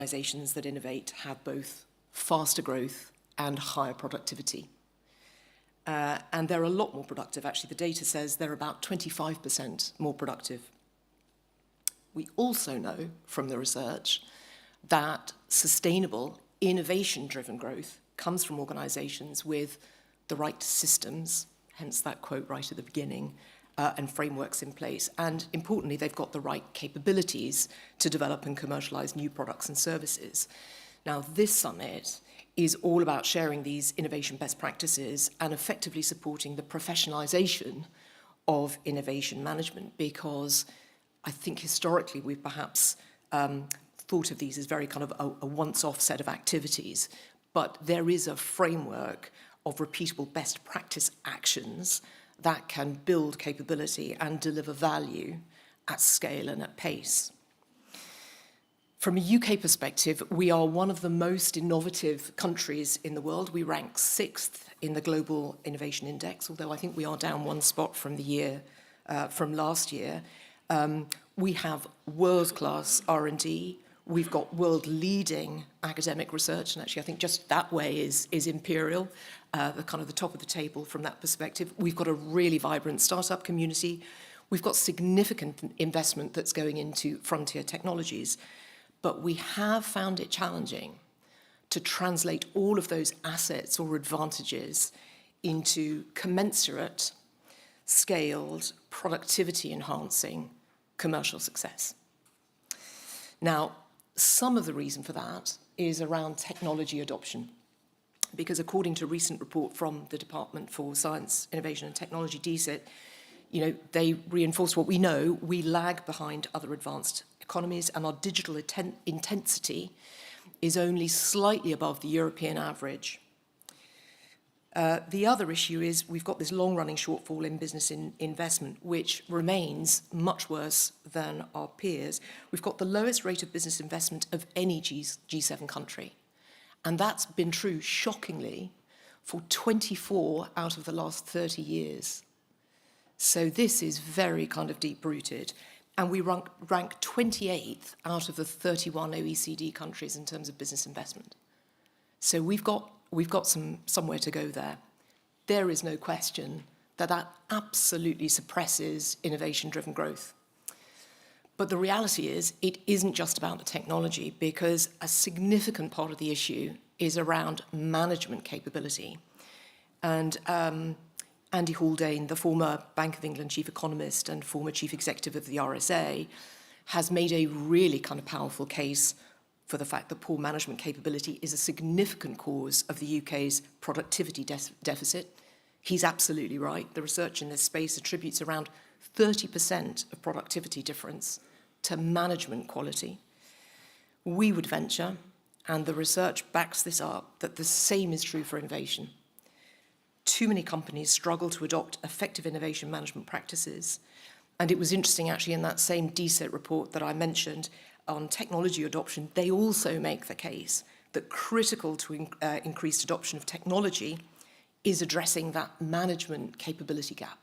organizations that innovate have both faster growth and higher productivity. And they're a lot more productive. Actually, the data says they're about 25% more productive. We also know from the research that sustainable, innovation-driven growth comes from organizations with the right systems, hence that quote right at the beginning, and frameworks in place. And importantly, they've got the right capabilities to develop and commercialize new products and services. Now, this summit is all about sharing these innovation best practices and effectively supporting the professionalization of innovation management, because I think historically we've perhaps thought of these as very kind of a once-off set of activities, but there is a framework of repeatable best practice actions that can build capability and deliver value at scale and at pace. From a UK perspective, we are one of the most innovative countries in the world. We rank 6th in the Global Innovation Index, although I think we are down 1 spot from from last year. We have world-class R&D. We've got world-leading academic research, and actually I think just that way is Imperial, the kind of the top of the table from that perspective. We've got a really vibrant startup community. We've got significant investment that's going into frontier technologies. But we have found it challenging to translate all of those assets or advantages into commensurate, scaled, productivity-enhancing commercial success. Now, some of the reason for that is around technology adoption, because according to a recent report from the Department for Science, Innovation and Technology, DSIT, they reinforce what we know. We lag behind other advanced economies, and our digital intensity is only slightly above the European average. The other issue is we've got this long-running shortfall in business investment, which remains much worse than our peers. We've got the lowest rate of business investment of any G7 country, and that's been true, shockingly, for 24 out of the last 30 years. So this is very kind of deep-rooted. And we rank 28th out of the 31 OECD countries in terms of business investment. So we've got somewhere to go there. There is no question that absolutely suppresses innovation-driven growth. But the reality is it isn't just about the technology, because a significant part of the issue is around management capability. And Andy Haldane, the former Bank of England chief economist and former chief executive of the RSA, has made a really kind of powerful case for the fact that poor management capability is a significant cause of the UK's productivity deficit. He's absolutely right. The research in this space attributes around 30% of productivity difference to management quality. We would venture, and the research backs this up, that the same is true for innovation. Too many companies struggle to adopt effective innovation management practices. And it was interesting, actually, in that same DSIT report that I mentioned on technology adoption, they also make the case that critical to increased adoption of technology is addressing that management capability gap.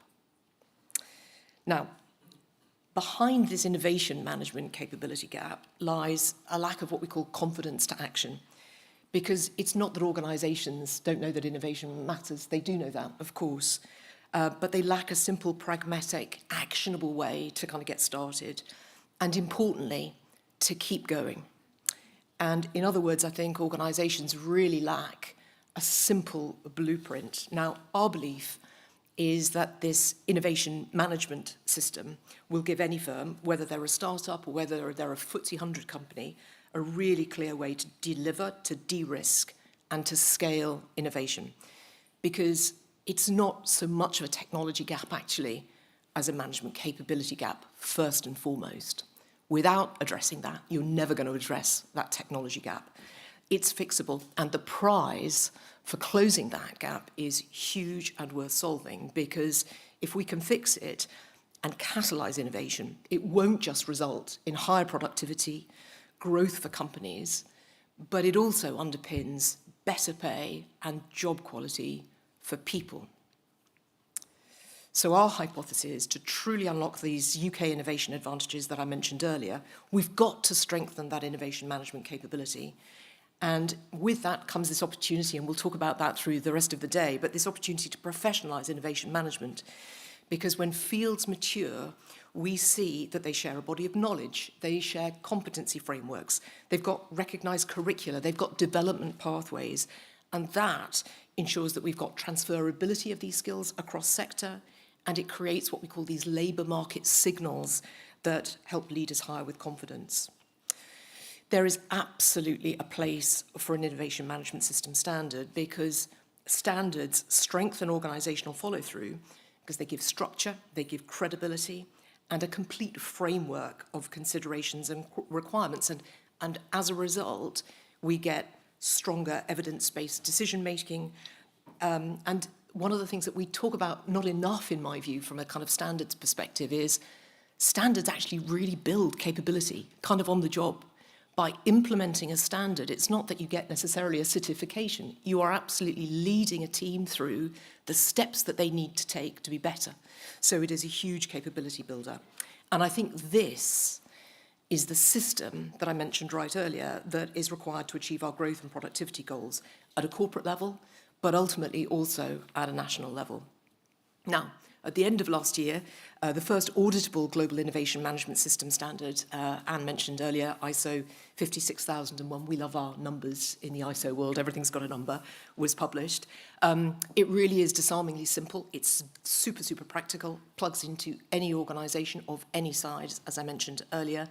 Now, behind this innovation management capability gap lies a lack of what we call confidence to action. Because it's not that organizations don't know that innovation matters. They do know that, of course. But they lack a simple, pragmatic, actionable way to kind of get started. And importantly, to keep going. And in other words, I think organizations really lack a simple blueprint. Now, our belief is that this innovation management system will give any firm, whether they're a startup or whether they're a FTSE 100 company, a really clear way to deliver, to de-risk, and to scale innovation. Because it's not so much of a technology gap, actually, as a management capability gap, first and foremost. Without addressing that, you're never going to address that technology gap. It's fixable, and the prize for closing that gap is huge and worth solving, because if we can fix it and catalyze innovation, it won't just result in higher productivity, growth for companies, but it also underpins better pay and job quality for people. So our hypothesis is to truly unlock these UK innovation advantages that I mentioned earlier, we've got to strengthen that innovation management capability. And with that comes this opportunity, and we'll talk about that through the rest of the day, but this opportunity to professionalise innovation management. Because when fields mature, we see that they share a body of knowledge, they share competency frameworks, they've got recognised curricula, they've got development pathways, and that ensures that we've got transferability of these skills across sector, and it creates what we call these labour market signals that help leaders hire with confidence. There is absolutely a place for an innovation management system standard because standards strengthen organisational follow-through because they give structure, they give credibility, and a complete framework of considerations and requirements. And as a result, we get stronger evidence-based decision-making. And one of the things that we talk about not enough, in my view, from a kind of standards perspective is standards actually really build capability, kind of on the job. By implementing a standard, it's not that you get necessarily a certification. You are absolutely leading a team through the steps that they need to take to be better. So it is a huge capability builder. And I think this is the system that I mentioned right earlier that is required to achieve our growth and productivity goals at a corporate level, but ultimately also at a national level. Now, at the end of last year, the first auditable global innovation management system standard, Anne mentioned earlier, ISO 56001, we love our numbers in the ISO world, everything's got a number, was published. It really is disarmingly simple, it's super, super practical, plugs into any organisation of any size, as I mentioned earlier,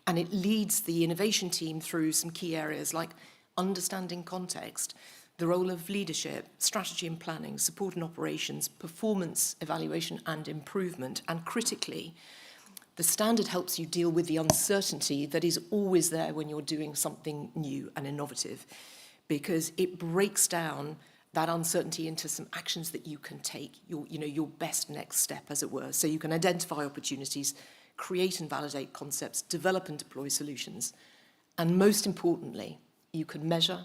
and it leads the innovation team through some key areas like understanding context, the role of leadership, strategy and planning, support and operations, performance evaluation and improvement, and critically, the standard helps you deal with the uncertainty that is always there when you're doing something new and innovative, because it breaks down that uncertainty into some actions that you can take, your best next step, as it were. So you can identify opportunities, create and validate concepts, develop and deploy solutions, and most importantly, you can measure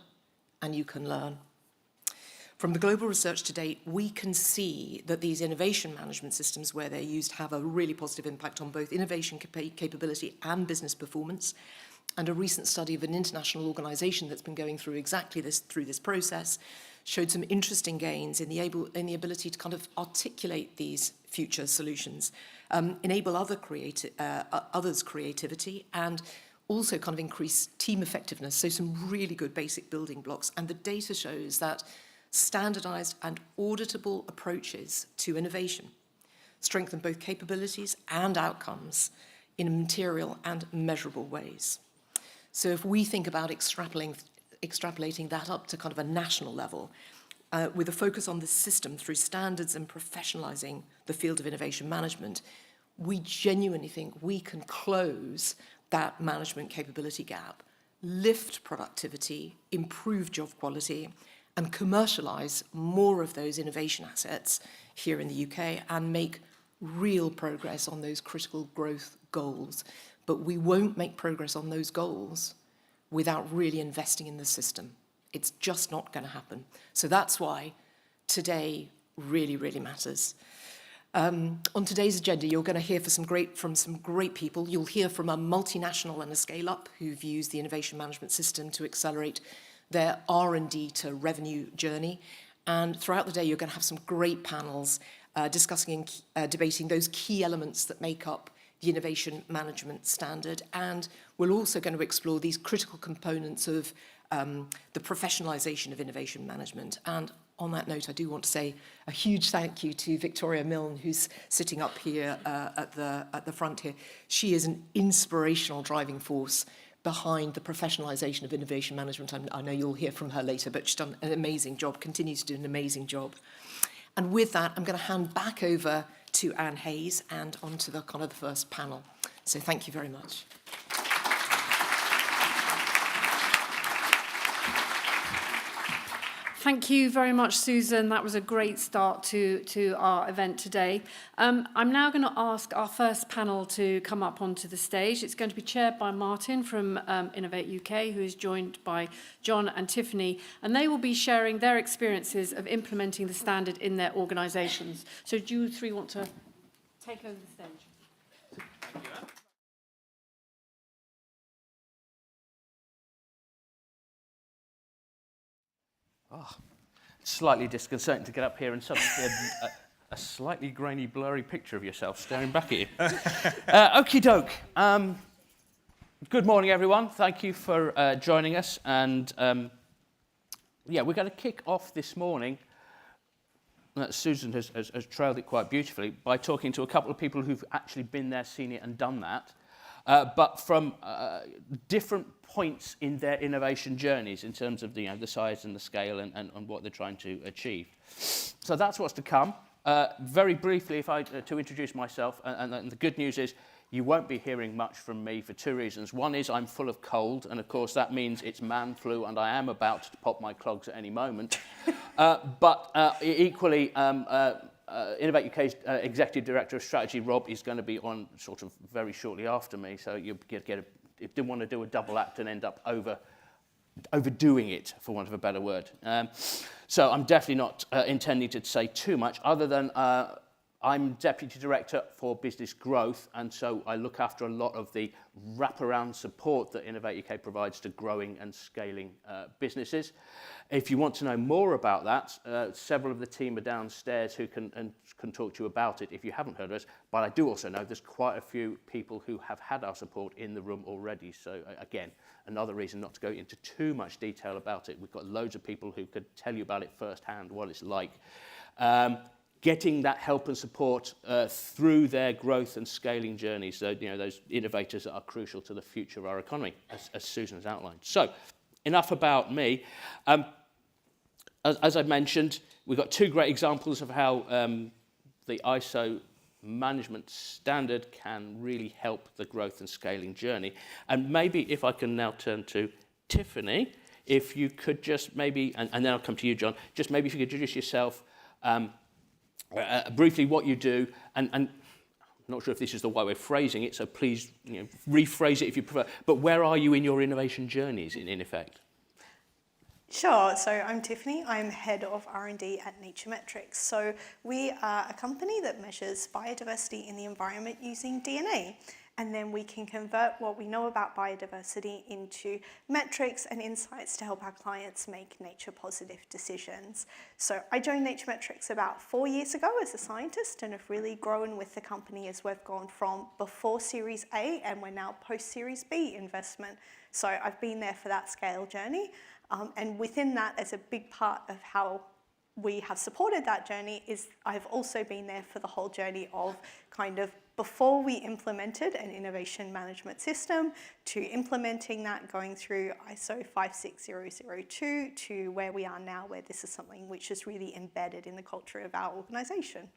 and you can learn. From the global research to date, we can see that these innovation management systems, where they're used, have a really positive impact on both innovation capability and business performance. And a recent study of an international organisation that's been going through exactly this, through this process, showed some interesting gains in the ability to kind of articulate these future solutions, enable others' creativity, and also kind of increase team effectiveness, so some really good basic building blocks. And the data shows that standardized and auditable approaches to innovation strengthen both capabilities and outcomes in material and measurable ways. So if we think about extrapolating that up to kind of a national level, with a focus on the system through standards and professionalizing the field of innovation management, we genuinely think we can close that management capability gap, lift productivity, improve job quality, and commercialise more of those innovation assets here in the UK and make real progress on those critical growth goals. But we won't make progress on those goals without really investing in the system. It's just not going to happen. So that's why today really, really matters. On today's agenda, you're going to hear from some great people. You'll hear from a multinational and a scale-up who've used the innovation management system to accelerate their R&D to revenue journey. And throughout the day, you're going to have some great panels discussing and debating those key elements that make up the innovation management standard. And we're also going to explore these critical components of the professionalisation of innovation management. And on that note, I do want to say a huge thank you to Victoria Milne, who's sitting up here at the front here. She is an inspirational driving force behind the professionalisation of innovation management. I know you'll hear from her later, but she's done an amazing job, continues to do an amazing job. And with that, I'm going to hand back over to Anne Hayes and onto the kind of the first panel. So thank you very much. Thank you very much, Susan. That was a great start to our event today. I'm now going to ask our first panel to come up onto the stage. It's going to be chaired by Martin from Innovate UK, who is joined by John and Tiffany, and they will be sharing their experiences of implementing the standard in their organisations. So do you three want to take over the stage? Thank you, Anne. Oh, it's slightly disconcerting to get up here and suddenly see a slightly grainy, blurry picture of yourself staring back at you. Okie doke. Good morning, everyone. Thank you for joining us. And yeah, we're going to kick off this morning. Susan has trailed it quite beautifully by talking to a couple of people who've actually been there, seen it, and done that. But from different points in their innovation journeys in terms of the size and the scale and what they're trying to achieve. So that's what's to come. Very briefly, if I to introduce myself, and the good news is you won't be hearing much from me for two reasons. One is I'm full of cold, and of course that means it's man flu, and I am about to pop my clogs at any moment. But equally, Innovate UK's Executive Director of Strategy, Rob, is going to be on sort of very shortly after me, so you didn't want to do a double act and end up overdoing it, for want of a better word. So I'm definitely not intending to say too much, other than I'm Deputy Director for Business Growth, and so I look after a lot of the wraparound support that Innovate UK provides to growing and scaling businesses. If you want to know more about that, several of the team are downstairs who can talk to you about it if you haven't heard of us. But I do also know there's quite a few people who have had our support in the room already. So again, another reason not to go into too much detail about it. We've got loads of people who could tell you about it firsthand, what it's like. Getting that help and support through their growth and scaling journeys, so, those innovators that are crucial to the future of our economy, as Susan has outlined. So, enough about me. As I mentioned, we've got two great examples of how the ISO management standard can really help the growth and scaling journey. And maybe if I can now turn to Tiffany, if you could just maybe, and then I'll come to you, John, just maybe if you could introduce yourself, briefly what you do, and I'm not sure if this is the right way of phrasing it, so please rephrase it if you prefer, but where are you in your innovation journeys in effect? Sure, so I'm Tiffany, I'm Head of R&D at Nature Metrics. So we are a company that measures biodiversity in the environment using DNA. And then we can convert what we know about biodiversity into metrics and insights to help our clients make nature-positive decisions. So I joined Nature Metrics about 4 years ago as a scientist and have really grown with the company as we've gone from before Series A and we're now post-Series B investment. So I've been there for that scale journey. And within that, as a big part of how we have supported that journey is I've also been there for the whole journey of kind of before we implemented an innovation management system to implementing that, going through ISO 56002 to where we are now, where this is something which is really embedded in the culture of our organisation.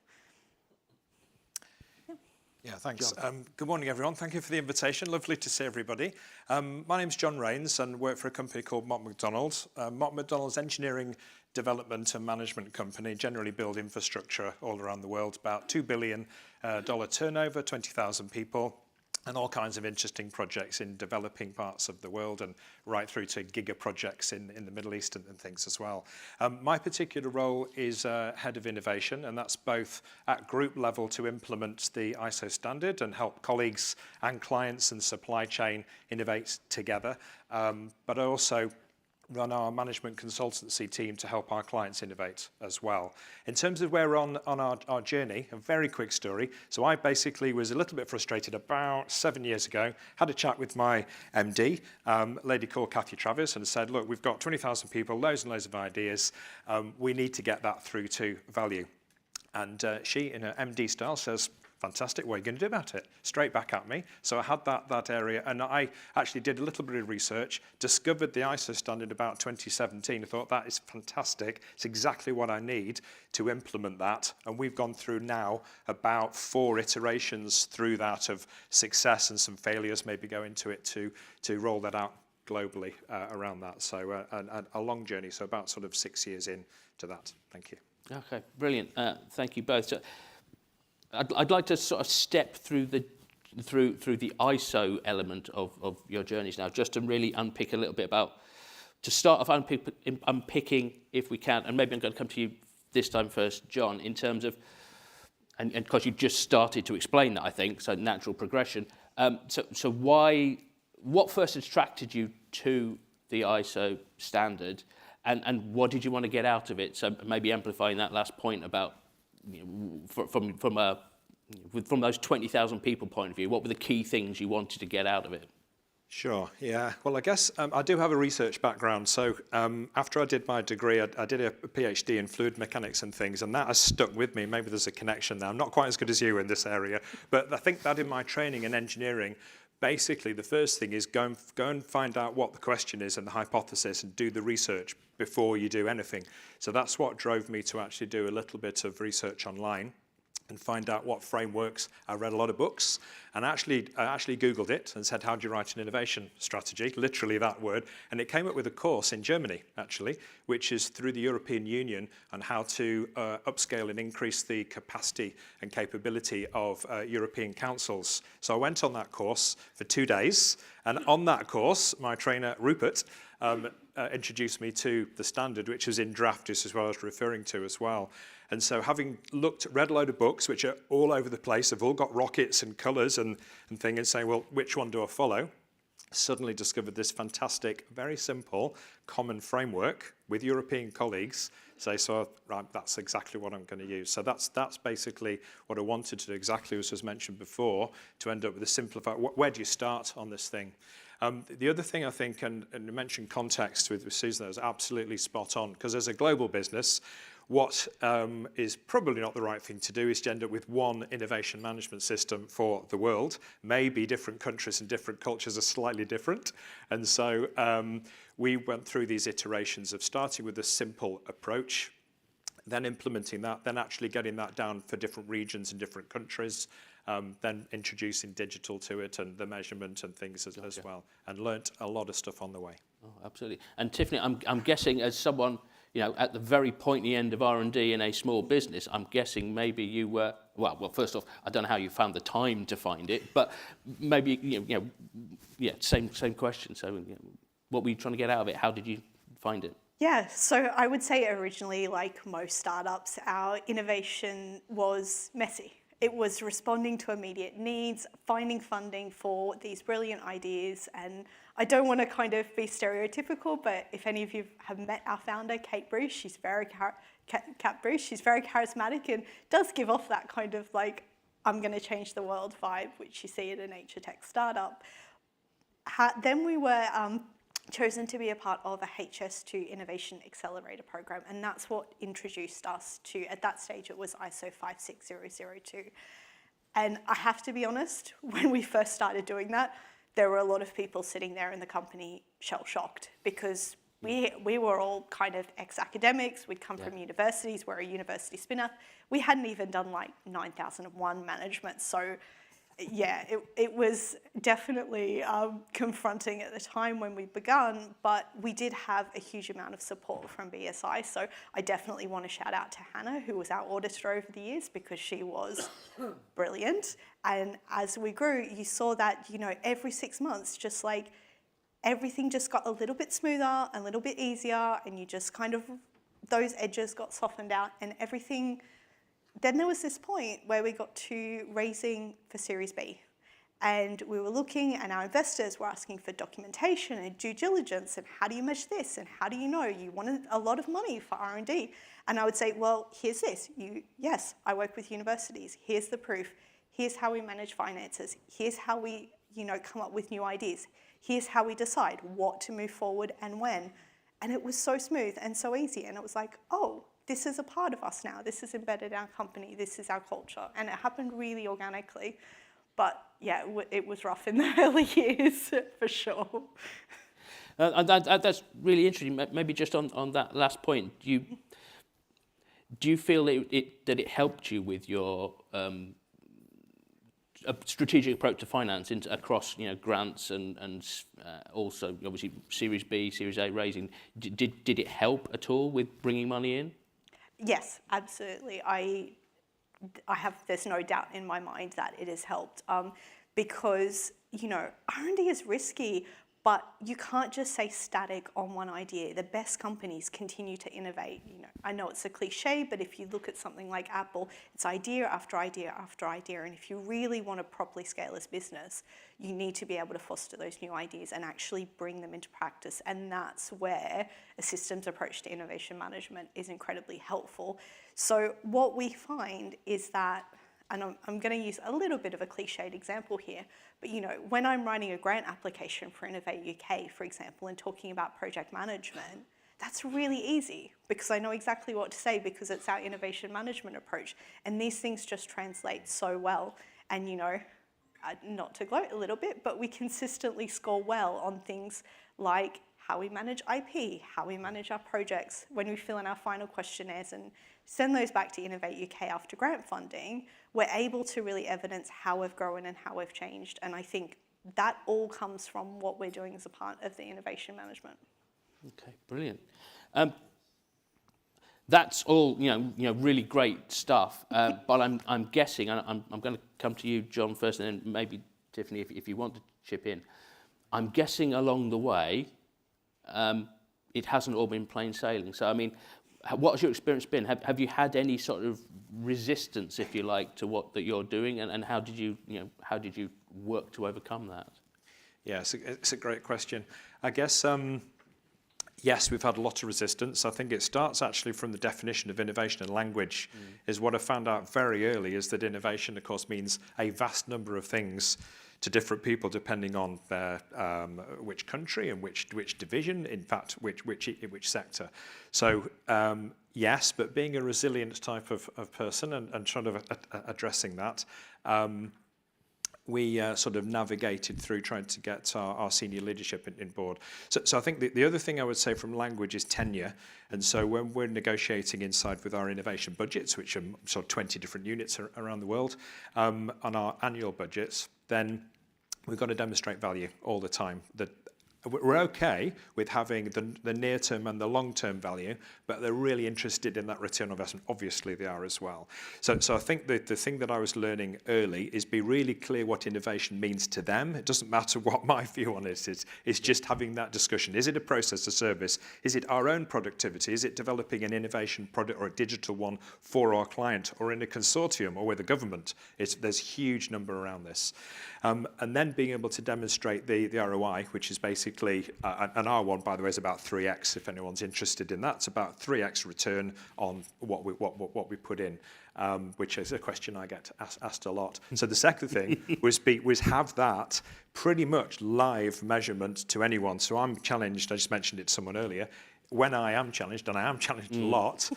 Yeah, thanks. Good morning, everyone. Thank you for the invitation. Lovely to see everybody. My name's John Rains and work for a company called Mott MacDonald. Mott MacDonald's engineering development and management company, generally build infrastructure all around the world, about $2 billion turnover, 20,000 people, and all kinds of interesting projects in developing parts of the world and right through to giga projects in the Middle East and things as well. My particular role is Head of Innovation, and that's both at group level to implement the ISO standard and help colleagues and clients and supply chain innovate together, but I also run our management consultancy team to help our clients innovate as well. In terms of where we're on our journey, a very quick story. So I basically was a little bit frustrated about 7 years ago, had a chat with my MD, a lady called Kathy Travis, and said, look, we've got 20,000 people, loads and loads of ideas. We need to get that through to value. And she, in her MD style, says, fantastic, what are you going to do about it? Straight back at me. So I had that area, and I actually did a little bit of research, discovered the ISO standard about 2017. I thought, that is fantastic. It's exactly what I need to implement that. And we've gone through now about 4 iterations through that of success and some failures, maybe go into it to roll that out globally around that. So a long journey, so about sort of 6 years into that. Thank you. Okay, brilliant. Thank you both. So I'd like to sort of step through the ISO element of your journeys now, just to really unpick a little bit about, to start off unpicking, if we can, and maybe I'm going to come to you this time first, John, in terms of, and because you just started to explain that, I think, so natural progression. So what first attracted you to the ISO standard, and what did you want to get out of it? So maybe amplifying that last point about, from those 20,000 people point of view, what were the key things you wanted to get out of it? Sure, yeah. Well, I guess I do have a research background. So after I did my degree, I did a PhD in fluid mechanics and things, and that has stuck with me. Maybe there's a connection there. I'm not quite as good as you in this area, but I think that in my training in engineering, basically the first thing is go and find out what the question is and the hypothesis and do the research before you do anything. So that's what drove me to actually do a little bit of research online and find out what frameworks. I read a lot of books, and I actually Googled it and said, how do you write an innovation strategy? Literally that word. And it came up with a course in Germany, actually, which is through the European Union on how to upscale and increase the capacity and capability of European councils. So I went on that course for 2 days, and on that course, my trainer, Rupert, introduced me to the standard, which was in draft, just as well as referring to as well. And so having read a load of books, which are all over the place, have all got rockets and colours and things, and saying, well, which one do I follow? Suddenly discovered this fantastic, very simple, common framework with European colleagues. So right, that's exactly what I'm going to use. So that's basically what I wanted to do, exactly as was mentioned before, to end up with a simplified, where do you start on this thing? The other thing I think, and you mentioned context with Susan, that was absolutely spot on, because as a global business, what is probably not the right thing to do is to end up with one innovation management system for the world. Maybe different countries and different cultures are slightly different. And so we went through these iterations of starting with a simple approach, then implementing that, then actually getting that down for different regions and different countries, then introducing digital to it and the measurement and things as well, and learnt a lot of stuff on the way. Oh, absolutely. And Tiffany, I'm guessing as someone, at the very pointy end of R&D in a small business, I'm guessing maybe you were, well, first off, I don't know how you found the time to find it, but maybe, same question. So what were you trying to get out of it? How did you find it? Yeah, so I would say originally, like most startups, our innovation was messy. It was responding to immediate needs, finding funding for these brilliant ideas. And I don't want to kind of be stereotypical, but if any of you have met our founder, Kate Bruce, she's very charismatic and does give off that kind of like, I'm going to change the world vibe, which you see at a nature tech startup. Then we were chosen to be a part of a HS2 Innovation Accelerator program, and that's what introduced us to, at that stage it was ISO 56002. And I have to be honest, when we first started doing that, there were a lot of people sitting there in the company shell-shocked, because we were all kind of ex-academics, we'd come from universities, we're a university spin-off. We hadn't even done like 9001 management, so yeah, it was definitely confronting at the time when we began, but we did have a huge amount of support from BSI. So I definitely want to shout out to Hannah, who was our auditor over the years, because she was brilliant. And as we grew, you saw that, every 6 months, just like everything just got a little bit smoother, a little bit easier, and you just kind of, those edges got softened out and everything. Then there was this point where we got to raising for Series B, and we were looking, and our investors were asking for documentation and due diligence, and how do you measure this, and how do you know? You wanted a lot of money for R&D. And I would say, well, here's this. Yes, I work with universities. Here's the proof. Here's how we manage finances. Here's how we, come up with new ideas. Here's how we decide what to move forward and when. And it was so smooth and so easy, and it was like, oh, this is a part of us now. This is embedded in our company. This is our culture. And it happened really organically. But yeah, it was rough in the early years, for sure. That's really interesting. Maybe just on that last point, do you feel that it helped you with your a strategic approach to finance across, grants and also obviously Series B, Series A raising. Did it help at all with bringing money in? Yes, absolutely. There's no doubt in my mind that it has helped, because, R&D is risky, but you can't just stay static on one idea. The best companies continue to innovate. I know it's a cliche, but if you look at something like Apple, it's idea after idea after idea. And if you really want to properly scale this business, you need to be able to foster those new ideas and actually bring them into practice. And that's where a systems approach to innovation management is incredibly helpful. So what we find is that, and I'm going to use a little bit of a cliched example here, but when I'm writing a grant application for Innovate UK, for example, and talking about project management, that's really easy because I know exactly what to say because it's our innovation management approach. And these things just translate so well. And not to gloat a little bit, but we consistently score well on things like how we manage IP, how we manage our projects, when we fill in our final questionnaires and send those back to Innovate UK after grant funding, we're able to really evidence how we've grown and how we've changed. And I think that all comes from what we're doing as a part of the innovation management. Okay, brilliant. That's all really great stuff. But I'm guessing, and I'm going to come to you, John, first, and then maybe Tiffany, if you want to chip in. I'm guessing along the way, it hasn't all been plain sailing. So I mean, what has your experience been? Have you had any sort of resistance, if you like, to what that you're doing, and how did you work to overcome that? Yeah, it's a great question. I guess, yes, we've had a lot of resistance. I think it starts actually from the definition of innovation and language, is what I found out very early is that innovation, of course, means a vast number of things to different people depending on their which country and which division, in fact, which sector. So yes, but being a resilient type of person and trying to addressing that, we sort of navigated through trying to get our senior leadership in board. So I think the other thing I would say from language is tenure. And so when we're negotiating inside with our innovation budgets, which are sort of 20 different units around the world, on our annual budgets, then we've got to demonstrate value all the time. That we're okay with having the near-term and the long-term value, but they're really interested in that return on investment. Obviously, they are as well. So I think the thing that I was learning early is be really clear what innovation means to them. It doesn't matter what my view on it is. It's just having that discussion. Is it a process, a service? Is it our own productivity? Is it developing an innovation product or a digital one for our client or in a consortium or with the government? There's a huge number around this. And then being able to demonstrate the ROI, which is basically, and our one, by the way, is about 3x, if anyone's interested in that. It's about 3x return on what we put in, which is a question I get asked a lot. So the second thing was have that pretty much live measurement to anyone. So I'm challenged, I just mentioned it to someone earlier, when I am challenged, and I am challenged a lot,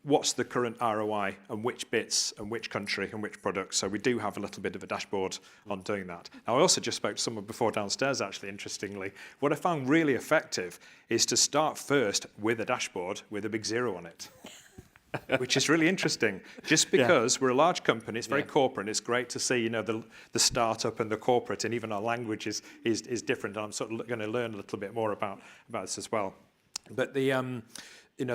what's the current ROI and which bits and which country and which products. So we do have a little bit of a dashboard on doing that. Now, I also just spoke to someone before downstairs, actually, interestingly. What I found really effective is to start first with a dashboard with a big 0 on it, which is really interesting. Just because we're a large company, it's very corporate, and it's great to see, the startup and the corporate, and even our language is different. And I'm sort of going to learn a little bit more about this as well. But the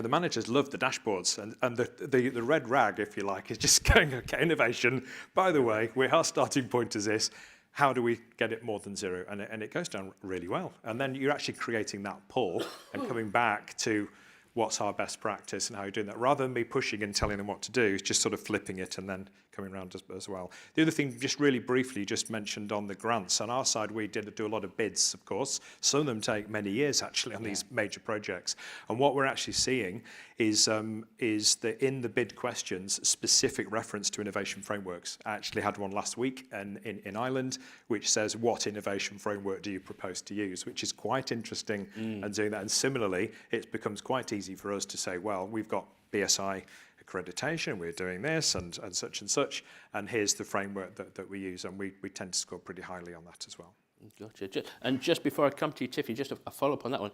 managers love the dashboards, and the red rag, if you like, is just going, okay, innovation, by the way, our starting point is this, how do we get it more than 0? And it goes down really well. And then you're actually creating that pull and coming back to what's our best practice and how you're doing that. Rather than me pushing and telling them what to do, it's just sort of flipping it and then coming around as well. The other thing, just really briefly, you just mentioned on the grants. On our side, we did do a lot of bids, of course. Some of them take many years, actually, on these major projects. And what we're actually seeing is that in the bid questions, specific reference to innovation frameworks. I actually had one last week in Ireland, which says, what innovation framework do you propose to use? Which is quite interesting and doing that. And similarly, it becomes quite easy for us to say, well, we've got BSI accreditation, we're doing this and such, and here's the framework that we use, and we tend to score pretty highly on that as well. Gotcha. And just before I come to you, Tiffany, just a follow-up on that one,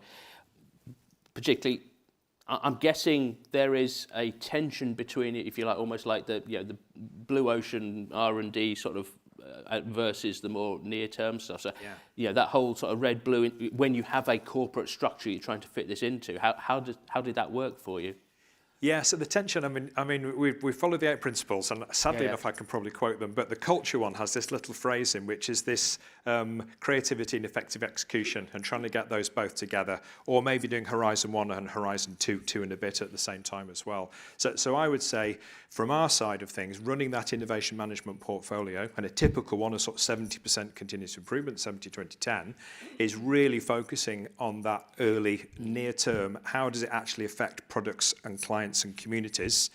particularly, I'm guessing there is a tension between, if you like, almost like the blue ocean R&D sort of versus the more near-term stuff. So, Yeah. yeah, that whole sort of red, blue, when you have a corporate structure you're trying to fit this into, how did that work for you? Yeah, so the tension, I mean, we follow the 8 principles, and sadly enough, I can probably quote them, but the culture one has this little phrase in which is this creativity and effective execution, and trying to get those both together, or maybe doing Horizon 1 and Horizon 2 and a bit at the same time as well. So I would say, from our side of things, running that innovation management portfolio, and a typical one of sort of 70% continuous improvement, 70-20-10, is really focusing on that early near term. How does it actually affect products and clients and communities?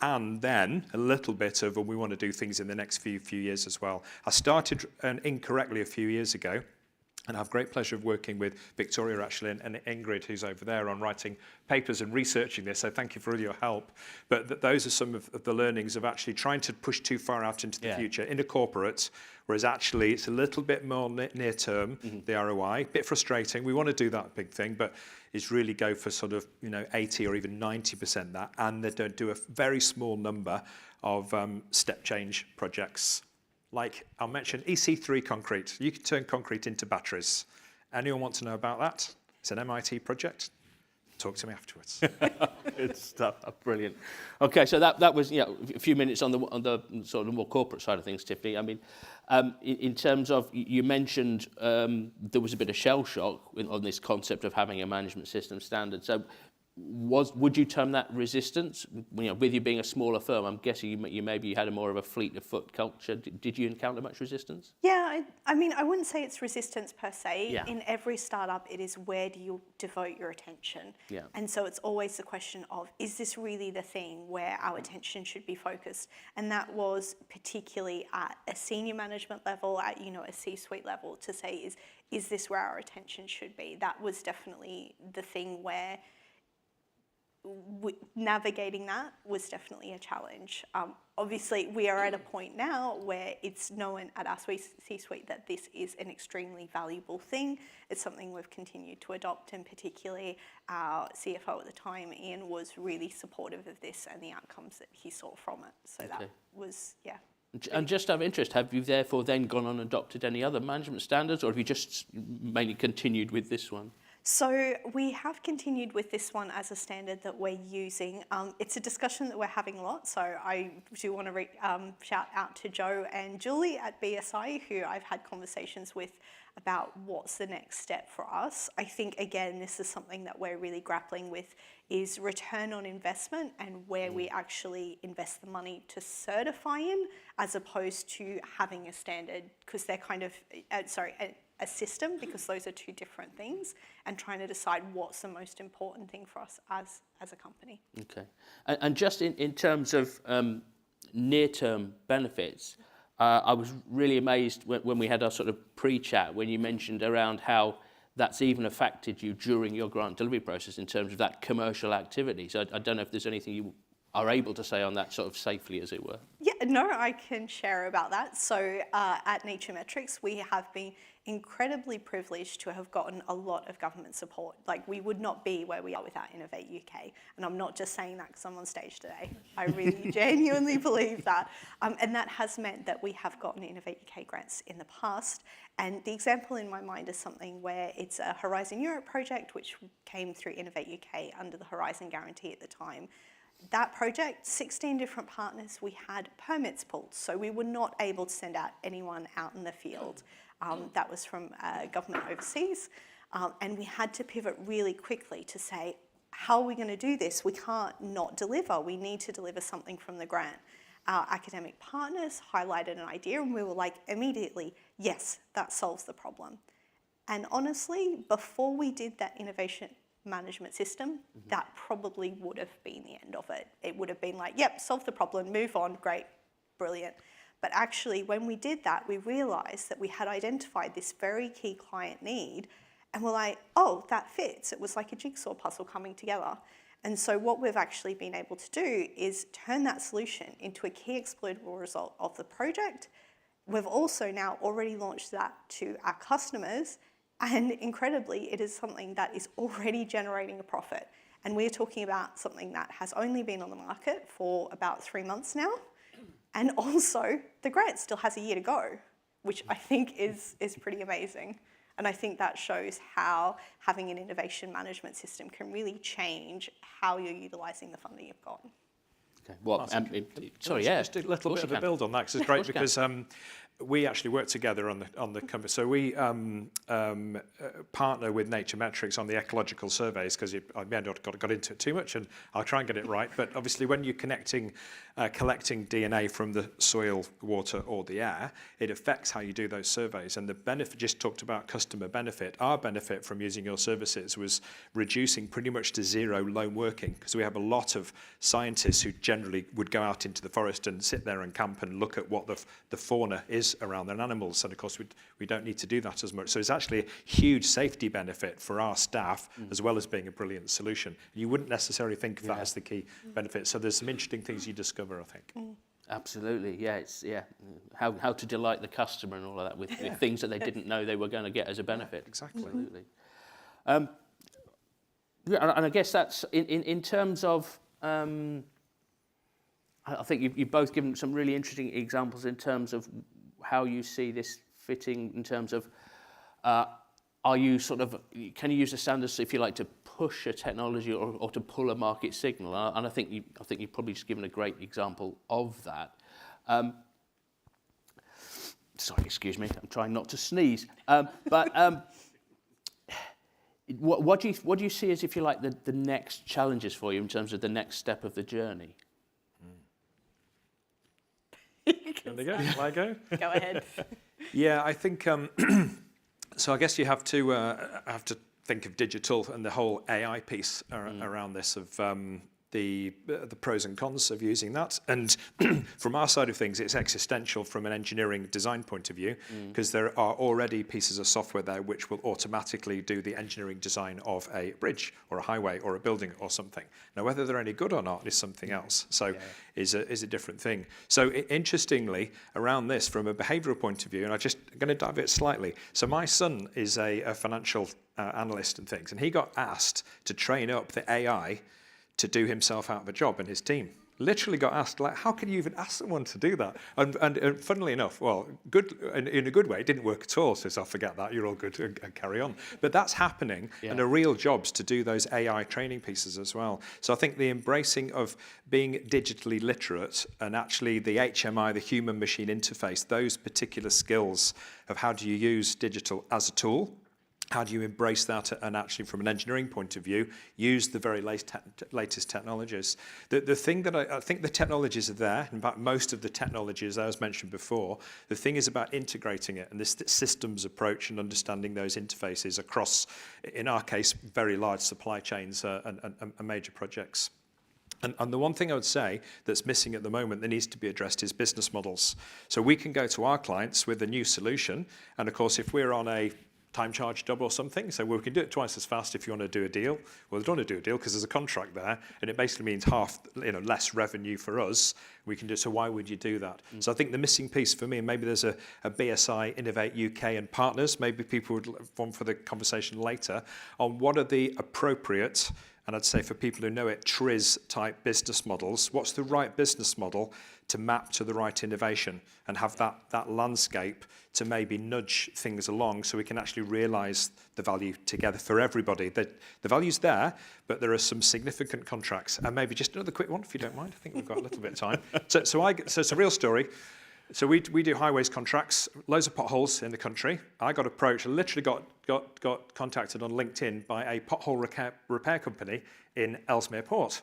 And then a little bit of, and we want to do things in the next few years as well. I started incorrectly a few years ago, and I have great pleasure of working with Victoria actually and Ingrid, who's over there, on writing papers and researching this. So thank you for all your help. But those are some of the learnings of actually trying to push too far out into the future in a corporate, whereas actually it's a little bit more near term, the ROI. Bit frustrating. We want to do that big thing, but is really go for sort of 80 or even 90% that, and they don't do a very small number of step change projects. Like I'll mention EC3 concrete. You can turn concrete into batteries. Anyone want to know about that? It's an MIT project. Talk to me afterwards. Good stuff. Brilliant. Okay, so that was a few minutes on the sort of more corporate side of things, Tiffany. I mean, in terms of, you mentioned there was a bit of shell shock on this concept of having a management system standard. So would you term that resistance? With you being a smaller firm, I'm guessing you maybe had a more of a fleet of foot culture. Did you encounter much resistance? Yeah, I mean, I wouldn't say it's resistance per se. Yeah. In every startup, it is where do you devote your attention? Yeah. And so it's always the question of, is this really the thing where our attention should be focused? And that was particularly at a senior management level, at a C-suite level, to say, is this where our attention should be? That was definitely the thing where navigating that was definitely a challenge. Obviously, we are at a point now where it's known at our C-suite that this is an extremely valuable thing. It's something we've continued to adopt, and particularly our CFO at the time, Ian, was really supportive of this and the outcomes that he saw from it. So that was, And just out of interest, have you therefore then gone on and adopted any other management standards, or have you just mainly continued with this one? So we have continued with this one as a standard that we're using. It's a discussion that we're having a lot. So I do want to shout out to Joe and Julie at BSI, who I've had conversations with about what's the next step for us. I think, again, this is something that we're really grappling with, is return on investment and where we actually invest the money to certify in, as opposed to having a standard, because they're kind of, a system, because those are two different things, and trying to decide what's the most important thing for us as a company. Okay. And just in terms of near-term benefits, I was really amazed when we had our sort of pre-chat, when you mentioned around how that's even affected you during your grant delivery process in terms of that commercial activity. So I don't know if there's anything you are able to say on that sort of safely, as it were. Yeah, no, I can share about that. So at Nature Metrics, we have been incredibly privileged to have gotten a lot of government support. Like, we would not be where we are without Innovate UK. And I'm not just saying that because I'm on stage today. I really genuinely believe that. And that has meant that we have gotten Innovate UK grants in the past. And the example in my mind is something where it's a Horizon Europe project, which came through Innovate UK under the Horizon Guarantee at the time. That project, 16 different partners, we had permits pulled, so we were not able to send out anyone out in the field. That was from government overseas, and we had to pivot really quickly to say, how are we going to do this? We can't not deliver. We need to deliver something from the grant. Our academic partners highlighted an idea, and we were like, immediately, yes, that solves the problem. And honestly, before we did that innovation management system, that probably would have been the end of it. It would have been like, yep, solve the problem, move on, great, brilliant. But actually, when we did that, we realized that we had identified this very key client need, and we're like, oh, that fits. It was like a jigsaw puzzle coming together. And so what we've actually been able to do is turn that solution into a key exploitable result of the project. We've also now already launched that to our customers, and incredibly, it is something that is already generating a profit. And we're talking about something that has only been on the market for about 3 months now. And also, the grant still has a year to go, which I think is pretty amazing. And I think that shows how having an innovation management system can really change how you're utilising the funding you've got. Okay. Well, sorry, yeah. Just a little bit of a build on that, because it's great, because we actually work together on the company. So we partner with Nature Metrics on the ecological surveys, because I may not have got into it too much, and I'll try and get it right. But obviously, when you're collecting DNA from the soil, water, or the air, it affects how you do those surveys. And the benefit, just talked about customer benefit. Our benefit from using your services was reducing pretty much to zero lone working, because we have a lot of scientists who generally would go out into the forest and sit there and camp and look at what the fauna is around their animals, and of course we don't need to do that as much. So it's actually a huge safety benefit for our staff, as well as being a brilliant solution. You wouldn't necessarily think of that as the key benefit. So there's some interesting things you discover, I think. Absolutely, yeah. It's how to delight the customer and all of that with things that they didn't know they were going to get as a benefit. Exactly. Absolutely. And I guess that's in terms of. I think you've both given some really interesting examples in terms of how you see this fitting in terms of, are you can you use the standards, if you like, to push a technology or to pull a market signal? And I think you've probably just given a great example of that. Sorry, excuse me, I'm trying not to sneeze. What do you see as, if you like, the next challenges for you in terms of the next step of the journey? Can they go? Shall I go? Go ahead. Yeah, I think so. I guess you have to think of digital and the whole AI piece around this, of the pros and cons of using that. And from our side of things, it's existential from an engineering design point of view, because there are already pieces of software there which will automatically do the engineering design of a bridge or a highway or a building or something. Now, whether they're any good or not is something else. So is a different thing. So interestingly, around this, from a behavioural point of view, and I'm going to dive it slightly. So my son is a financial analyst and things, and he got asked to train up the AI to do himself out of a job in his team. Literally got asked, like, how can you even ask someone to do that? And funnily enough, well, good in a good way, it didn't work at all. So I'll forget that. You're all good and carry on. But that's happening, and are real jobs to do those AI training pieces as well. So I think the embracing of being digitally literate and actually the HMI, the human-machine interface, those particular skills of how do you use digital as a tool. How do you embrace that, and actually from an engineering point of view, use the very latest technologies? The thing that I think the technologies are there. In fact, most of the technologies, as mentioned before, the thing is about integrating it, and this systems approach and understanding those interfaces across, in our case, very large supply chains and major projects. And the one thing I would say that's missing at the moment that needs to be addressed is business models. So we can go to our clients with a new solution, and of course, if we're on a time charge job or something, so we can do it twice as fast if you want to do a deal. Well, we don't want to do a deal because there's a contract there, and it basically means half, less revenue for us. We can do, so why would you do that? So I think the missing piece for me, and maybe there's a BSI Innovate UK and partners, maybe people would want for the conversation later, on what are the appropriate, and I'd say for people who know it, TRIZ type business models. What's the right business model to map to the right innovation and have that landscape to maybe nudge things along so we can actually realise the value together for everybody. The value's there, but there are some significant contracts. And maybe just another quick one, if you don't mind. I think we've got a little bit of time. So it's a real story. So we do highways contracts, loads of potholes in the country. I got approached, I literally got contacted on LinkedIn by a pothole repair company in Ellesmere Port.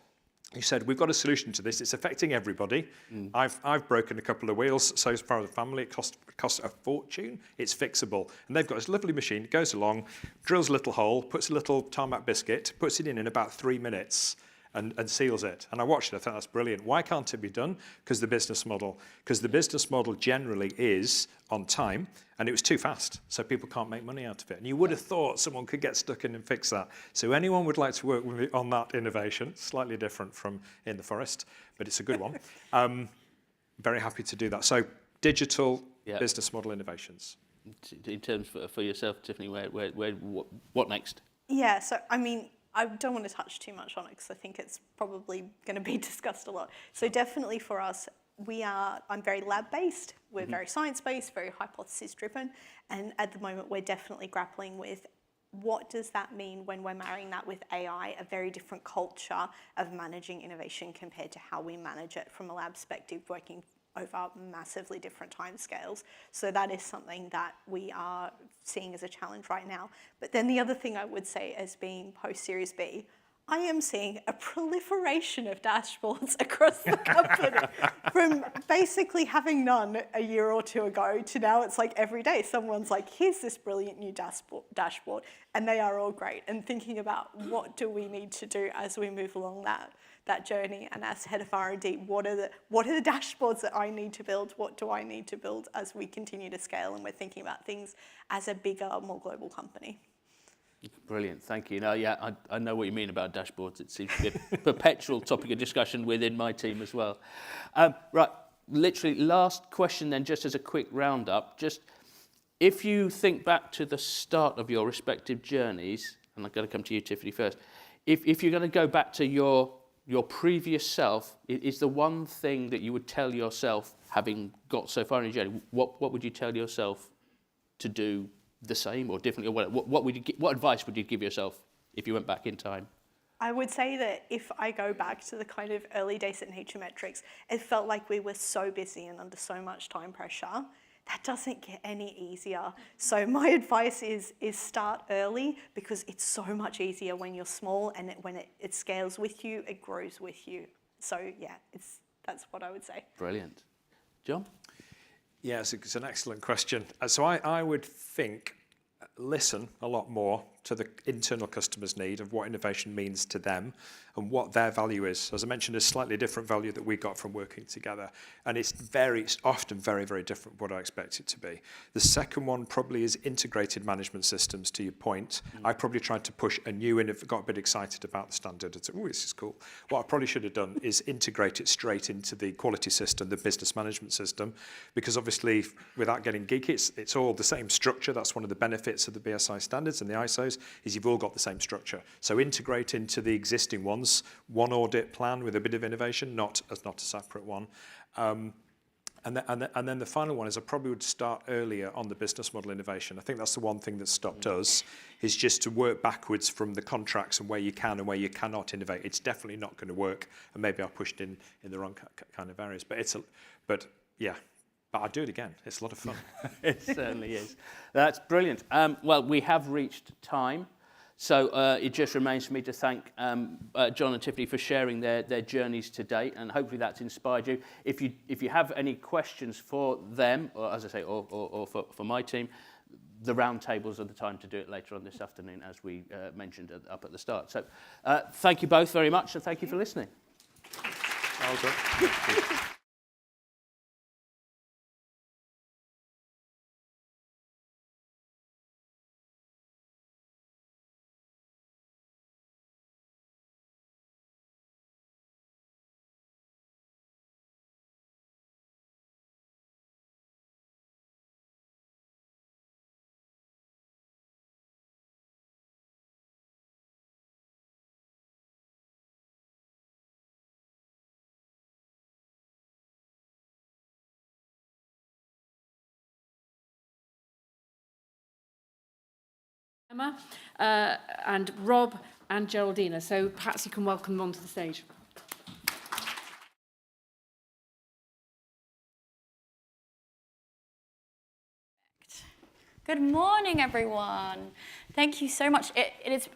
He said, we've got a solution to this. It's affecting everybody. I've broken a couple of wheels, so as far as the family, it costs a fortune. It's fixable. And they've got this lovely machine, it goes along, drills a little hole, puts a little tarmac biscuit, puts it in about 3 minutes, and seals it. And I watched it, I thought that's brilliant. Why can't it be done? Because the business model generally is on time, and it was too fast, so people can't make money out of it. And you would have thought someone could get stuck in and fix that. So anyone would like to work with me on that innovation, slightly different from in the forest, but it's a good one. Very happy to do that. So digital business model innovations. In terms for yourself, Tiffany, what next? Yeah, so I mean, I don't want to touch too much on it because I think it's probably going to be discussed a lot. So definitely for us, I'm very lab-based, we're very science-based, very hypothesis-driven, and at the moment we're definitely grappling with what does that mean when we're marrying that with AI, a very different culture of managing innovation compared to how we manage it from a lab perspective, working over massively different timescales. So that is something that we are seeing as a challenge right now. But then the other thing I would say as being post-Series B, I am seeing a proliferation of dashboards across the company from basically having none a year or two ago to now it's like every day someone's like, here's this brilliant new dashboard, and they are all great. And thinking about what do we need to do as we move along that journey, and as head of R&D, what are the dashboards that I need to build? What do I need to build as we continue to scale and we're thinking about things as a bigger, more global company? Brilliant, thank you. No, yeah, I know what you mean about dashboards. It seems to be a perpetual topic of discussion within my team as well. Right, literally last question then, just as a quick roundup. Just if you think back to the start of your respective journeys, and I'm going to come to you, Tiffany, first. If you're going to go back to your previous self, is the one thing that you would tell yourself, having got so far in your journey, what would you tell yourself to do the same or differently, or what advice would you give yourself if you went back in time? I would say that if I go back to the kind of early days at Nature-Metrics, it felt like we were so busy and under so much time pressure. That doesn't get any easier. So my advice is start early, because it's so much easier when you're small, and when it scales with you, it grows with you. So yeah, that's what I would say. Brilliant. John? Yeah, it's an excellent question. So I would think, listen a lot more to the internal customer's need of what innovation means to them and what their value is. As I mentioned, a slightly different value that we got from working together. And it's often very, very different what I expect it to be. The second one probably is integrated management systems, to your point. I probably tried to push a new, got a bit excited about the standard and said, oh, this is cool. What I probably should have done is integrate it straight into the quality system, the business management system, because obviously, without getting geeky, it's all the same structure. That's one of the benefits of the BSI standards and the ISOs, is you've all got the same structure. So integrate into the existing ones, one audit plan with a bit of innovation, not a separate one. And then the final one is I probably would start earlier on the business model innovation. I think that's the one thing that stopped us, is just to work backwards from the contracts and where you can and where you cannot innovate. It's definitely not going to work, and maybe I pushed in the wrong kind of areas. But I'd do it again. It's a lot of fun. It certainly is. That's brilliant. Well, we have reached time. So it just remains for me to thank John and Tiffany for sharing their journeys to date, and hopefully that's inspired you. If you have any questions for them, or as I say, or for my team, the round tables are the time to do it later on this afternoon, as we mentioned up at the start. So thank you both very much, and thank you for listening. Well done. Emma, and Rob and Geraldina. So perhaps you can welcome them onto the stage. Good morning, everyone. Thank you so much. It is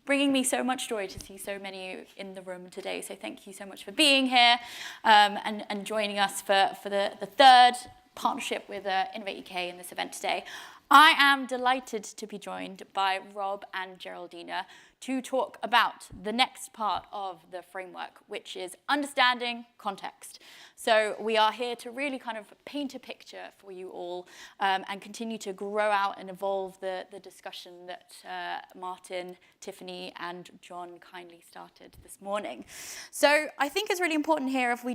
bringing me so much joy to see so many in the room today. So thank you so much for being here and joining us for the third partnership with Innovate UK in this event today. I am delighted to be joined by Rob and Geraldina to talk about the next part of the framework, which is understanding context. So we are here to really kind of paint a picture for you all and continue to grow out and evolve the discussion that Martin, Tiffany, and John kindly started this morning. So I think it's really important here if we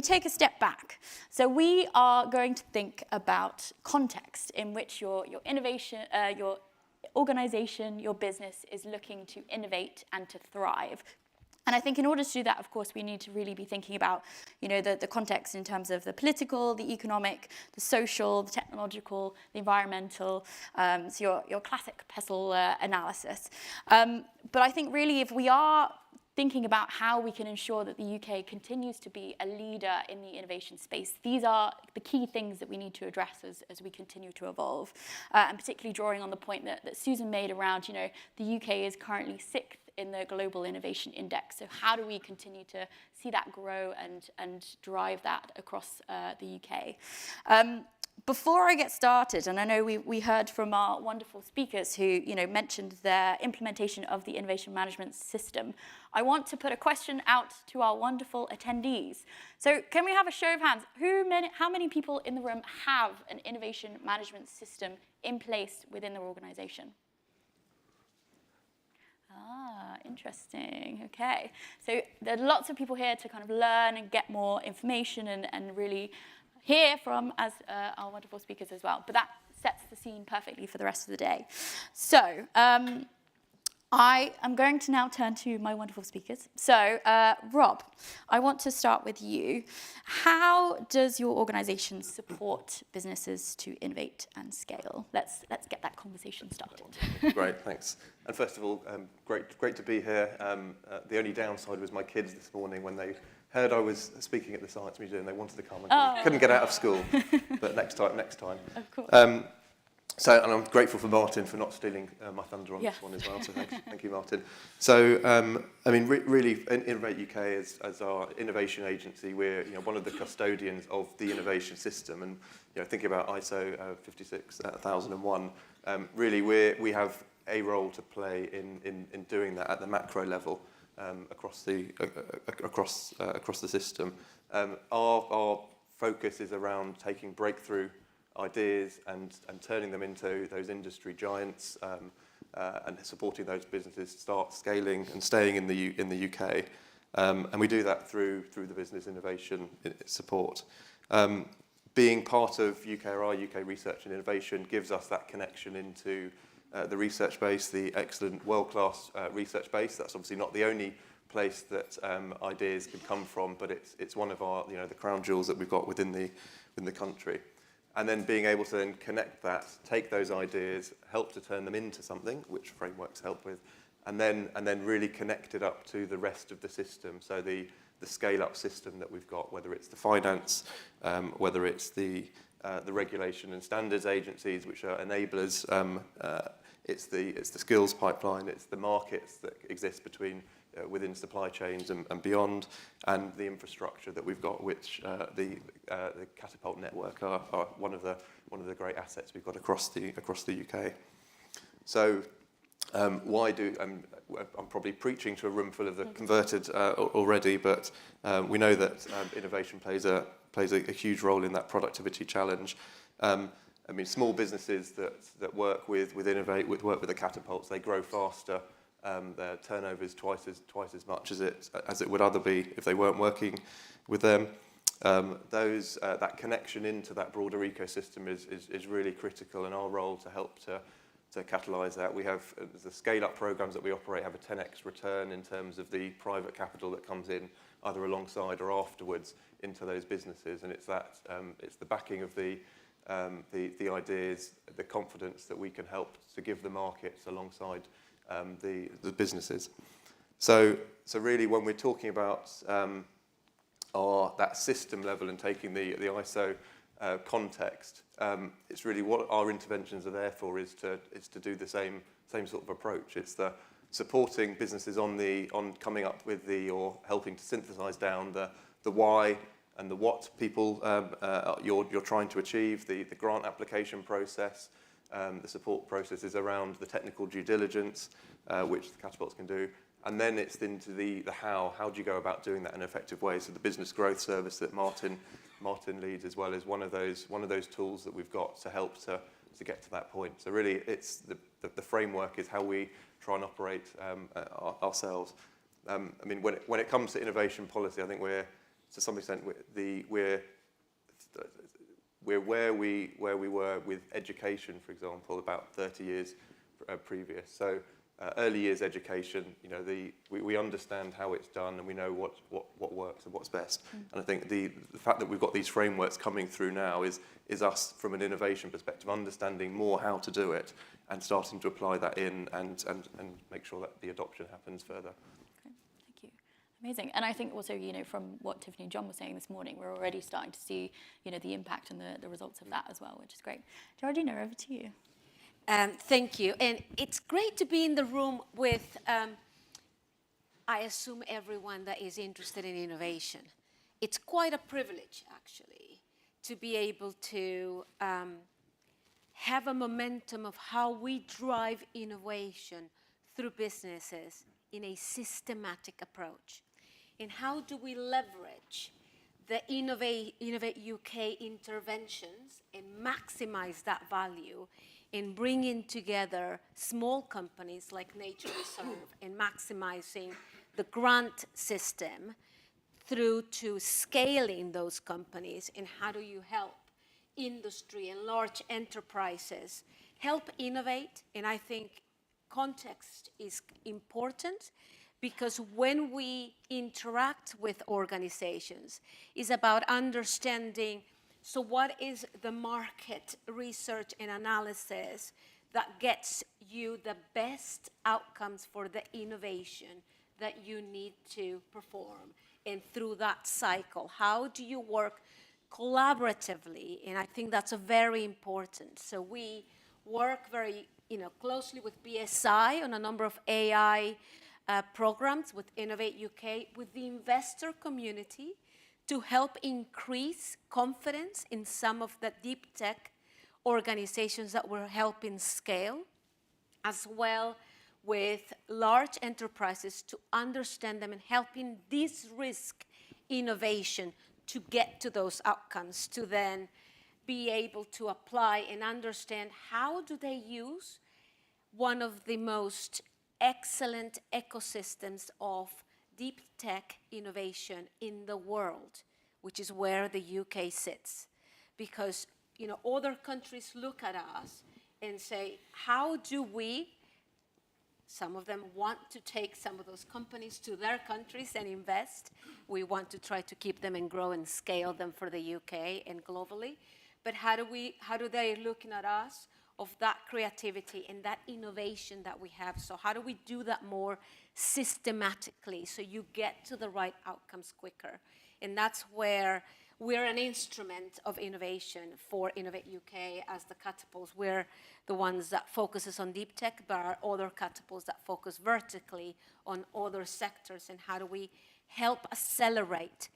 take a step back. So we are going to think about context in which your innovation, your organization, your business is looking to innovate and to thrive. And I think in order to do that, of course, we need to really be thinking about, the context in terms of the political, the economic, the social, the technological, the environmental, so your classic PESTLE analysis. But I think really if we are thinking about how we can ensure that the UK continues to be a leader in the innovation space, these are the key things that we need to address as we continue to evolve. And particularly drawing on the point that Susan made around, the UK is currently 6th in the Global Innovation Index. So how do we continue to see that grow and drive that across the UK? Before I get started, and I know we heard from our wonderful speakers who mentioned their implementation of the innovation management system, I want to put a question out to our wonderful attendees. So can we have a show of hands? How many people in the room have an innovation management system in place within their organization? Ah, interesting. Okay. So there are lots of people here to kind of learn and get more information and really hear from as our wonderful speakers as well. But that sets the scene perfectly for the rest of the day. So I am going to now turn to my wonderful speakers. So Rob, I want to start with you. How does your organization support businesses to innovate and scale? Let's get that conversation started. Great, thanks. And first of all, great to be here. The only downside was my kids this morning when they heard I was speaking at the Science Museum. They wanted to come and couldn't get out of school. But next time. Of course. And I'm grateful for Martin for not stealing my thunder on this one as well. So thank you, Martin. So really, Innovate UK as our innovation agency, we're one of the custodians of the innovation system. And thinking about ISO 56001, really we have a role to play in doing that at the macro level across the system. Our focus is around taking breakthrough ideas and turning them into those industry giants and supporting those businesses start scaling and staying in the UK. And we do that through the business innovation support. Being part of UKRI, UK Research and Innovation, gives us that connection into the research base, the excellent world-class research base. That's obviously not the only place that ideas can come from, but it's one of our the crown jewels that we've got within the country. And then being able to then connect that, take those ideas, help to turn them into something, which frameworks help with, and then really connect it up to the rest of the system. So the scale-up system that we've got, whether it's the finance, whether it's the regulation and standards agencies, which are enablers, it's the skills pipeline, it's the markets that exist within supply chains and beyond, and the infrastructure that we've got, which the Catapult network are one of the great assets we've got across the UK. So why do I'm probably preaching to a room full of the converted already, but we know that innovation plays a huge role in that productivity challenge. Small businesses that work with Innovate, work with the Catapults, they grow faster. Their turnover is twice as much as it would other be if they weren't working with them. That connection into that broader ecosystem is really critical, and our role to help to catalyse that. We have the scale-up programs that we operate have a 10x return in terms of the private capital that comes in either alongside or afterwards into those businesses, and it's the backing of the ideas, the confidence that we can help to give the markets alongside the businesses. So really, when we're talking about that system level and taking the ISO context, it's really what our interventions are there for is to do the same sort of approach. It's the supporting businesses on coming up with or helping to synthesize down the why and the what people you're trying to achieve, the grant application process, the support processes around the technical due diligence, which the Catapults can do, and then it's into the how. How do you go about doing that in an effective way? So the business growth service that Martin leads as well is one of those tools that we've got to help to get to that point. So really, it's the framework is how we try and operate ourselves. When it comes to innovation policy, I think we're to some extent we're where we were with education, for example, about 30 years previous. So early years education, we understand how it's done and we know what works and what's best. And I think the fact that we've got these frameworks coming through now is us, from an innovation perspective, understanding more how to do it and starting to apply that in and make sure that the adoption happens further. Okay, thank you. Amazing. And I think also, from what Tiffany and John were saying this morning, we're already starting to see, the impact and the results of that as well, which is great. Georgina, over to you. Thank you. And it's great to be in the room with, I assume, everyone that is interested in innovation. It's quite a privilege, actually, to be able to have a momentum of how we drive innovation through businesses in a systematic approach. And how do we leverage the Innovate UK interventions and maximize that value in bringing together small companies like Nature Reserve and maximizing the grant system through to scaling those companies, and how do you help industry and large enterprises help innovate? And I think context is important, because when we interact with organizations, it's about understanding, so what is the market research and analysis that gets you the best outcomes for the innovation that you need to perform? And through that cycle, how do you work collaboratively? And I think that's very important. So we work very closely with BSI on a number of AI programs, with Innovate UK, with the investor community, to help increase confidence in some of the deep tech organizations that we're helping scale, as well with large enterprises to understand them and helping de-risk innovation to get to those outcomes, to then be able to apply and understand how do they use one of the most excellent ecosystems of deep tech innovation in the world, which is where the UK sits. Because other countries look at us and say, how do we, some of them want to take some of those companies to their countries and invest. We want to try to keep them and grow and scale them for the UK and globally. But how do they looking at us of that creativity and that innovation that we have? So how do we do that more systematically so you get to the right outcomes quicker? And that's where we're an instrument of innovation for Innovate UK as the catapults. We're the ones that focuses on deep tech, but our other catapults that focus vertically on other sectors. And how do we help accelerate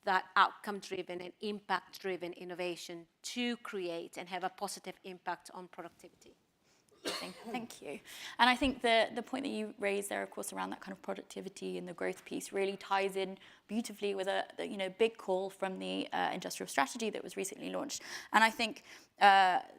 that outcome-driven and impact-driven innovation to create and have a positive impact on productivity? Thank you. And I think the point that you raised there, of course, around that kind of productivity and the growth piece really ties in beautifully with a big call from the industrial strategy that was recently launched. And I think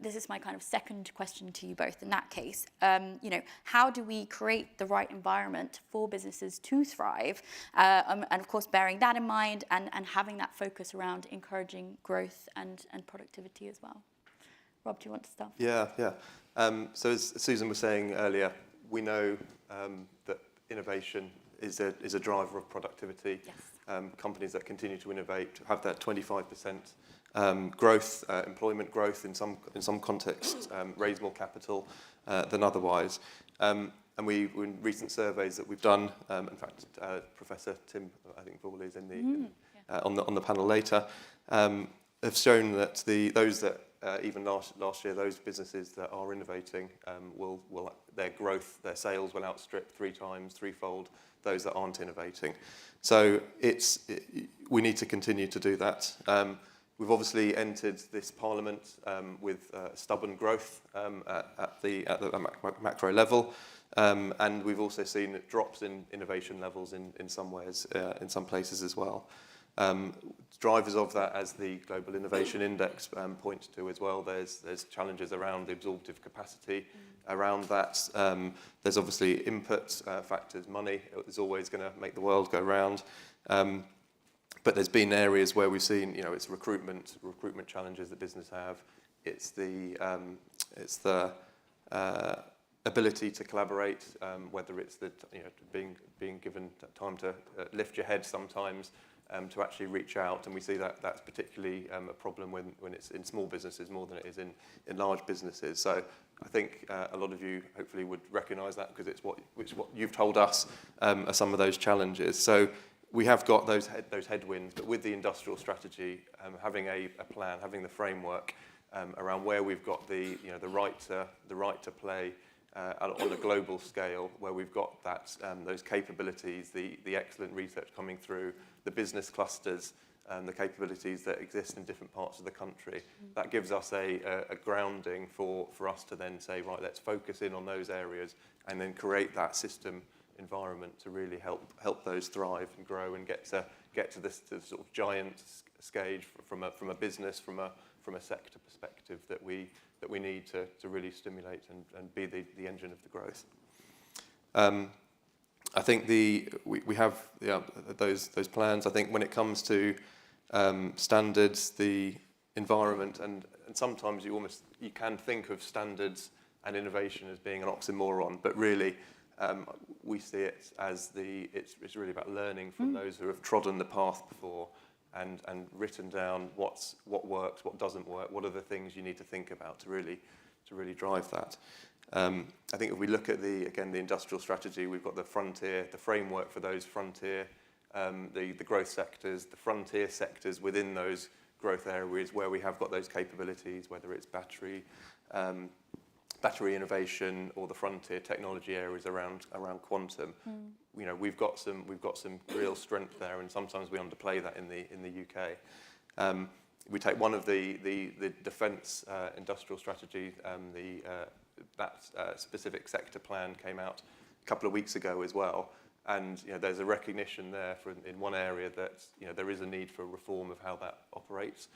this is my kind of second question to you both in that case. How do we create the right environment for businesses to thrive? And of course, bearing that in mind and having that focus around encouraging growth and productivity as well. Rob, do you want to start? Yeah. So as Susan was saying earlier, we know that innovation is a driver of productivity. Yes. Companies that continue to innovate have that 25% growth, employment growth in some contexts, raise more capital than otherwise. And in recent surveys that we've done, in fact, Professor Tim, I think, Vorley is on the panel later, have shown that those that even last year, those businesses that are innovating will their growth, their sales will outstrip threefold those that aren't innovating. So we need to continue to do that. We've obviously entered this parliament with stubborn growth at the macro level, and we've also seen drops in innovation levels in some ways, in some places as well. Drivers of that, as the Global Innovation Index points to as well, there's challenges around the absorptive capacity around that. There's obviously input factors. Money is always going to make the world go round. But there's been areas where we've seen, it's recruitment challenges that business have. It's the ability to collaborate, whether it's the being given time to lift your head sometimes, to actually reach out, and we see that that's particularly a problem when it's in small businesses more than it is in large businesses. So I think a lot of you hopefully would recognise that, because it's what you've told us are some of those challenges. So we have got those headwinds, but with the industrial strategy, having a plan, having the framework around where we've got the right to play on a global scale, where we've got that those capabilities, the excellent research coming through, the business clusters, the capabilities that exist in different parts of the country. That gives us a grounding for us to then say, right, let's focus in on those areas and then create that system environment to really help those thrive and grow and get to this sort of giant stage from a business, from a sector perspective that we need to really stimulate and be the engine of the growth. I think we have those plans. I think when it comes to standards, the environment, and sometimes you can think of standards and innovation as being an oxymoron, but really we see it as it's really about learning from those who have trodden the path before and written down what works, what doesn't work, what are the things you need to think about to really drive that. I think if we look at the industrial strategy, we've got the frontier, the framework for those frontier, the growth sectors, the frontier sectors within those growth areas where we have got those capabilities, whether it's battery innovation or the frontier technology areas around quantum. We've got some real strength there, and sometimes we underplay that in the UK. We take one of the defence industrial strategy, that specific sector plan came out a couple of weeks ago as well, and there's a recognition there in one area that there is a need for reform of how that operates.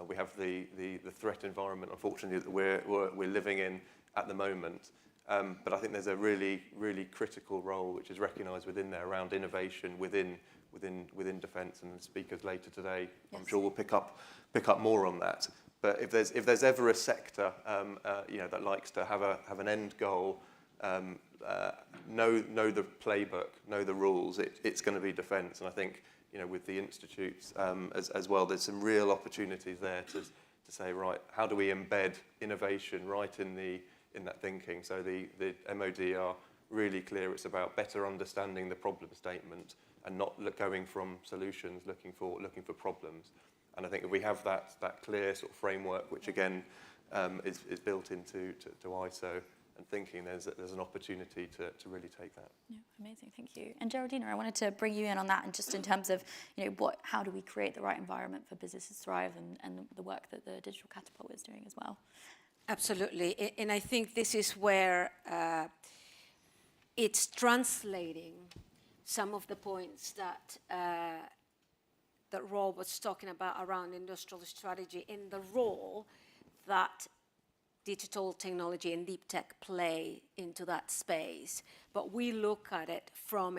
We have the threat environment, unfortunately, that we're living in at the moment, but I think there's a really, really critical role which is recognised within there around innovation within defence, and the speakers later today, yes, I'm sure will pick up more on that. But if there's ever a sector that likes to have an end goal, know the playbook, know the rules, it's going to be defence. And I think with the institutes as well, there's some real opportunities there to say, right, how do we embed innovation right in that thinking? So the MOD are really clear. It's about better understanding the problem statement and not going from solutions, looking for problems. And I think if we have that clear sort of framework, which again is built into ISO and thinking, there's an opportunity to really take that. Yeah, amazing, thank you. And Geraldina, I wanted to bring you in on that, and just in terms of how do we create the right environment for businesses to thrive, and the work that the Digital Catapult is doing as well. Absolutely, and I think this is where it's translating some of the points that Rob was talking about around industrial strategy in the role that digital technology and deep tech play into that space. But we look at it from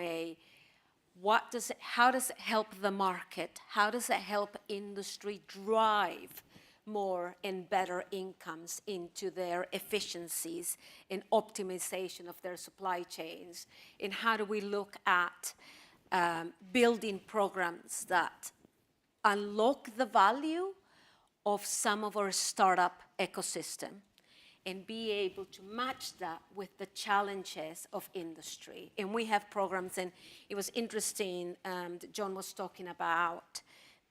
how does it help the market? How does it help industry drive more and better incomes into their efficiencies and optimization of their supply chains? And how do we look at building programs that unlock the value of some of our startup ecosystem and be able to match that with the challenges of industry? And we have programs, and it was interesting, John was talking about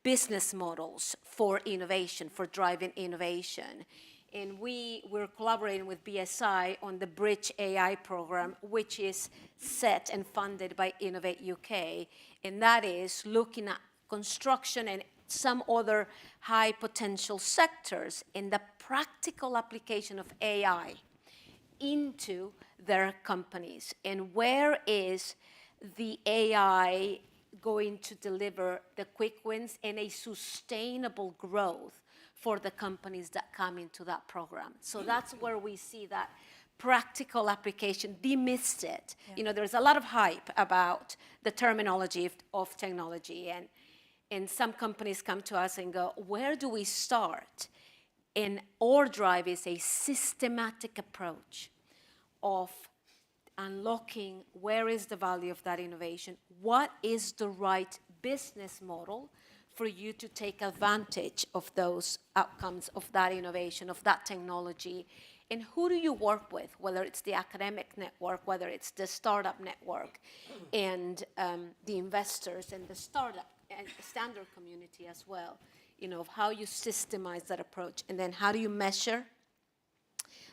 business models for innovation, for driving innovation. And we're collaborating with BSI on the Bridge AI program, which is set and funded by Innovate UK. And that is looking at construction and some other high potential sectors in the practical application of AI into their companies. And where is the AI going to deliver the quick wins and a sustainable growth for the companies that come into that program? So that's where we see that practical application, demyst it. Yeah. There's a lot of hype about the terminology of technology, and some companies come to us and go, where do we start? And our drive is a systematic approach. of unlocking where is the value of that innovation, what is the right business model for you to take advantage of those outcomes of that innovation, of that technology, and who do you work with, whether it's the academic network, whether it's the startup network, and the investors and the startup and the standard community as well, of how you systemize that approach, and then how do you measure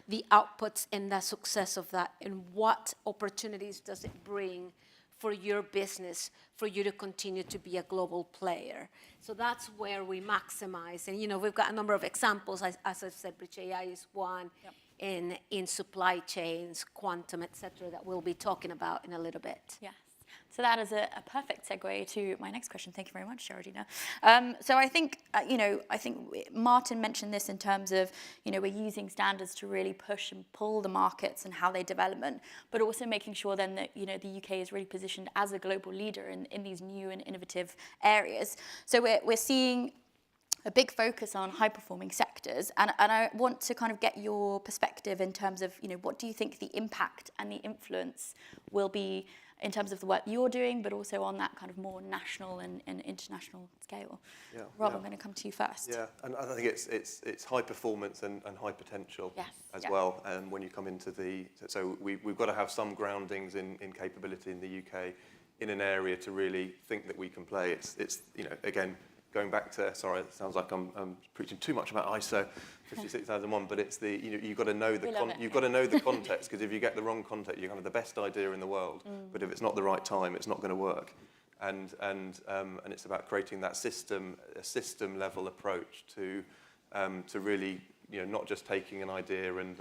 the outputs and the success of that, and what opportunities does it bring for your business, for you to continue to be a global player. So that's where we maximize. And, we've got a number of examples. As I said, Bridge AI is one, in supply chains, quantum, et cetera, that we'll be talking about in a little bit. Yes. So that is a perfect segue to my next question. Thank you very much, Geraldina. So I think, I think Martin mentioned this in terms of, we're using standards to really push and pull the markets and how they develop, but also making sure then that, the UK is really positioned as a global leader in these new and innovative areas. So we're seeing a big focus on high-performing sectors, and I want to kind of get your perspective in terms of, what do you think the impact and the influence will be in terms of the work you're doing, but also on that kind of more national and international scale. Yeah, Rob, I'm going to come to you first. Yeah, and I think it's high performance and high potential as well. And when you come into so we've got to have some groundings in capability in the UK in an area to really think that we can play. It's again, going back to, sorry, it sounds like I'm preaching too much about ISO 56001, but it's you've got to know the context, because if you get the wrong context, you have the best idea in the world, but if it's not the right time, it's not going to work. And it's about creating that a system level approach to really, not just taking an idea and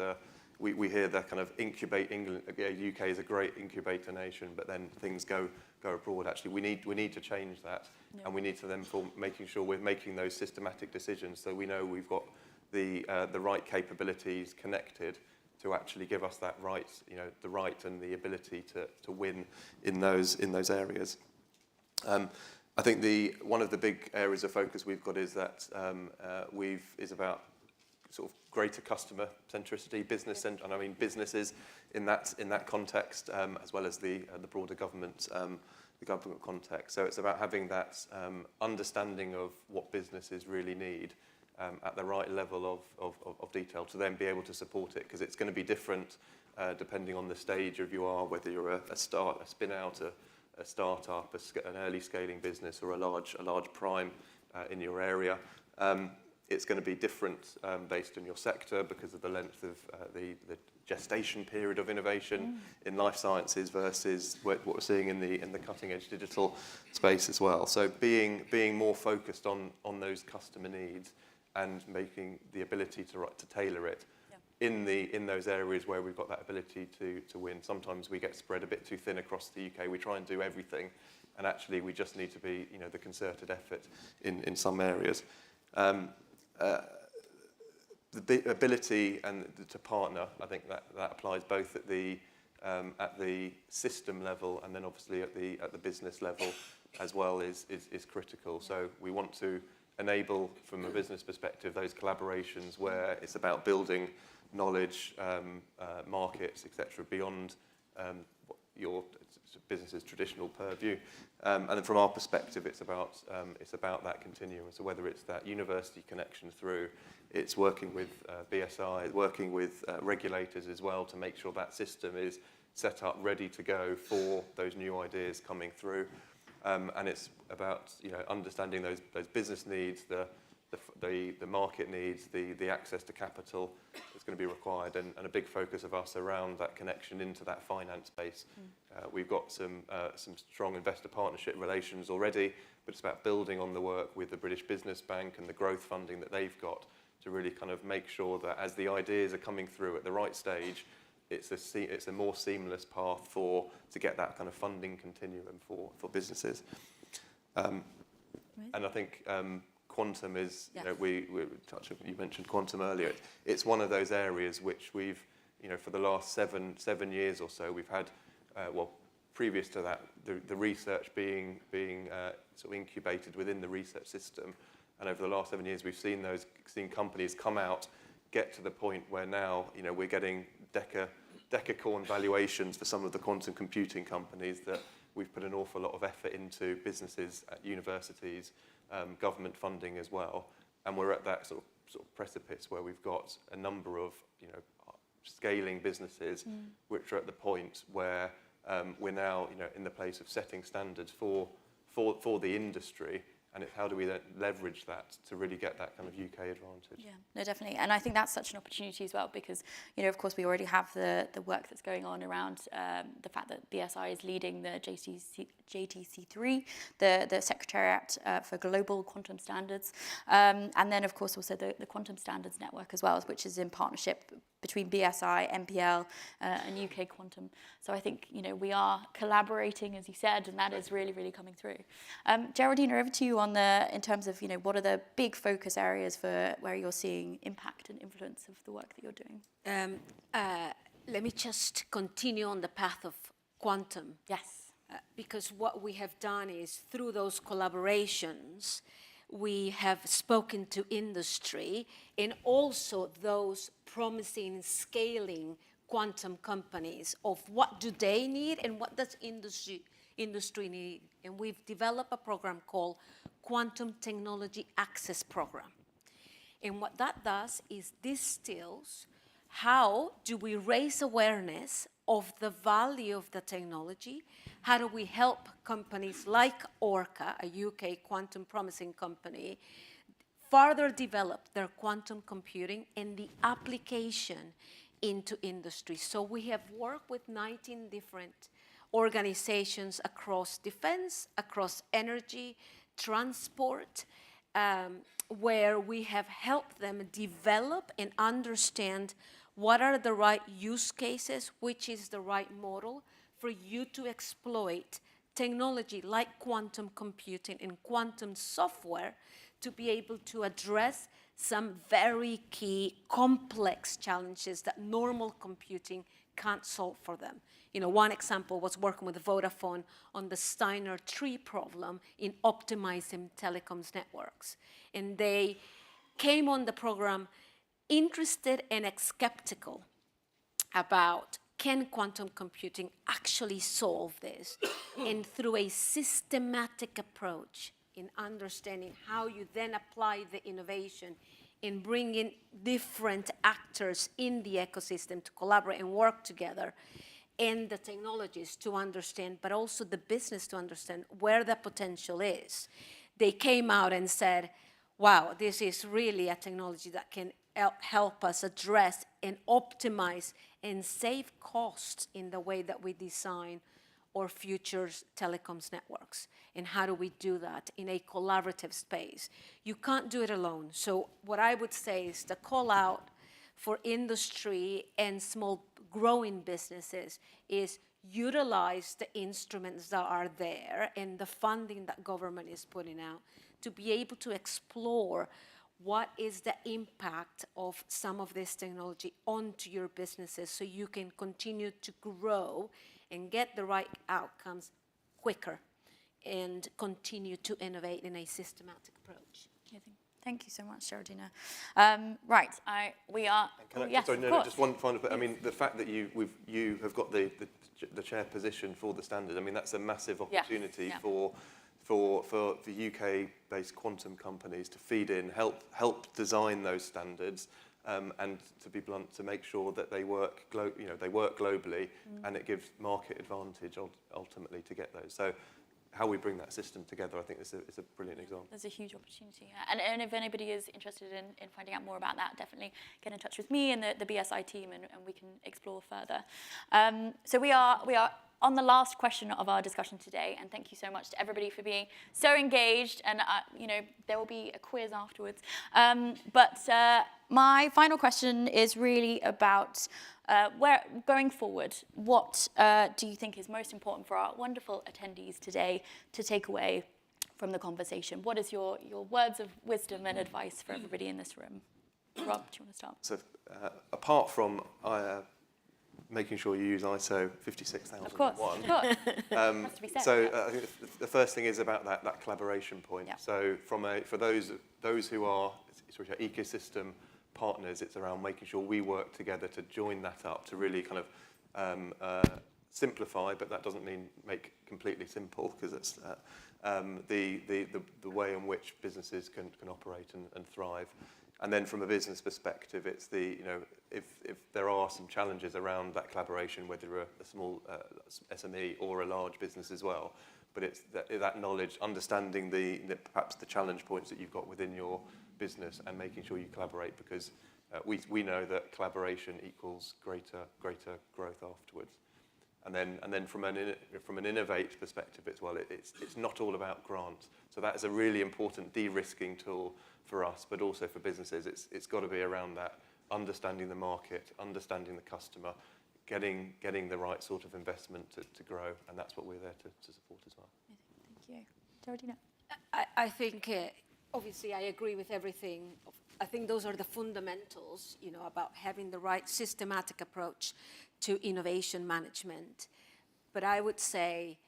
we hear the kind of incubate. England, UK is a great incubator nation, but then things go abroad. Actually, we need to change that, and we need to then for making sure we're making those systematic decisions, so we know we've got the right capabilities connected to actually give us that right, the right and the ability to win in those areas. I think one of the big areas of focus we've got is that is about sort of greater customer centricity, business and I mean businesses in that context, as well as the broader government context. So it's about having that understanding of what businesses really need at the right level of detail to then be able to support it, because it's going to be different depending on the stage of you are, whether you're a spin out, a startup, an early scaling business, or a large prime in your area. It's going to be different based on your sector because of the length of the gestation period of innovation in life sciences versus what we're seeing in the cutting edge digital space as well. So being more focused on those customer needs and making the ability to tailor it in those areas where we've got that ability to win. Sometimes we get spread a bit too thin across the UK. We try and do everything, and actually we just need to be the concerted effort in some areas. The ability and to partner, I think that applies both at the system level and then obviously at the business level as well is critical. So we want to enable, from a business perspective, those collaborations where it's about building knowledge, markets, etc., beyond your business's traditional purview. And then from our perspective, it's about that continuum. So whether it's that university connection through, it's working with BSI, working with regulators as well to make sure that system is set up, ready to go for those new ideas coming through. And it's about understanding those business needs, the market needs, the access to capital that's going to be required, and a big focus of us around that connection into that finance space. We've got some strong investor partnership relations already, but it's about building on the work with the British Business Bank and the growth funding that they've got to really kind of make sure that as the ideas are coming through at the right stage, it's a more seamless path to get that kind of funding continuum for businesses. And I think quantum is, you mentioned quantum earlier. It's one of those areas which we've, for the last seven years or so, we've had, previous to that, the research being sort of incubated within the research system. And over the last 7 years, we've seen companies come out, get to the point where now, we're getting decacorn valuations for some of the quantum computing companies that we've put an awful lot of effort into, businesses at universities, government funding as well. And we're at that sort of precipice where we've got a number of, scaling businesses which are at the point where we're now, in the place of setting standards for the industry. And it's how do we then leverage that to really get that kind of UK advantage? Yeah, no, definitely. And I think that's such an opportunity as well because, of course, we already have the work that's going on around the fact that BSI is leading the JTC3, the Secretariat for Global Quantum Standards. And then, of course, also the Quantum Standards Network as well, which is in partnership between BSI, MPL, and UK Quantum. So I think, we are collaborating, as you said, and that is really, really coming through. Geraldine, over to you in terms of, what are the big focus areas for where you're seeing impact and influence of the work that you're doing? Let me just continue on the path of quantum. Yes. Because what we have done is through those collaborations, we have spoken to industry and also those promising scaling quantum companies of what do they need and what does industry need. And we've developed a program called Quantum Technology Access Program. And what that does is distills how do we raise awareness of the value of the technology? How do we help companies like Orca, a UK quantum promising company, further develop their quantum computing and the application into industry? So we have worked with 19 different organizations across defense, across energy, transport, where we have helped them develop and understand what are the right use cases, which is the right model for you to exploit technology like quantum computing and quantum software to be able to address some very key complex challenges that normal computing can't solve for them. One example was working with Vodafone on the Steiner tree problem in optimizing telecoms networks. And they came on the program interested and skeptical about can quantum computing actually solve this? And through a systematic approach in understanding how you then apply the innovation in bringing different actors in the ecosystem to collaborate and work together, and the technologies to understand, but also the business to understand where the potential is. They came out and said, wow, this is really a technology that can help us address and optimize and save costs in the way that we design our future telecoms networks. And how do we do that in a collaborative space? You can't do it alone. So what I would say is the call out for industry and small growing businesses is utilize the instruments that are there and the funding that government is putting out to be able to explore what is the impact of some of this technology onto your businesses so you can continue to grow and get the right outcomes quicker and continue to innovate in a systematic approach. Thank you so much, Geraldina. Right, we are. Just one final bit. I mean, the fact that you have got the chair position for the standard. I mean, that's a massive opportunity for UK-based quantum companies to feed in, help design those standards, and to be blunt, to make sure that they work globally, and it gives market advantage ultimately to get those. So how we bring that system together, I think is a brilliant example. There's a huge opportunity. And if anybody is interested in finding out more about that, definitely get in touch with me and the BSI team, and we can explore further. So we are on the last question of our discussion today, and thank you so much to everybody for being so engaged, and there will be a quiz afterwards. But my final question is really about where going forward, what do you think is most important for our wonderful attendees today to take away from the conversation? What is your words of wisdom and advice for everybody in this room? Rob, do you want to start? So apart from making sure you use ISO 56001. Of course. Has to be said, I think the first thing is about that collaboration point. Yeah. So for those who are sort of ecosystem partners, it's around making sure we work together to join that up, to really kind of simplify, but that doesn't mean make completely simple, because it's the way in which businesses can operate and thrive. And then from a business perspective, it's if there are some challenges around that collaboration, whether you're a small SME or a large business as well, but it's that knowledge, understanding perhaps the challenge points that you've got within your business and making sure you collaborate, because we know that collaboration equals greater growth afterwards. And then from an innovate perspective as well, it's not all about grants. So that is a really important de-risking tool for us, but also for businesses. It's got to be around that, understanding the market, understanding the customer, getting the right sort of investment to grow, and that's what we're there to support as well. Thank you. Geraldina? I think, obviously, I agree with everything. I think those are the fundamentals, about having the right systematic approach to innovation management. But I would say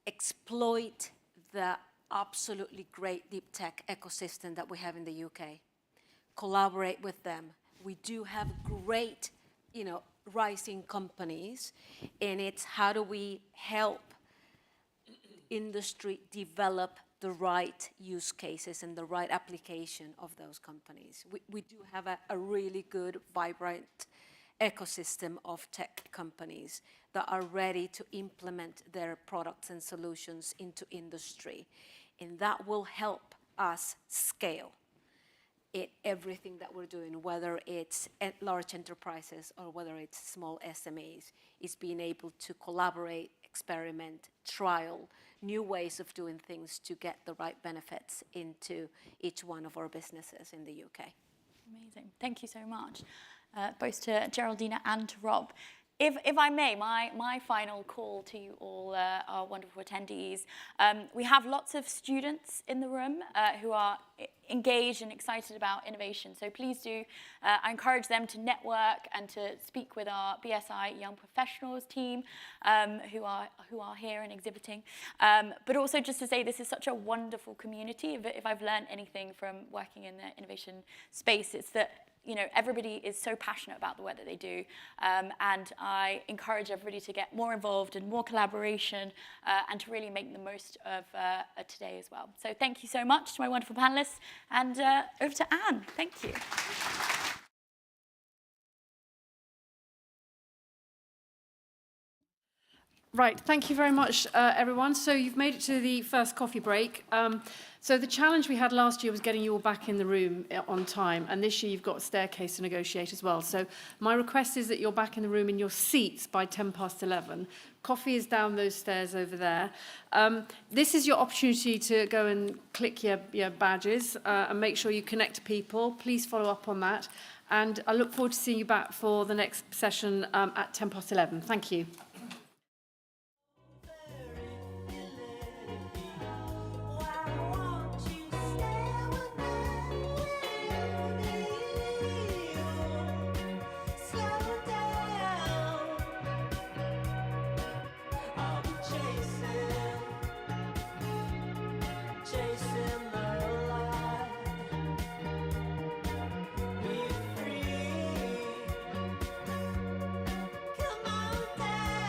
exploit the absolutely great deep tech ecosystem that we have in the UK. Collaborate with them. We do have great, rising companies, and it's how do we help industry develop the right use cases and the right application of those companies. We do have a really good, vibrant ecosystem of tech companies that are ready to implement their products and solutions into industry. And that will help us scale everything that we're doing, whether it's large enterprises or whether it's small SMEs, is being able to collaborate, experiment, trial new ways of doing things to get the right benefits into each one of our businesses in the UK. Amazing. Thank you so much, both to Geraldina and to Rob. If I may, my final call to you all, our wonderful attendees. We have lots of students in the room who are engaged and excited about innovation. So please do, I encourage them to network and to speak with our BSI Young Professionals team who are here and exhibiting. But also just to say this is such a wonderful community. If I've learned anything from working in the innovation space, it's that everybody is so passionate about the work that they do. And I encourage everybody to get more involved and more collaboration and to really make the most of today as well. So thank you so much to my wonderful panelists, and over to Anne. Thank you. Right, thank you very much, everyone. So you've made it to the first coffee break. So the challenge we had last year was getting you all back in the room on time, and this year you've got a staircase to negotiate as well. So my request is that you're back in the room in your seats by 11:10. Coffee is down those stairs over there. This is your opportunity to go and click your badges and make sure you connect to people. Please follow up on that. And I look forward to seeing you back for the next session at 11:10. Thank you. Come on down.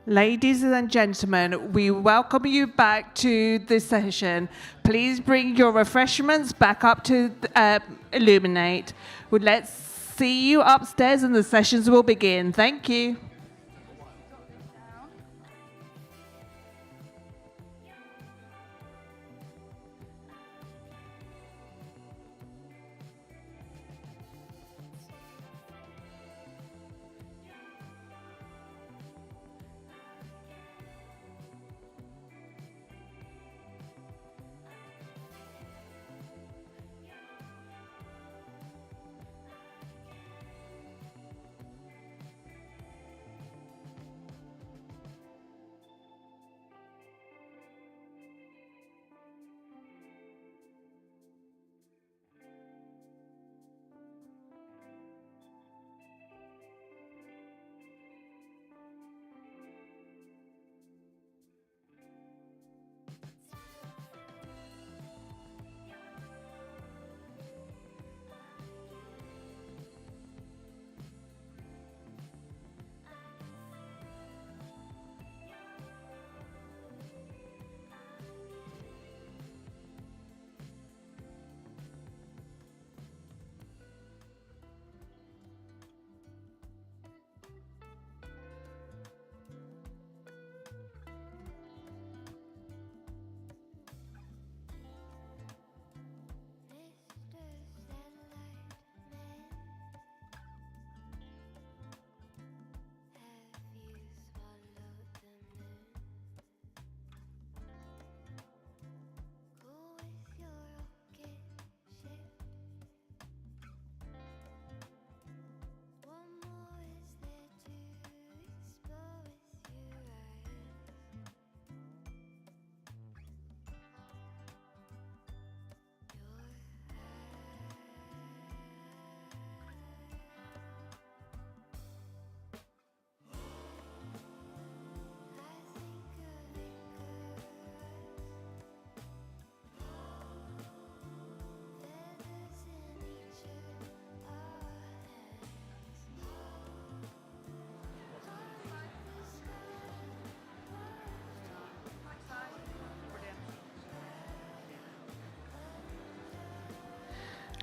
Ladies and gentlemen, we welcome you back to this session. Please bring your refreshments back up to Illuminate. Let's see you upstairs and the sessions will begin. Thank you.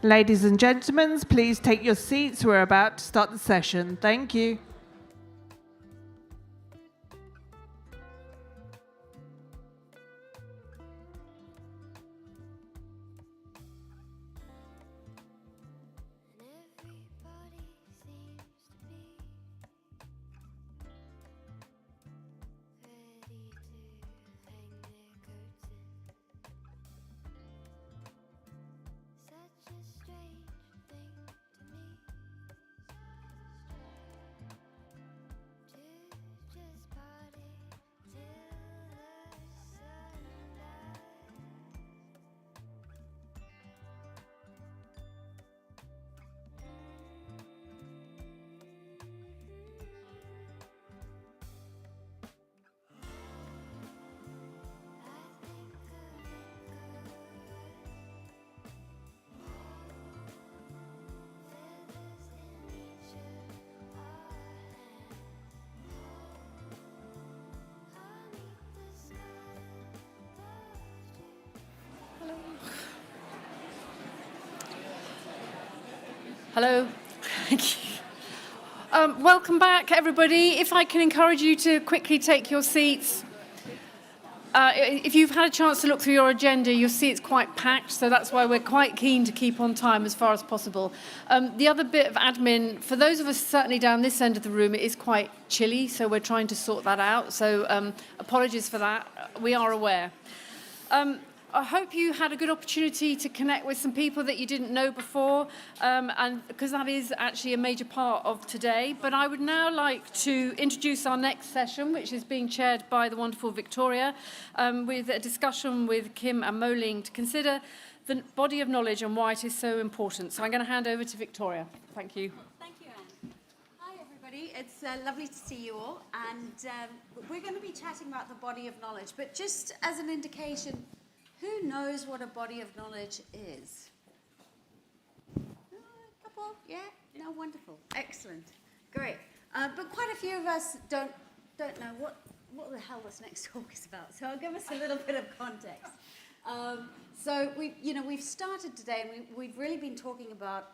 Ladies and gentlemen, please take your seats. We're about to start the session. Thank you. Hello. Thank you. Welcome back, everybody. If I can encourage you to quickly take your seats. If you've had a chance to look through your agenda, you'll see it's quite packed, so that's why we're quite keen to keep on time as far as possible. The other bit of admin, for those of us certainly down this end of the room, it is quite chilly, so we're trying to sort that out. So apologies for that. We are aware. I hope you had a good opportunity to connect with some people that you didn't know before, and because that is actually a major part of today. But I would now like to introduce our next session, which is being chaired by the wonderful Victoria, with a discussion with Kim and Moling to consider the body of knowledge and why it is so important. So I'm going to hand over to Victoria. Thank you. Thank you, Anne. Hi, everybody. It's lovely to see you all. And we're going to be chatting about the body of knowledge. But just as an indication, who knows what a body of knowledge is? A couple? Yeah? No, wonderful. Excellent. Great. But quite a few of us don't know what the hell this next talk is about. So I'll give us a little bit of context. So we've started today, and we've really been talking about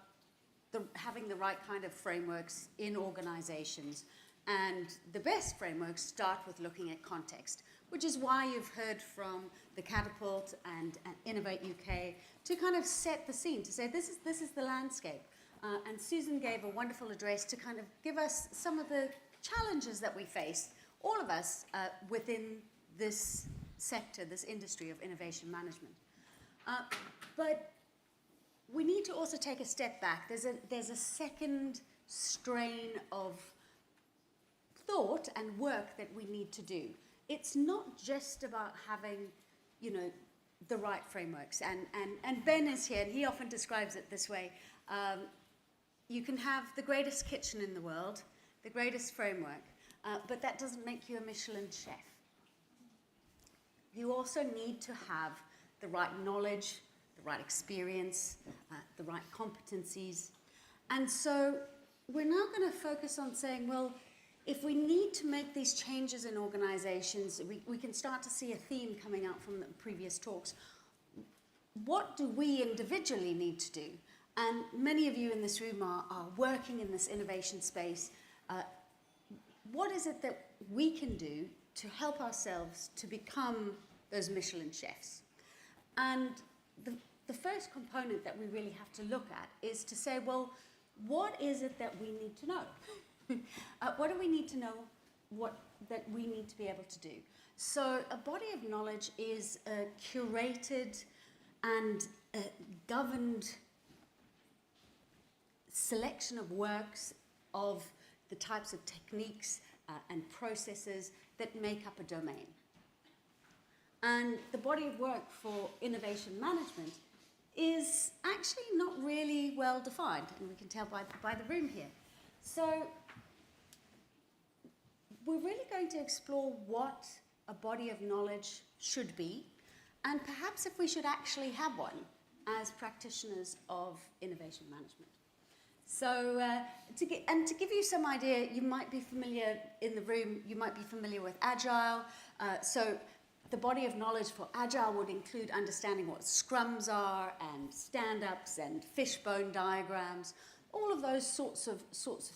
having the right kind of frameworks in organizations. And the best frameworks start with looking at context, which is why you've heard from the Catapult and Innovate UK to kind of set the scene, to say this is the landscape. And Susan gave a wonderful address to kind of give us some of the challenges that we face, all of us, within this sector, this industry of innovation management. But we need to also take a step back. There's a second strain of thought and work that we need to do. It's not just about having, the right frameworks. And Ben is here, and he often describes it this way. You can have the greatest kitchen in the world, the greatest framework, but that doesn't make you a Michelin chef. You also need to have the right knowledge, the right experience, the right competencies. And so we're now going to focus on saying, well, if we need to make these changes in organizations, we can start to see a theme coming out from the previous talks. What do we individually need to do? And many of you in this room are working in this innovation space. What is it that we can do to help ourselves to become those Michelin chefs? And the first component that we really have to look at is to say, well, what is it that we need to know? What do we need to know that we need to be able to do? So a body of knowledge is a curated and governed selection of works of the types of techniques and processes that make up a domain. And the body of work for innovation management is actually not really well defined, and we can tell by the room here. So we're really going to explore what a body of knowledge should be, and perhaps if we should actually have one as practitioners of innovation management. So to give you some idea, you might be familiar in the room, you might be familiar with Agile. So the body of knowledge for Agile would include understanding what scrums are and stand-ups and fishbone diagrams. All of those sorts of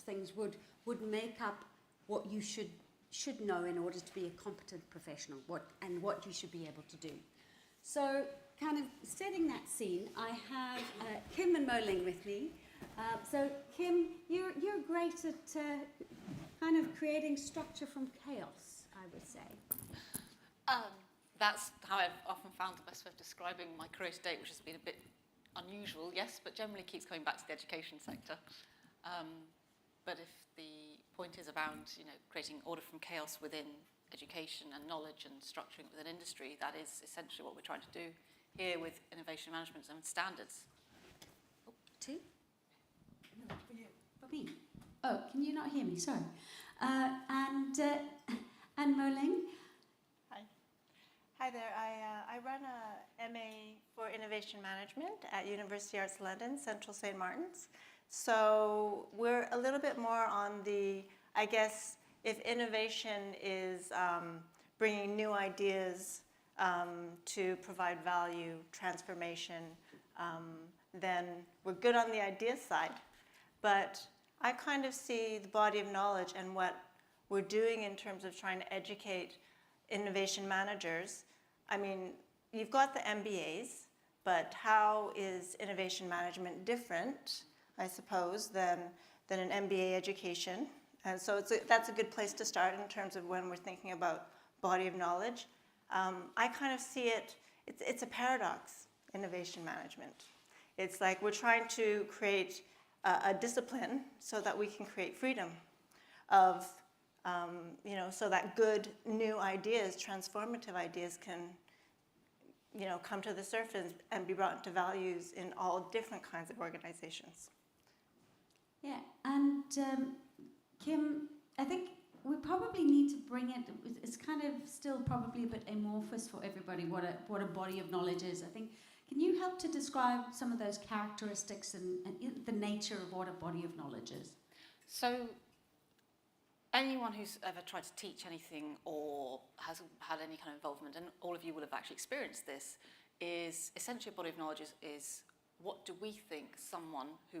things would make up what you should know in order to be a competent professional, what you should be able to do. So kind of setting that scene, I have Kim and Mo Ling with me. So Kim, you're great at kind of creating structure from chaos, I would say. That's how I've often found the best way of describing my career to date, which has been a bit unusual, yes, but generally keeps coming back to the education sector. But if the point is around, creating order from chaos within education and knowledge and structuring it within industry, that is essentially what we're trying to do here with innovation management and standards. Oh, two? No, for you. For me. Oh, can you not hear me? Sorry. And Mo Ling? Hi there. I run a MA for Innovation Management at University Arts London, Central St. Martin's. So we're a little bit more on the, I guess, if innovation is bringing new ideas to provide value, transformation, then we're good on the idea side. But I kind of see the body of knowledge and what we're doing in terms of trying to educate innovation managers. I mean, you've got the MBAs, but how is innovation management different, I suppose, than an MBA education? And so that's a good place to start in terms of when we're thinking about body of knowledge. I kind of see it's a paradox, innovation management. It's like we're trying to create a discipline so that we can create freedom of so that good new ideas, transformative ideas can, come to the surface and be brought into values in all different kinds of organizations. Yeah, and Kim, I think we probably need to bring it, it's kind of still probably a bit amorphous for everybody what a body of knowledge is. I think, can you help to describe some of those characteristics and the nature of what a body of knowledge is? So anyone who's ever tried to teach anything or has had any kind of involvement, and all of you will have actually experienced this, is essentially a body of knowledge is what do we think someone who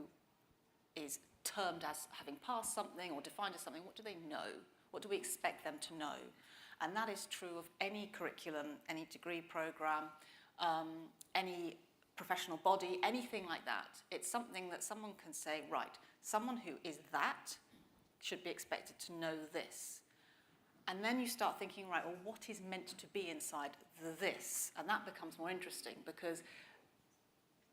is termed as having passed something or defined as something, what do they know? What do we expect them to know? And that is true of any curriculum, any degree program, any professional body, anything like that. It's something that someone can say, right, someone who is that should be expected to know this. And then you start thinking, right, well, what is meant to be inside the this? And that becomes more interesting because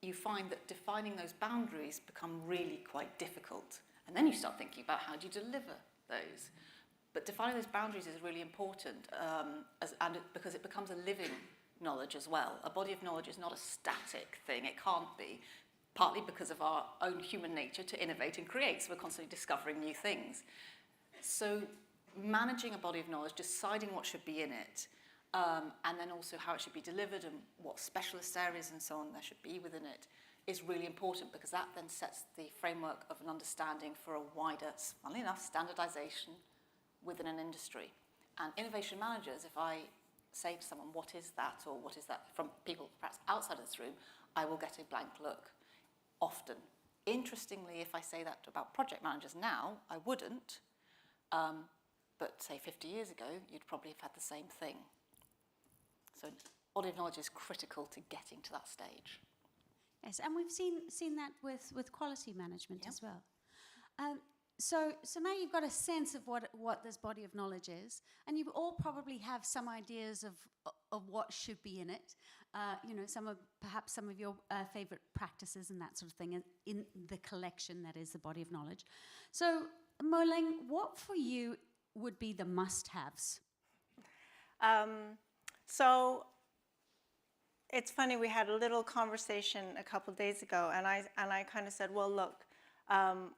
you find that defining those boundaries become really quite difficult. And then you start thinking about how do you deliver those. But defining those boundaries is really important because it becomes a living knowledge as well. A body of knowledge is not a static thing. It can't be, partly because of our own human nature to innovate and create. So we're constantly discovering new things. So managing a body of knowledge, deciding what should be in it, and then also how it should be delivered and what specialist areas and so on there should be within it is really important because that then sets the framework of an understanding for a wider, funnily enough, standardization within an industry. And innovation managers, if I say to someone, what is that, or what is that, from people perhaps outside of this room, I will get a blank look, often. Interestingly, if I say that about project managers now, I wouldn't, but say 50 years ago, you'd probably have had the same thing. So body of knowledge is critical to getting to that stage. Yes, and we've seen that with quality management as well. So now you've got a sense of what this body of knowledge is, and you all probably have some ideas of what should be in it. Perhaps some of your favorite practices and that sort of thing in the collection that is the body of knowledge. So, Mo-Ling, what for you would be the must-haves? So it's funny, we had a little conversation a couple of days ago, and I kind of said, well, look,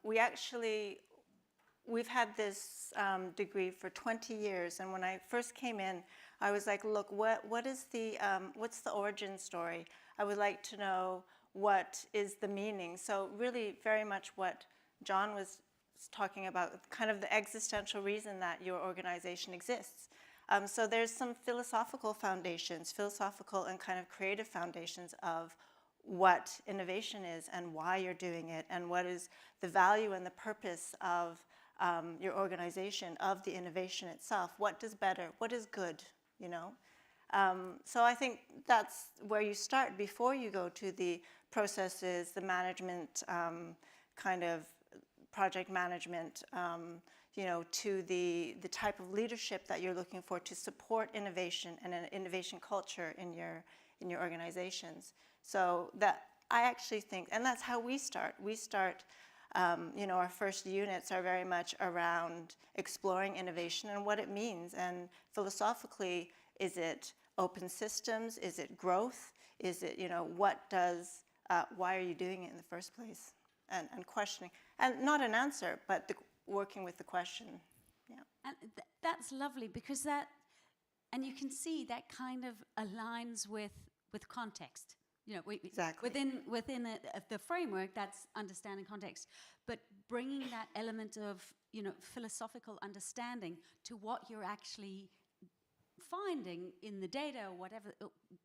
we've had this degree for 20 years, and when I first came in, I was like, look, what's the origin story? I would like to know what is the meaning. So really very much what John was talking about, kind of the existential reason that your organization exists. So there's some philosophical foundations, philosophical and kind of creative foundations of what innovation is and why you're doing it and what is the value and the purpose of your organization, of the innovation itself. What does better, what is good, you know? So I think that's where you start before you go to the processes, the management, kind of project management, to the type of leadership that you're looking for to support innovation and an innovation culture in your organizations. So that I actually think, and that's how we start. We start, our first units are very much around exploring innovation and what it means. And philosophically, is it open systems? Is it growth? Is it, why are you doing it in the first place? And questioning. And not an answer, but working with the question. Yeah. And that's lovely because and you can see that kind of aligns with context. Exactly. Within the framework, that's understanding context, but bringing that element of philosophical understanding to what you're actually finding in the data or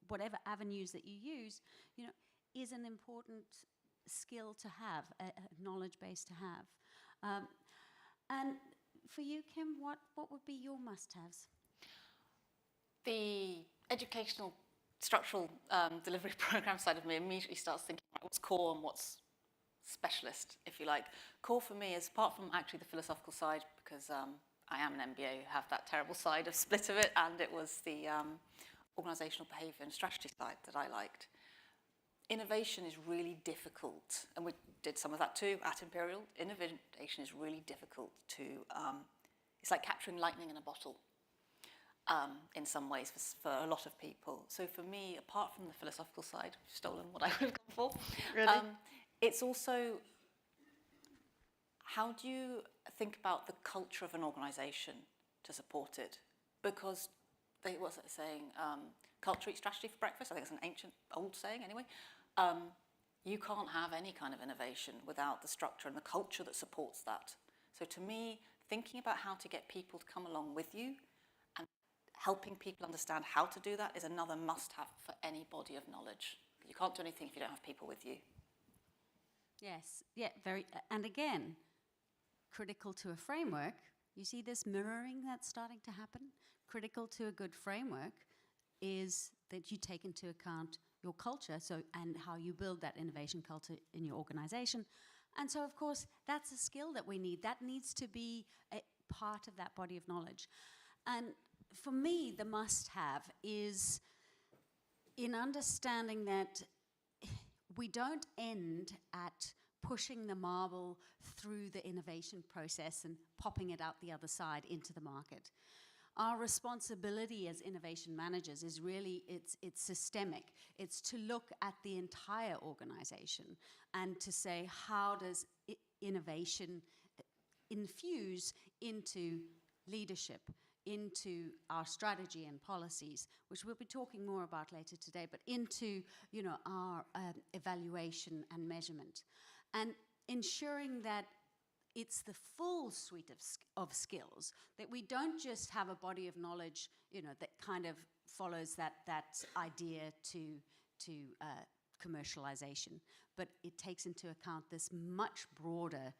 whatever avenues that you use, is an important skill to have, a knowledge base to have. And for you, Kim, what would be your must-haves? The educational structural delivery program side of me immediately starts thinking, right, what's core and what's specialist, if you like. Core for me is, apart from actually the philosophical side, because I am an MBA who have that terrible side of split of it, and it was the organisational behaviour and strategy side that I liked. Innovation is really difficult, and we did some of that too at Imperial. Innovation is really difficult to, it's like capturing lightning in a bottle. in some ways for a lot of people. So for me, apart from the philosophical side, I've stolen what I would have gone for. Really? It's also, how do you think about the culture of an organisation to support it? Because what's that saying? Culture eats strategy for breakfast. I think it's an ancient, old saying anyway. You can't have any kind of innovation without the structure and the culture that supports that. So to me, thinking about how to get people to come along with you and helping people understand how to do that is another must-have for any body of knowledge. You can't do anything if you don't have people with you. Yes, yeah, and again, critical to a framework, you see this mirroring that's starting to happen? Critical to a good framework is that you take into account your culture, and how you build that innovation culture in your organization. And so, of course, that's a skill that we need. That needs to be a part of that body of knowledge. And for me, the must-have is in understanding that we don't end at pushing the marble through the innovation process and popping it out the other side into the market. Our responsibility as innovation managers is really, it's systemic. It's to look at the entire organization and to say, how does innovation infuse into leadership, into our strategy and policies, which we'll be talking more about later today, but into, our evaluation and measurement. And ensuring that it's the full suite of skills, that we don't just have a body of knowledge, that kind of follows that idea to commercialization, but it takes into account this much broader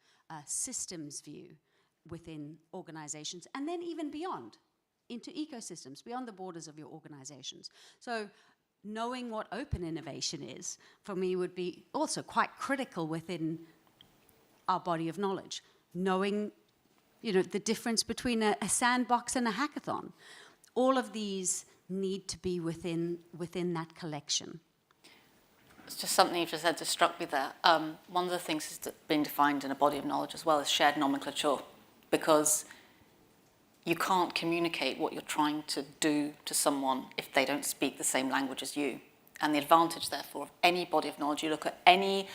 systems view within organizations, and then even beyond, into ecosystems, beyond the borders of your organizations. So knowing what open innovation is, for me, would be also quite critical within our body of knowledge. Knowing, the difference between a sandbox and a hackathon. All of these need to be within that collection. It's just something you just said that struck me there. One of the things is being defined in a body of knowledge as well as shared nomenclature, because you can't communicate what you're trying to do to someone if they don't speak the same language as you. And the advantage, therefore, of any body of knowledge, you look at any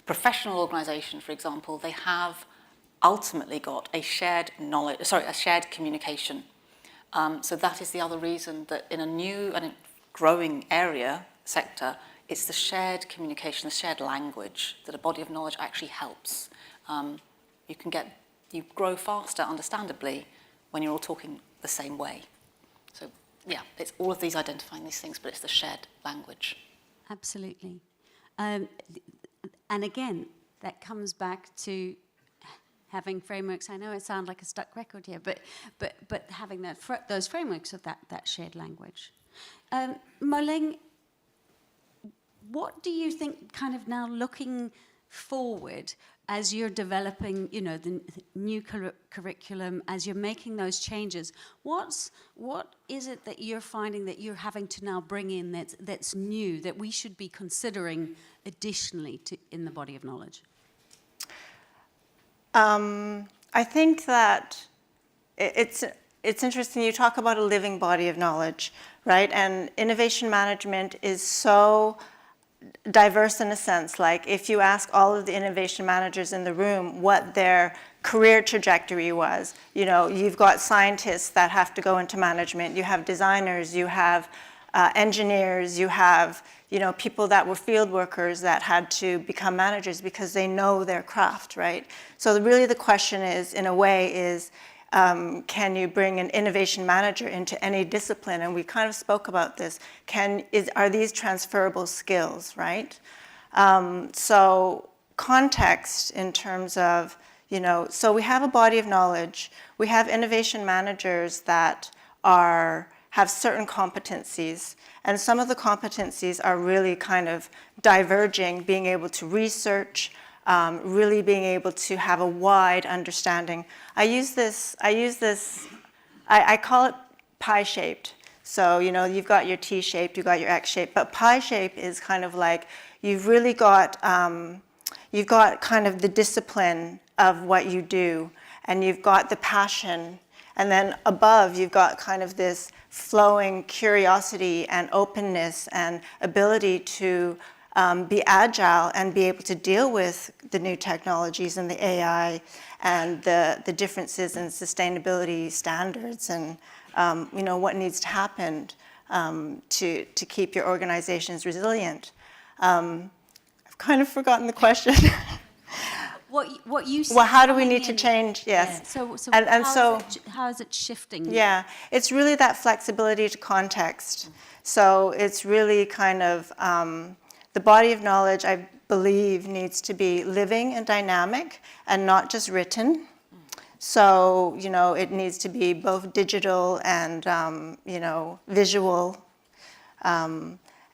professional organisation, for example, they have ultimately got a shared communication. So that is the other reason that in a new and growing sector, it's the shared communication, the shared language that a body of knowledge actually helps. You grow faster, understandably, when you're all talking the same way. So yeah, it's all of these identifying these things, but it's the shared language. Absolutely. And again, that comes back to having frameworks. I know it sounds like a stuck record here, but having those frameworks of that shared language. Mo-Ling, what do you think, kind of now looking forward, as you're developing, the new curriculum, as you're making those changes, what is it that you're finding that you're having to now bring in that's new, that we should be considering additionally in the body of knowledge? I think that it's interesting. You talk about a living body of knowledge, right? And innovation management is so diverse in a sense. Like, if you ask all of the innovation managers in the room what their career trajectory was, you've got scientists that have to go into management, you have designers, you have engineers, you have people that were field workers that had to become managers because they know their craft, right? So really the question is, in a way, is can you bring an innovation manager into any discipline? And we kind of spoke about this. Are these transferable skills, right? So context in terms of, so we have a body of knowledge. We have innovation managers that have certain competencies. And some of the competencies are really kind of diverging, being able to research, really being able to have a wide understanding. I call it pie-shaped. So, you've got your T-shaped, you've got your X-shaped, but pie-shape is kind of like, you've really got, you've got kind of the discipline of what you do, and you've got the passion, And then above, you've got kind of this flowing curiosity and openness and ability to be agile and be able to deal with the new technologies and the AI and the differences in sustainability standards and what needs to happen to keep your organizations resilient. I've kind of forgotten the question. What you see well, how do we coming need to in? change? Yes. Yeah. So and how is it shifting? Yeah, it's really that flexibility to context. So it's really kind of the body of knowledge, I believe, needs to be living and dynamic and not just written. So, it needs to be both digital and, visual.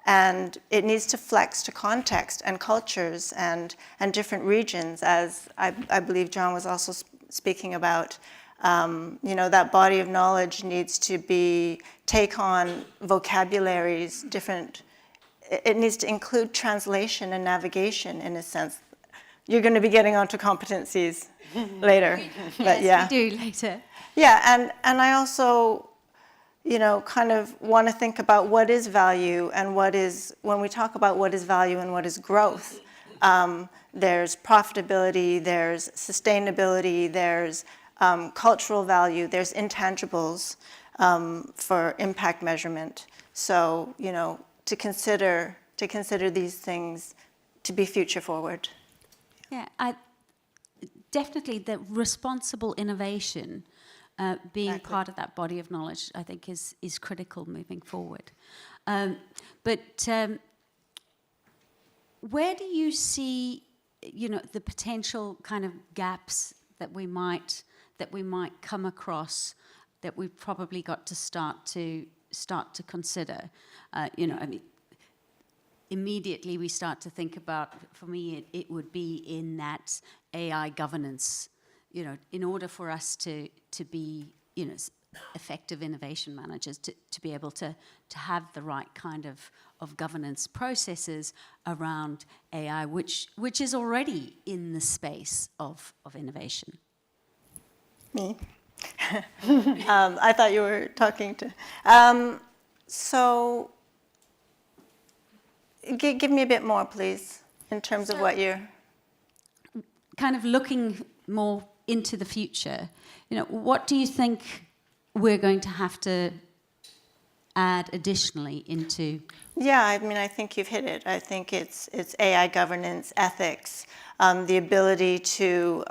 And it needs to flex to context and cultures and different regions, as I believe John was also speaking about. That body of knowledge needs to take on vocabularies, it needs to include translation and navigation in a sense. You're going to be getting onto competencies later. But yes, we do later. Yeah, and I also, kind of want to think about what is value and when we talk about what is value and what is growth, there's profitability, there's sustainability, there's cultural value, there's intangibles for impact measurement. So, to consider these things to be future forward. Yeah, definitely the responsible innovation being Exactly. part of that body of knowledge, I think, is critical moving forward. But where do you see, the potential kind of gaps that we might come across that we've probably got to start to consider? Immediately we start to think about, for me, it would be in that AI governance. In order for us to be, effective innovation managers, to be able to have the right kind of governance processes around AI, which is already in the space of innovation. Me? I thought you were talking to. So, give me a bit more, please, in terms of what you're... Kind of looking more into the future, what do you think we're going to have to add additionally into? Yeah, I think you've hit it. I think it's AI governance, ethics, the ability to,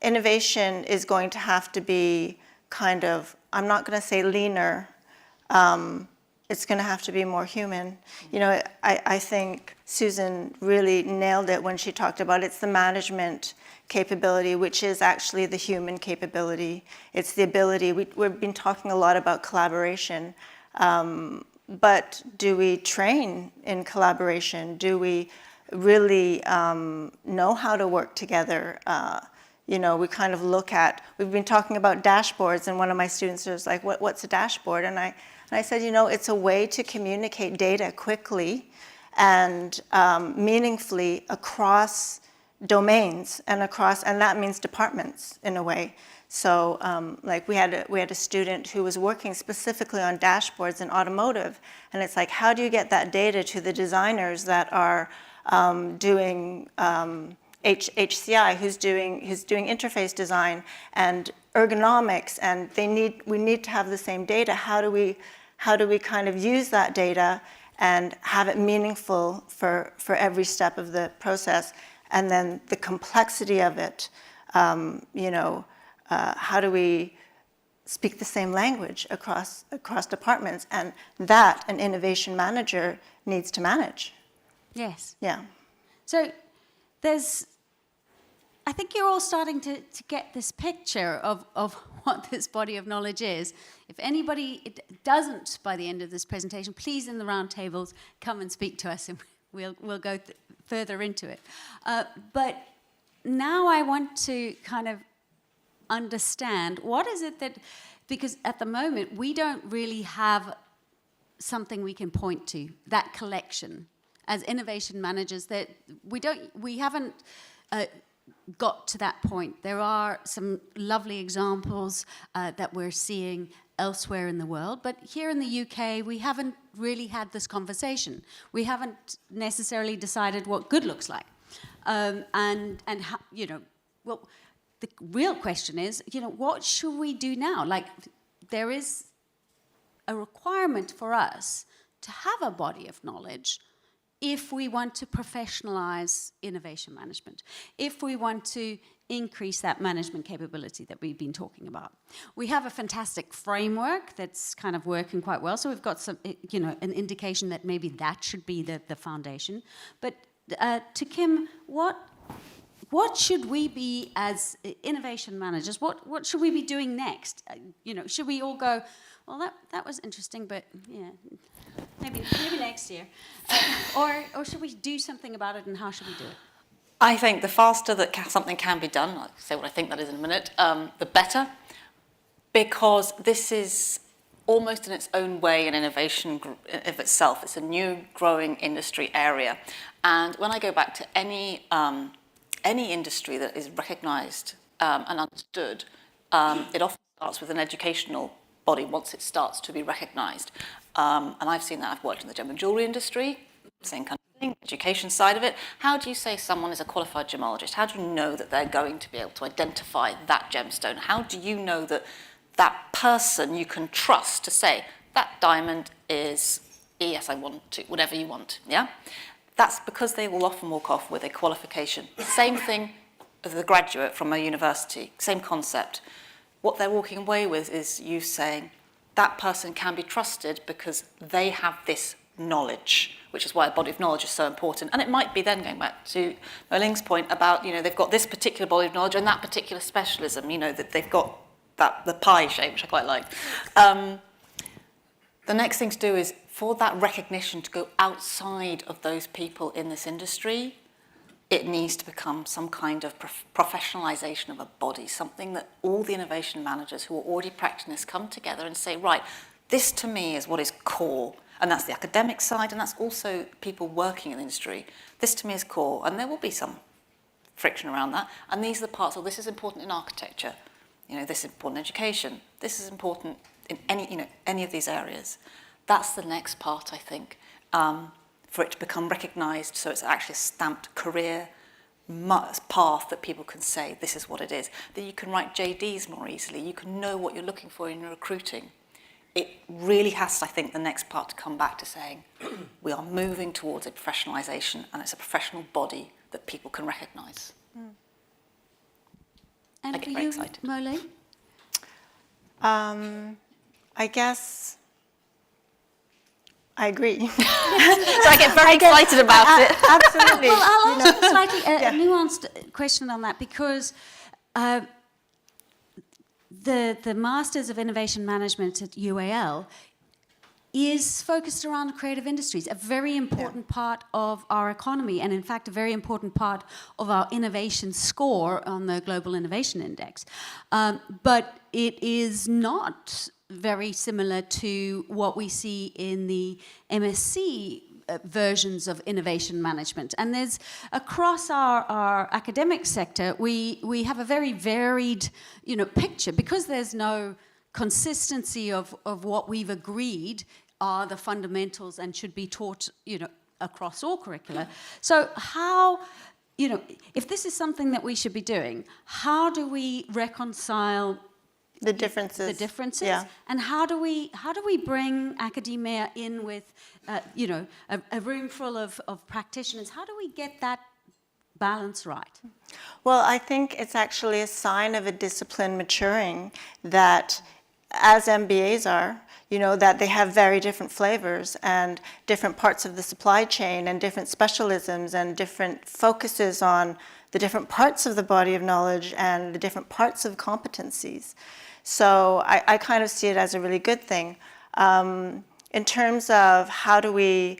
innovation is going to have to be kind of, I'm not going to say leaner, it's going to have to be more human. I think Susan really nailed it when she talked about it's the management capability, which is actually the human capability. It's the ability, we've been talking a lot about collaboration, but do we train in collaboration? Do we really know how to work together? We kind of look at, we've been talking about dashboards, and one of my students was like, what's a dashboard? And I said, it's a way to communicate data quickly and meaningfully across domains and that means departments in a way. So like we had a student who was working specifically on dashboards in automotive, and it's like, how do you get that data to the designers that are doing HCI, who's doing interface design and ergonomics, and we need to have the same data. How do we kind of use that data and have it meaningful for every step of the process? And then the complexity of it, how do we speak the same language across departments? And that an innovation manager needs to manage. Yes. Yeah. So I think you're all starting to get this picture of what this body of knowledge is. If anybody doesn't by the end of this presentation, please in the round tables come and speak to us, and we'll go further into it. But now I want to kind of understand what is it that, because at the moment we don't really have something we can point to, that collection as innovation managers, that we haven't got to that point. There are some lovely examples that we're seeing elsewhere in the world, but here in the UK, we haven't really had this conversation. We haven't necessarily decided what good looks like. And how, you know, well, the real question is, you know, what should we do now? Like, there is a requirement for us to have a body of knowledge if we want to professionalize innovation management, if we want to increase that management capability that we've been talking about. We have a fantastic framework that's kind of working quite well, so we've got some, you know, an indication that maybe that should be the foundation. But to Kim, what should we be as innovation managers? What should we be doing next? You know, should we all go, well, that was interesting, but yeah, maybe next year, or should we do something about it, and how should we do it? I think the faster that something can be done, I'll say what I think that is in a minute, the better, because this is almost in its own way an innovation of itself. It's a new growing industry area. And when I go back to any industry that is recognised and understood, it often starts with an educational body once it starts to be recognised. And I've seen that. I've worked in the gem and jewellery industry, same kind of thing, education side of it. How do you say someone is a qualified gemologist? How do you know that they're going to be able to identify that gemstone? How do you know that that person you can trust to say, that diamond is ES112, whatever you want, yeah? That's because they will often walk off with a qualification. Same thing as a graduate from a university, same concept. What they're walking away with is you saying, that person can be trusted because they have this knowledge, which is why a body of knowledge is so important. And it might be then, going back to Moling's point about, you know, they've got this particular body of knowledge and that particular specialism, you know, that they've got that, the pie shape, which I quite like. The next thing to do is for that recognition to go outside of those people in this industry, it needs to become some kind of professionalization of a body, something that all the innovation managers who are already practicing this come together and say, right, this to me is what is core. And that's the academic side, and that's also people working in the industry. This to me is core, and there will be some friction around that. And these are the parts of, this is important in architecture, you know, this is important in education, this is important in any, you know, any of these areas. That's the next part, I think, for it to become recognised, so it's actually a stamped career path that people can say, this is what it is. That you can write JDs more easily, you can know what you're looking for in your recruiting. It really has, I think, the next part to come back to saying, we are moving towards a professionalisation, and it's a professional body that people can recognise. And I get for very you, excited. Moling? I guess I agree. So I get very excited about it. Absolutely. Well, I'll ask a slightly nuanced question on that, because the Masters of Innovation Management at UAL is focused around creative industries, a very important part of our economy, and in fact a very important part of our innovation score on the Global Innovation Index. But it is not very similar to what we see in the MSc versions of innovation management. And there's, across our academic sector, we have a very varied, you know, picture, because there's no consistency of what we've agreed are the fundamentals and should be taught, you know, across all curricula. So how, you know, if this is something that we should be doing, how do we reconcile the differences? Yeah. And how do we bring academia in with, you know, a room full of practitioners? How do we get that balance right? Well, I think it's actually a sign of a discipline maturing that, as MBAs are, you know, that they have very different flavors and different parts of the supply chain and different specialisms and different focuses on the different parts of the body of knowledge and the different parts of competencies. So I kind of see it as a really good thing. In terms of how do we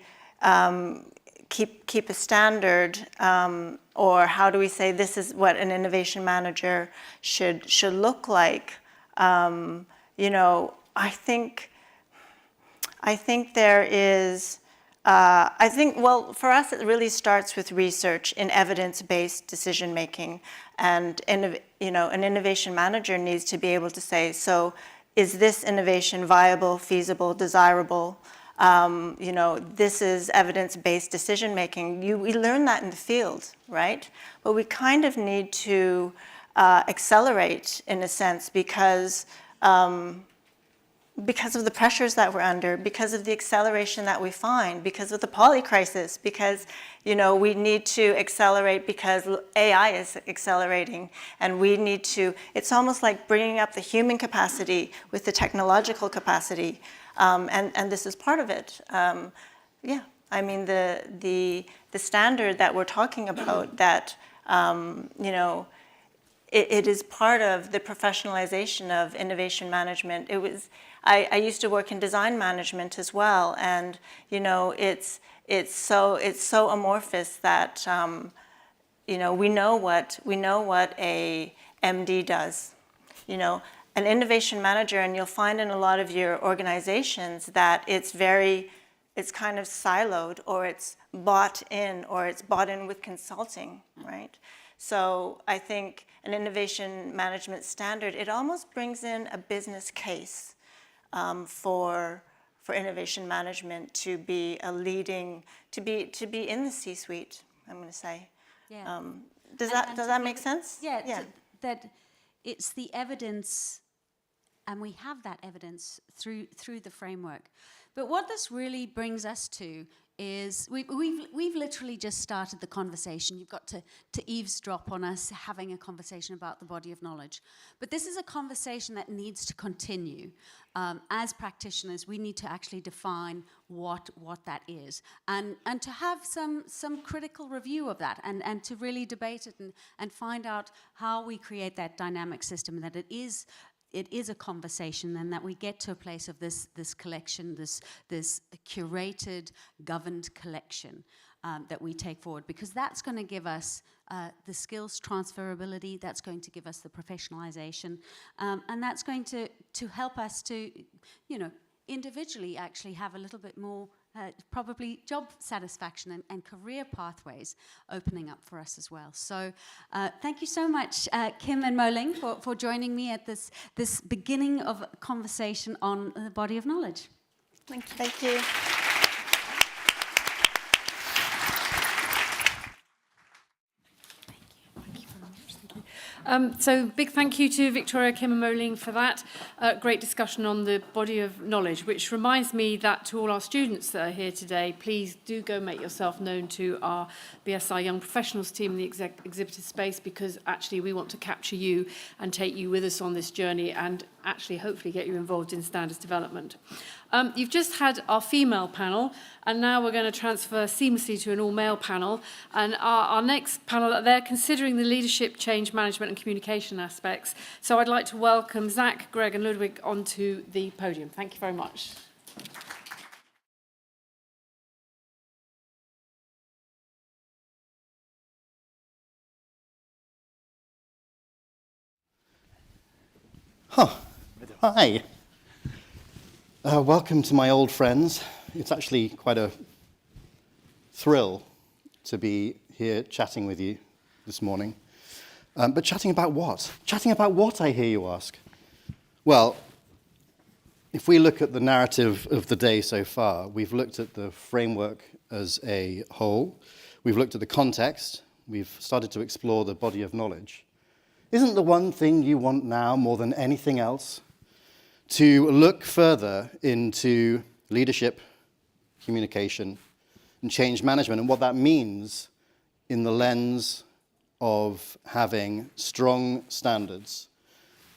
keep a standard, or how do we say this is what an innovation manager should look like? You know, I think there is I think, well, for us, it really starts with research in evidence-based decision-making. And, you know, an innovation manager needs to be able to say, so is this innovation viable, feasible, desirable? You know, this is evidence-based decision-making. We learn that in the field, right? But we kind of need to accelerate, in a sense, because of the pressures that we're under, because of the acceleration that we find, because of the poly crisis, because, you know, we need to accelerate because AI is accelerating, and we need to, it's almost like bringing up the human capacity with the technological capacity, and this is part of it. Yeah, I mean, the standard that we're talking about, that, you know, it is part of the professionalization of innovation management. It was, I used to work in design management as well, and you know, it's so amorphous that you know, we know what a MD does. You know, an innovation manager, and you'll find in a lot of your organizations that it's kind of siloed, or it's bought in with consulting, right? So I think an innovation management standard, it almost brings in a business case for innovation management to be a leading, to be in the C-suite, I'm going to say. Yeah. Does that make sense? Yeah, yeah. That it's the evidence, and we have that evidence through the framework. But what this really brings us to is we've literally just started the conversation. You've got to eavesdrop on us having a conversation about the body of knowledge. But this is a conversation that needs to continue. As practitioners, we need to actually define what that is, and to have some critical review of that, and to really debate it and find out how we create that dynamic system, that it is a conversation, and that we get to a place of this collection, this curated, governed collection that we take forward, because that's going to give us the skills transferability, that's going to give us the professionalization, and that's going to help us to, you know, individually actually have a little bit more probably job satisfaction and career pathways opening up for us as well. So thank you so much, Kim and Mo-Ling, for joining me at this beginning of a conversation on the body of knowledge. Thank you. Thank you. So big thank you to Victoria, Kim and Mo-Ling for that great discussion on the body of knowledge, which reminds me that to all our students that are here today, please do go make yourself known to our BSI Young Professionals team in the exhibitor space, because actually we want to capture you and take you with us on this journey, and actually hopefully get you involved in standards development. You've just had our female panel, and now we're going to transfer seamlessly to an all-male panel. And our next panel, they're considering the leadership, change management and communication aspects. So I'd like to welcome Zach, Greg and Ludwig onto the podium. Thank you very much. Hi. Welcome to my old friends. It's actually quite a thrill to be here chatting with you this morning. But chatting about what? Chatting about what, I hear you ask? Well, if we look at the narrative of the day so far, we've looked at the framework as a whole. We've looked at the context. We've started to explore the body of knowledge. Isn't the one thing you want now more than anything else to look further into leadership, communication, and change management, and what that means in the lens of having strong standards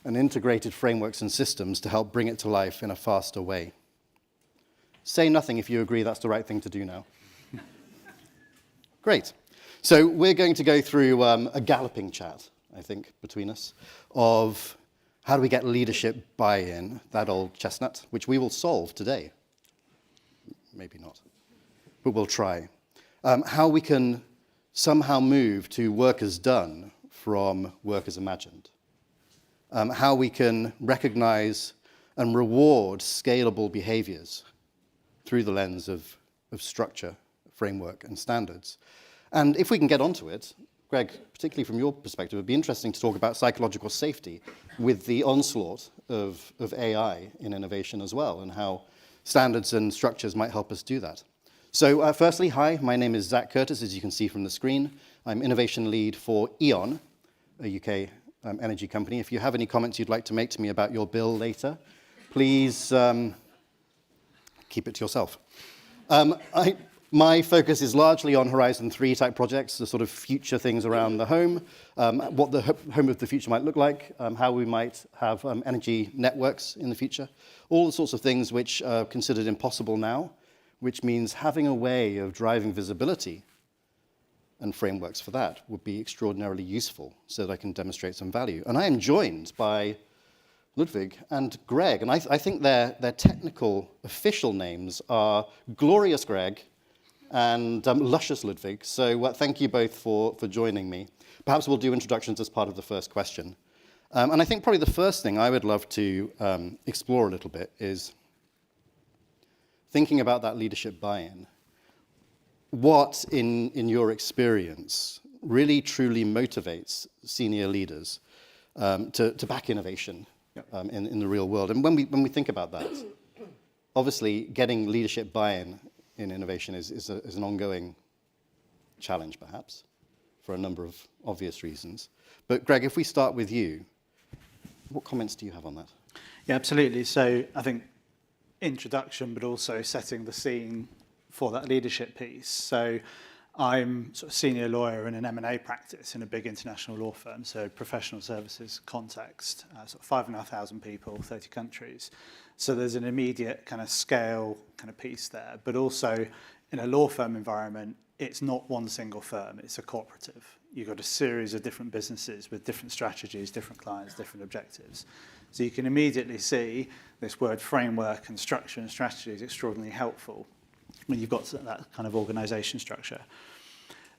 and integrated frameworks and systems to help bring it to life in a faster way? Say nothing if you agree that's the right thing to do now. Great. So we're going to go through a galloping chat, I think, between us, of how do we get leadership buy-in, that old chestnut, which we will solve today. Maybe not, but we'll try. How we can somehow move to work as done from work as imagined. How we can recognize and reward scalable behaviors through the lens of of structure, framework, and standards. And if we can get onto it, Greg, particularly from your perspective, it would be interesting to talk about psychological safety with the onslaught of AI in innovation as well, and how standards and structures might help us do that. So firstly, hi, my name is Zach Curtis, as you can see from the screen. I'm innovation lead for E.ON, a UK energy company. If you have any comments you'd like to make to me about your bill later, please keep it to yourself. My focus is largely on Horizon 3 type projects, the sort of future things around the home, what the home of the future might look like, how we might have energy networks in the future, all the sorts of things which are considered impossible now, which means having a way of driving visibility and frameworks for that would be extraordinarily useful so that I can demonstrate some value. And I am joined by Ludwig and Greg, and I think their technical official names are Glorious Greg and Luscious Ludwig. So thank you both for joining me. Perhaps we'll do introductions as part of the first question. And I think probably the first thing I would love to explore a little bit is thinking about that leadership buy-in. What, in your experience, really truly motivates senior leaders to back innovation in the real world? And when we think about that, obviously getting leadership buy-in in innovation is an ongoing challenge, perhaps, for a number of obvious reasons. But Greg, if we start with you, what comments do you have on that? Yeah, absolutely. So I think introduction, but also setting the scene for that leadership piece. So I'm sort of senior lawyer in an M&A practice in a big international law firm, so professional services context, sort of 5,500 people, 30 countries. So there's an immediate kind of scale kind of piece there, but also in a law firm environment, it's not one single firm, it's a cooperative. You've got a series of different businesses with different strategies, different clients, different objectives. So you can immediately see this word framework and structure and strategy is extraordinarily helpful when you've got that kind of organization structure.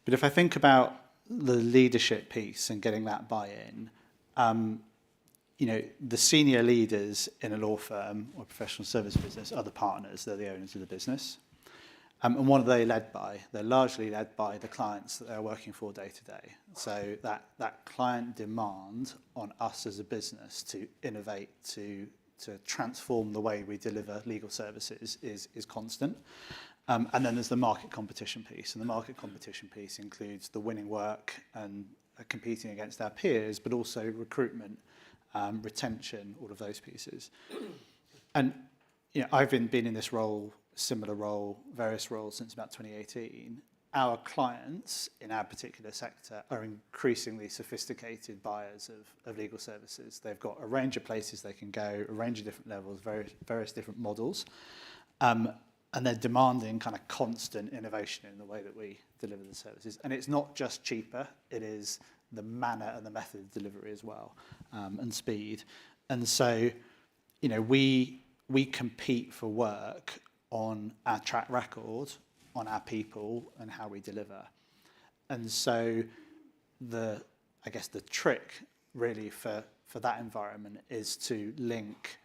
But if I think about the leadership piece and getting that buy-in, the senior leaders in a law firm or professional service business are the partners, they're the owners of the business. And what are they led by? They're largely led by the clients that they're working for day to day. So that client demand on us as a business to innovate, to transform the way we deliver legal services is constant. And then there's the market competition piece. And the market competition piece includes the winning work and competing against our peers, but also recruitment, retention, all of those pieces. And I've been in this role, similar role, various roles since about 2018. Our clients in our particular sector are increasingly sophisticated buyers of legal services. They've got a range of places they can go, a range of different levels, various different models. And they're demanding kind of constant innovation in the way that we deliver the services. And it's not just cheaper, it is the manner and the method of delivery as well, and speed. And so, we compete for work on our track record, on our people, and how we deliver. And so the trick really for that environment is to link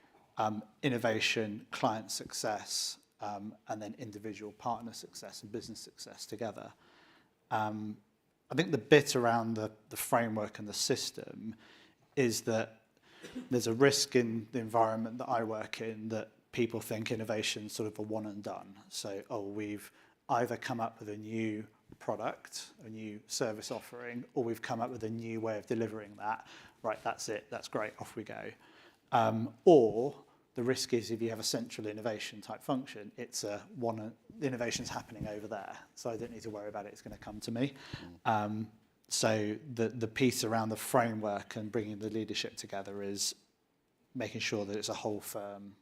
innovation, client success, and then individual partner success and business success together. I think the bit around the framework and the system is that there's a risk in the environment that I work in that people think innovation's sort of a one and done. So, we've either come up with a new product, a new service offering, or we've come up with a new way of delivering that. Right, that's it, that's great, off we go. Or the risk is if you have a central innovation type function, it's the innovation's happening over there, so I don't need to worry about it, it's going to come to me. So the piece around the framework and bringing the leadership together is making sure that it's a whole firm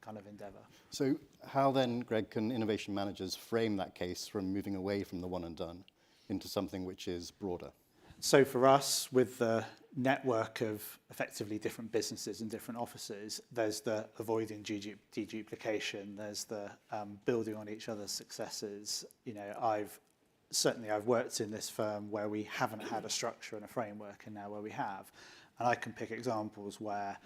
kind of endeavour. So how then, Greg, can innovation managers frame that case from moving away from the one and done into something which is broader? So for us, with the network of effectively different businesses and different offices, there's the avoiding deduplication, there's the building on each other's successes. I've worked in this firm where we haven't had a structure and a framework, and now where we have. And I can pick examples where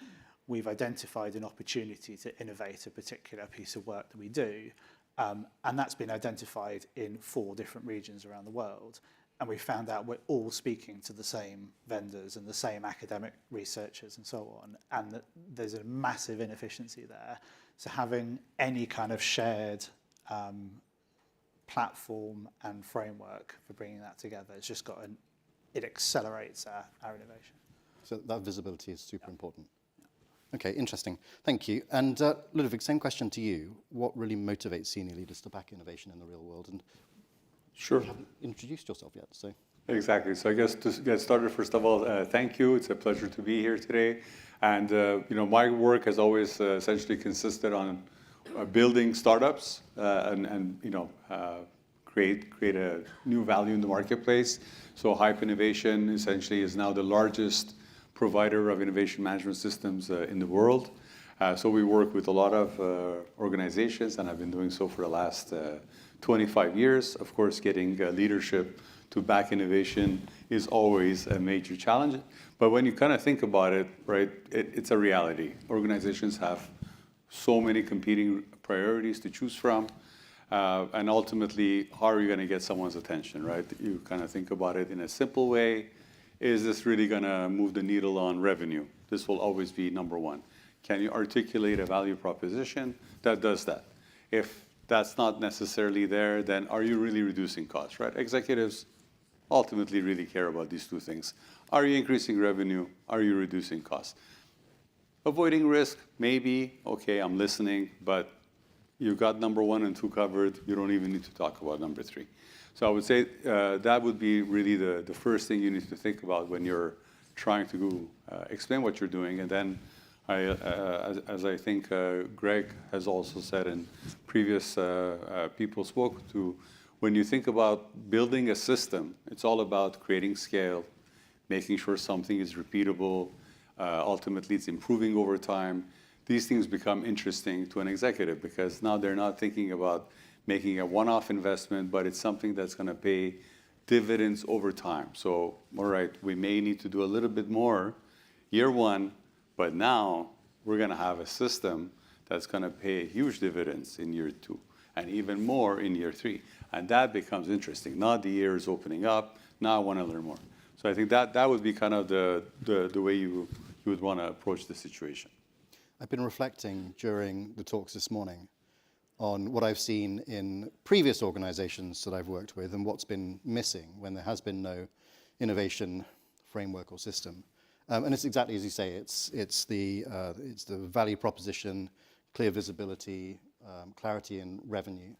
we've identified an opportunity to innovate a particular piece of work that we do, And that's been identified in 4 different regions around the world. And we found out we're all speaking to the same vendors and the same academic researchers and so on, and that there's a massive inefficiency there. So having any kind of shared platform and framework for bringing that together, it's just it accelerates our innovation. So that visibility is super important. Okay, interesting. Thank you. And Ludwig, same question to you. What really motivates senior leaders to back innovation in the real world? And sure. You haven't introduced yourself yet, so. Exactly. So I guess to get started, first of all, thank you. It's a pleasure to be here today. And my work has always essentially consisted on building startups and create a new value in the marketplace. So Hype Innovation essentially is now the largest provider of innovation management systems in the world. So we work with a lot of organizations, and I've been doing so for the last 25 years. Of course, getting leadership to back innovation is always a major challenge. But when you kind of think about it, right, it's a reality. Organizations have so many competing priorities to choose from. And ultimately, how are you going to get someone's attention, right? You kind of think about it in a simple way. Is this really going to move the needle on revenue? This will always be number one. Can you articulate a value proposition that does that? If that's not necessarily there, then are you really reducing costs, right? Executives ultimately really care about these 2 things. Are you increasing revenue? Are you reducing costs? Avoiding risk, maybe. Okay, I'm listening, but you've got number 1 and 2 covered. You don't even need to talk about number 3. So I would say that would be really the first thing you need to think about when you're trying to explain what you're doing. And then, as I think Greg has also said and previous people spoke to, when you think about building a system, it's all about creating scale, making sure something is repeatable. Ultimately, it's improving over time. These things become interesting to an executive because now they're not thinking about making a one-off investment, but it's something that's going to pay dividends over time. So, all right, we may need to do a little bit more year 1, but now we're going to have a system that's going to pay huge dividends in year 2 and even more in year 3. And that becomes interesting. Now the year is opening up. Now I want to learn more. So I think that would be kind of the way you would want to approach the situation. I've been reflecting during the talks this morning on what I've seen in previous organizations that I've worked with and what's been missing when there has been no innovation framework or system. And it's exactly as you say, it's the value proposition, clear visibility, clarity in revenue,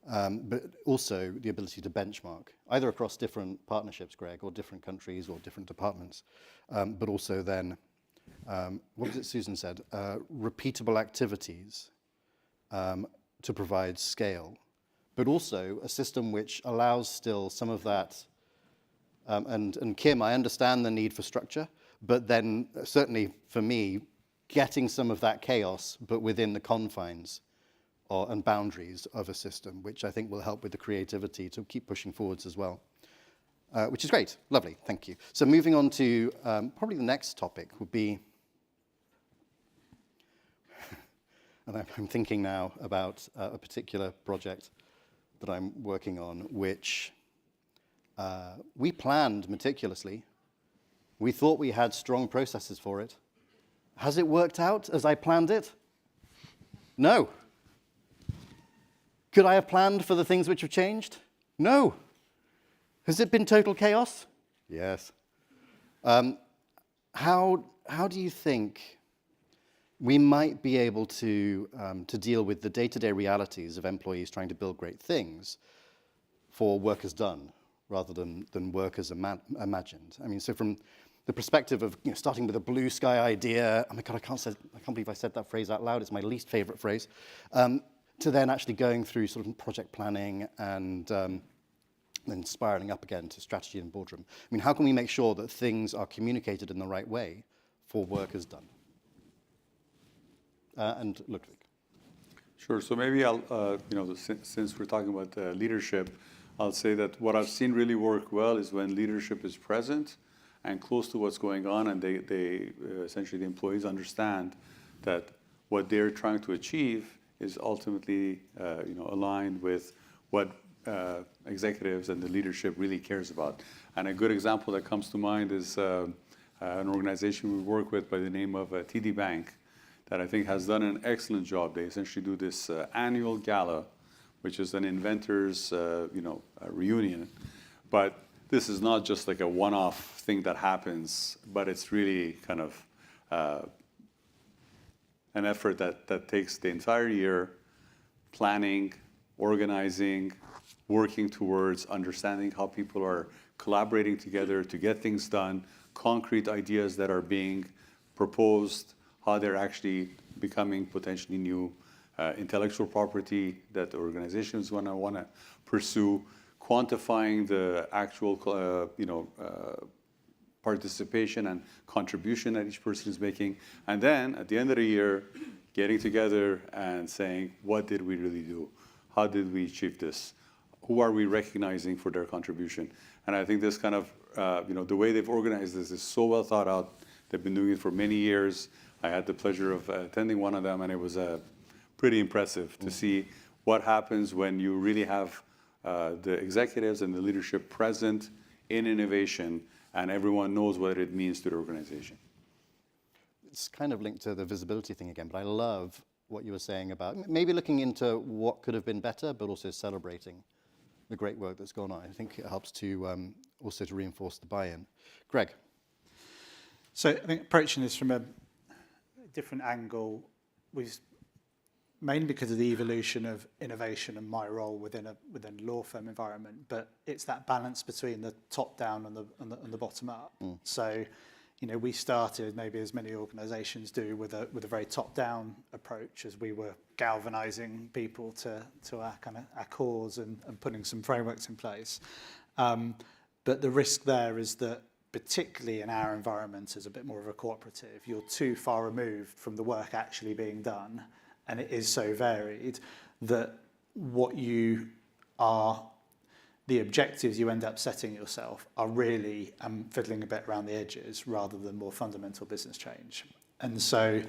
but also the ability to benchmark, either across different partnerships, Greg, or different countries or different departments, but also then, what was it Susan said, repeatable activities to provide scale, but also a system which allows still some of that, and Kim, I understand the need for structure, but then certainly for me, getting some of that chaos, but within the confines and boundaries of a system, which I think will help with the creativity to keep pushing forwards as well, which is great, lovely, thank you. So moving on to probably the next topic would be, and I'm thinking now about a particular project that I'm working on, which we planned meticulously. We thought we had strong processes for it. Has it worked out as I planned it? No. Could I have planned for the things which have changed? No. Has it been total chaos? Yes. How do you think we might be able to deal with the day-to-day realities of employees trying to build great things for work as done rather than work as imagined? I mean, so from the perspective of starting with a blue sky idea, oh my God, I can't believe I said that phrase out loud, it's my least favorite phrase, to then actually going through sort of project planning and then spiraling up again to strategy and boardroom. I mean, how can we make sure that things are communicated in the right way for work as done? And Ludwig. Sure. So maybe I'll, since we're talking about leadership, I'll say that what I've seen really work well is when leadership is present and close to what's going on, and they essentially the employees understand that what they're trying to achieve is ultimately aligned with what executives and the leadership really cares about. And a good example that comes to mind is an organization we work with by the name of TD Bank that I think has done an excellent job. They essentially do this annual gala, which is an inventors reunion. But this is not just like a one-off thing that happens, but it's really kind of an effort that takes the entire year, planning, organizing, working towards understanding how people are collaborating together to get things done, concrete ideas that are being proposed, how they're actually becoming potentially new intellectual property that the organization is going to want to pursue, quantifying the actual participation and contribution that each person is making, and then at the end of the year, getting together and saying, what did we really do? How did we achieve this? Who are we recognizing for their contribution? And I think this kind of, the way they've organized this is so well thought out. They've been doing it for many years. I had the pleasure of attending one of them, and it was pretty impressive to see what happens when you really have the executives and the leadership present in innovation, and everyone knows what it means to the organization. It's kind of linked to the visibility thing again, but I love what you were saying about maybe looking into what could have been better, but also celebrating the great work that's gone on. I think it helps to also to reinforce the buy-in. Greg. So I think approaching this from a different angle, mainly because of the evolution of innovation and my role within a law firm environment, but it's that balance between the top down and the bottom up. So, we started, maybe as many organizations do, with a very top down approach as we were galvanizing people to our cause and putting some frameworks in place. But the risk there is that, particularly in our environment as a bit more of a cooperative, you're too far removed from the work actually being done, and it is so varied that the objectives you end up setting yourself are really fiddling a bit around the edges rather than more fundamental business change. And so,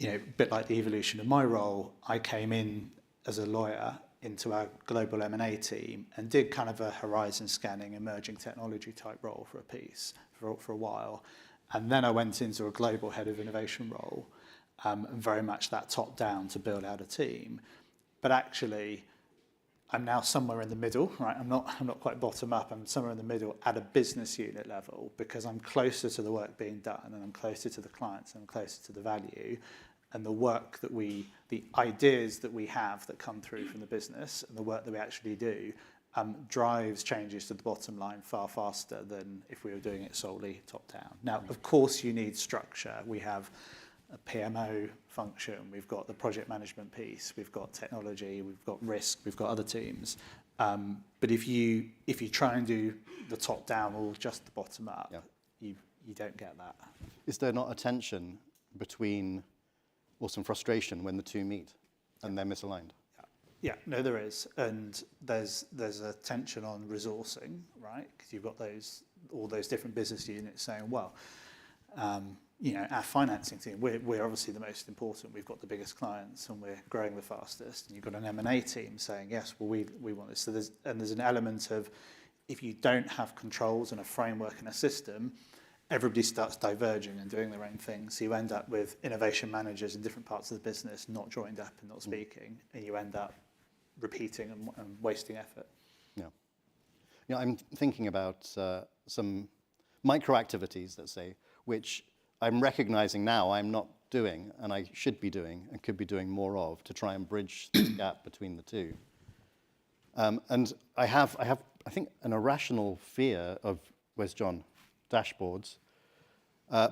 a bit like the evolution of my role, I came in as a lawyer into our global M&A team and did kind of a horizon scanning, emerging technology type role for a piece for a while. And then I went into a global head of innovation role, and very much that top down to build out a team. But actually, I'm now somewhere in the middle, right? I'm not quite bottom up. I'm somewhere in the middle at a business unit level because I'm closer to the work being done, and I'm closer to the clients, and I'm closer to the value. And the work that the ideas that we have that come through from the business and the work that we actually do drives changes to the bottom line far faster than if we were doing it solely top down. Now, of course, you need structure. We have a PMO function, we've got the project management piece, we've got technology, we've got risk, we've got other teams. But if you try and do the top down or just the bottom up, you don't get that. Is there not a tension between, or some frustration when the two meet and they're misaligned? Yeah, no, there is, and there's a tension on resourcing, right? Because you've got all those different business units saying, well, our financing team, we're obviously the most important. We've got the biggest clients and we're growing the fastest. And you've got an M&A team saying, yes, well, we want this. So there's an element of, if you don't have controls and a framework and a system, everybody starts diverging and doing their own thing. So you end up with innovation managers in different parts of the business not joined up and not speaking, and you end up repeating and wasting effort. Yeah. I'm thinking about some micro activities, let's say, which I'm recognizing now I'm not doing, and I should be doing, and could be doing more of, to try and bridge the gap between the two. And I have, I think, an irrational fear of, where's John? Dashboards.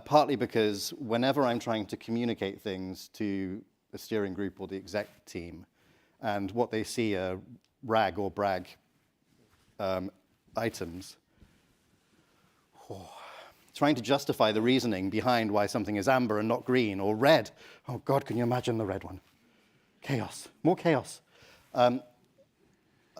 Partly because whenever I'm trying to communicate things to the steering group or the exec team, and what they see are rag or brag items, trying to justify the reasoning behind why something is amber and not green or red. Oh God, can you imagine the red one? Chaos, more chaos.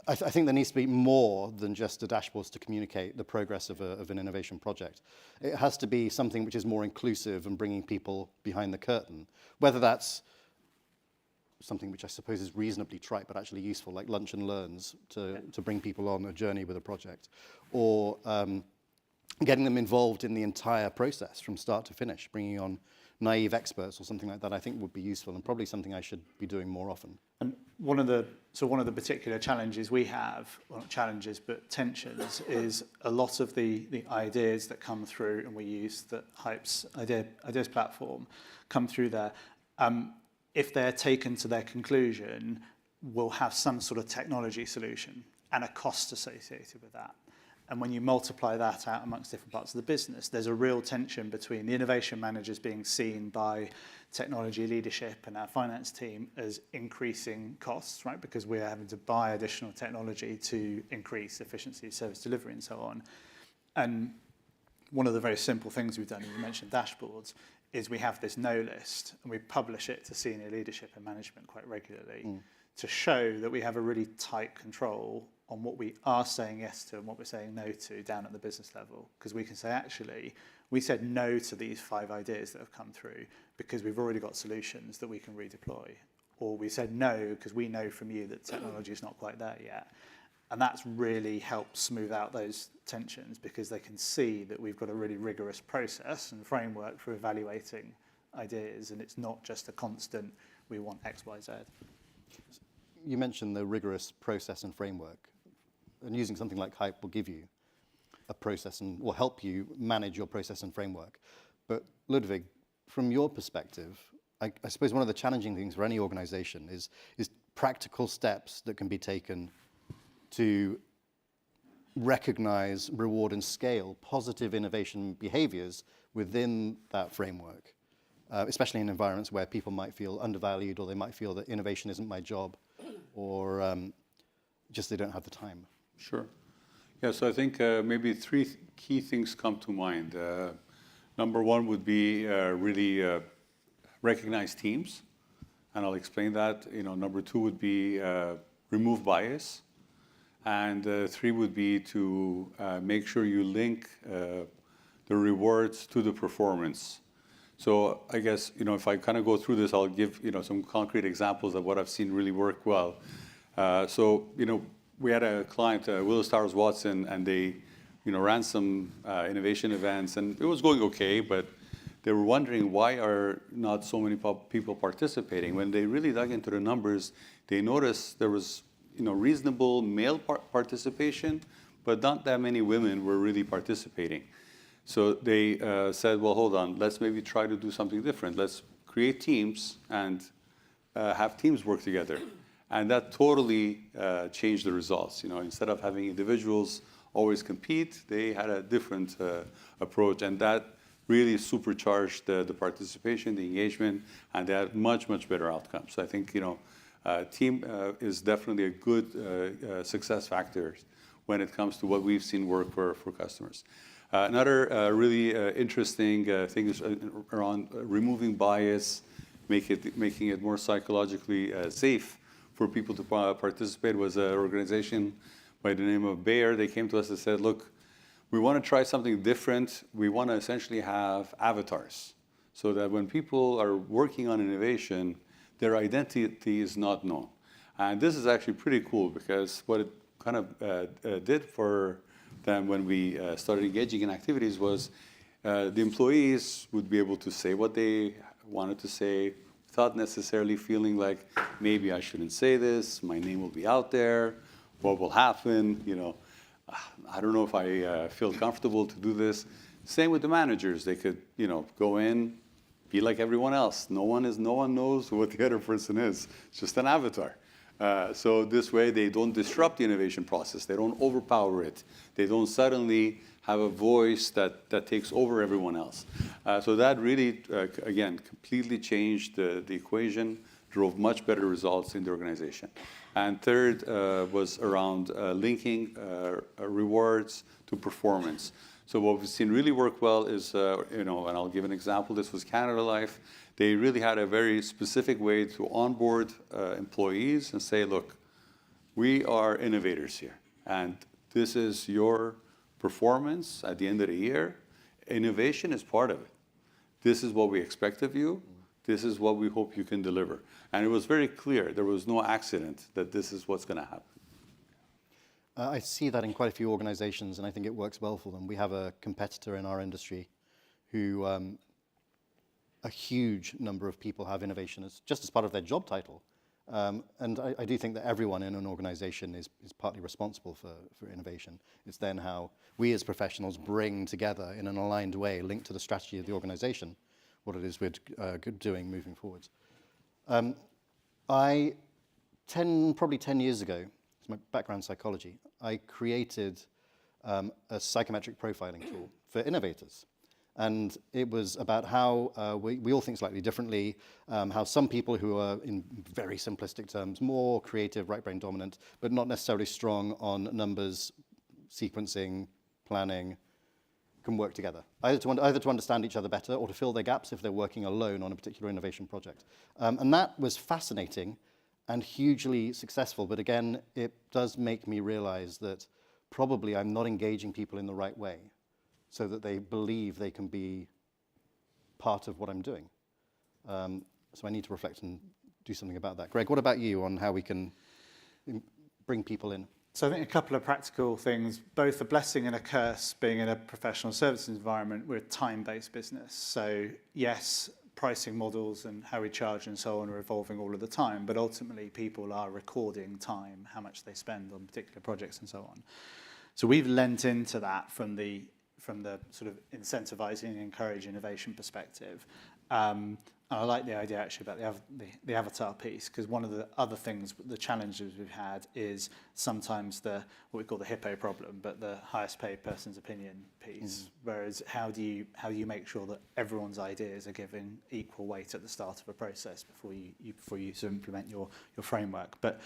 I think there needs to be more than just the dashboards to communicate the progress of an innovation project. It has to be something which is more inclusive and bringing people behind the curtain, whether that's something which I suppose is reasonably trite but actually useful, like lunch and learns to bring people on a journey with a project, or getting them involved in the entire process from start to finish, bringing on naive experts or something like that, I think would be useful and probably something I should be doing more often. And one of the particular challenges we have, well, not challenges, but tensions, is a lot of the ideas that come through, and we use the Hype's ideas platform, come through there. If they're taken to their conclusion, will have some sort of technology solution and a cost associated with that. And when you multiply that out amongst different parts of the business, there's a real tension between the innovation managers being seen by technology leadership and our finance team as increasing costs, right? Because we're having to buy additional technology to increase efficiency, service delivery, and so on. And one of the very simple things we've done, and you mentioned dashboards, is we have this no list, and we publish it to senior leadership and management quite regularly to show that we have a really tight control on what we are saying yes to and what we're saying no to down at the business level. Because we can say, actually, we said no to these 5 ideas that have come through because we've already got solutions that we can redeploy. Or we said no because we know from you that technology is not quite there yet. And that's really helped smooth out those tensions because they can see that we've got a really rigorous process and framework for evaluating ideas, and it's not just a constant, we want X, Y, Z. You mentioned the rigorous process and framework, and using something like Hype will give you a process and will help you manage your process and framework. But Ludwig, from your perspective, I suppose one of the challenging things for any organization is practical steps that can be taken to recognize, reward, and scale positive innovation behaviors within that framework, especially in environments where people might feel undervalued, or they might feel that innovation isn't my job, or just they don't have the time. Sure. Yeah, so I think maybe 3 key things come to mind. Number 1 would be really recognize teams, and I'll explain that. Number 2 would be remove bias. And 3 would be to make sure you link the rewards to the performance. So I guess, if I kind of go through this, I'll give, some concrete examples of what I've seen really work well. We had a client, Willis Towers Watson, and they, ran some innovation events, and it was going okay, but they were wondering why are not so many people participating. When they really dug into the numbers, they noticed there was reasonable male participation, but not that many women were really participating. So they said, well, hold on, let's maybe try to do something different. Let's create teams and have teams work together. And that totally changed the results. Instead of having individuals always compete, they had a different approach. And that really supercharged the participation, the engagement, and they had much, much better outcomes. So I think, team is definitely a good success factor when it comes to what we've seen work for customers. Another really interesting thing is around removing bias, making it more psychologically safe for people to participate. Was an organization by the name of Bayer. They came to us and said, look, we want to try something different. We want to essentially have avatars so that when people are working on innovation, their identity is not known. And this is actually pretty cool because what it kind of did for them when we started engaging in activities was the employees would be able to say what they wanted to say without necessarily feeling like maybe I shouldn't say this, my name will be out there, what will happen, I don't know if I feel comfortable to do this. Same with the managers. They could, go in, be like everyone else. No one knows what the other person is. It's just an avatar. So this way, they don't disrupt the innovation process. They don't overpower it. They don't suddenly have a voice that takes over everyone else. So that really, again, completely changed the equation, drove much better results in the organization. And third was around linking rewards to performance. So what we've seen really work well is, and I'll give an example. This was Canada Life. They really had a very specific way to onboard employees and say, look, we are innovators here, and this is your performance at the end of the year. Innovation is part of it. This is what we expect of you. This is what we hope you can deliver. And it was very clear. There was no accident that this is what's going to happen. I see that in quite a few organizations, and I think it works well for them. We have a competitor in our industry who a huge number of people have innovation just as part of their job title. And I do think that everyone in an organization is partly responsible for innovation. It's then how we as professionals bring together in an aligned way, linked to the strategy of the organization, what it is we're doing moving forwards. Probably 10 years ago, it's my background psychology, I created a psychometric profiling tool for innovators. And it was about how we all think slightly differently, how some people who are, in very simplistic terms, more creative, right brain dominant, but not necessarily strong on numbers, sequencing, planning, can work together, either to understand each other better or to fill their gaps if they're working alone on a particular innovation project. And that was fascinating and hugely successful. But again, it does make me realize that probably I'm not engaging people in the right way, so that they believe they can be part of what I'm doing. So I need to reflect and do something about that. Greg, what about you on how we can bring people in? So I think a couple of practical things, both a blessing and a curse being in a professional services environment. We're a time-based business. So yes, pricing models and how we charge and so on are evolving all of the time, but ultimately people are recording time, how much they spend on particular projects and so on. So we've lent into that from the sort of incentivizing and encourage innovation perspective. And I like the idea actually about the avatar piece, because one of the other things, the challenges we've had is sometimes what we call the hippo problem, but the highest paid person's opinion piece. Whereas how do you make sure that everyone's ideas are given equal weight at the start of a process before you sort of implement your framework? But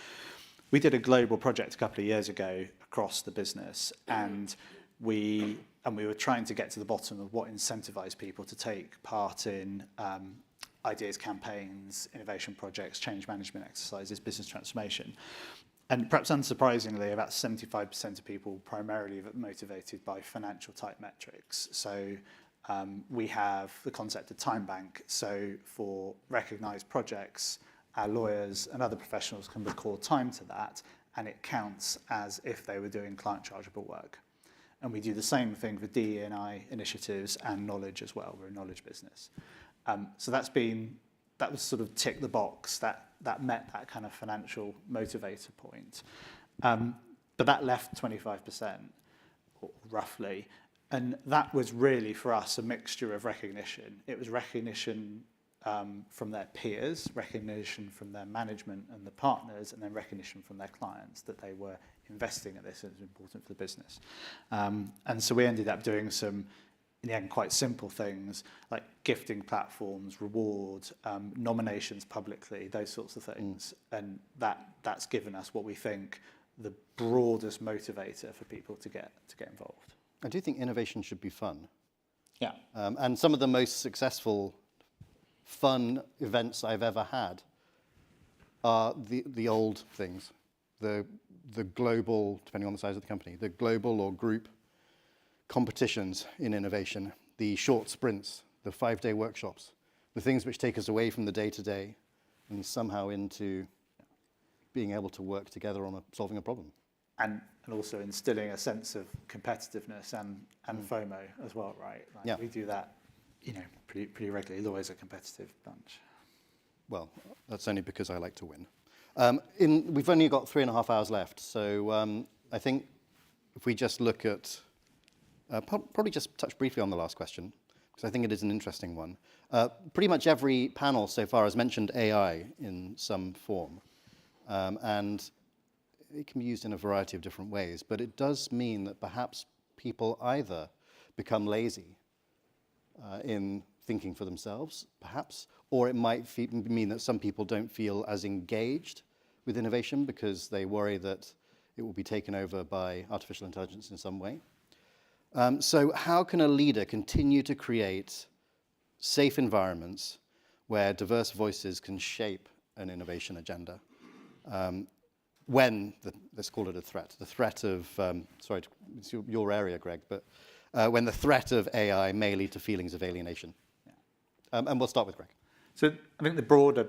we did a global project a couple of years ago across the business, and we were trying to get to the bottom of what incentivized people to take part in ideas campaigns, innovation projects, change management exercises, business transformation. And perhaps unsurprisingly, about 75% of people primarily motivated by financial type metrics. So we have the concept of time bank. So for recognized projects, our lawyers and other professionals can record time to that, and it counts as if they were doing client chargeable work. And we do the same thing for DE&I initiatives and knowledge as well. We're a knowledge business. So that was sort of tick the box, that met that kind of financial motivator point. But that left 25%, roughly. And that was really, for us, a mixture of recognition. It was recognition from their peers, recognition from their management and the partners, and then recognition from their clients that they were investing in this and it was important for the business. And so we ended up doing some, in the end, quite simple things like gifting platforms, rewards, nominations publicly, those sorts of things. And that's given us what we think the broadest motivator for people to get involved. I do think innovation should be fun. Yeah. And some of the most successful fun events I've ever had are the old things, the global, depending on the size of the company, the global or group competitions in innovation, the short sprints, the 5-day workshops, the things which take us away from the day-to-day and somehow into being able to work together on solving a problem. And also instilling a sense of competitiveness and FOMO as well, right? Like Yeah. We do that, pretty regularly. It's always a competitive bunch. Well, that's only because I like to win. We've only got 3.5 hours left, so I think if we just look at, probably just touch briefly on the last question, because I think it is an interesting one. Pretty much every panel so far has mentioned AI in some form, and it can be used in a variety of different ways, but it does mean that perhaps people either become lazy in thinking for themselves, perhaps, or it might mean that some people don't feel as engaged with innovation because they worry that it will be taken over by artificial intelligence in some way. So how can a leader continue to create safe environments where diverse voices can shape an innovation agenda when, let's call it a threat, the threat of, sorry, it's your area, Greg, but when the threat of AI may lead to feelings of alienation? And we'll start with Greg. So I think the broader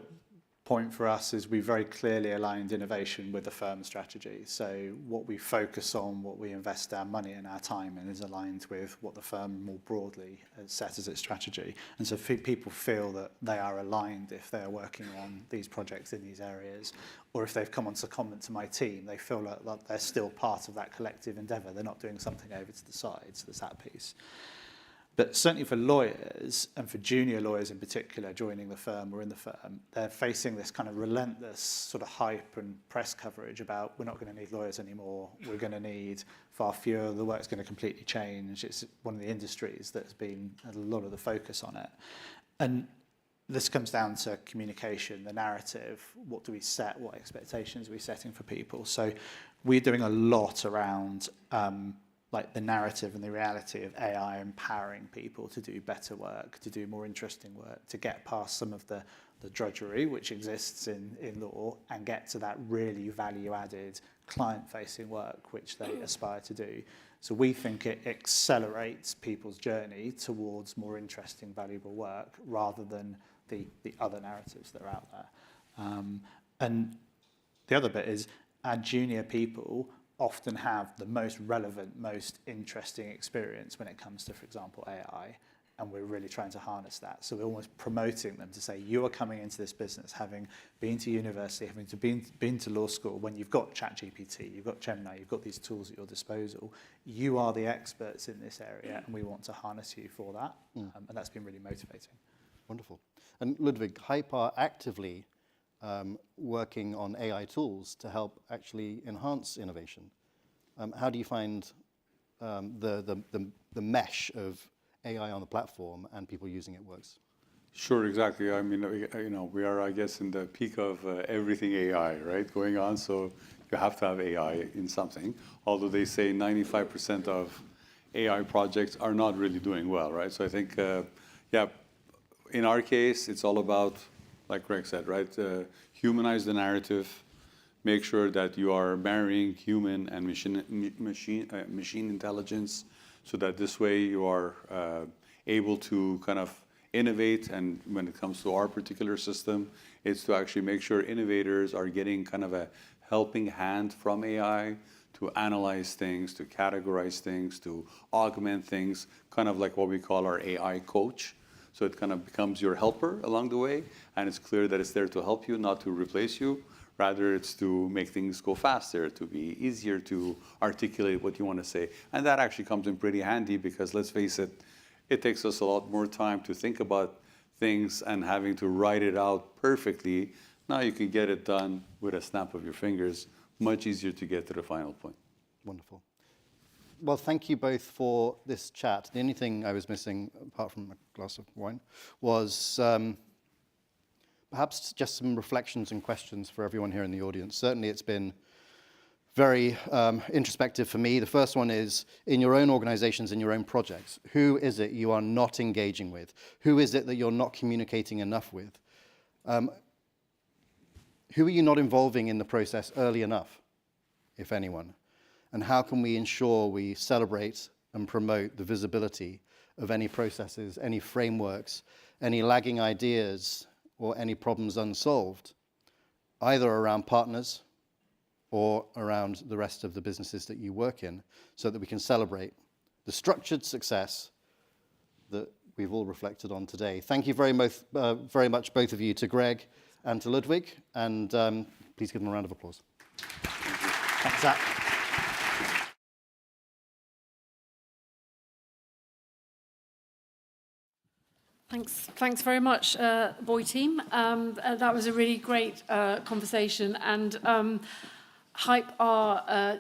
point for us is we very clearly aligned innovation with the firm strategy. So what we focus on, what we invest our money and our time in is aligned with what the firm more broadly has set as its strategy. And so people feel that they are aligned if they're working on these projects in these areas, or if they've come on to comment to my team, they feel like they're still part of that collective endeavour. They're not doing something over to the side, so there's that piece. But certainly for lawyers, and for junior lawyers in particular joining the firm or in the firm, they're facing this kind of relentless sort of hype and press coverage about we're not going to need lawyers anymore, we're going to need far fewer, the work's going to completely change. It's one of the industries that's been a lot of the focus on it. And this comes down to communication, the narrative, what do we set, what expectations are we setting for people. So we're doing a lot around like the narrative and the reality of AI empowering people to do better work, to do more interesting work, to get past some of the drudgery which exists in law and get to that really value-added client-facing work which they aspire to do. So we think it accelerates people's journey towards more interesting, valuable work rather than the other narratives that are out there. And the other bit is our junior people often have the most relevant, most interesting experience when it comes to, for example, AI, and we're really trying to harness that. So we're almost promoting them to say, you are coming into this business having been to university, having been to law school, when you've got ChatGPT, you've got Gemini, you've got these tools at your disposal, you are the experts in this area, and we want to harness you for that, and that's been really motivating. Wonderful. And Ludwig, Hype are actively working on AI tools to help actually enhance innovation. How do you find the mesh of AI on the platform and people using it works? Sure, exactly. I mean, we are, I guess, in the peak of everything AI, right, going on. So you have to have AI in something. Although they say 95% of AI projects are not really doing well, right? So I think, in our case, it's all about, like Greg said, right? Humanize the narrative, make sure that you are marrying human and machine intelligence, so that this way you are able to kind of innovate. And when it comes to our particular system, it's to actually make sure innovators are getting kind of a helping hand from AI to analyze things, to categorize things, to augment things, kind of like what we call our AI coach. So it kind of becomes your helper along the way, and it's clear that it's there to help you, not to replace you. Rather, it's to make things go faster, to be easier to articulate what you want to say. And that actually comes in pretty handy because, let's face it, it takes us a lot more time to think about things and having to write it out perfectly. Now you can get it done with a snap of your fingers, much easier to get to the final point. Wonderful. Well, thank you both for this chat. The only thing I was missing, apart from a glass of wine, was perhaps just some reflections and questions for everyone here in the audience. Certainly it's been very introspective for me. The first one is, in your own organizations, in your own projects, who is it you are not engaging with? Who is it that you're not communicating enough with? Who are you not involving in the process early enough, if anyone? And how can we ensure we celebrate and promote the visibility of any processes, any frameworks, any lagging ideas, or any problems unsolved, either around partners or around the rest of the businesses that you work in, so that we can celebrate the structured success that we've all reflected on today. Thank you very much, both of you, to Greg and to Ludwig, and please give them a round of applause. Thanks, Zach. Thanks very much, Boy team. That was a really great conversation, and Hype are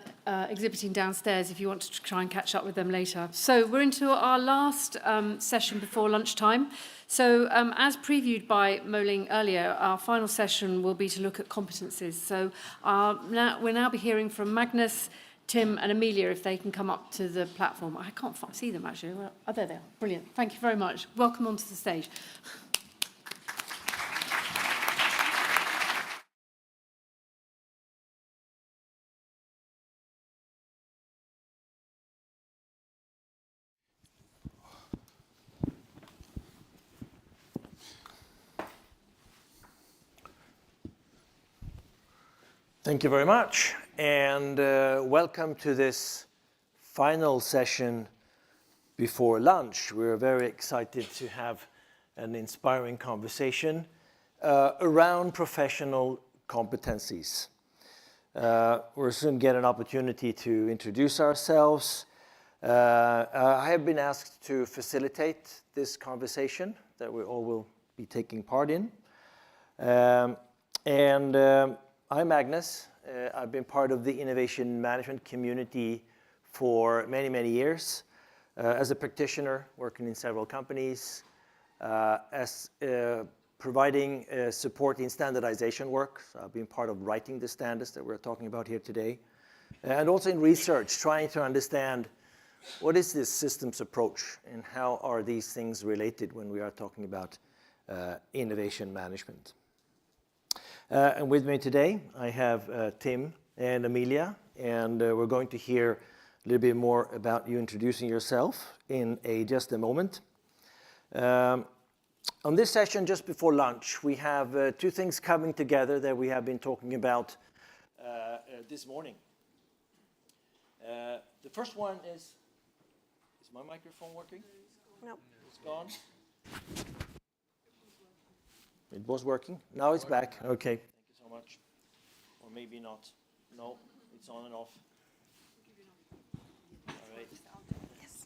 exhibiting downstairs if you want to try and catch up with them later. So we're into our last session before lunchtime. So as previewed by Mo-Ling earlier, our final session will be to look at competencies. So we'll now be hearing from Magnus, Tim and Amelia, if they can come up to the platform. I can't see them, actually. Well, oh, there they are. Brilliant. Thank you very much. Welcome onto the stage. Thank you very much, and welcome to this final session before lunch. We're very excited to have an inspiring conversation around professional competencies. We'll soon get an opportunity to introduce ourselves. I have been asked to facilitate this conversation that we all will be taking part in. I'm Magnus. I've been part of the innovation management community for many, many years. As a practitioner, working in several companies, as providing support in standardization work. So I've been part of writing the standards that we're talking about here today. And also in research, trying to understand what is this systems approach and how are these things related when we are talking about innovation management. And with me today, I have Tim and Amelia, and we're going to hear a little bit more about you introducing yourself in just a moment. On this session, just before lunch, we have two things coming together that we have been talking about this morning. The first one is my microphone working? No. It's gone? It was working. Now it's back. Okay. Thank you so much. Or maybe not. No, it's on and off. All right. Yes.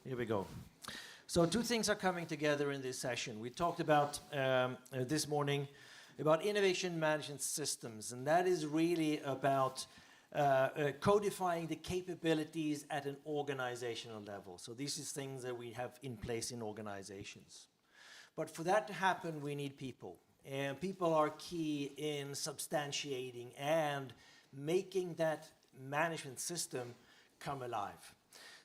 Here we go. So two things are coming together in this session. We talked about this morning about innovation management systems, and that is really about codifying the capabilities at an organizational level. So these are things that we have in place in organizations. But for that to happen, we need people. And people are key in substantiating and making that management system come alive.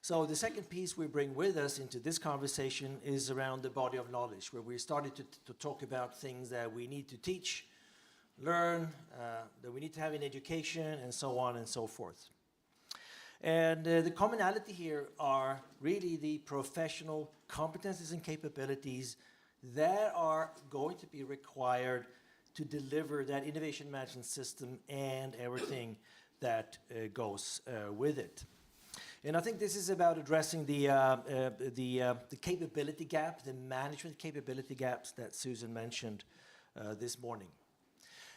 So the second piece we bring with us into this conversation is around the body of knowledge, where we started to talk about things that we need to teach, learn, that we need to have in education, and so on and so forth. And the commonality here are really the professional competencies and capabilities that are going to be required to deliver that innovation management system and everything that goes with it. And I think this is about addressing the capability gap, the management capability gaps that Susan mentioned this morning.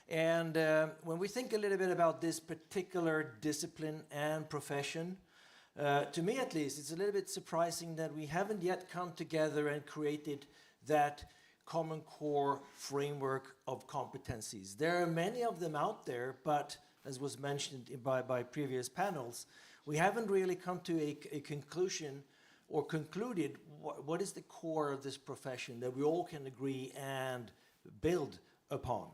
And when we think a little bit about this particular discipline and profession, to me at least, it's a little bit surprising that we haven't yet come together and created that common core framework of competencies. There are many of them out there, but as was mentioned by previous panels, we haven't really come to a conclusion or concluded what is the core of this profession that we all can agree and build upon.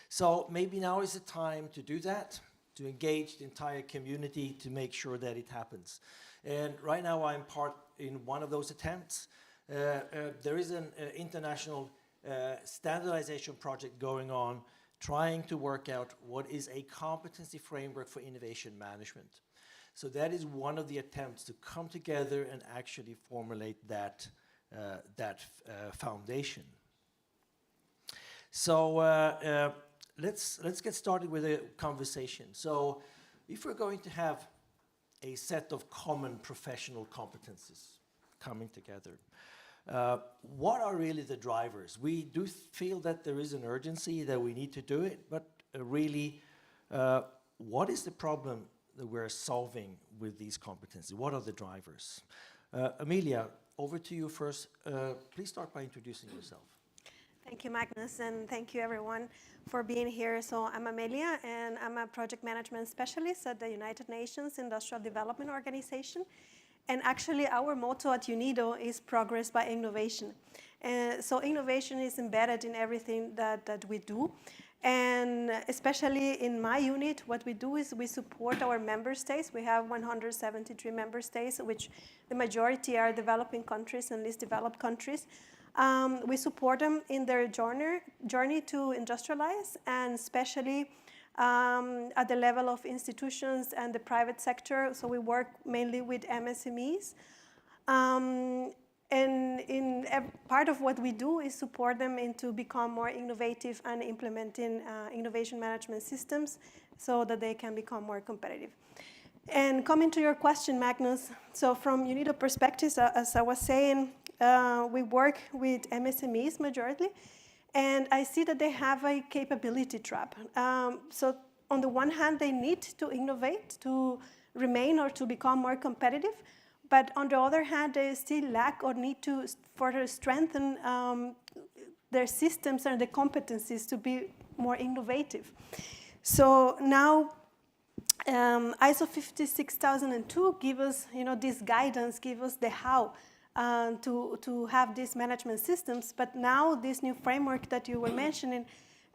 So maybe now is the time to do that, to engage the entire community to make sure that it happens. And right now I'm part in one of those attempts. There is an international standardization project going on, trying to work out what is a competency framework for innovation management. So that is one of the attempts to come together and actually formulate that foundation. So let's get started with a conversation. So if we're going to have a set of common professional competencies coming together, what are really the drivers? We do feel that there is an urgency that we need to do it, but really, what is the problem that we're solving with these competencies? What are the drivers? Amelia, over to you first. Please start by introducing yourself. Thank you, Magnus, and thank you everyone for being here. So I'm Amelia, and I'm a project management specialist at the United Nations Industrial Development Organization. And actually, our motto at UNIDO is progress by innovation. So innovation is embedded in everything that we do. And especially in my unit, what we do is we support our member states. We have 173 member states, which the majority are developing countries and least developed countries. We support them in their journey to industrialize, and especially at the level of institutions and the private sector. So we work mainly with MSMEs. And part of what we do is support them into become more innovative and implementing innovation management systems so that they can become more competitive. And coming to your question, Magnus, so from UNIDO perspective, as I was saying, we work with MSMEs majority, and I see that they have a capability trap. So on the one hand, they need to innovate to remain or to become more competitive, but on the other hand, they still lack or need to further strengthen their systems and the competencies to be more innovative. So now, ISO 56002 give us, this guidance, give us the how to have these management systems. But now this new framework that you were mentioning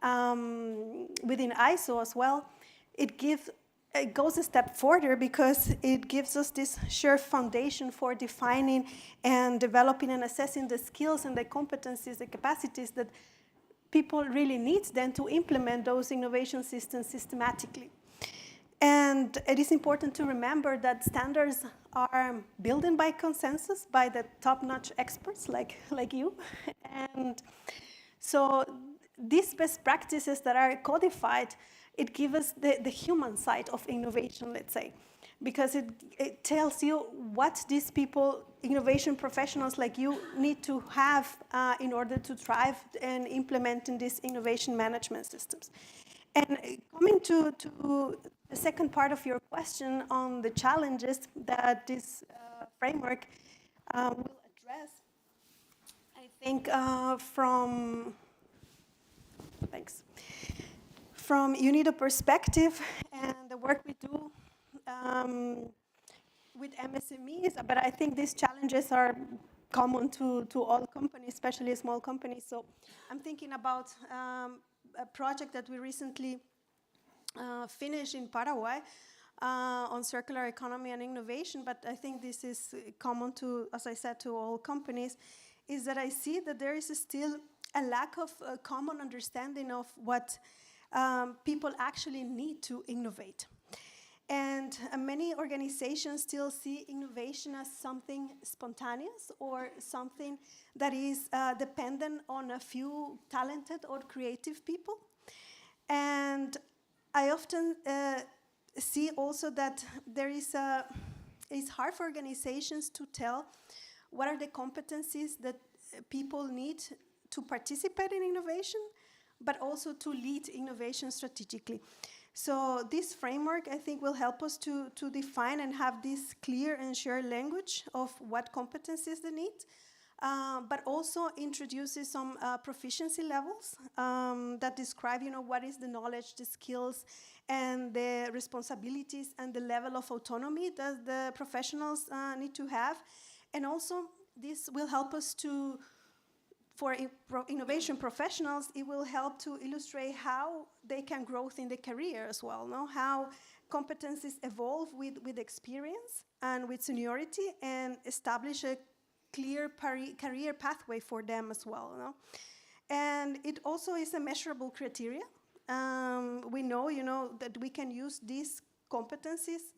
within ISO as well, it goes a step further because it gives us this sure foundation for defining and developing and assessing the skills and the competencies, the capacities that people really need then to implement those innovation systems systematically. And it is important to remember that standards are built by consensus by the top-notch experts like you. And so these best practices that are codified, it gives us the human side of innovation, let's say, because it tells you what these people, innovation professionals like you, need to have in order to thrive and implement in these innovation management systems. And coming to the second part of your question on the challenges that this framework will address, I think from UNIDO perspective and the work we do with MSMEs, but I think these challenges are common to all companies, especially small companies. So I'm thinking about a project that we recently finished in Paraguay on circular economy and innovation, but I think this is common to, as I said, to all companies, is that I see that there is still a lack of common understanding of what people actually need to innovate. And many organizations still see innovation as something spontaneous or something that is dependent on a few talented or creative people. And I often see also that it's hard for organizations to tell what are the competencies that people need to participate in innovation, but also to lead innovation strategically. So this framework, I think, will help us to define and have this clear and shared language of what competencies they need, but also introduces some proficiency levels that describe, what is the knowledge, the skills, and the responsibilities and the level of autonomy that the professionals need to have. And also, this will help us for innovation professionals, it will help to illustrate how they can grow in the career as well, how competencies evolve with experience and with seniority and establish a clear career pathway for them as well. And it also is a measurable criteria. We know, that we can use these competencies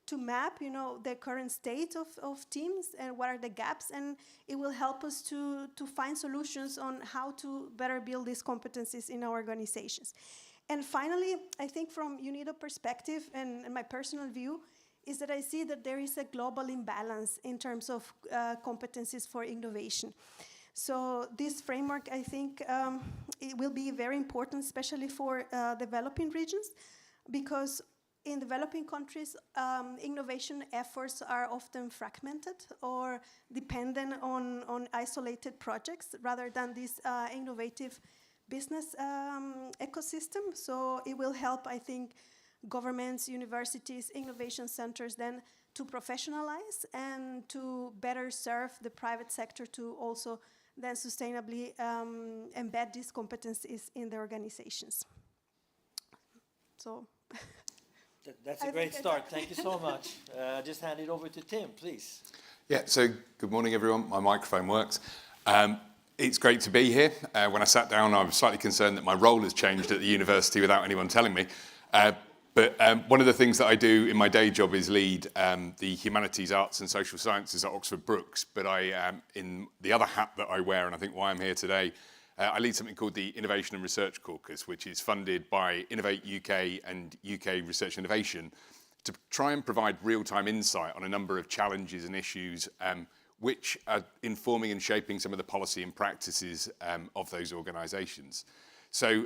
to map, the current state of teams and what are the gaps, and it will help us to find solutions on how to better build these competencies in our organizations. And finally, I think from UNIDO perspective and my personal view is that I see that there is a global imbalance in terms of competencies for innovation. So this framework, I think, it will be very important, especially for developing regions, because in developing countries, innovation efforts are often fragmented or dependent on isolated projects rather than this innovative business ecosystem. So it will help, I think, governments, universities, innovation centers then to professionalize and to better serve the private sector to also then sustainably embed these competencies in their organizations. So. That's a great start. Thank you so much. Just hand it over to Tim, please. Yeah, so good morning, everyone. My microphone works. It's great to be here. When I sat down, I was slightly concerned that my role has changed at the university without anyone telling me. But But one of the things that I do in my day job is lead the Humanities, Arts and Social Sciences at Oxford Brookes. But in the other hat that I wear, and I think why I'm here today, I lead something called the Innovation and Research Caucus, which is funded by Innovate UK and UK Research Innovation to try and provide real-time insight on a number of challenges and issues which are informing and shaping some of the policy and practices of those organisations. So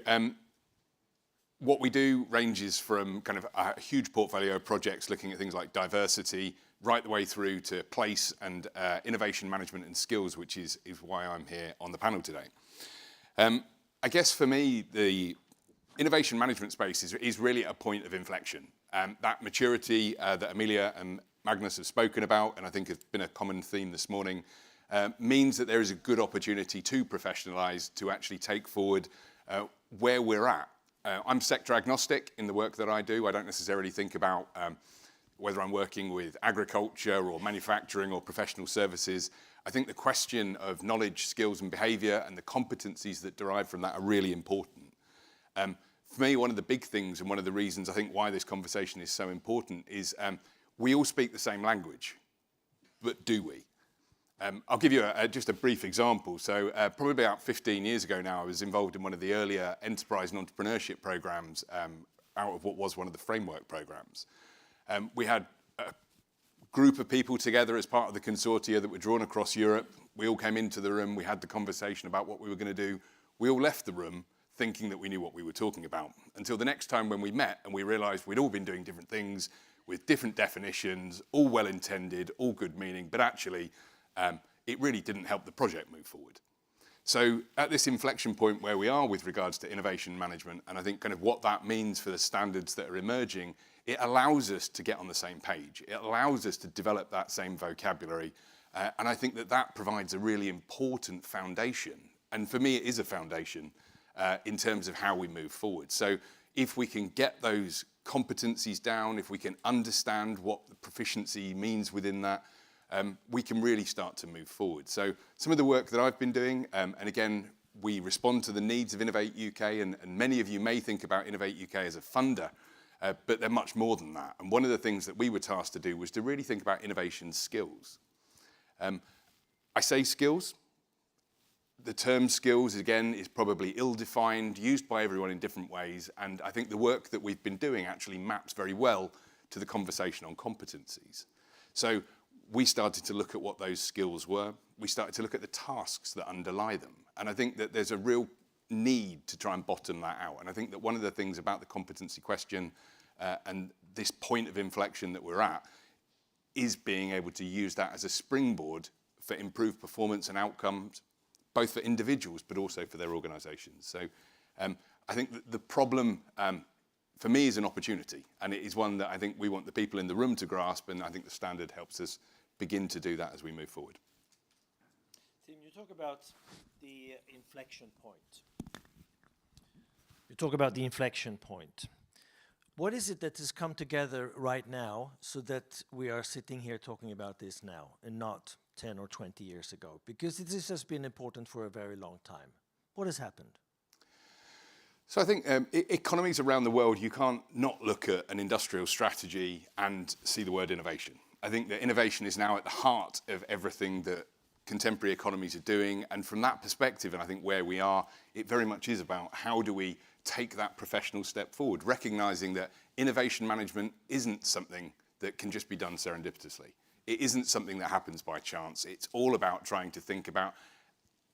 what we do ranges from kind of a huge portfolio of projects looking at things like diversity, right the way through to place and innovation management and skills, which is why I'm here on the panel today. I guess for me, the innovation management space is really a point of inflection. That maturity that Amelia and Magnus have spoken about, and I think has been a common theme this morning, means that there is a good opportunity to professionalise, to actually take forward where we're at. I'm sector agnostic in the work that I do. I don't necessarily think about whether I'm working with agriculture or manufacturing or professional services. I think the question of knowledge, skills and behaviour and the competencies that derive from that are really important. For me, one of the big things and one of the reasons I think why this conversation is so important is we all speak the same language, but do we? I'll give you just a brief example. So probably about 15 years ago now, I was involved in one of the earlier enterprise and entrepreneurship programs out of what was one of the framework programs. We had a group of people together as part of the consortia that were drawn across Europe. We all came into the room, we had the conversation about what we were going to do. We all left the room thinking that we knew what we were talking about, until the next time when we met and we realised we'd all been doing different things with different definitions, all well-intended, all good meaning, but actually it really didn't help the project move forward. So at this inflection point where we are with regards to innovation management, and I think kind of what that means for the standards that are emerging, it allows us to get on the same page. It allows us to develop that same vocabulary. And I think that that provides a really important foundation. And for me, it is a foundation in terms of how we move forward. So if we can get those competencies down, if we can understand what the proficiency means within that, we can really start to move forward. So some of the work that I've been doing, and again, we respond to the needs of Innovate UK, and many of you may think about Innovate UK as a funder, but they're much more than that. And one of the things that we were tasked to do was to really think about innovation skills. I say skills. The term skills, again, is probably ill-defined, used by everyone in different ways, and I think the work that we've been doing actually maps very well to the conversation on competencies. So we started to look at what those skills were. We started to look at the tasks that underlie them. And I think that there's a real need to try and bottom that out. And I think that one of the things about the competency question and this point of inflection that we're at is being able to use that as a springboard for improved performance and outcomes, both for individuals, but also for their organisations. So I think that the problem for me is an opportunity, and it is one that I think we want the people in the room to grasp, and I think the standard helps us begin to do that as we move forward. Tim, you talk about the inflection point. You talk about the inflection point. What is it that has come together right now so that we are sitting here talking about this now and not 10 or 20 years ago? Because this has been important for a very long time. What has happened? So I think economies around the world, you can't not look at an industrial strategy and see the word innovation. I think that innovation is now at the heart of everything that contemporary economies are doing. And from that perspective, and I think where we are, it very much is about how do we take that professional step forward, recognizing that innovation management isn't something that can just be done serendipitously. It isn't something that happens by chance. It's all about trying to think about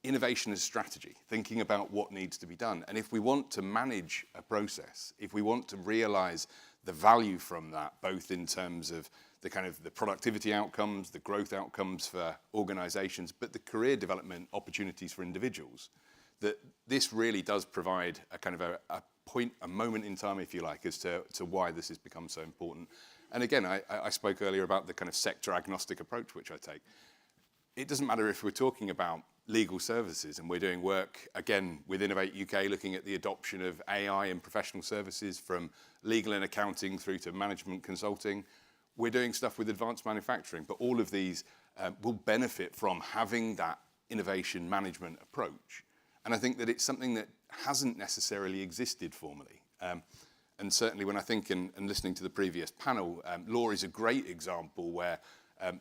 innovation as strategy, thinking about what needs to be done. And if we want to manage a process, if we want to realize the value from that, both in terms of the kind of the productivity outcomes, the growth outcomes for organizations, but the career development opportunities for individuals, that this really does provide a kind of a point, a moment in time, if you like, as to why this has become so important. And again, I spoke earlier about the kind of sector agnostic approach which I take. It doesn't matter if we're talking about legal services, and we're doing work, again, with Innovate UK, looking at the adoption of AI in professional services from legal and accounting through to management consulting. We're doing stuff with advanced manufacturing, but all of these will benefit from having that innovation management approach. And I think that it's something that hasn't necessarily existed formally. And certainly when I think and listening to the previous panel, law is a great example where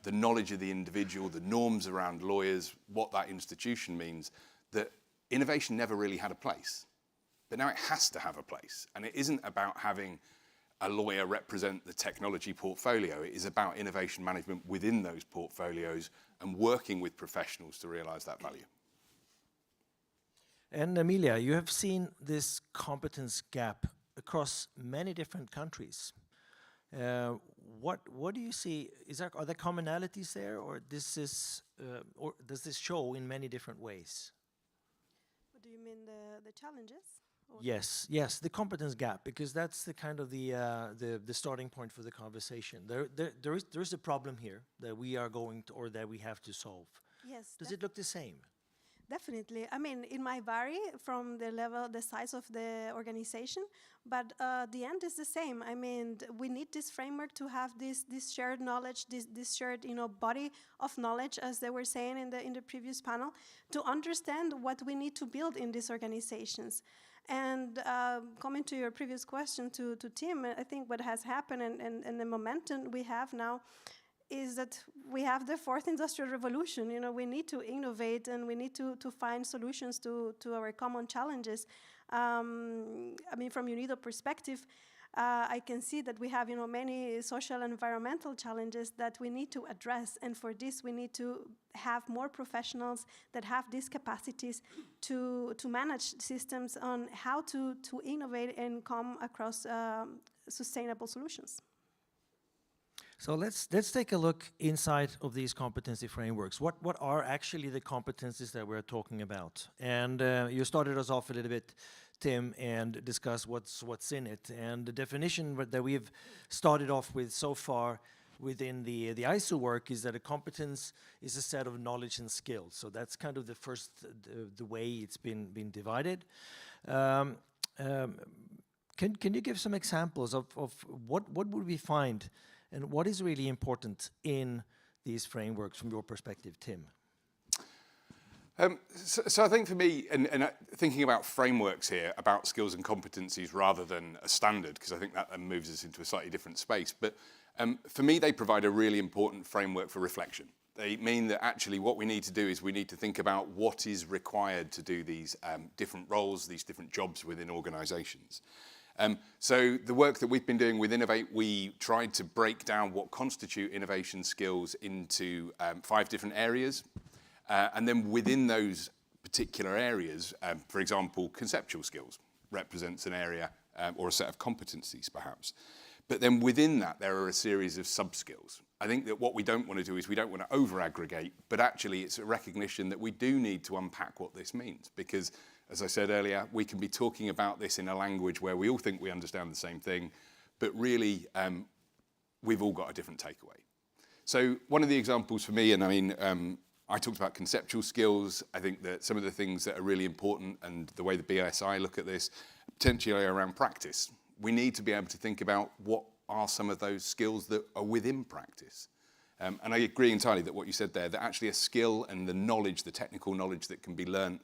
the knowledge of the individual, the norms around lawyers, what that institution means, that innovation never really had a place. But now it has to have a place. And it isn't about having a lawyer represent the technology portfolio. It is about innovation management within those portfolios and working with professionals to realize that value. And Amelia, you have seen this competence gap across many different countries. What do you see? Are there commonalities there, or or does this show in many different ways? What do you mean, the challenges? Yes, the competence gap, because that's the kind of the starting point for the conversation. There is a problem here that we are going to, or that we have to solve. Yes. Does it look the same? Definitely. I mean, it might vary from the size of the organization, but the end is the same. I mean, we need this framework to have this shared knowledge, this shared body of knowledge, as they were saying in the previous panel, to understand what we need to build in these organizations. And coming to your previous question to Tim, I think what has happened and the momentum we have now is that we have the fourth industrial revolution. We need to innovate and we need to find solutions to our common challenges. I mean, from UNIDO perspective, I can see that we have many social and environmental challenges that we need to address, and for this we need to have more professionals that have these capacities to manage systems on how to innovate and come across sustainable solutions. So let's take a look inside of these competency frameworks. What are actually the competencies that we're talking about? And you started us off a little bit, Tim, and discuss what's in it. And the definition that we've started off with so far within the ISO work is that a competence is a set of knowledge and skills. So that's kind of the first the way it's been divided. Can you give some examples of what would we find? And what is really important in these frameworks from your perspective, Tim? So I think for me, and thinking about frameworks here, about skills and competencies rather than a standard, because I think that then moves us into a slightly different space. But for me, they provide a really important framework for reflection. They mean that actually what we need to do is we need to think about what is required to do these different roles, these different jobs within organizations. So the work that we've been doing with Innovate, we tried to break down what constitute innovation skills into 5 different areas. And then within those particular areas, for example, conceptual skills represents an area or a set of competencies perhaps. But then within that, there are a series of sub-skills. I think that what we don't want to do is we don't want to over-aggregate, but actually it's a recognition that we do need to unpack what this means, because as I said earlier, we can be talking about this in a language where we all think we understand the same thing, but really we've all got a different takeaway. So one of the examples for me, and I mean, I talked about conceptual skills. I think that some of the things that are really important and the way the BSI look at this, potentially around practice. We need to be able to think about what are some of those skills that are within practice. And I agree entirely that what you said there, that actually a skill and the knowledge, the technical knowledge that can be learnt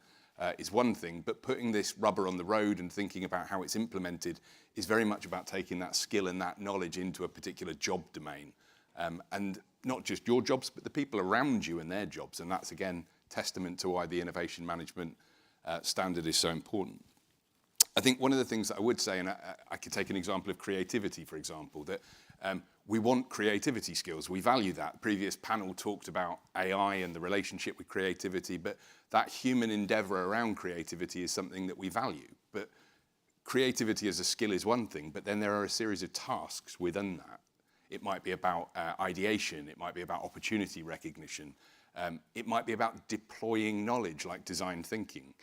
is one thing, but putting this rubber on the road and thinking about how it's implemented is very much about taking that skill and that knowledge into a particular job domain. And not just your jobs, but the people around you and their jobs. And that's, again, testament to why the innovation management standard is so important. I think one of the things that I would say, and I could take an example of creativity, for example, that we want creativity skills. We value that. The previous panel talked about AI and the relationship with creativity, but that human endeavor around creativity is something that we value. But creativity as a skill is one thing, but then there are a series of tasks within that. It might be about ideation. It might be about opportunity recognition. It might be about deploying knowledge like design thinking.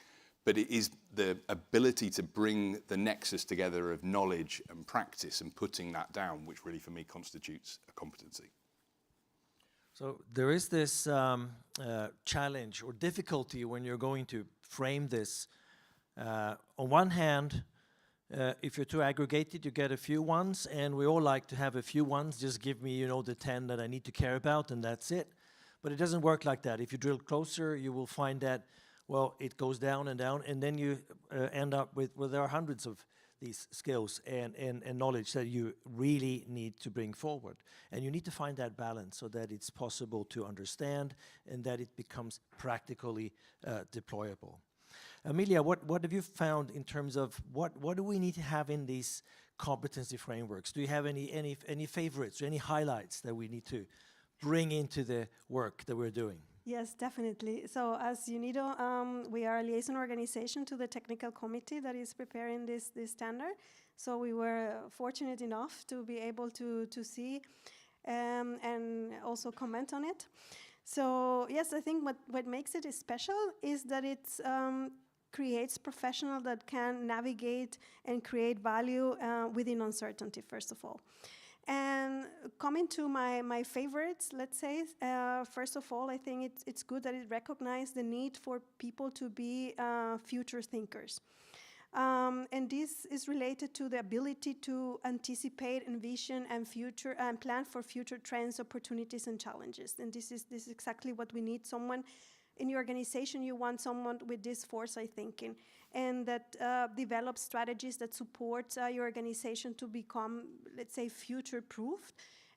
But it is the ability to bring the nexus together of knowledge and practice and putting that down, which really for me constitutes a competency. So there is this challenge or difficulty when you're going to frame this. On one hand, if you're too aggregated, you get a few ones, and we all like to have a few ones. Just give me, the 10 that I need to care about, and that's it. But it doesn't work like that. If you drill closer, you will find that, well, it goes down, and then you end up with, well, there are hundreds of these skills and knowledge that you really need to bring forward. And you need to find that balance so that it's possible to understand and that it becomes practically deployable. Amelia, what have you found in terms of what do we need to have in these competency frameworks? Do you have any favorites or any highlights that we need to bring into the work that we're doing? Yes, definitely. So as UNIDO, we are a liaison organization to the technical committee that is preparing this standard. So we were fortunate enough to be able to see and also comment on it. So yes, I think what makes it special is that it creates professionals that can navigate and create value within uncertainty, first of all. And coming to my favorites, let's say, first of all, I think it's good that it recognizes the need for people to be future thinkers. And this is related to the ability to anticipate, envision, and plan for future trends, opportunities, and challenges. And this is exactly what we need. Someone in your organization, you want someone with this foresight thinking, and that develops strategies that support your organization to become, let's say, future-proofed,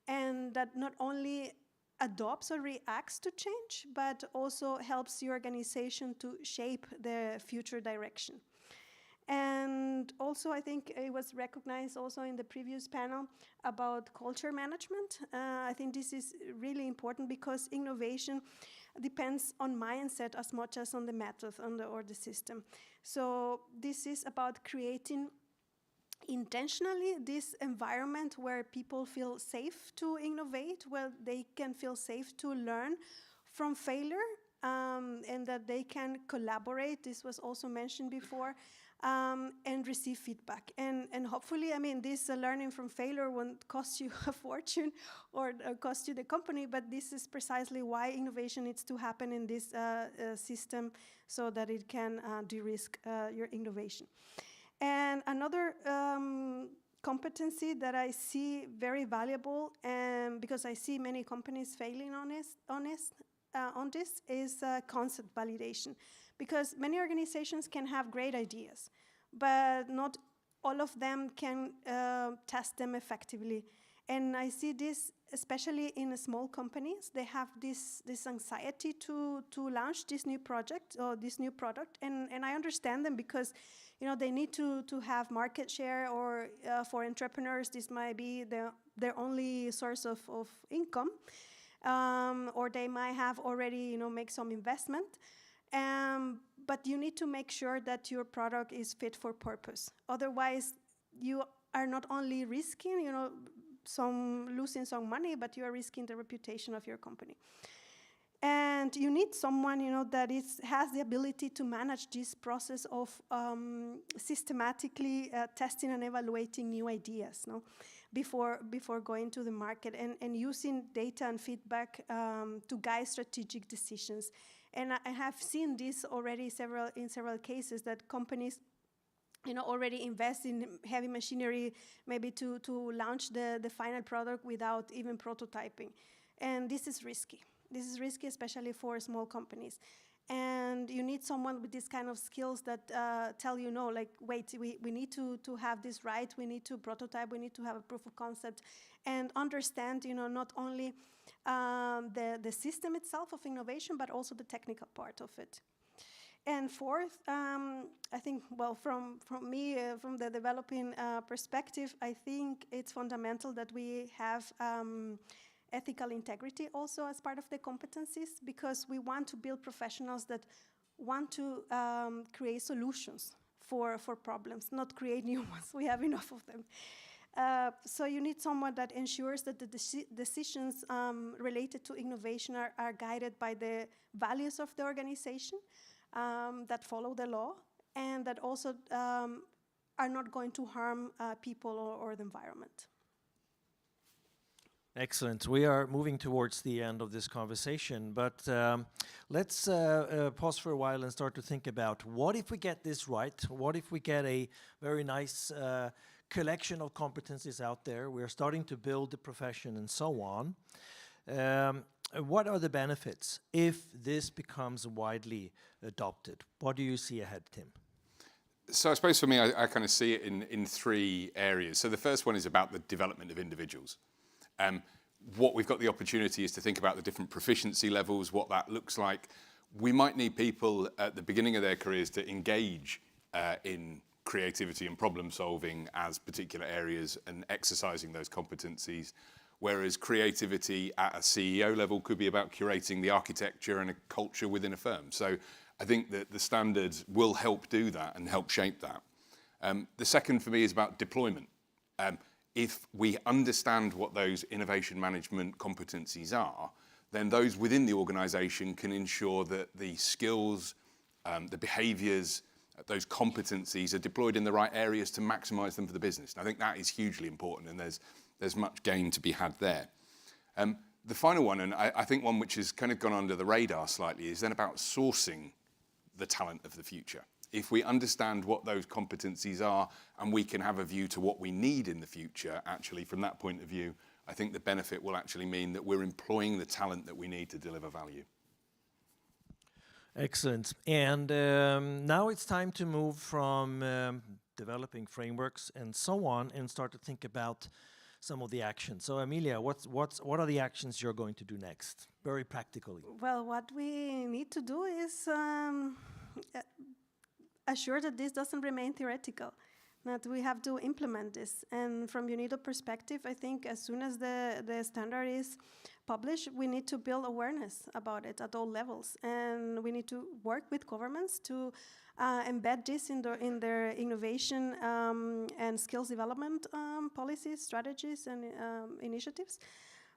and that not only adopts or reacts to change, but also helps your organization to shape the future direction. And also, I think it was recognized also in the previous panel about culture management. I think this is really important because innovation depends on mindset as much as on the method or the system. So this is about creating intentionally this environment where people feel safe to innovate, where they can feel safe to learn from failure, and that they can collaborate. This was also mentioned before. And receive feedback. And hopefully, I mean, this learning from failure won't cost you a fortune or cost you the company, but this is precisely why innovation needs to happen in this system so that it can de-risk your innovation. And another competency that I see very valuable, because I see many companies failing on this, is concept validation. Because many organizations can have great ideas, but not all of them can test them effectively. And I see this especially in small companies. They have this anxiety to launch this new project or this new product, and I understand them because, you know, they need to have market share, or for entrepreneurs this might be their only source of income, or they might have already, you know, make some investment. But you need to make sure that your product is fit for purpose. Otherwise, you are not only risking, you know, losing some money, but you are risking the reputation of your company. And you need someone, you know, that has the ability to manage this process of systematically testing and evaluating new ideas, no, before going to the market, and using data and feedback to guide strategic decisions. And I have seen this already in several cases, that companies, you know, already invest in heavy machinery, maybe to launch the final product without even prototyping. And this is risky. This is risky, especially for small companies. And you need someone with this kind of skills that tell you, no, like, wait, we need to have this right, we need to prototype, we need to have a proof of concept, and understand, you know, not only the system itself of innovation, but also the technical part of it. And fourth, I think, well, from me, from the developing perspective, I think it's fundamental that we have ethical integrity also as part of the competencies, because we want to build professionals that want to create solutions for problems, not create new ones. We have enough of them. So you need someone that ensures that the decisions related to innovation are guided by the values of the organization, that follow the law, and that also are not going to harm people or the environment. Excellent. We are moving towards the end of this conversation, but let's pause for a while and start to think about, what if we get this right? What if we get a very nice collection of competencies out there? We're starting to build the profession and so on. What are the benefits if this becomes widely adopted? What do you see ahead, Tim? So I suppose for me, I kind of see it in three areas. So the first one is about the development of individuals. What we've got the opportunity is to think about the different proficiency levels, what that looks like. We might need people at the beginning of their careers to engage in creativity and problem solving as particular areas and exercising those competencies, whereas creativity at a CEO level could be about curating the architecture and a culture within a firm. So I think that the standards will help do that and help shape that. The second for me is about deployment. If we understand what those innovation management competencies are, then those within the organisation can ensure that the skills, the behaviours, those competencies are deployed in the right areas to maximise them for the business. And I think that is hugely important, and there's much gain to be had there. The final one, and I think one which has kind of gone under the radar slightly, is then about sourcing the talent of the future. If we understand what those competencies are and we can have a view to what we need in the future, actually from that point of view, I think the benefit will actually mean that we're employing the talent that we need to deliver value. Excellent. And now it's time to move from developing frameworks and so on and start to think about some of the actions. So Amelia, what are the actions you're going to do next, very practically? Well, what we need to do is assure that this doesn't remain theoretical, that we have to implement this. And from UNIDO perspective, I think as soon as the standard is published, we need to build awareness about it at all levels. And we need to work with governments to embed this in their innovation and skills development policies, strategies, and initiatives.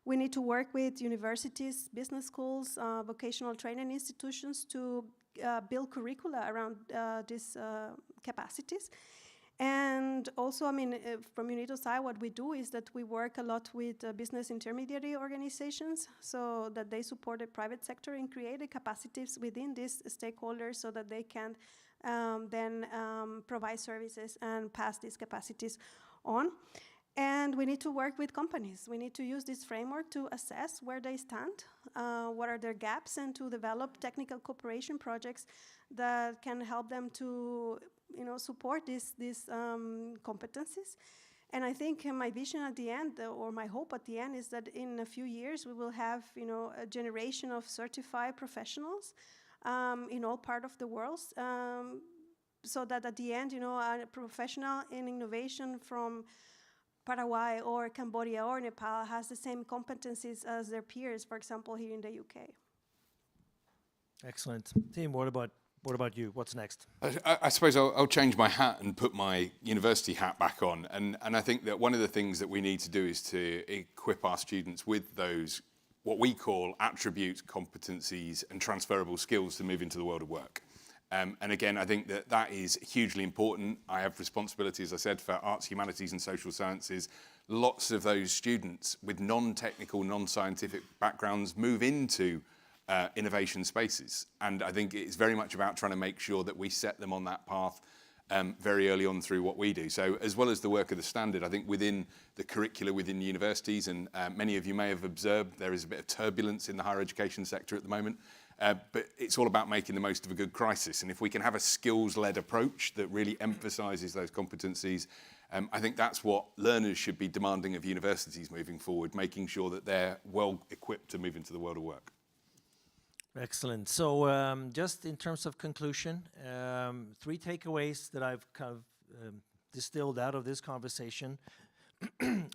We need to work with universities, business schools, vocational training institutions to build curricula around these capacities. And also, I mean, from UNIDO side, what we do is that we work a lot with business intermediary organizations so that they support the private sector and create the capacities within these stakeholders so that they can then provide services and pass these capacities on. And we need to work with companies. We need to use this framework to assess where they stand, what are their gaps, and to develop technical cooperation projects that can help them to, support these competencies. And I think my vision at the end, or my hope at the end, is that in a few years we will have, a generation of certified professionals in all parts of the world, so that at the end, a professional in innovation from Paraguay or Cambodia or Nepal has the same competencies as their peers, for example, here in the UK. Excellent. Tim, what about you? What's next? I suppose I'll change my hat and put my university hat back on. And I think that one of the things that we need to do is to equip our students with those, what we call attributes, competencies, and transferable skills to move into the world of work. And again, I think that is hugely important. I have responsibility, as I said, for arts, humanities, and social sciences. Lots of those students with non-technical, non-scientific backgrounds move into innovation spaces. And I think it's very much about trying to make sure that we set them on that path very early on through what we do. So as well as the work of the standard, I think within the curricula within universities, and many of you may have observed, there is a bit of turbulence in the higher education sector at the moment. But it's all about making the most of a good crisis. And if we can have a skills-led approach that really emphasises those competencies, I think that's what learners should be demanding of universities moving forward, making sure that they're well equipped to move into the world of work. Excellent. So just in terms of conclusion, 3 takeaways that I've kind of distilled out of this conversation.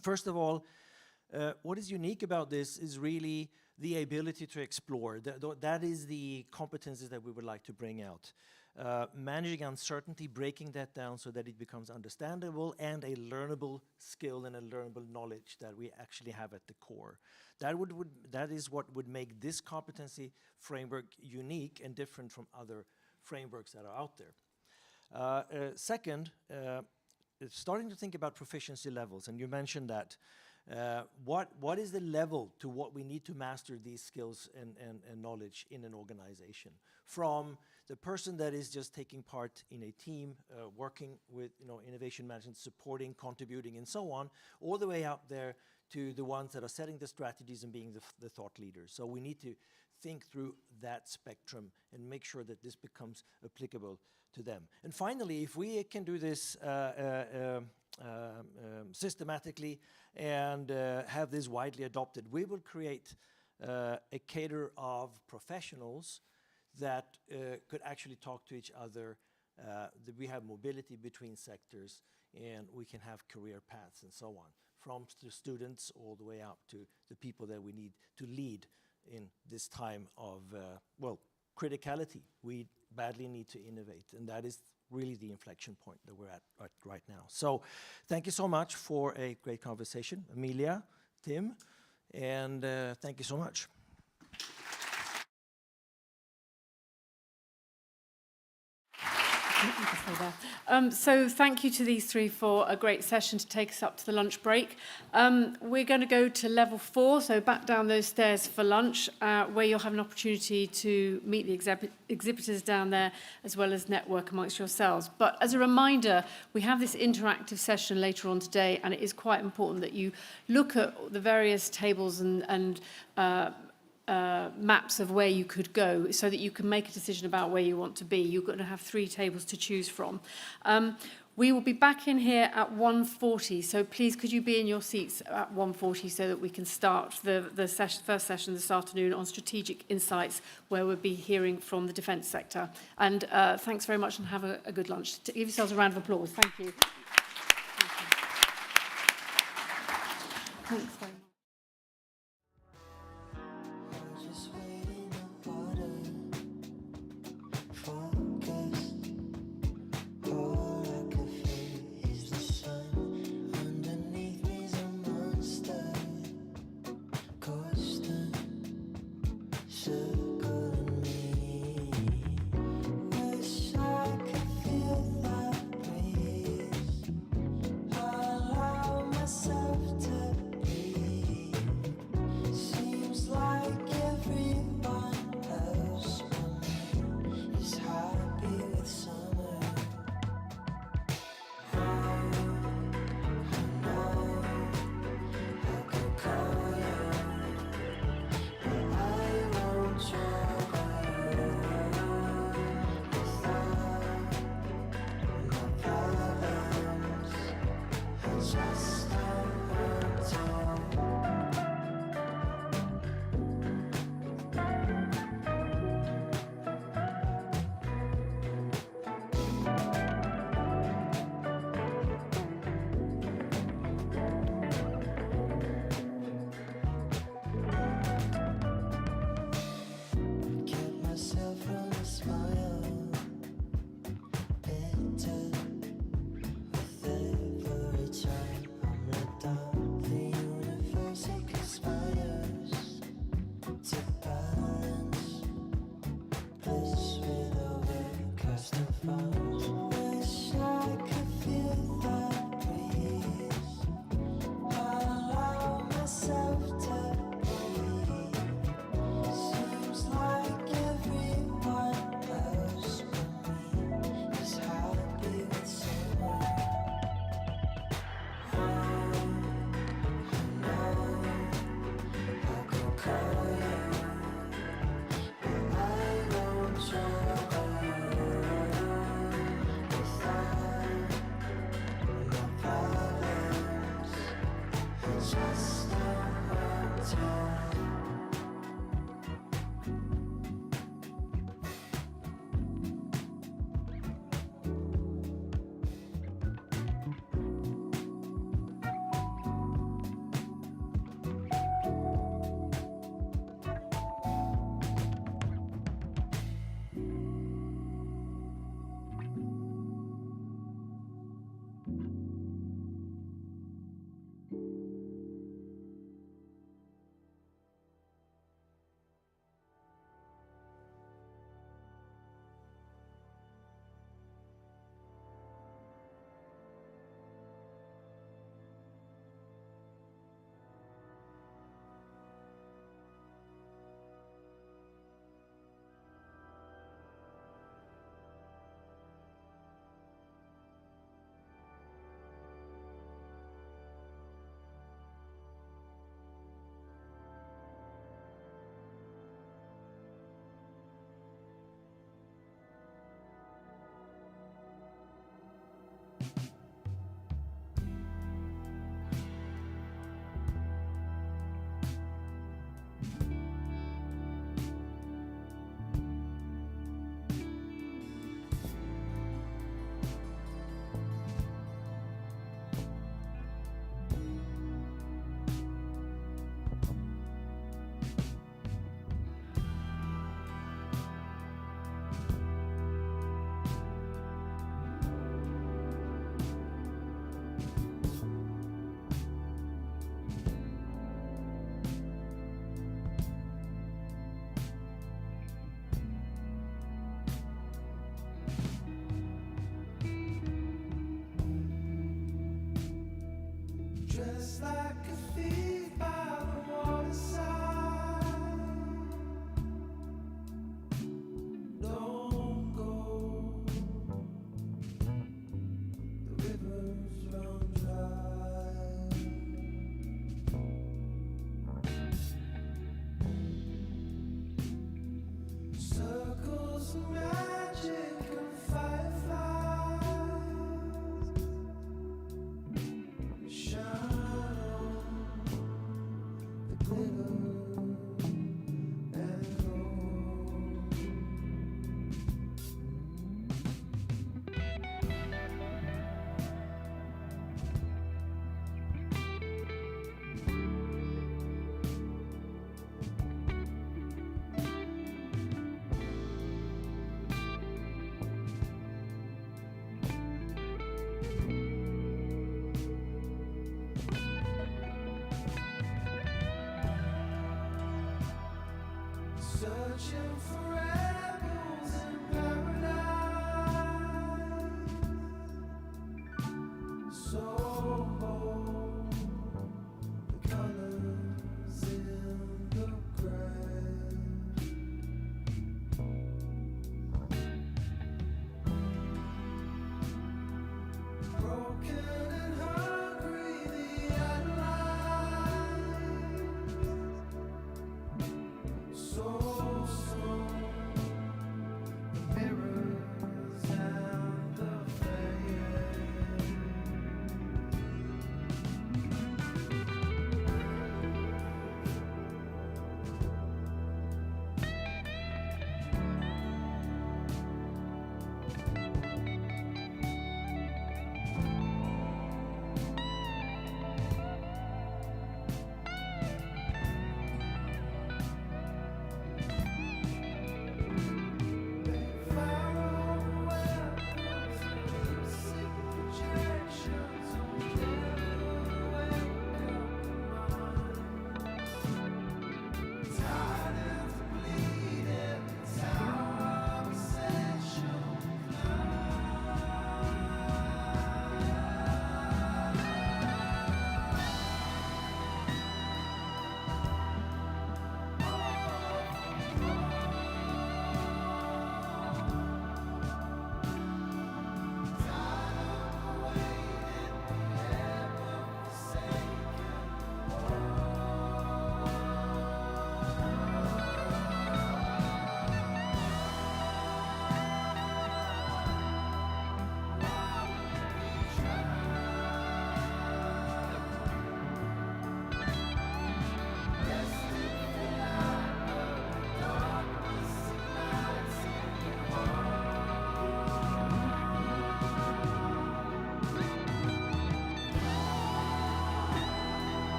First of all, what is unique about this is really the ability to explore. That is the competencies that we would like to bring out. Managing uncertainty, breaking that down so that it becomes understandable and a learnable skill and a learnable knowledge that we actually have at the core. That is what would make this competency framework unique and different from other frameworks that are out there. Second, starting to think about proficiency levels, and you mentioned that. What is the level to what we need to master these skills and knowledge in an organization? From the person that is just taking part in a team, working with innovation management, supporting, contributing, and so on, all the way out there to the ones that are setting the strategies and being the thought leaders. So we need to think through that spectrum and make sure that this becomes applicable to them. And finally, if we can do this systematically and have this widely adopted, we will create a cadre of professionals that could actually talk to each other, that we have mobility between sectors, and we can have career paths and so on, from the students all the way up to the people that we need to lead in this time of, well, criticality. We badly need to innovate, and that is really the inflection point that we're at right now. So thank you so much for a great conversation, Amelia, Tim, and thank you so much. So thank you to these three for a great session to take us up to the lunch break. We're going to go to level 4, so back down those stairs for lunch, where you'll have an opportunity to meet the exhibitors down there, as well as network amongst yourselves. But as a reminder, we have this interactive session later on today, and it is quite important that you look at the various tables and maps of where you could go so that you can make a decision about where you want to be. You're going to have 3 tables to choose from. We will be back in here at 1:40, so please could you be in your seats at 1:40 so that we can start the first session this afternoon on strategic insights, where we'll be hearing from the defence sector. And thanks very much, and have a good lunch. Give yourselves a round of applause. Thank you. Thanks very much. Dressed like a thief by the waterside. Don't go, the rivers run dry. Circles of magic and fireflies shine on the glitter and gold. Searching for apples in paradise. So bold, the colors in the grass. Broken and hungry, the Adelaide. So strong.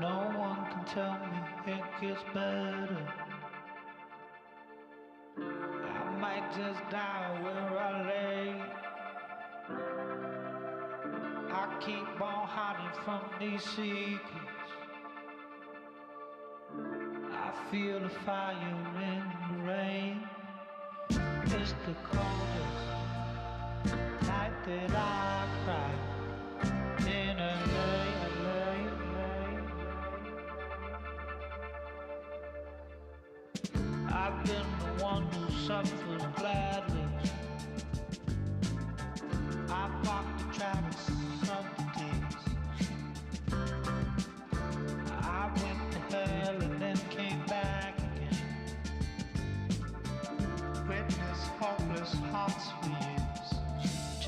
No one can tell me it gets better. I might just die where I lay. I keep on hiding from these secrets. I feel the fire in the rain. It's the coldest night that I cry in LA.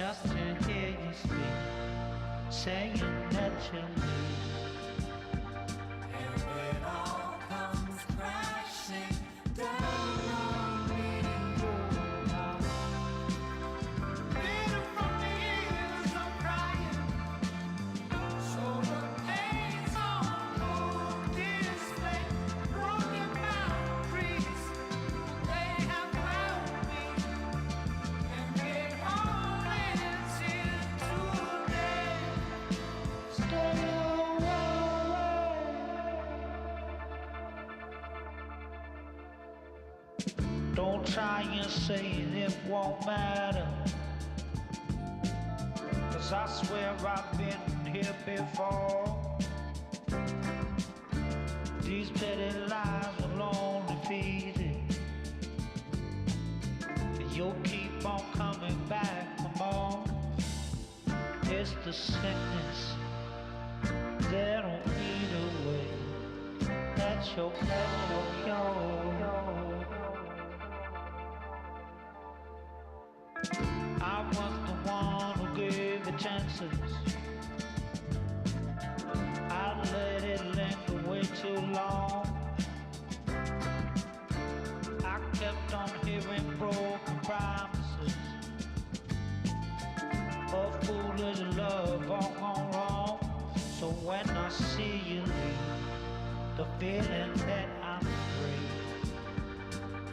just to hear you speak, saying that you leave. And it all comes crashing down on me. Bitter from the years of crying, so the pain's on full display. Broken boundaries, they have found me, and it all ends here today. Stay away. Don't try and say it won't matter, 'cause I swear I've been here before. These petty lies will only feed it. You'll keep on coming back for more. It's the sickness that don't need away. That's your cure. I was the one who gave the chances. I let it linger way too long. I kept on hearing broken promises of foolish love all gone wrong. So when I see you leave, the feeling that I'm free,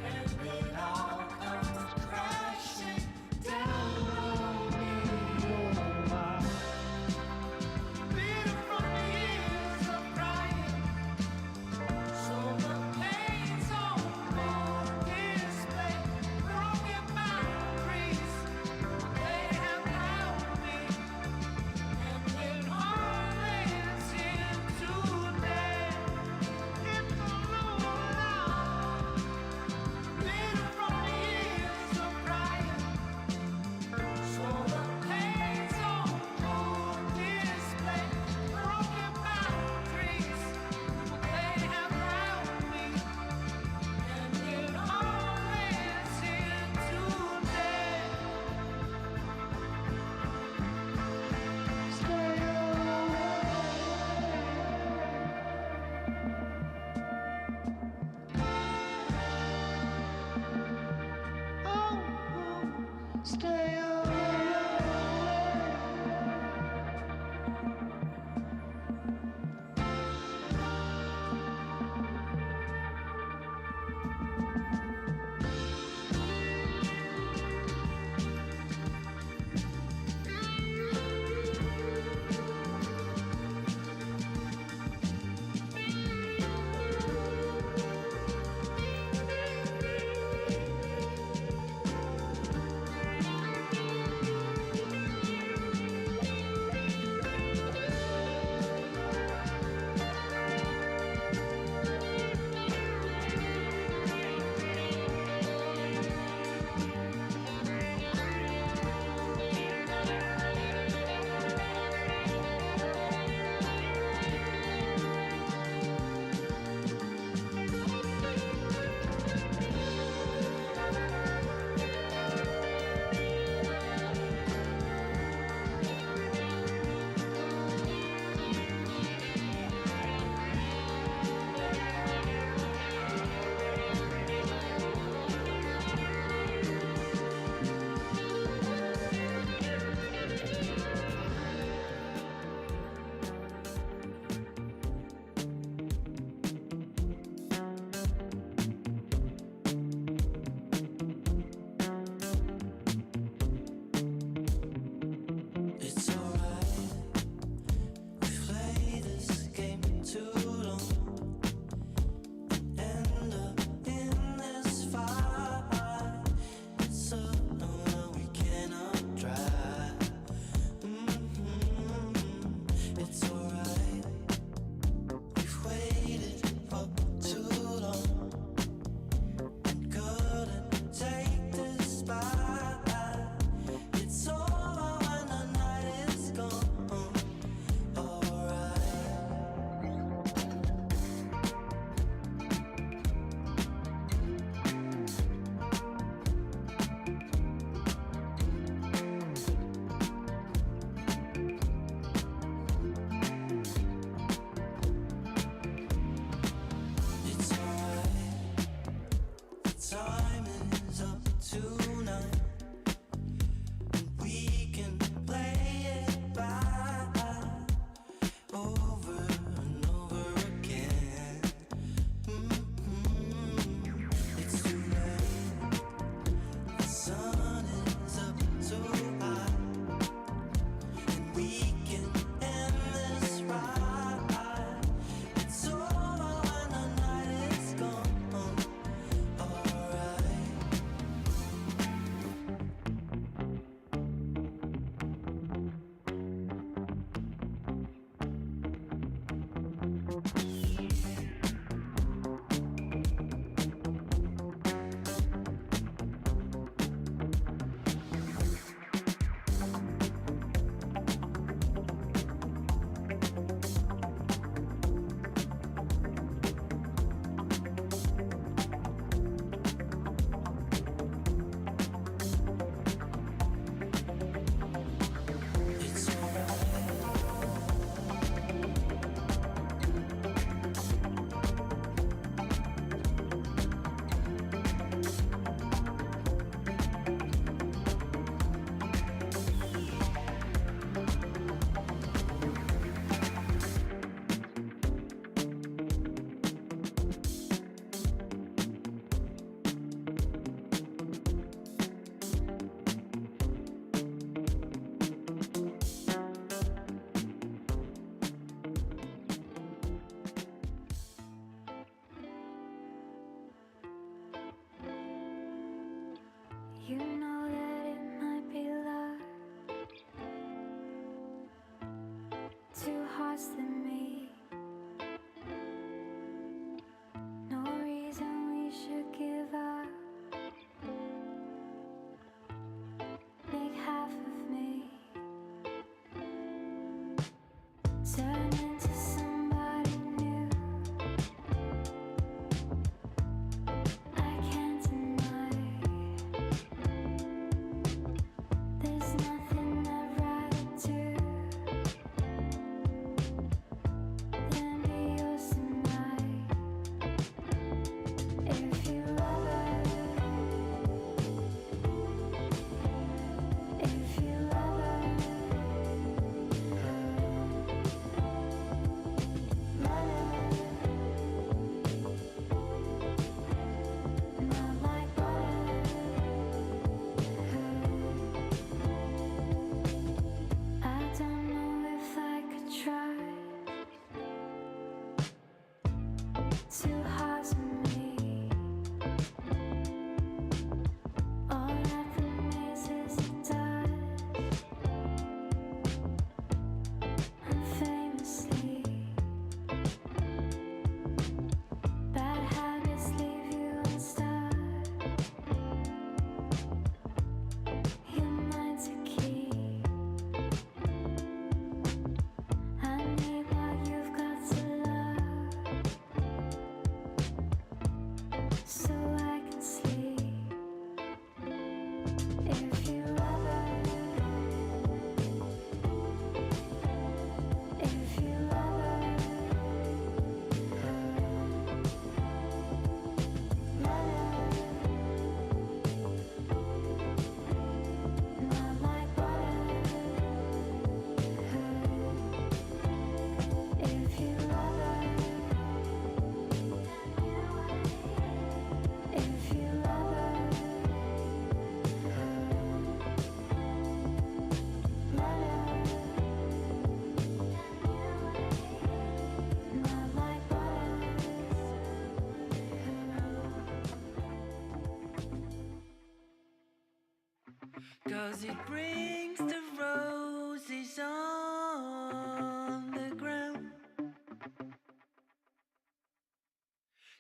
and it all comes crashing down on me. Oh my. Bitter from the years of crying, so the pain's on full display. Broken boundaries, they have found me, and it all ends here today. It's a little loud. Bitter from the years of crying, so the pain's on full display. Broken boundaries, they have found me, and it all ends here today. Stay away. Stay You know that it might be love, two hearts that meet. No reason we should give up. Make half of me turn into somebody new. I can't deny there's nothing I'd rather do than be yours tonight. If you love her, if you love her, not like butter. I don't know if I could try. Two hearts of me. All that remains is the dust. And famously, bad habits leave you unstuck. You're mine to keep. I need what you've got to love, so I can sleep. If you love her, if you love her, not like butter. If you love her, if you love her, not like butter. 'Cause it brings the roses on the ground.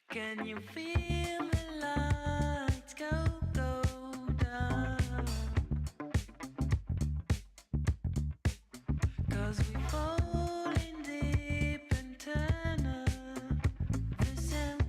Can you feel the lights go down? 'Cause we fall in deep and turn up the sound.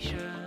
innovation.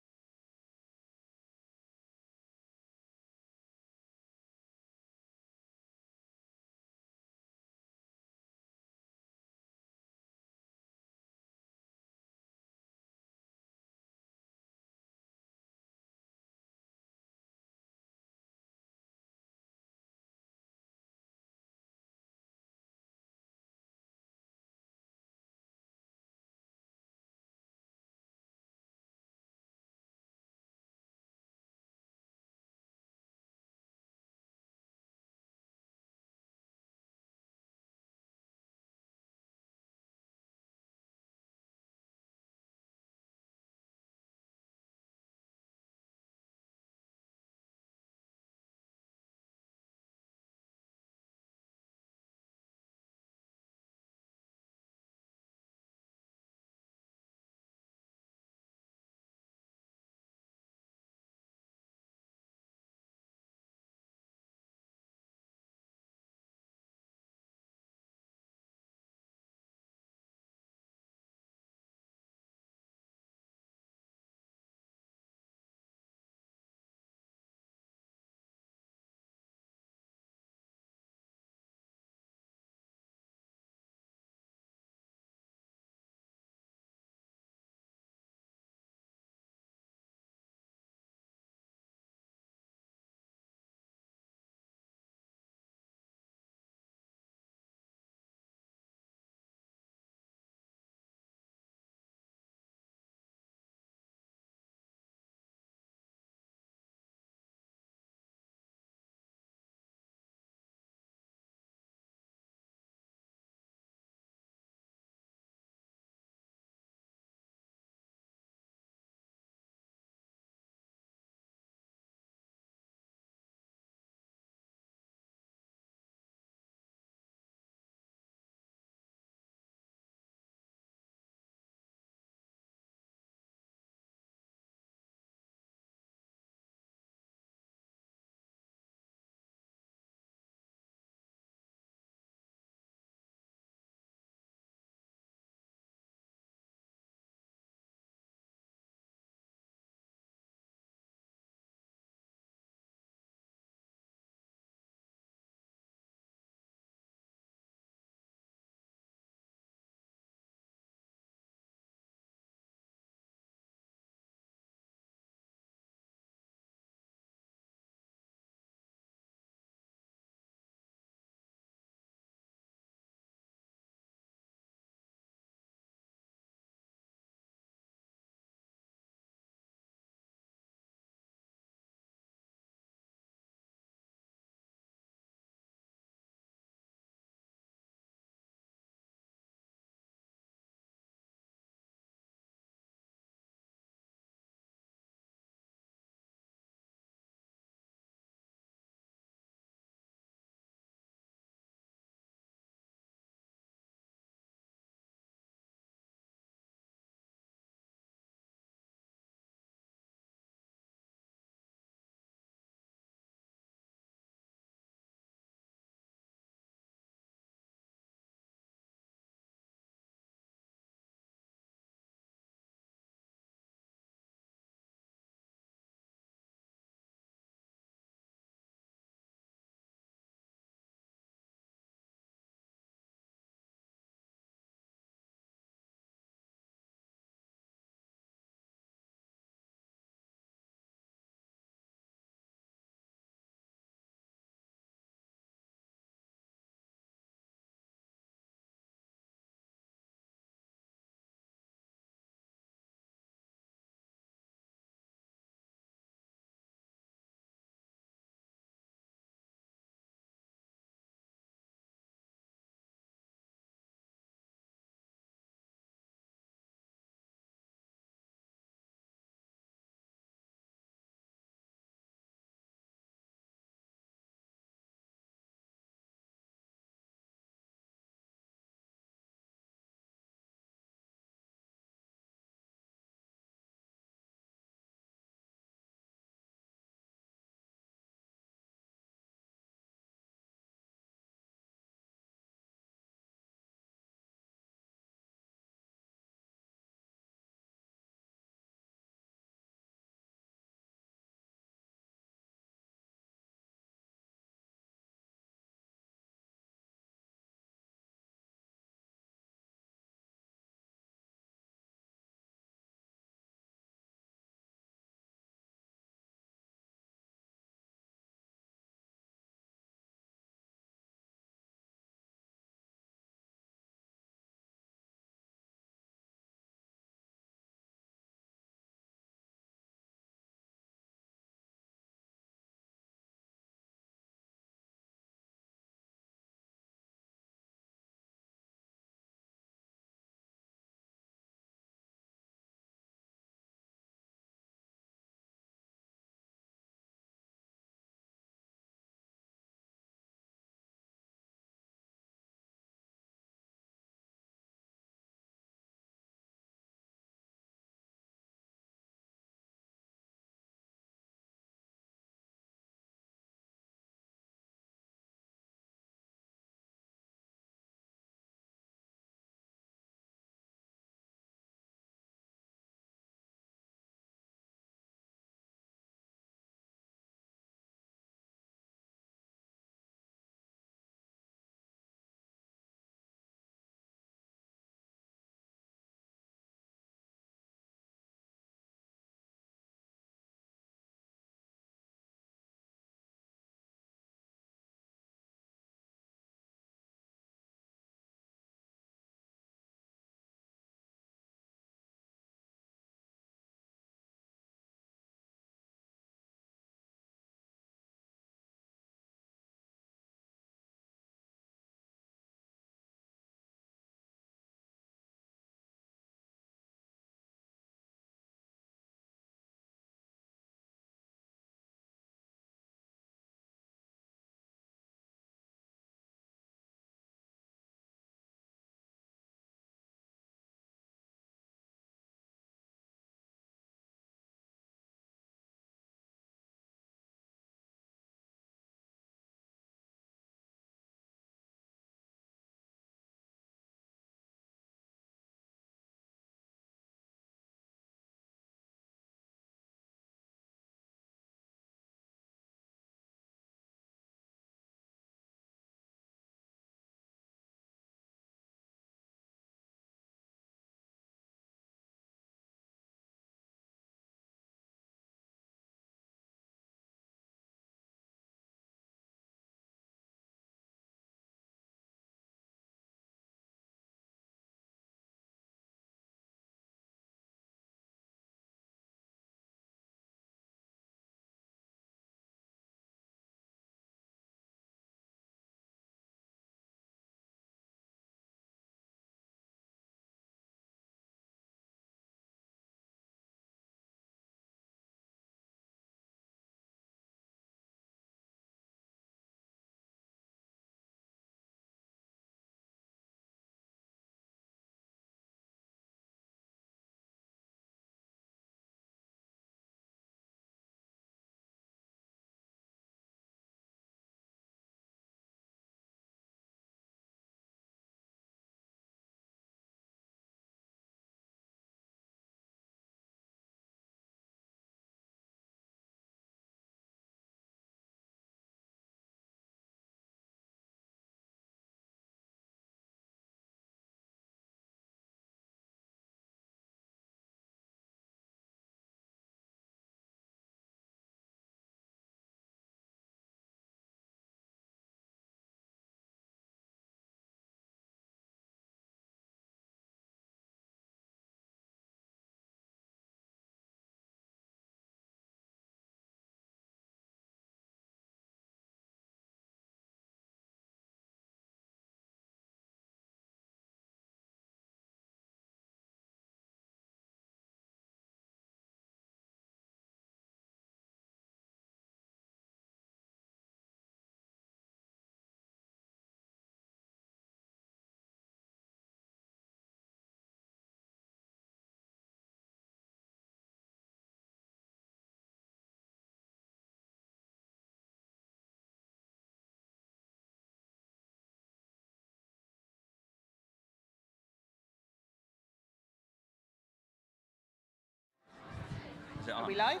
on. Are we live?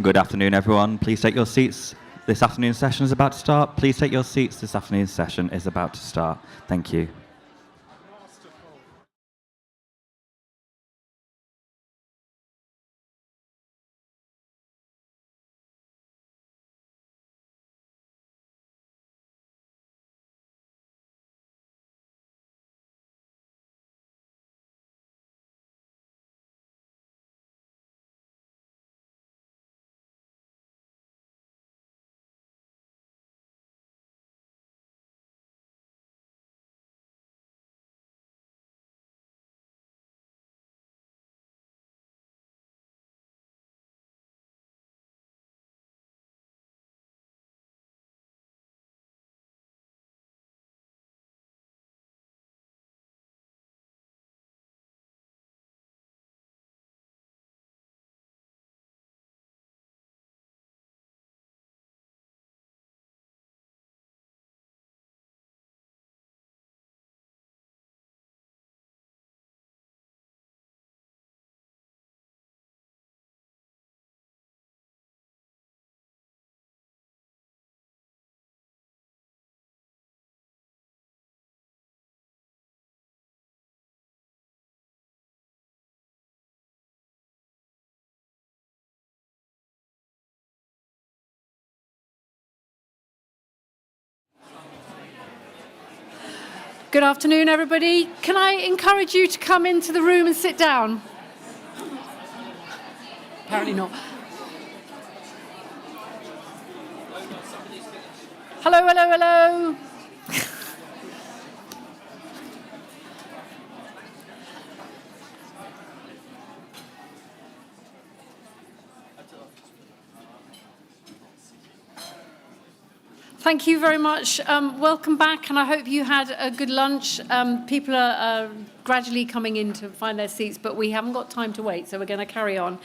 Good afternoon, everyone. Please take your seats. This afternoon's session is about to start. Please take your seats. This afternoon's session is about to start. Thank you. Good afternoon, everybody. Can I encourage you to come into the room and sit down? Apparently not. Hello, hello, hello. Thank you very much. Welcome back, and I hope you had a good lunch. People are gradually coming in to find their seats, but we haven't got time to wait, so we're going to carry on.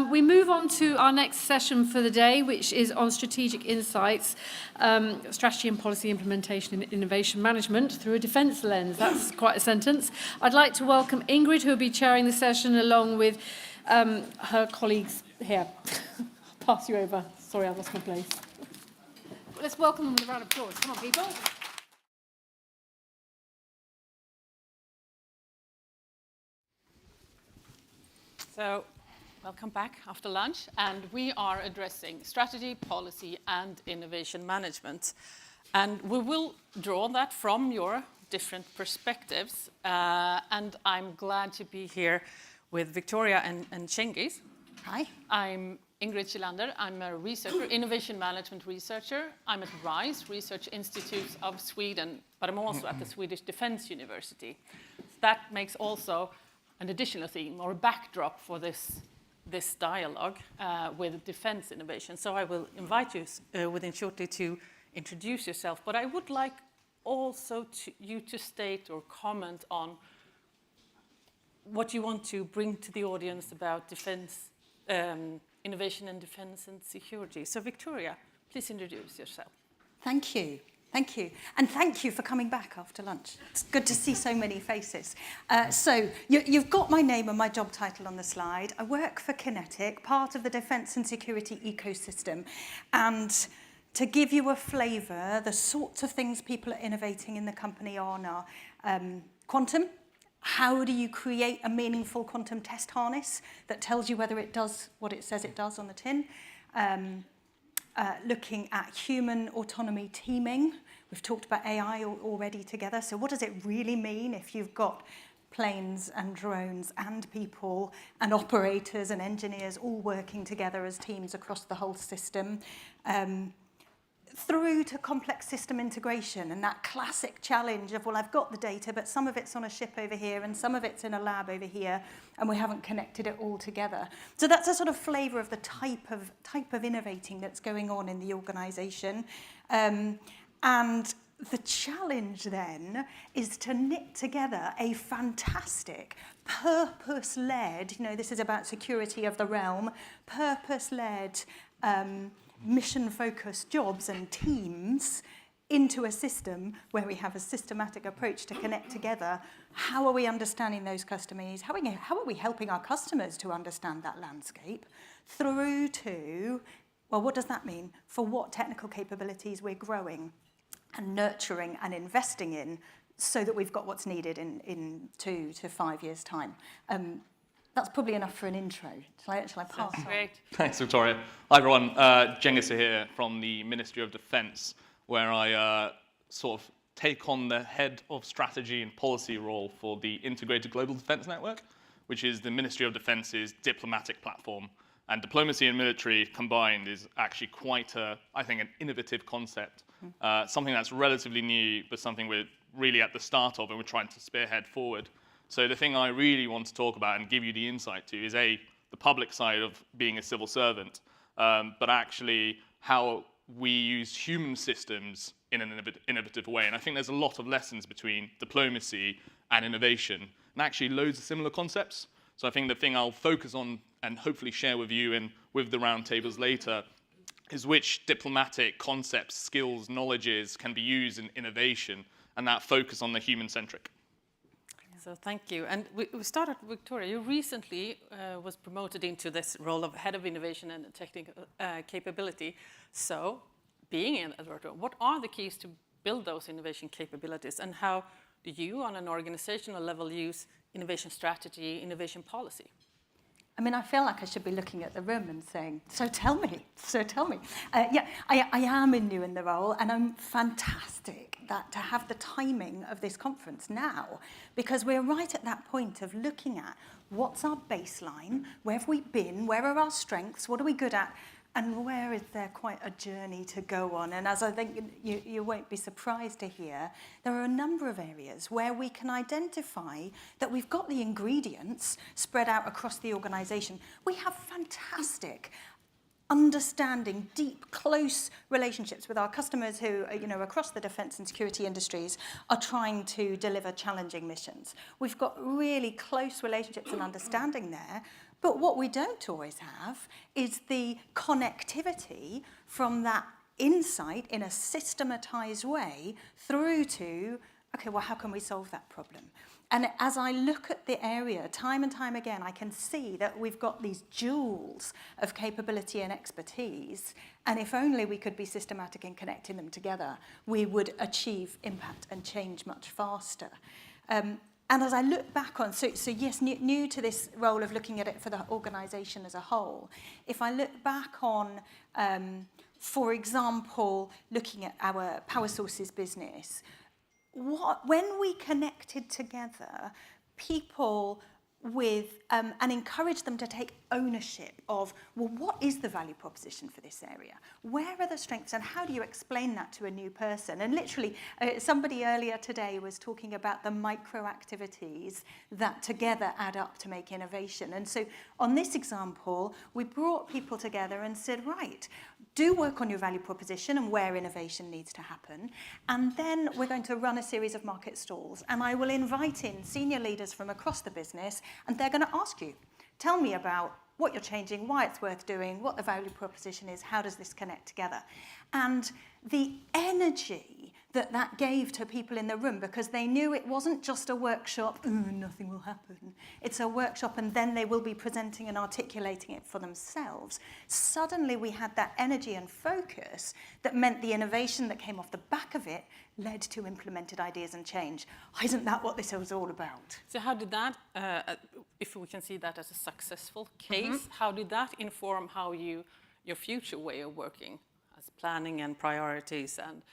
We move on to our next session for the day, which is on strategic insights, strategy and policy implementation in innovation management through a defence lens. That's quite a sentence. I'd like to welcome Ingrid, who will be chairing the session, along with her colleagues here. I'll pass you over. Sorry, I lost my place. Let's welcome them with a round of applause. Come on, people. So, welcome back after lunch, and we are addressing strategy, policy, and innovation management. And we will draw that from your different perspectives, and I'm glad to be here with Victoria and Cengiz. Hi. I'm Ingrid Kjellander. I'm a researcher, innovation management researcher. I'm at RISE, Research Institutes of Sweden, but I'm also at the Swedish Defence University. That makes also an additional theme or a backdrop for this dialogue with defence innovation. So I will invite you within shortly to introduce yourself, but I would like also you to state or comment on what you want to bring to the audience about defence innovation in defence and security. So Victoria, please introduce yourself. Thank you. Thank you. And thank you for coming back after lunch. It's good to see so many faces. So you've got my name and my job title on the slide. I work for Kinetic, part of the defence and security ecosystem. And to give you a flavour, the sorts of things people are innovating in the company on are quantum. How do you create a meaningful quantum test harness that tells you whether it does what it says it does on the tin? Looking at human autonomy teaming. We've talked about AI already together. So what does it really mean if you've got planes and drones and people and operators and engineers all working together as teams across the whole system? Through to complex system integration and that classic challenge of, well, I've got the data, but some of it's on a ship over here and some of it's in a lab over here, and we haven't connected it all together. So that's a sort of flavour of the type of innovating that's going on in the organisation. And the challenge then is to knit together a fantastic, purpose-led, this is about security of the realm, purpose-led, mission-focused jobs and teams into a system where we have a systematic approach to connect together. How are we understanding those customers? How are we helping our customers to understand that landscape? Through to, well, what does that mean for what technical capabilities we're growing and nurturing and investing in so that we've got what's needed in 2 to 5 years' time. That's probably enough for an intro. Shall I pass on? Great. Thanks, Victoria. Hi, everyone. Cengiz here from the Ministry of Defence, where I sort of take on the head of strategy and policy role for the Integrated Global Defence Network, which is the Ministry of Defence's diplomatic platform. And diplomacy and military combined is actually quite, I think, an innovative concept. Something that's relatively new, but something we're really at the start of and we're trying to spearhead forward. So the thing I really want to talk about and give you the insight to is the public side of being a civil servant, but actually how we use human systems in an innovative way. And I think there's a lot of lessons between diplomacy and innovation, and actually loads of similar concepts. So I think the thing I'll focus on and hopefully share with you and with the roundtables later is which diplomatic concepts, skills, knowledges can be used in innovation, and that focus on the human-centric. So thank you. And we started, Victoria, you recently was promoted into this role of Head of Innovation and Technical Capability. So being an advisor, what are the keys to build those innovation capabilities, and how do you on an organizational level use innovation strategy, innovation policy? I mean, I feel like I should be looking at the room and saying, so tell me. Yeah, I am new in the role, and I'm fantastic that to have the timing of this conference now, because we're right at that point of looking at what's our baseline, where have we been, where are our strengths, what are we good at, and where is there quite a journey to go on? And as I think you won't be surprised to hear, there are a number of areas where we can identify that we've got the ingredients spread out across the organisation. We have fantastic understanding, deep, close relationships with our customers who, across the defence and security industries are trying to deliver challenging missions. We've got really close relationships and understanding there. But what we don't always have is the connectivity from that insight in a systematized way through to, okay, well, how can we solve that problem? And as I look at the area, time and time again, I can see that we've got these jewels of capability and expertise, and if only we could be systematic in connecting them together, we would achieve impact and change much faster. And as I look back on, so yes, new to this role of looking at it for the organisation as a whole, if I look back on, for example, looking at our power sources business, when we connected together people with, and encouraged them to take ownership of, well, what is the value proposition for this area? Where are the strengths and how do you explain that to a new person? And literally, somebody earlier today was talking about the micro activities that together add up to make innovation. And so on this example, we brought people together and said, right, do work on your value proposition and where innovation needs to happen. And then we're going to run a series of market stalls. And I will invite in senior leaders from across the business, and they're going to ask you, tell me about what you're changing, why it's worth doing, what the value proposition is, how does this connect together? And the energy that gave to people in the room, because they knew it wasn't just a workshop, nothing will happen. It's a workshop and then they will be presenting and articulating it for themselves. Suddenly we had that energy and focus that meant the innovation that came off the back of it led to implemented ideas and change. Isn't that what this was all about? So how did that, if we can see that as a successful case, how did that inform how your future way of working as planning and priorities and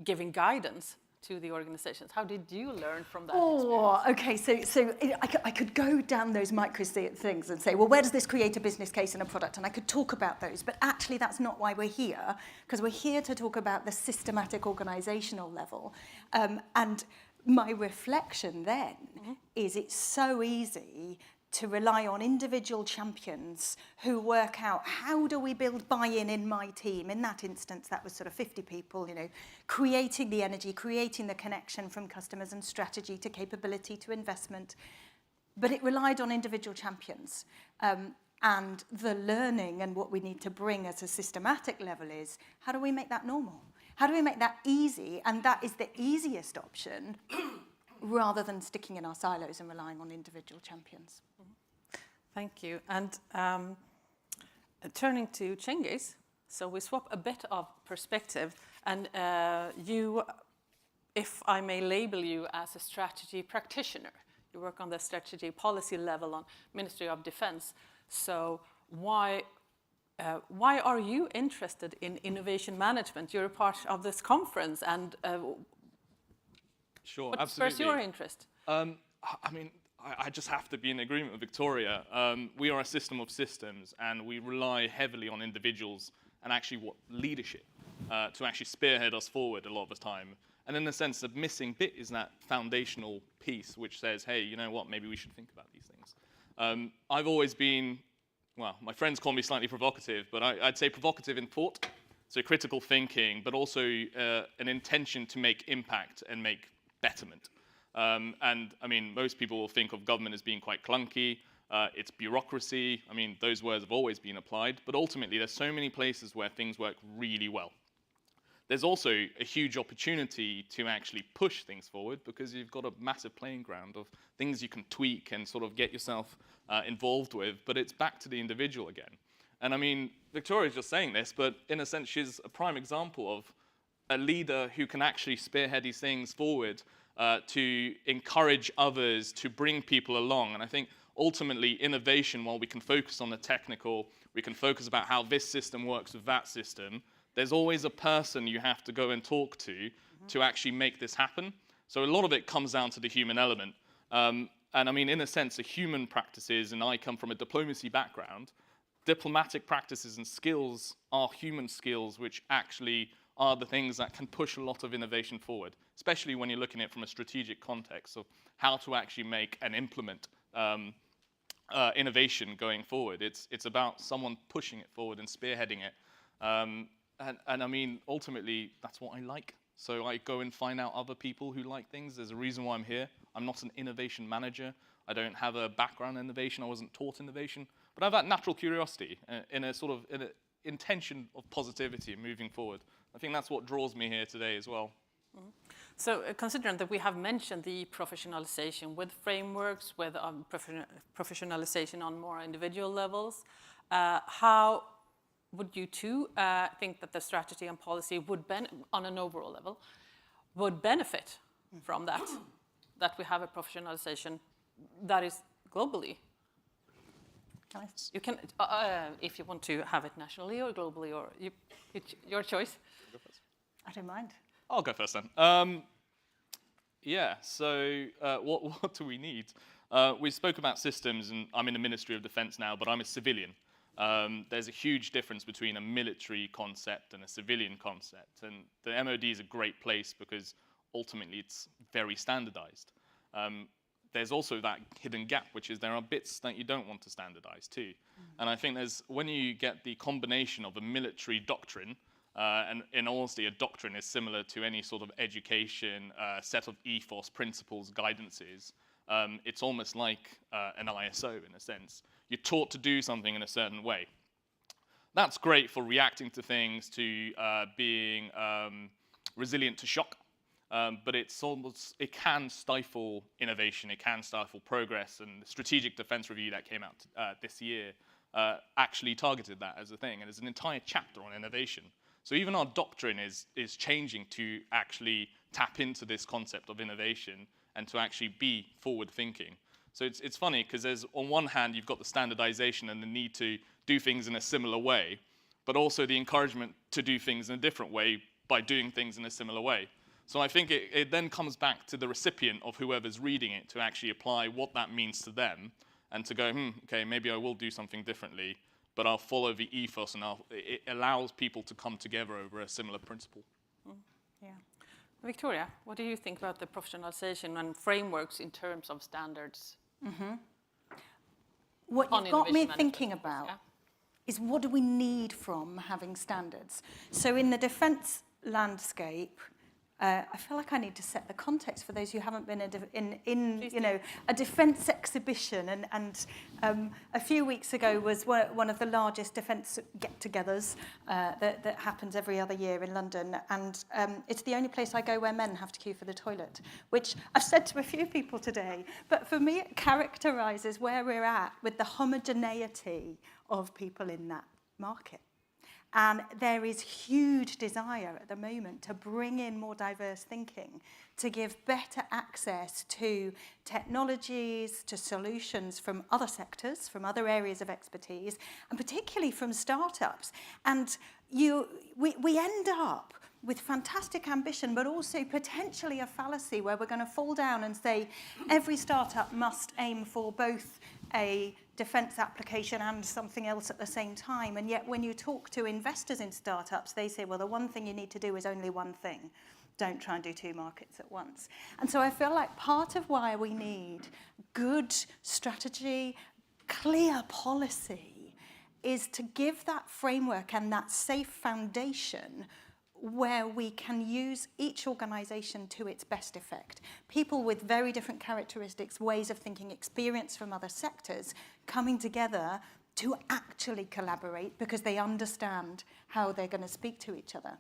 giving guidance to the organizations? How did you learn from that experience? Okay, so I could go down those micro things and say, well, where does this create a business case and a product? And I could talk about those, but actually that's not why we're here, because we're here to talk about the systematic organizational level. And my reflection then is it's so easy to rely on individual champions who work out how do we build buy-in in my team. In that instance, that was sort of 50 people, creating the energy, creating the connection from customers and strategy to capability to investment. But it relied on individual champions. And the learning and what we need to bring at a systematic level is, how do we make that normal? How do we make that easy? And that is the easiest option rather than sticking in our silos and relying on individual champions. Thank you. And turning to Cengiz, so we swap a bit of perspective, and you, if I may label you as a strategy practitioner, you work on the strategy policy level on Ministry of Defense. So why are you interested in innovation management? You're a part of this conference, and sure, what absolutely. spurs your interest? I mean, I just have to be in agreement with Victoria. We are a system of systems, and we rely heavily on individuals and actually what leadership to actually spearhead us forward a lot of the time. And in a sense, the missing bit is that foundational piece which says, hey, you know what, maybe we should think about these things. I've always been, well, my friends call me slightly provocative, but I'd say provocative in thought, so critical thinking, but also an intention to make impact and make betterment. And I mean, most people will think of government as being quite clunky. It's bureaucracy. I mean, those words have always been applied, but ultimately there's so many places where things work really well. There's also a huge opportunity to actually push things forward because you've got a massive playing ground of things you can tweak and sort of get yourself involved with, but it's back to the individual again. And I mean, Victoria's just saying this, but in a sense, she's a prime example of a leader who can actually spearhead these things forward to encourage others, to bring people along. And I think ultimately innovation, while we can focus on the technical, we can focus about how this system works with that system, there's always a person you have to go and talk to actually make this happen. So a lot of it comes down to the human element. And I mean, in a sense, the human practices, and I come from a diplomacy background, diplomatic practices and skills are human skills which actually are the things that can push a lot of innovation forward, especially when you're looking at it from a strategic context of how to actually make and implement innovation going forward. It's about someone pushing it forward and spearheading it. And I mean, ultimately, that's what I like. So I go and find out other people who like things. There's a reason why I'm here. I'm not an innovation manager. I don't have a background in innovation. I wasn't taught innovation. But I have that natural curiosity in a sort of an intention of positivity and moving forward. I think that's what draws me here today as well. So considering that we have mentioned the professionalization with frameworks, with professionalization on more individual levels, how would you two think that the strategy and policy would, on an overall level, would benefit from that we have a professionalization that is globally? You can, if you want to have it nationally or globally, or it's your choice. I don't mind. I'll go first then. Yeah, so what do we need? We spoke about systems, and I'm in the Ministry of Defense now, but I'm a civilian. There's a huge difference between a military concept and a civilian concept, and the MOD is a great place because ultimately it's very standardized. There's also that hidden gap, which is there are bits that you don't want to standardize too. And I think when you get the combination of a military doctrine, and in honesty, a doctrine is similar to any sort of education, set of ethos, principles, guidances. It's almost like an ISO in a sense. You're taught to do something in a certain way. That's great for reacting to things, to being resilient to shock. But it can stifle innovation, it can stifle progress, and the Strategic Defense Review that came out this year actually targeted that as a thing, and there's an entire chapter on innovation. So even our doctrine is changing to actually tap into this concept of innovation and to actually be forward-thinking. So it's funny, because on one hand, you've got the standardization and the need to do things in a similar way, but also the encouragement to do things in a different way by doing things in a similar way. So I think it then comes back to the recipient of whoever's reading it to actually apply what that means to them and to go, okay, maybe I will do something differently, but I'll follow the ethos, and it allows people to come together over a similar principle. Yeah. Victoria, what do you think about the professionalization and frameworks in terms of standards? What you've got me thinking about is what do we need from having standards? So in the defence landscape, I feel like I need to set the context for those who haven't been in a defence exhibition. And a few weeks ago was one of the largest defence get-togethers that happens every other year in London. And it's the only place I go where men have to queue for the toilet, which I've said to a few people today. But for me, it characterises where we're at with the homogeneity of people in that market. And there is huge desire at the moment to bring in more diverse thinking, to give better access to technologies, to solutions from other sectors, from other areas of expertise, and particularly from startups. And we end up with fantastic ambition, but also potentially a fallacy where we're going to fall down and say every startup must aim for both a defence application and something else at the same time. And yet when you talk to investors in startups, they say, well, the one thing you need to do is only one thing. Don't try and do two markets at once. And so I feel like part of why we need good strategy, clear policy, is to give that framework and that safe foundation where we can use each organisation to its best effect. People with very different characteristics, ways of thinking, experience from other sectors, coming together to actually collaborate because they understand how they're going to speak to each other.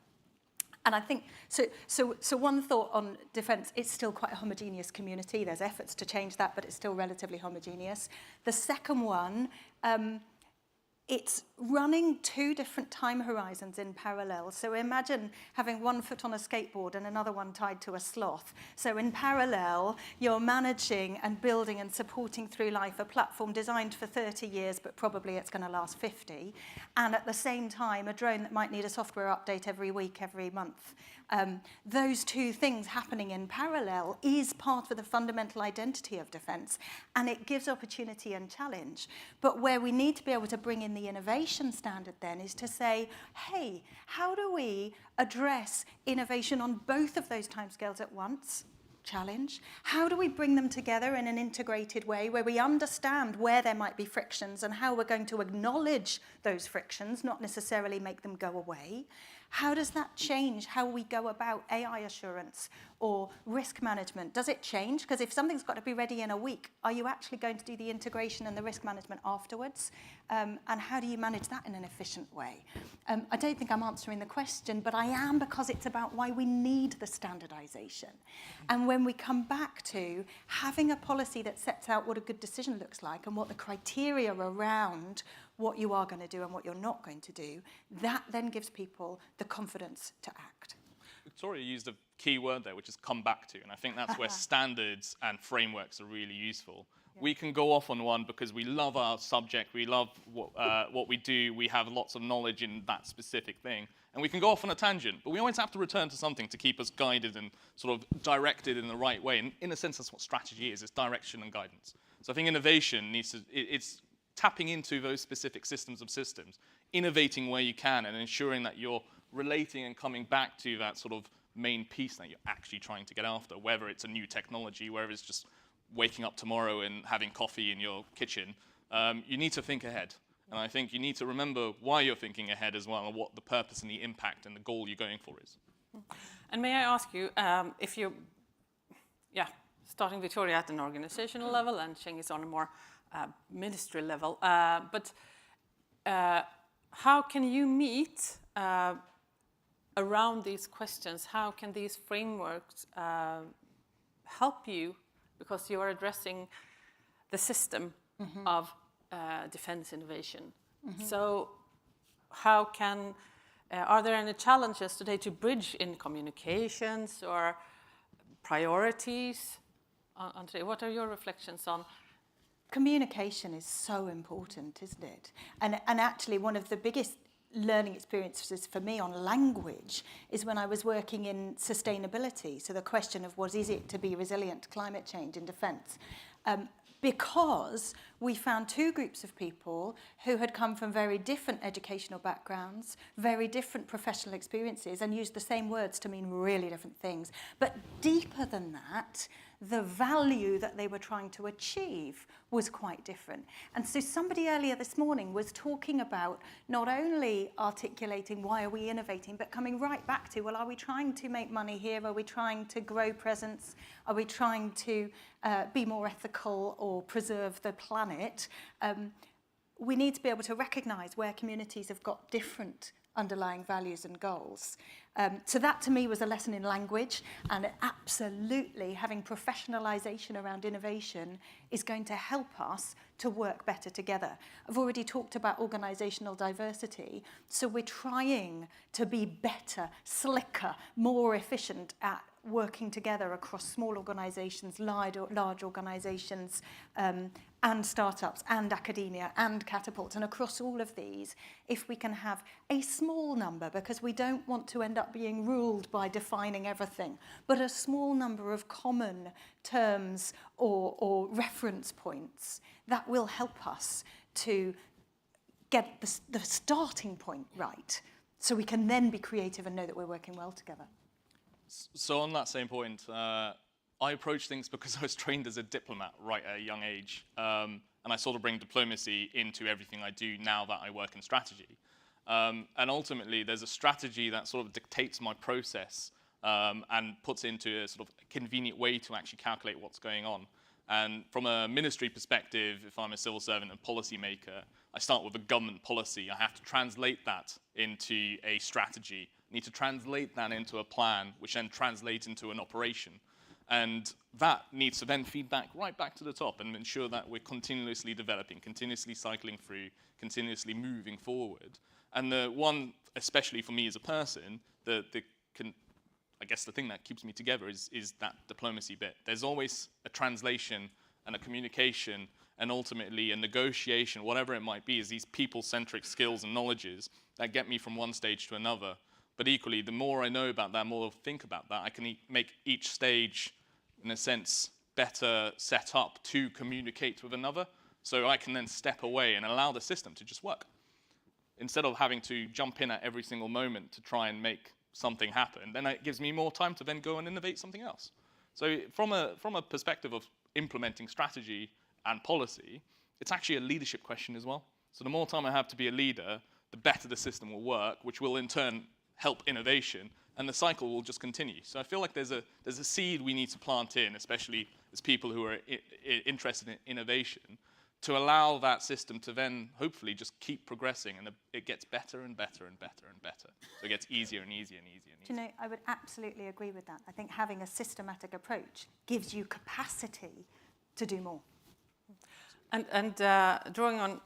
And I think, so one thought on defence, it's still quite a homogeneous community. There's efforts to change that, but it's still relatively homogeneous. The second one, it's running two different time horizons in parallel. So imagine having one foot on a skateboard and another one tied to a sloth. So in parallel, you're managing and building and supporting through life a platform designed for 30 years, but probably it's going to last 50. And at the same time, a drone that might need a software update every week, every month. Those two things happening in parallel is part of the fundamental identity of defence, and it gives opportunity and challenge. But where we need to be able to bring in the innovation standard then is to say, hey, how do we address innovation on both of those timescales at once? Challenge. How do we bring them together in an integrated way where we understand where there might be frictions and how we're going to acknowledge those frictions, not necessarily make them go away? How does that change how we go about AI assurance or risk management? Does it change? Because if something's got to be ready in a week, are you actually going to do the integration and the risk management afterwards? And how do you manage that in an efficient way? I don't think I'm answering the question, but I am, because it's about why we need the standardization. And when we come back to having a policy that sets out what a good decision looks like and what the criteria around what you are going to do and what you're not going to do, that then gives people the confidence to act. Victoria used a key word there, which is come back to, and I think that's where standards and frameworks are really useful. Yeah. We can go off on one because we love our subject, we love what we do, we have lots of knowledge in that specific thing, and we can go off on a tangent, but we always have to return to something to keep us guided and sort of directed in the right way, and in a sense that's what strategy is, it's direction and guidance. So I think innovation needs to, it's tapping into those specific systems of systems, innovating where you can and ensuring that you're relating and coming back to that sort of main piece that you're actually trying to get after, whether it's a new technology, whether it's just waking up tomorrow and having coffee in your kitchen. You need to think ahead. And I think you need to remember why you're thinking ahead as well and what the purpose and the impact and the goal you're going for is. And may I ask you, if you, starting Victoria at an organizational level and Cengiz on a more ministry level, but how can you meet around these questions? How can these frameworks help you, because you are addressing the system of defense innovation? So how can, are there any challenges today to bridge in communications or priorities on today? What are your reflections on? Communication is so important, isn't it? And actually one of the biggest learning experiences for me on language is when I was working in sustainability. So the question of what is it to be resilient to climate change in defence? Because we found two groups of people who had come from very different educational backgrounds, very different professional experiences, and used the same words to mean really different things. But deeper than that, the value that they were trying to achieve was quite different. And so somebody earlier this morning was talking about not only articulating why are we innovating, but coming right back to, well, are we trying to make money here? Are we trying to grow presence? Are we trying to be more ethical or preserve the planet? We need to be able to recognize where communities have got different underlying values and goals. So that to me was a lesson in language, and absolutely having professionalization around innovation is going to help us to work better together. I've already talked about organizational diversity, so we're trying to be better, slicker, more efficient at working together across small organizations, large organizations, and startups, and academia, and Catapult. And across all of these, if we can have a small number, because we don't want to end up being ruled by defining everything, but a small number of common terms or reference points, that will help us to get the starting point right, so we can then be creative and know that we're working well together. So on that same point, I approach things because I was trained as a diplomat right at a young age. And I sort of bring diplomacy into everything I do now that I work in strategy. And ultimately, there's a strategy that sort of dictates my process and puts into a sort of convenient way to actually calculate what's going on. And from a ministry perspective, if I'm a civil servant and policy maker, I start with a government policy. I have to translate that into a strategy. I need to translate that into a plan, which then translates into an operation. And that needs to then feed back right back to the top and ensure that we're continuously developing, continuously cycling through, continuously moving forward. And the one, especially for me as a person, I guess the thing that keeps me together is that diplomacy bit. There's always a translation and a communication and ultimately a negotiation, whatever it might be, is these people-centric skills and knowledges that get me from one stage to another. But equally, the more I know about that, the more I think about that, I can make each stage, in a sense, better set up to communicate with another. So I can then step away and allow the system to just work. Instead of having to jump in at every single moment to try and make something happen, then it gives me more time to then go and innovate something else. So from a perspective of implementing strategy and policy, it's actually a leadership question as well. So the more time I have to be a leader, the better the system will work, which will in turn help innovation, and the cycle will just continue. So I feel like there's a seed we need to plant in, especially as people who are interested in innovation, to allow that system to then hopefully just keep progressing, and it gets better and better and better and better. So it gets easier and easier and easier and easier. Do you know, I would absolutely agree with that. I think having a systematic approach gives you capacity to do more. And drawing on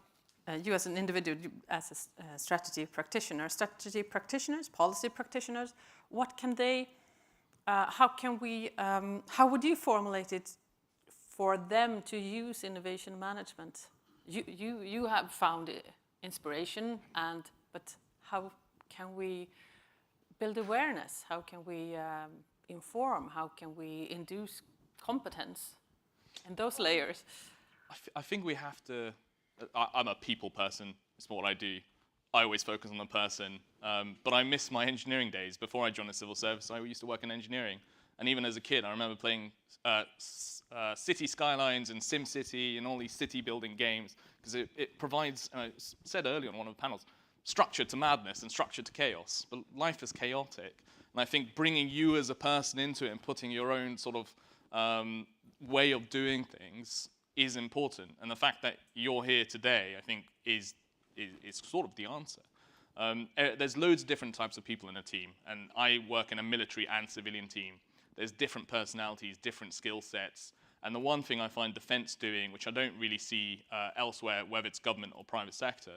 you as an individual, as a strategy practitioners, policy practitioners, what can they, how would you formulate it for them to use innovation management? You have found inspiration, but how can we build awareness? How can we inform? How can we induce competence in those layers? I think we have to. I'm a people person. It's what I do. I always focus on the person. But I miss my engineering days. Before I joined the civil service, I used to work in engineering. And even as a kid, I remember playing City Skylines and SimCity and all these city building games, because it provides, I said earlier on one of the panels, structure to madness and structure to chaos. But life is chaotic. And I think bringing you as a person into it and putting your own sort of way of doing things is important. And the fact that you're here today, I think, is sort of the answer. There's loads of different types of people in a team, and I work in a military and civilian team. There's different personalities, different skill sets, and the one thing I find defense doing, which I don't really see elsewhere, whether it's government or private sector,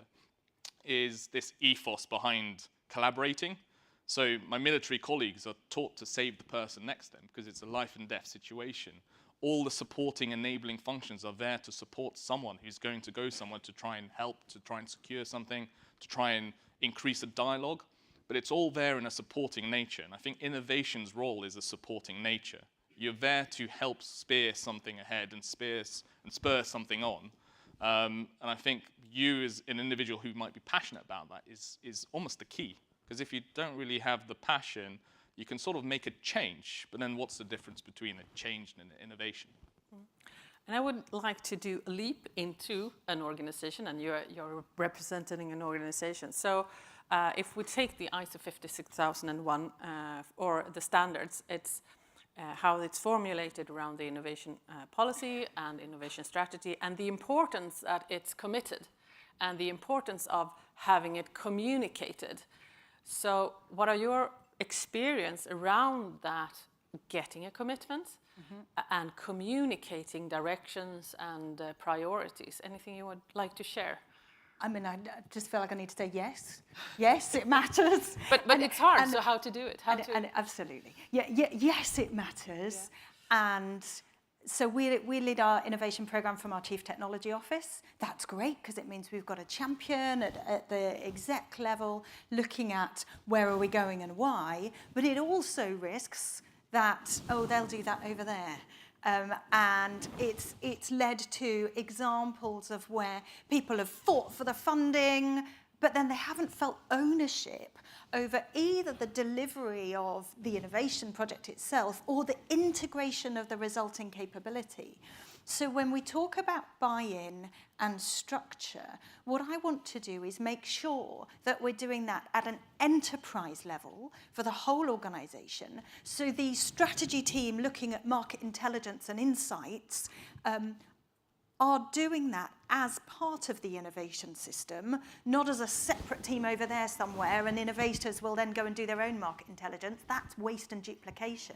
is this ethos behind collaborating. So my military colleagues are taught to save the person next to them because it's a life and death situation. All the supporting, enabling functions are there to support someone who's going to go somewhere to try and help, to try and secure something, to try and increase a dialogue. But it's all there in a supporting nature. And I think innovation's role is a supporting nature. You're there to help spear something ahead and spur something on. And I think you as an individual who might be passionate about that is almost the key. Because if you don't really have the passion, you can sort of make a change, but then what's the difference between a change and an innovation? And I would like to do a leap into an organization, and you're representing an organization. So if we take the ISO 56001 or the standards, it's how it's formulated around the innovation policy and innovation strategy, and the importance that it's committed, and the importance of having it communicated. So what are your experience around that, getting a commitment and communicating directions and priorities? Anything you would like to share? I mean, I just feel like I need to say yes. Yes, it matters. But it's hard, so how to do it? Absolutely. Yes, it matters. Yeah. And so we lead our innovation program from our Chief Technology Office. That's great, because it means we've got a champion at the exec level looking at where are we going and why. But it also risks that, oh, they'll do that over there. And it's led to examples of where people have fought for the funding, but then they haven't felt ownership over either the delivery of the innovation project itself or the integration of the resulting capability. So when we talk about buy-in and structure, what I want to do is make sure that we're doing that at an enterprise level for the whole organization. So the strategy team looking at market intelligence and insights are doing that as part of the innovation system, not as a separate team over there somewhere, and innovators will then go and do their own market intelligence. That's waste and duplication,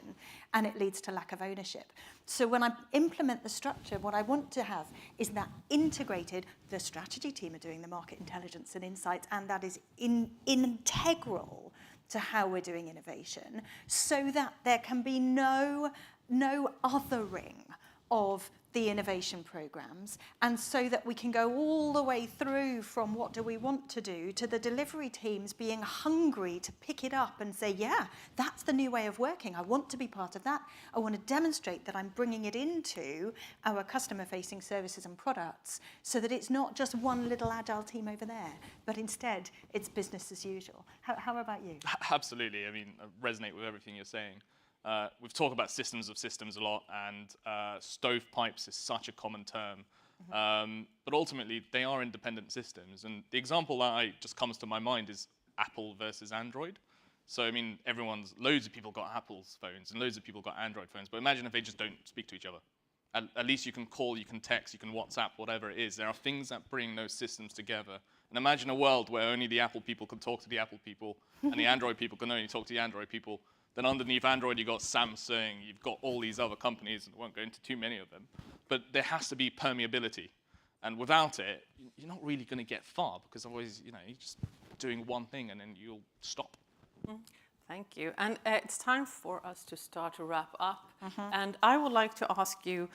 and it leads to lack of ownership. So when I implement the structure, what I want to have is that integrated, the strategy team are doing the market intelligence and insights, and that is integral to how we're doing innovation, so that there can be no othering of the innovation programs, and so that we can go all the way through from what do we want to do to the delivery teams being hungry to pick it up and say, yeah, that's the new way of working. I want to be part of that. I want to demonstrate that I'm bringing it into our customer-facing services and products, so that it's not just one little agile team over there, but instead it's business as usual. How about you? Absolutely. I mean, I resonate with everything you're saying. We've talked about systems of systems a lot, and stovepipes is such a common term. But ultimately, they are independent systems. And the example that just comes to my mind is Apple versus Android. So, I mean, loads of people got Apple's phones, and loads of people got Android phones. But imagine if they just don't speak to each other. At least you can call, you can text, you can WhatsApp, whatever it is. There are things that bring those systems together. And imagine a world where only the Apple people can talk to the Apple people, and the Android people can only talk to the Android people. Then underneath Android, you've got Samsung, you've got all these other companies, and I won't go into too many of them. But there has to be permeability. And without it, you're not really going to get far, because otherwise, you're just doing one thing and then you'll stop. Thank you. And it's time for us to start to wrap up. And I would like to ask you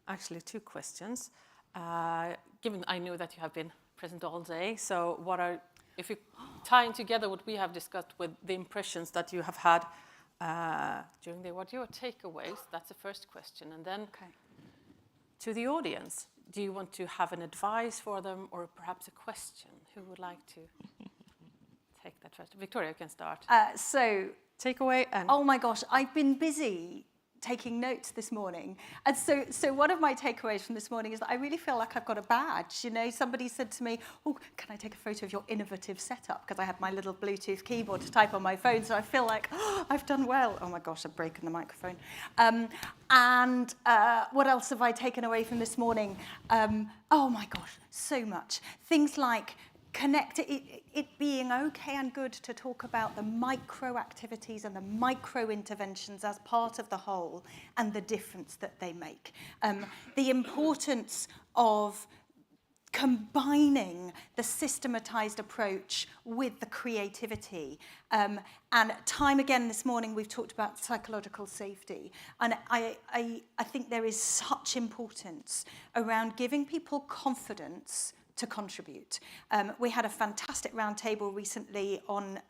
actually two questions. Given I know that you have been present all day, so if you tie in together what we have discussed with the impressions that you have had during the, what are your takeaways? That's the first question. And then to the audience, do you want to have an advice for them or perhaps a question? Who would like to take that first? Victoria, you can start. So takeaway and... Oh my gosh, I've been busy taking notes this morning. And so one of my takeaways from this morning is that I really feel like I've got a badge. You know, somebody said to me, oh, can I take a photo of your innovative setup? Because I had my little Bluetooth keyboard to type on my phone. So I feel like, oh, I've done well. Oh my gosh, I've broken the microphone. What else have I taken away from this morning? Oh my gosh, so much. Things like it being okay and good to talk about the micro activities and the micro interventions as part of the whole and the difference that they make. The importance of combining the systematized approach with the creativity. And time again this morning, we've talked about psychological safety. And I think there is such importance around giving people confidence to contribute. We had a fantastic roundtable recently on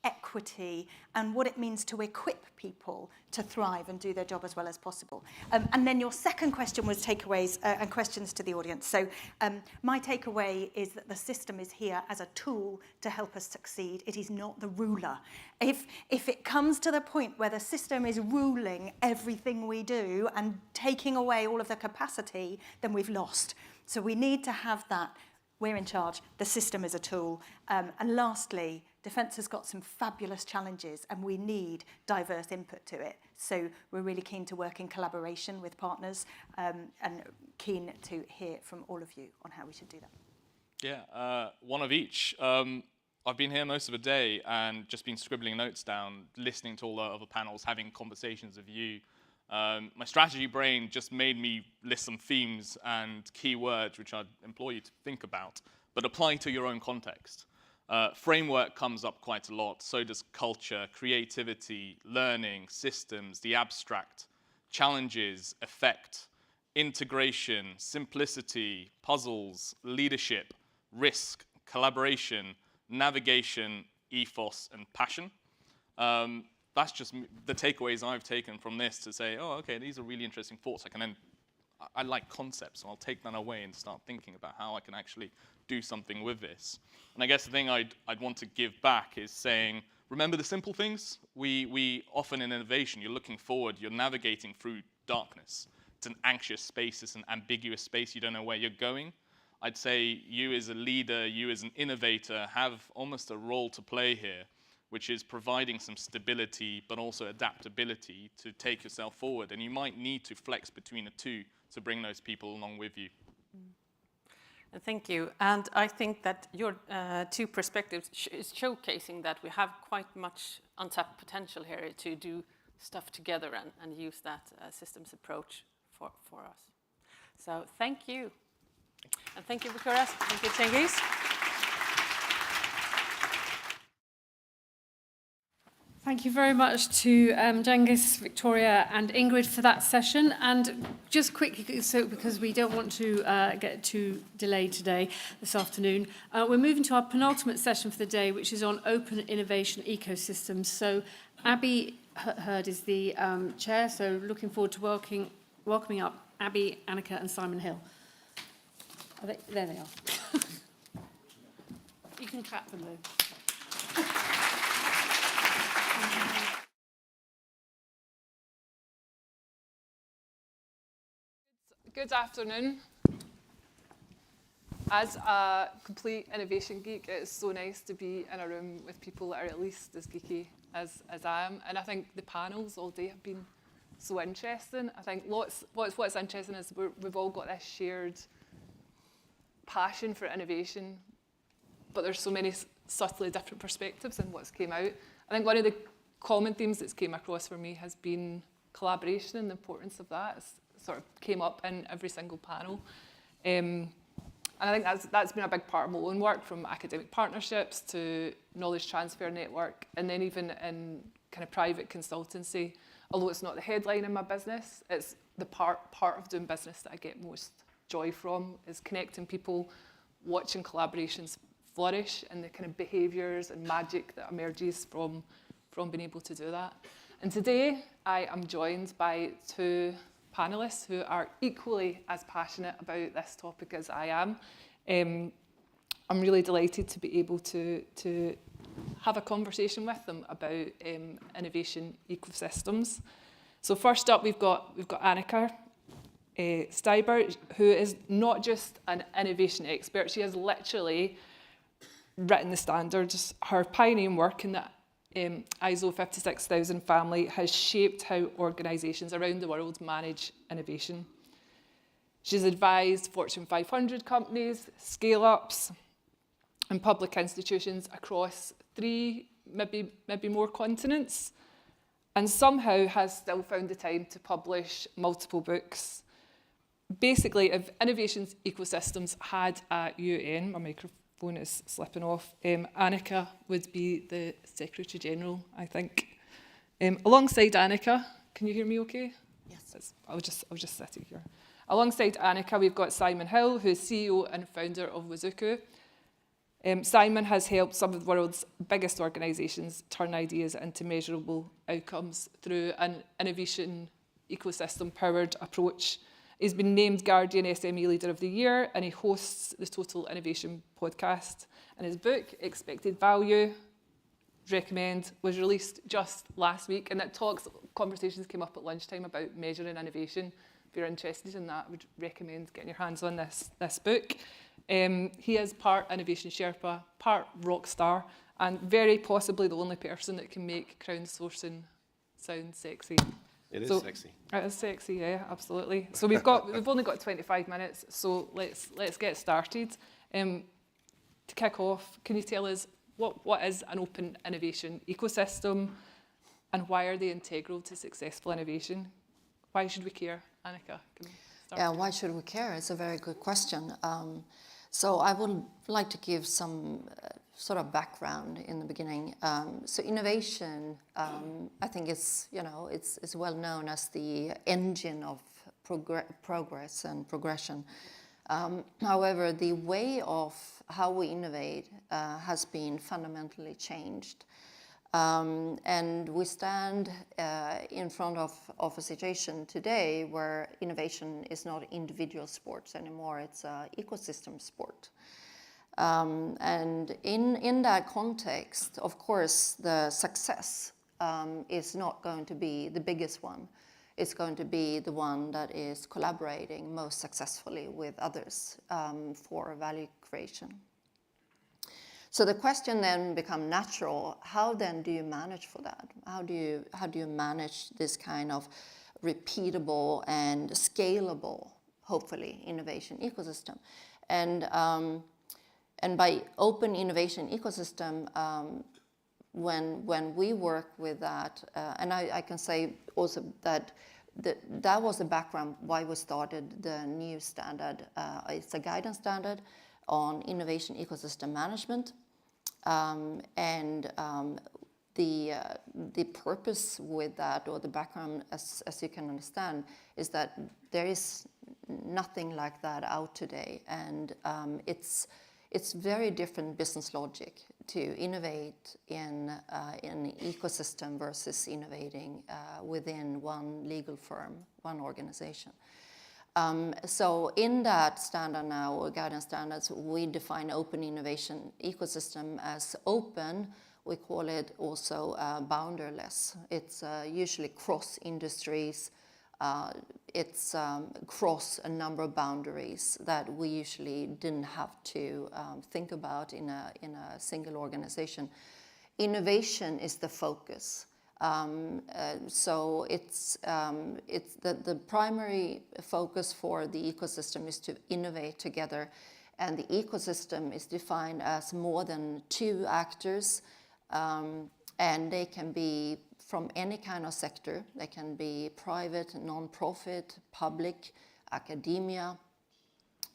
equity, and what it means to equip people to thrive and do their job as well as possible. And then your second question was takeaways and questions to the audience. So my takeaway is that the system is here as a tool to help us succeed. It is not the ruler. If it comes to the point where the system is ruling everything we do and taking away all of the capacity, then we've lost. So we need to have that. We're in charge. The system is a tool. And lastly, Defence has got some fabulous challenges and we need diverse input to it. So we're really keen to work in collaboration with partners and keen to hear from all of you on how we should do that. Yeah, one of each. I've been here most of the day and just been scribbling notes down, listening to all the other panels, having conversations with you. My strategy brain just made me list some themes and keywords which I'd implore you to think about, but apply to your own context. Framework comes up quite a lot, so does culture, creativity, learning, systems, the abstract, challenges, effect, integration, simplicity, puzzles, leadership, risk, collaboration, navigation, ethos, and passion. That's just the takeaways I've taken from this to say, oh, okay, these are really interesting thoughts. I like concepts, so I'll take that away and start thinking about how I can actually do something with this. And I guess the thing I'd want to give back is saying, remember the simple things? We often in innovation, you're looking forward, you're navigating through darkness. It's an anxious space, it's an ambiguous space, you don't know where you're going. I'd say you as a leader, you as an innovator have almost a role to play here, which is providing some stability, but also adaptability to take yourself forward. And you might need to flex between the two to bring those people along with you. Thank you. And I think that your two perspectives is showcasing that we have quite much untapped potential here to do stuff together and use that systems approach for us. So thank you. And thank you, Victoria. Thank you, Cengiz. Thank you very much to Cengiz, Victoria and Ingrid for that session. And just quickly, so because we don't want to get too delayed today, this afternoon, we're moving to our penultimate session for the day, which is on open innovation ecosystems. So Abby Hurd is the chair, so looking forward to welcoming up Abby, Annika and Simon Hill. There they are. You can clap them though. Good afternoon. As a complete innovation geek, it's so nice to be in a room with people that are at least as geeky as I am. And I think the panels all day have been so interesting. I think what's interesting is we've all got this shared passion for innovation, but there's so many subtly different perspectives in what's came out. I think one of the common themes that's came across for me has been collaboration and the importance of that. It's sort of came up in every single panel. And I think that's been a big part of my own work, from academic partnerships to knowledge transfer network, and then even in kind of private consultancy. Although it's not the headline in my business, it's the part of doing business that I get most joy from, is connecting people, watching collaborations flourish, and the kind of behaviours and magic that emerges from being able to do that. And today I am joined by two panelists who are equally as passionate about this topic as I am. I'm really delighted to be able to have a conversation with them about innovation ecosystems. So first up, we've got Annika Steiber, who is not just an innovation expert. She has literally written the standards. Her pioneering work in the ISO 56000 family has shaped how organisations around the world manage innovation. She's advised Fortune 500 companies, scale-ups, and public institutions across 3, maybe more continents, and somehow has still found the time to publish multiple books. Basically, if innovations ecosystems had a UN, my microphone is slipping off, Annika would be the Secretary General, I think. Alongside Annika, can you hear me okay? Yes. I was just sitting here. Alongside Annika, we've got Simon Hill, who's CEO and founder of Wazuku. Simon has helped some of the world's biggest organisations turn ideas into measurable outcomes through an innovation ecosystem-powered approach. He's been named Guardian SME Leader of the Year, and he hosts the Total Innovation podcast. And his book, Expected Value, recommend, was released just last week, and it conversations came up at lunchtime about measuring innovation. If you're interested in that, I would recommend getting your hands on this book. He is part Innovation Sherpa, part rock star, and very possibly the only person that can make crowdsourcing sound sexy. It is sexy. It is sexy, yeah, absolutely. So we've only got 25 minutes, so let's get started. To kick off, can you tell us what is an open innovation ecosystem, and why are they integral to successful innovation? Why should we care? Annika, can we start? Yeah, why should we care? It's a very good question. So I would like to give some sort of background in the beginning. So innovation, I think it's well known as the engine of progress and progression. However, the way of how we innovate has been fundamentally changed. And we stand in front of a situation today where innovation is not individual sports anymore, it's an ecosystem sport. And in that context, of course, the success is not going to be the biggest one. It's going to be the one that is collaborating most successfully with others for value creation. So the question then becomes natural: how then do you manage for that? How do you manage this kind of repeatable and scalable, hopefully, innovation ecosystem? And by open innovation ecosystem, when we work with that, and I can say also that that was the background why we started the new standard. It's a guidance standard on innovation ecosystem management, and the purpose with that, or the background, as you can understand, is that there is nothing like that out today, and it's very different business logic to innovate in an ecosystem versus innovating within one legal firm, one organization. So in that standard now, or guidance standards, we define open innovation ecosystem as open. We call it also boundaryless. It's usually cross industries. It's cross a number of boundaries that we usually didn't have to think about in a single organization. Innovation is the focus. So it's the primary focus for the ecosystem is to innovate together, and the ecosystem is defined as more than two actors, and they can be from any kind of sector. They can be private, non-profit, public, academia,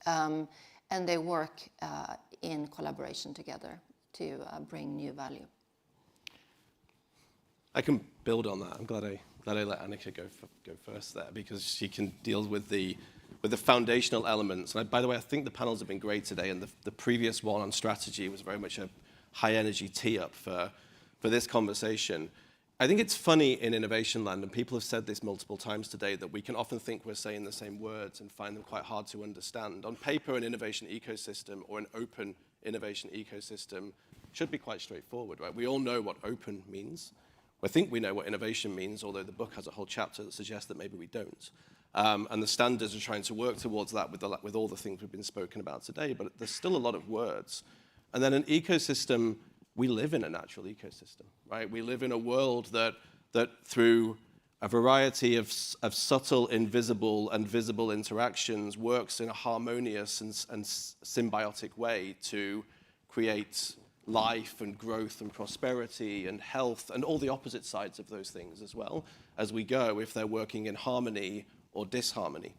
and they work in collaboration together to bring new value. I can build on that. I'm glad I let Annika go first there, because she can deal with the foundational elements. And by the way, I think the panels have been great today, and the previous one on strategy was very much a high energy tee up for this conversation. I think it's funny in innovation land, and people have said this multiple times today, that we can often think we're saying the same words and find them quite hard to understand. On paper, an innovation ecosystem or an open innovation ecosystem should be quite straightforward, right? We all know what open means. I think we know what innovation means, although the book has a whole chapter that suggests that maybe we don't. And the standards are trying to work towards that with all the things we've been spoken about today, but there's still a lot of words. And then an ecosystem, we live in a natural ecosystem, right? We live in a world that through a variety of subtle, invisible, and visible interactions works in a harmonious and symbiotic way to create life and growth and prosperity and health and all the opposite sides of those things as well as we go, if they're working in harmony or disharmony.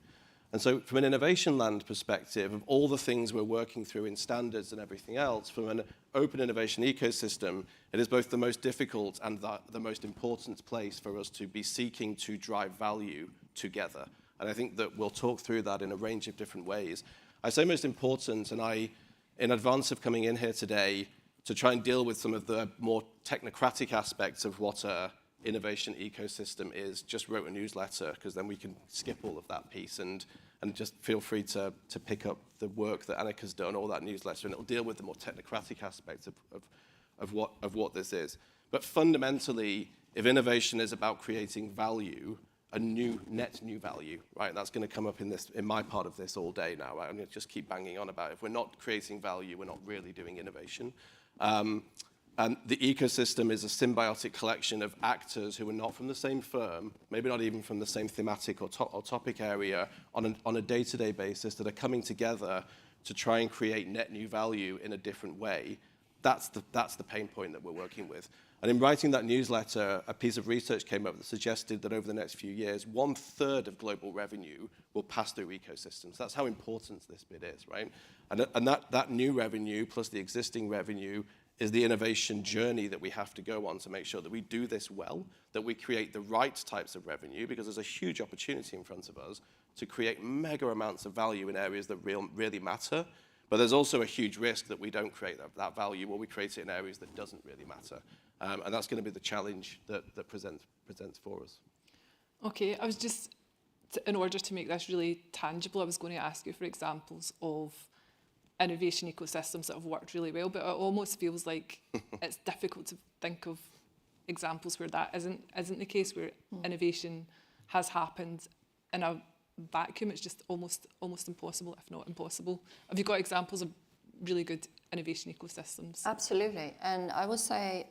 And so from an innovation land perspective, of all the things we're working through in standards and everything else, from an open innovation ecosystem, it is both the most difficult and the most important place for us to be seeking to drive value together. And I think that we'll talk through that in a range of different ways. I say most important, and I in advance of coming in here today to try and deal with some of the more technocratic aspects of what a innovation ecosystem is, just wrote a newsletter, because then we can skip all of that piece and just feel free to pick up the work that Annika's done, all that newsletter, and it'll deal with the more technocratic aspects of what this is. But fundamentally, if innovation is about creating value, a net new value, right? That's going to come up in my part of this all day now. Right? I'm going to just keep banging on about it. If we're not creating value, we're not really doing innovation. And the ecosystem is a symbiotic collection of actors who are not from the same firm, maybe not even from the same thematic or topic area, on a day-to-day basis, that are coming together to try and create net new value in a different way. That's the pain point that we're working with. And in writing that newsletter, a piece of research came up that suggested that over the next few years, 1/3 of global revenue will pass through ecosystems. That's how important this bit is, right? And that new revenue plus the existing revenue is the innovation journey that we have to go on to make sure that we do this well, that we create the right types of revenue, because there's a huge opportunity in front of us to create mega amounts of value in areas that really matter. But there's also a huge risk that we don't create that value, or we create it in areas that doesn't really matter. And that's going to be the challenge that presents for us. Okay, I was just, in order to make this really tangible, I was going to ask you for examples of innovation ecosystems that have worked really well, but it almost feels like it's difficult to think of examples where that isn't the case, where innovation has happened in a vacuum. It's just almost impossible, if not impossible. Have you got examples of really good innovation ecosystems? Absolutely. And I would say,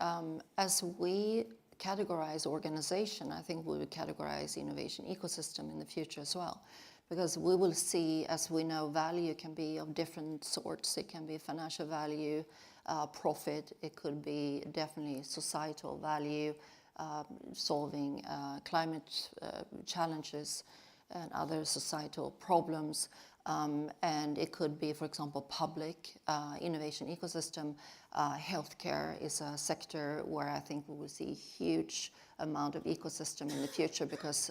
as we categorize organization, I think we will categorize innovation ecosystem in the future as well. Because we will see, as we know, value can be of different sorts. It can be financial value, profit. It could be definitely societal value, solving climate challenges and other societal problems. And it could be, for example, public innovation ecosystem. Healthcare is a sector where I think we will see huge amount of ecosystem in the future, because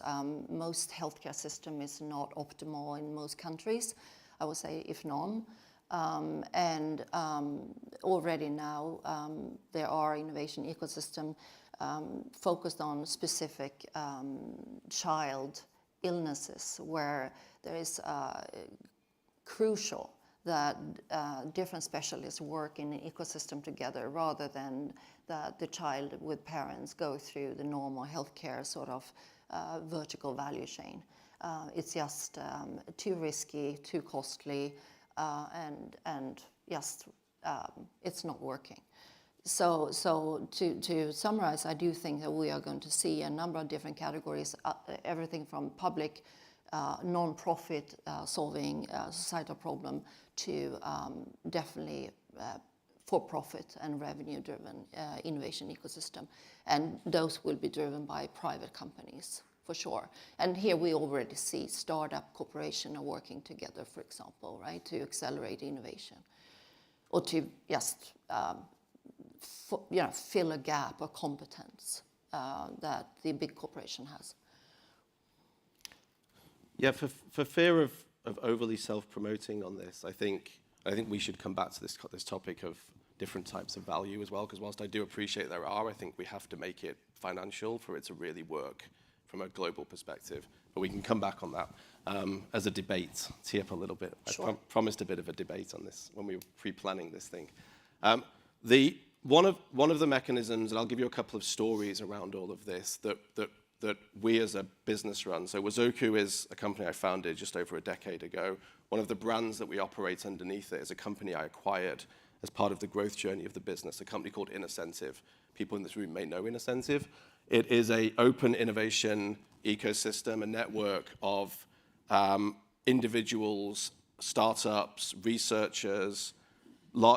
most healthcare system is not optimal in most countries, I would say, if none. And already now there are innovation ecosystem focused on specific child illnesses, where there is crucial that different specialists work in an ecosystem together, rather than that the child with parents go through the normal healthcare sort of vertical value chain. It's just too risky, too costly, and just it's not working. So to summarize, I do think that we are going to see a number of different categories, everything from public, non-profit solving societal problem, to definitely for-profit and revenue-driven innovation ecosystem. And those will be driven by private companies, for sure. And here we already see startup corporations are working together, for example, right, to accelerate innovation, or to just fill a gap of competence that the big corporation has. Yeah, for fear of overly self-promoting on this, I think we should come back to this topic of different types of value as well, because whilst I do appreciate there are, I think we have to make it financial for it to really work from a global perspective. But we can come back on that as a debate, tee up a little bit. Sure. I promised a bit of a debate on this when we were pre-planning this thing. One of the mechanisms, and I'll give you a couple of stories around all of this, that we as a business run. So Wazoku is a company I founded just over a decade ago. One of the brands that we operate underneath it is a company I acquired as part of the growth journey of the business, a company called Innocentive. People in this room may know Innocentive. It is an open innovation ecosystem, a network of individuals, startups, researchers,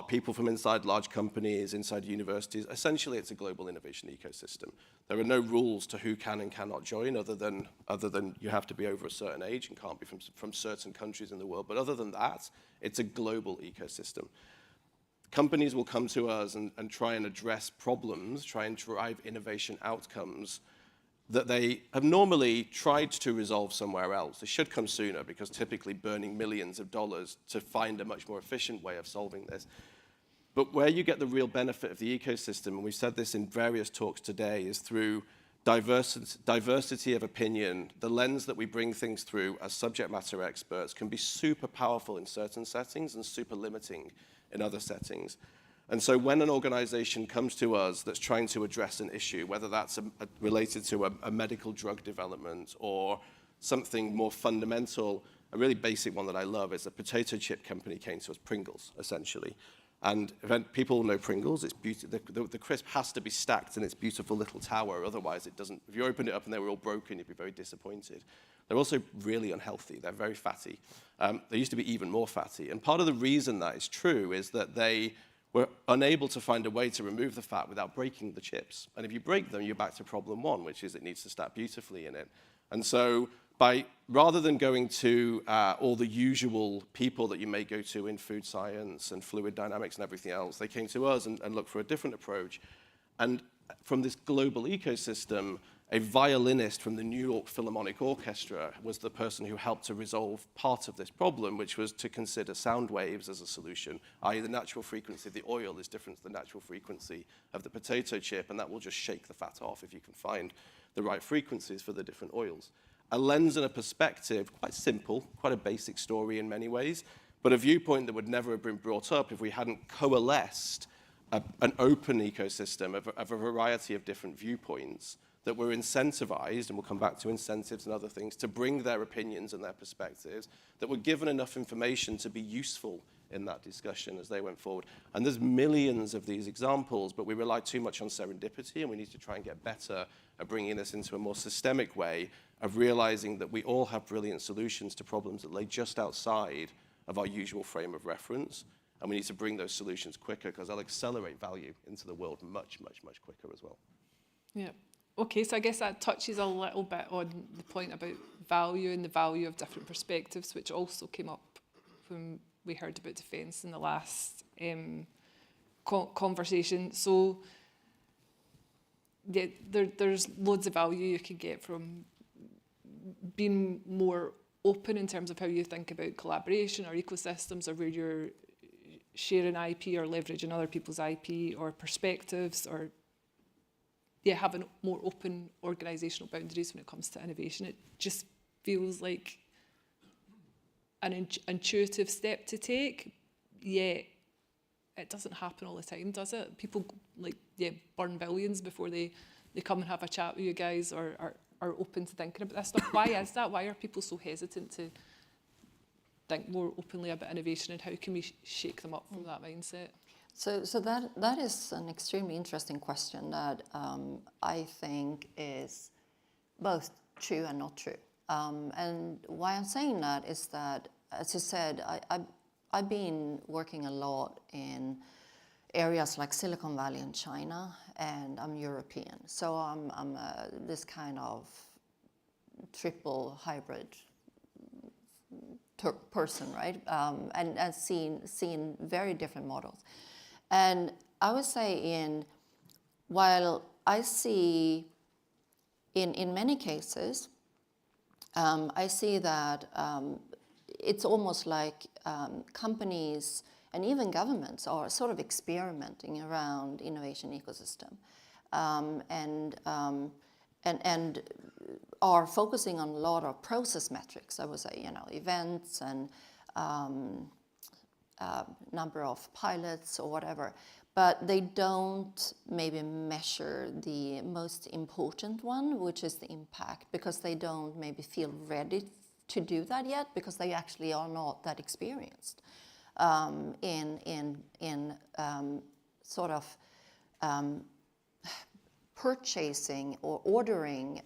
people from inside large companies, inside universities. Essentially, it's a global innovation ecosystem. There are no rules to who can and cannot join, other than you have to be over a certain age and can't be from certain countries in the world. But other than that, it's a global ecosystem. Companies will come to us and try and address problems, try and drive innovation outcomes that they have normally tried to resolve somewhere else. They should come sooner because typically burning millions of dollars to find a much more efficient way of solving this. But where you get the real benefit of the ecosystem, and we've said this in various talks today, is through diversity of opinion. The lens that we bring things through as subject matter experts can be super powerful in certain settings and super limiting in other settings. And so when an organization comes to us that's trying to address an issue, whether that's related to a medical drug development or something more fundamental, a really basic one that I love is a potato chip company came to us, Pringles, essentially. And people know Pringles, it's the crisp has to be stacked in its beautiful little tower, otherwise it doesn't, if you opened it up and they were all broken, you'd be very disappointed. They're also really unhealthy, they're very fatty. They used to be even more fatty. And part of the reason that is true is that they were unable to find a way to remove the fat without breaking the chips. And if you break them, you're back to problem one, which is it needs to stack beautifully in it. And so rather than going to all the usual people that you may go to in food science and fluid dynamics and everything else, they came to us and looked for a different approach. And from this global ecosystem, a violinist from the New York Philharmonic Orchestra was the person who helped to resolve part of this problem, which was to consider sound waves as a solution, i.e. the natural frequency of the oil is different to the natural frequency of the potato chip, and that will just shake the fat off if you can find the right frequencies for the different oils. A lens and a perspective, quite simple, quite a basic story in many ways, but a viewpoint that would never have been brought up if we hadn't coalesced an open ecosystem of a variety of different viewpoints that were incentivized, and we'll come back to incentives and other things, to bring their opinions and their perspectives, that were given enough information to be useful in that discussion as they went forward. And there's millions of these examples, but we rely too much on serendipity, and we need to try and get better at bringing this into a more systemic way of realizing that we all have brilliant solutions to problems that lay just outside of our usual frame of reference, and we need to bring those solutions quicker because they'll accelerate value into the world much, much, much quicker as well. Yeah. Okay, so I guess that touches a little bit on the point about value and the value of different perspectives, which also came up when we heard about defence in the last conversation. So yeah, there's loads of value you can get from being more open in terms of how you think about collaboration or ecosystems, or where you're sharing IP or leveraging other people's IP or perspectives, or having more open organisational boundaries when it comes to innovation. It just feels like an intuitive step to take, yet it doesn't happen all the time, does it? People burn billions before they come and have a chat with you guys, or are open to thinking about this stuff. Why is that? Why are people so hesitant to think more openly about innovation, and how can we shake them up from that mindset? So that is an extremely interesting question that I think is both true and not true. And why I'm saying that is that, as you said, I've been working a lot in areas like Silicon Valley in China, and I'm European. So I'm this kind of triple hybrid person, right? And seen very different models. And I would say while I see in many cases, I see that it's almost like companies and even governments are sort of experimenting around innovation ecosystem, and are focusing on a lot of process metrics. I would say, events and number of pilots or whatever, but they don't maybe measure the most important one, which is the impact, because they don't maybe feel ready to do that yet, because they actually are not that experienced in sort of purchasing or ordering,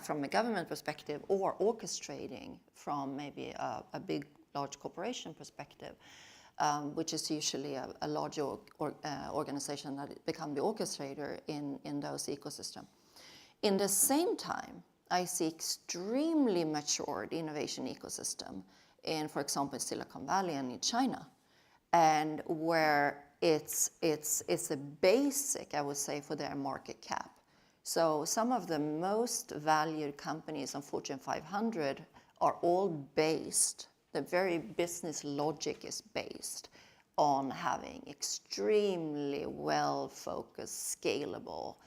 from a government perspective, or orchestrating from maybe a big, large corporation perspective, which is usually a large organization that become the orchestrator in those ecosystems. In the same time, I see extremely matured innovation ecosystem in, for example, Silicon Valley and in China, and where it's a basic, I would say, for their market cap. So some of the most valued companies on Fortune 500 are all based, the very business logic is based on having extremely well-focused, scalable,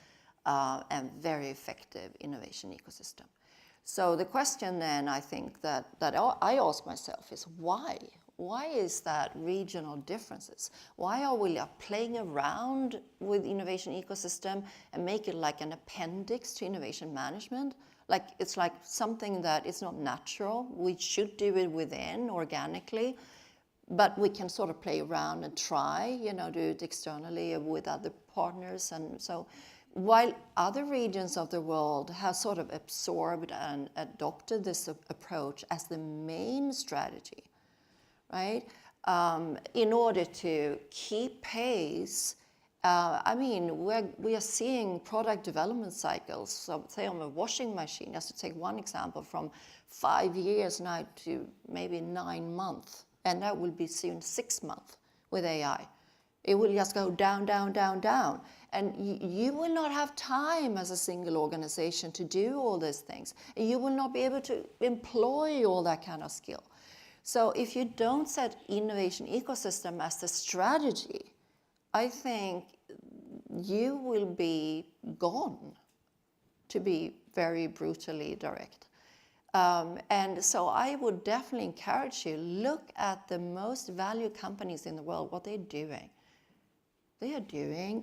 and very effective innovation ecosystem. So the question then I think that I ask myself is why? Why is that regional differences? Why are we playing around with innovation ecosystem and make it like an appendix to innovation management? Like it's like something that is not natural. We should do it within organically, but we can sort of play around and try, do it externally with other partners. And so while other regions of the world have sort of absorbed and adopted this approach as the main strategy, right? In order to keep pace, we are seeing product development cycles, so say on a washing machine, just to take one example, from 5 years now to maybe 9 months, and that will be soon 6 months with AI. It will just go down, down, down, down. And you will not have time as a single organization to do all these things. And you will not be able to employ all that kind of skill. So if you don't set innovation ecosystem as the strategy, I think you will be gone, to be very brutally direct. And so I would definitely encourage you, look at the most valued companies in the world, what they're doing. They are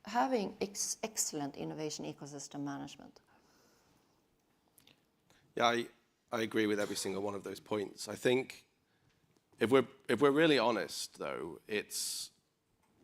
having excellent innovation ecosystem management. Yeah, I agree with every single one of those points. I think if we're really honest, though, it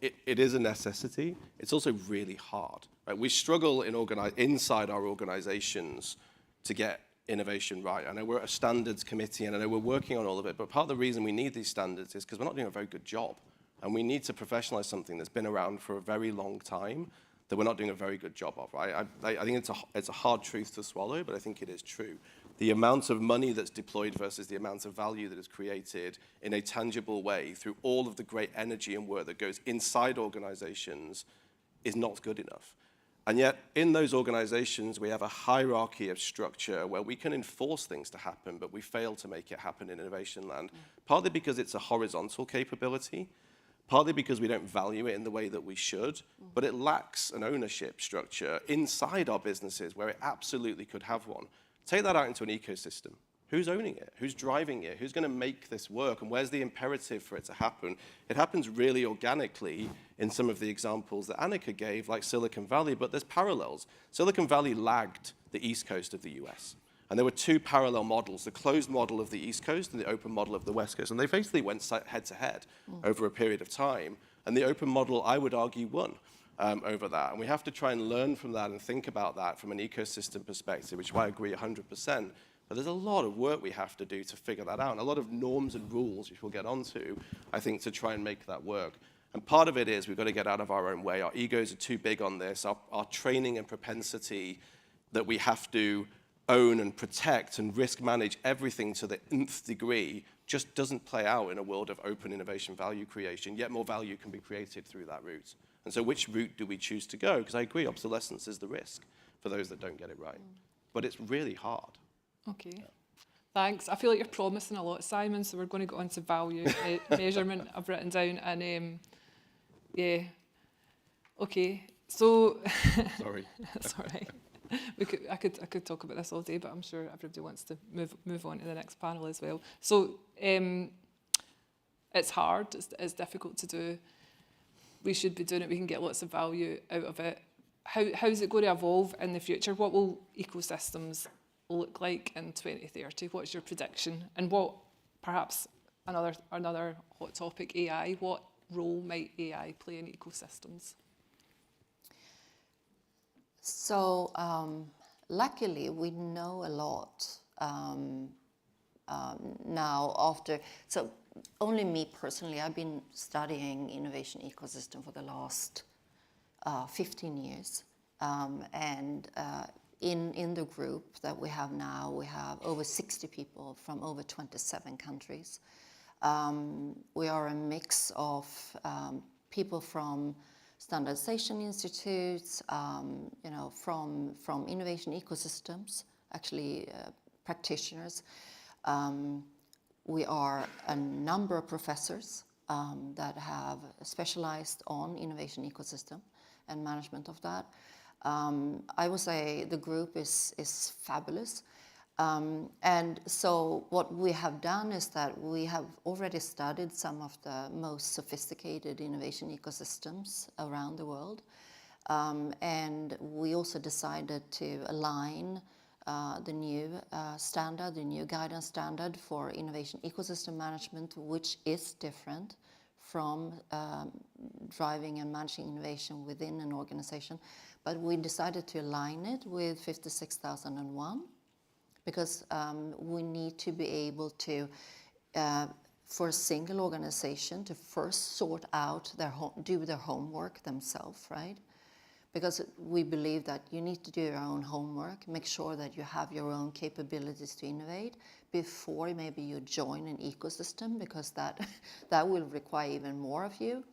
is a necessity. It's also really hard. Right? We struggle inside our organizations to get innovation right. I know we're a standards committee, and I know we're working on all of it, but part of the reason we need these standards is because we're not doing a very good job. And we need to professionalize something that's been around for a very long time that we're not doing a very good job of, right? I think it's a hard truth to swallow, but I think it is true. The amount of money that's deployed versus the amount of value that is created in a tangible way through all of the great energy and work that goes inside organizations is not good enough. And yet, in those organizations, we have a hierarchy of structure where we can enforce things to happen, but we fail to make it happen in innovation land, partly because it's a horizontal capability, partly because we don't value it in the way that we should, but it lacks an ownership structure inside our businesses where it absolutely could have one. Take that out into an ecosystem. Who's owning it? Who's driving it? Who's going to make this work? And where's the imperative for it to happen? It happens really organically in some of the examples that Annika gave, like Silicon Valley, but there's parallels. Silicon Valley lagged the East Coast of the US. And there were two parallel models, the closed model of the East Coast and the open model of the West Coast. And they basically went head to head over a period of time. And the open model, I would argue, won over that. And we have to try and learn from that and think about that from an ecosystem perspective, which I agree 100%. But there's a lot of work we have to do to figure that out, and a lot of norms and rules, which we'll get onto, I think, to try and make that work. And part of it is we've got to get out of our own way. Our egos are too big on this. Our training and propensity that we have to own and protect and risk manage everything to the nth degree just doesn't play out in a world of open innovation value creation, yet more value can be created through that route. And so which route do we choose to go? Because I agree, obsolescence is the risk for those that don't get it right. But it's really hard. Okay, thanks. I feel like you're promising a lot, Simon, so we're going to go on to value measurement I've written down. And yeah, okay, so... Sorry. That's all right. I could talk about this all day, but I'm sure everybody wants to move on to the next panel as well. So it's hard, it's difficult to do. We should be doing it, we can get lots of value out of it. How is it going to evolve in the future? What will ecosystems look like in 2030? What's your prediction? And what, perhaps another hot topic, AI, what role might AI play in ecosystems? So luckily we know a lot now after, so only me personally, I've been studying innovation ecosystem for the last 15 years. In the group that we have now, we have over 60 people from over 27 countries. We are a mix of people from standardization institutes, you know, from innovation ecosystems, actually practitioners. We are a number of professors that have specialized on innovation ecosystem and management of that. I would say the group is fabulous. And so what we have done is that we have already studied some of the most sophisticated innovation ecosystems around the world. And we also decided to align the new standard, the new guidance standard for innovation ecosystem management, which is different from driving and managing innovation within an organization. But we decided to align it with 56001 because we need to be able to, for a single organization, to first sort out do their homework themselves, right? Because we believe that you need to do your own homework, make sure that you have your own capabilities to innovate before maybe you join an ecosystem, because that will require even more of you.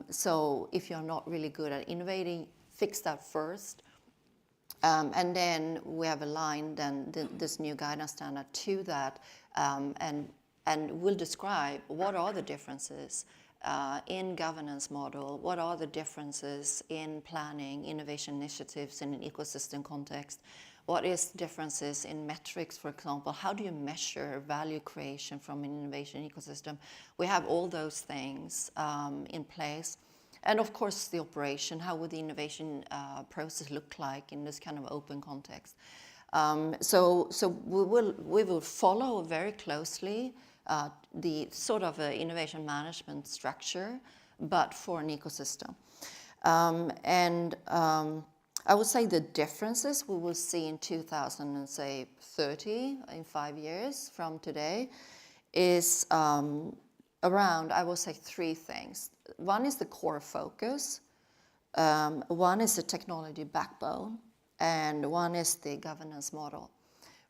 So if you're not really good at innovating, fix that first. And then we have aligned this new guidance standard to that, and we'll describe what are the differences in governance model, what are the differences in planning innovation initiatives in an ecosystem context, what is differences in metrics, for example, how do you measure value creation from an innovation ecosystem? We have all those things in place. And of course the operation, how would the innovation process look like in this kind of open context? So we will follow very closely the sort of innovation management structure, but for an ecosystem. I would say the differences we will see in 2030, in 5 years from today, is around, I will say, 3 things. One is the core focus, one is the technology backbone, and one is the governance model.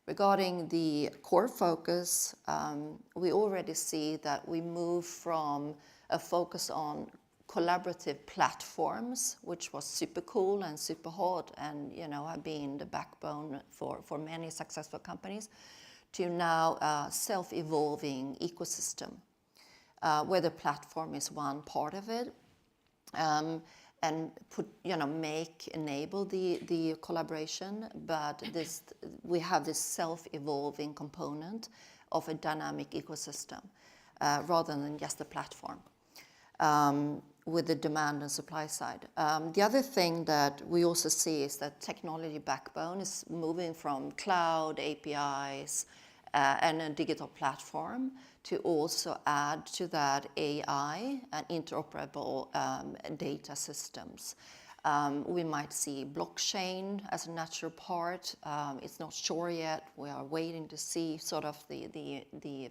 Regarding the core focus, we already see that we move from a focus on collaborative platforms, which was super cool and super hot and, you know, have been the backbone for many successful companies, to now self-evolving ecosystem, where the platform is one part of it, and enable the collaboration, but we have this self-evolving component of a dynamic ecosystem rather than just a platform with the demand and supply side. The other thing that we also see is that technology backbone is moving from cloud, APIs, and a digital platform to also add to that AI and interoperable data systems. We might see blockchain as a natural part. It's not sure yet. We are waiting to see sort of the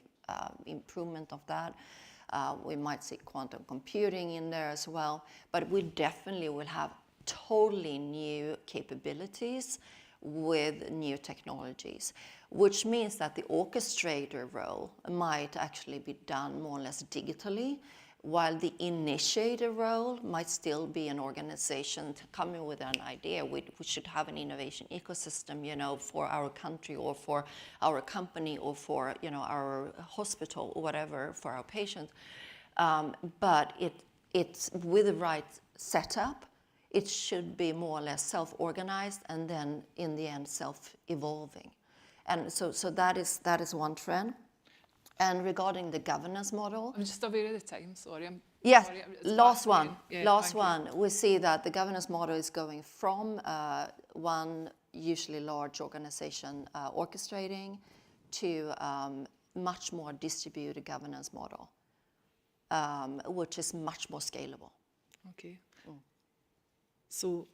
improvement of that. We might see quantum computing in there as well, but we definitely will have totally new capabilities with new technologies, which means that the orchestrator role might actually be done more or less digitally, while the initiator role might still be an organization coming with an idea. We should have an innovation ecosystem, you know, for our country or for our company or for, you know, our hospital or whatever, for our patient. But it's with the right setup, it should be more or less self-organized and then in the end self-evolving. And so that is one trend. And regarding the governance model, I'm just aware of the time, sorry. Yes, sorry, last one. Yeah, last one. We see that the governance model is going from one usually large organization orchestrating to much more distributed governance model, which is much more scalable. Okay. So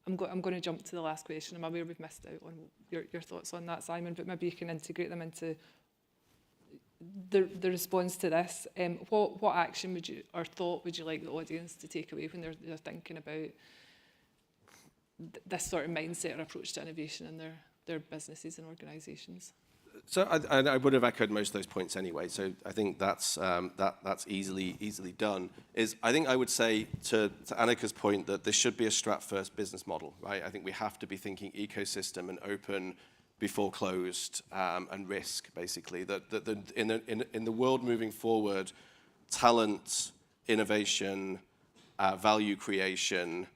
I'm going to jump to the last question. I'm aware we've missed out on your thoughts on that, Simon, but maybe you can integrate them into the response to this. What action would you, or thought would you like the audience to take away when they're thinking about this sort of mindset or approach to innovation in their businesses and organisations. So I would have echoed most of those points anyway. So I think that's easily done. I think I would say to Annika's point that this should be a strat-first business model, right? I think we have to be thinking ecosystem and open before closed and risk, basically. That in the world moving forward, talent, innovation, value creation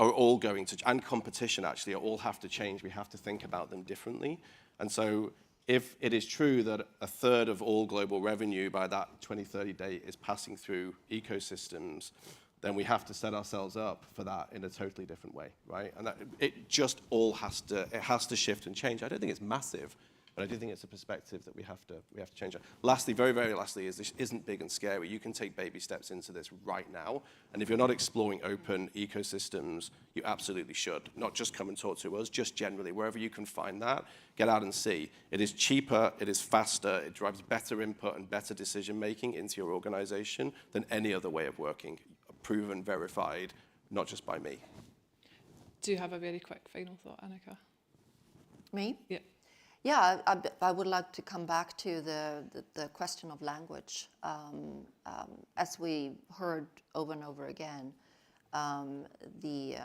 are all going to, and competition actually, all have to change. We have to think about them differently. And so if it is true that a third of all global revenue by that 2030 date is passing through ecosystems, then we have to set ourselves up for that in a totally different way, right? And it just all has to shift and change. I don't think it's massive, but I do think it's a perspective that we have to change. Lastly, very, very lastly, is this isn't big and scary. You can take baby steps into this right now. And if you're not exploring open ecosystems, you absolutely should. Not just come and talk to us, just generally, wherever you can find that, get out and see. It is cheaper, it is faster, it drives better input and better decision making into your organization than any other way of working. Proven, verified, not just by me. Do you have a very quick final thought, Annika? Me? Yeah. Yeah, I would like to come back to the question of language. As we heard over and over again, the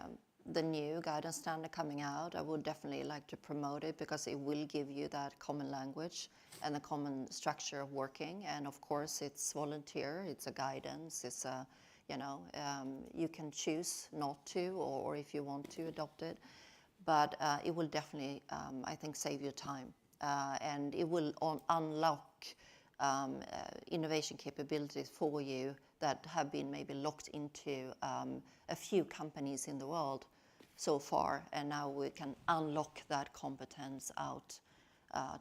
new guidance standard coming out, I would definitely like to promote it because it will give you that common language and the common structure of working. And of course, it's volunteer, it's a guidance, it's a, you can choose not to, or if you want to adopt it. But it will definitely, I think, save you time. And it will unlock innovation capabilities for you that have been maybe locked into a few companies in the world so far. And now we can unlock that competence out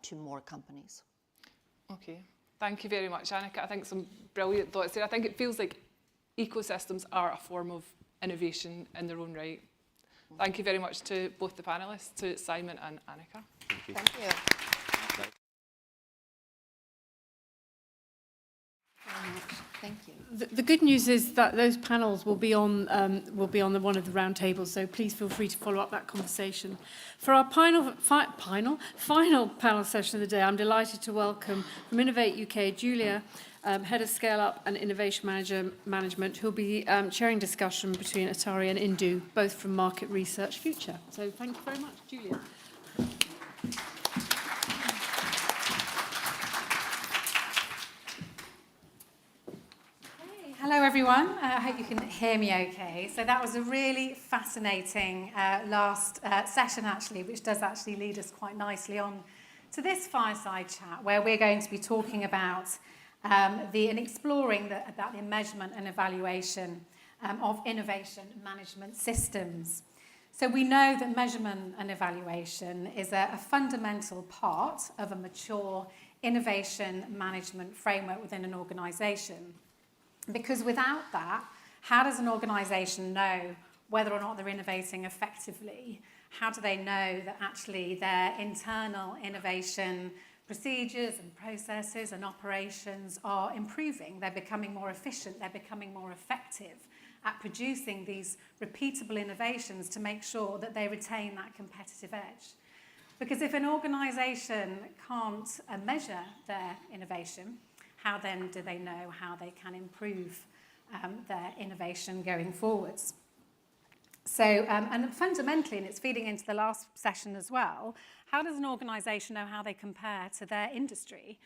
to more companies. Okay. Thank you very much, Annika. I think some brilliant thoughts there. I think it feels like ecosystems are a form of innovation in their own right. Thank you very much to both the panellists, to Simon and Annika. Thank you. Thank you. Thank you. The good news is that those panels will be on one of the round tables, so please feel free to follow up that conversation. For our final panel session of the day, I'm delighted to welcome from Innovate UK, Julia, Head of Scale Up and Innovation Management, who'll be chairing discussion between Atari and Indu, both from Market Research Future. So thank you very much, Julia. Hello everyone, I hope you can hear me okay. So that was a really fascinating last session actually, which does actually lead us quite nicely on to this fireside chat where we're going to be talking about and exploring about the measurement and evaluation of innovation management systems. So we know that measurement and evaluation is a fundamental part of a mature innovation management framework within an organisation. Because without that, how does an organisation know whether or not they're innovating effectively? How do they know that actually their internal innovation procedures and processes and operations are improving? They're becoming more efficient, they're becoming more effective at producing these repeatable innovations to make sure that they retain that competitive edge. Because if an organisation can't measure their innovation, how then do they know how they can improve their innovation going forwards? So, and fundamentally, and it's feeding into the last session as well, how does an organisation know how they compare to their industry,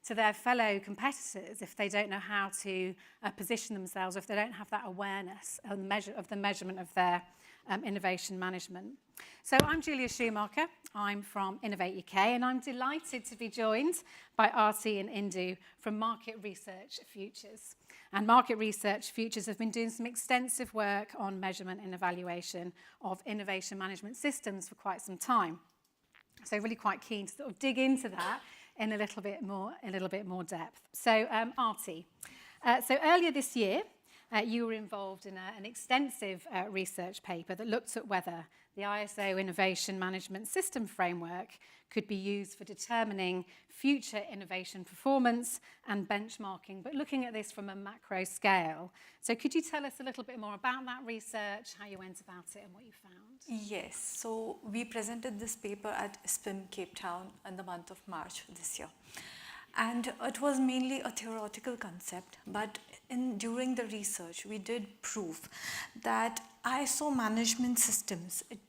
to their fellow competitors, if they don't know how to position themselves, if they don't have that awareness of the measurement of their innovation management? So I'm Julia Schumacher, I'm from Innovate UK, and I'm delighted to be joined by Arti and Indu from Market Research Futures. And Market Research Futures have been doing some extensive work on measurement and evaluation of innovation management systems for quite some time. So really quite keen to sort of dig into that in a little bit more depth. So Arti, so earlier this year, you were involved in an extensive research paper that looked at whether the ISO Innovation Management System framework could be used for determining future innovation performance and benchmarking, but looking at this from a macro scale. So could you tell us a little bit more about that research, how you went about it and what you found? Yes, so we presented this paper at SPIM Cape Town in the month of March this year. And it was mainly a theoretical concept, but during the research, we did prove that ISO management systems, it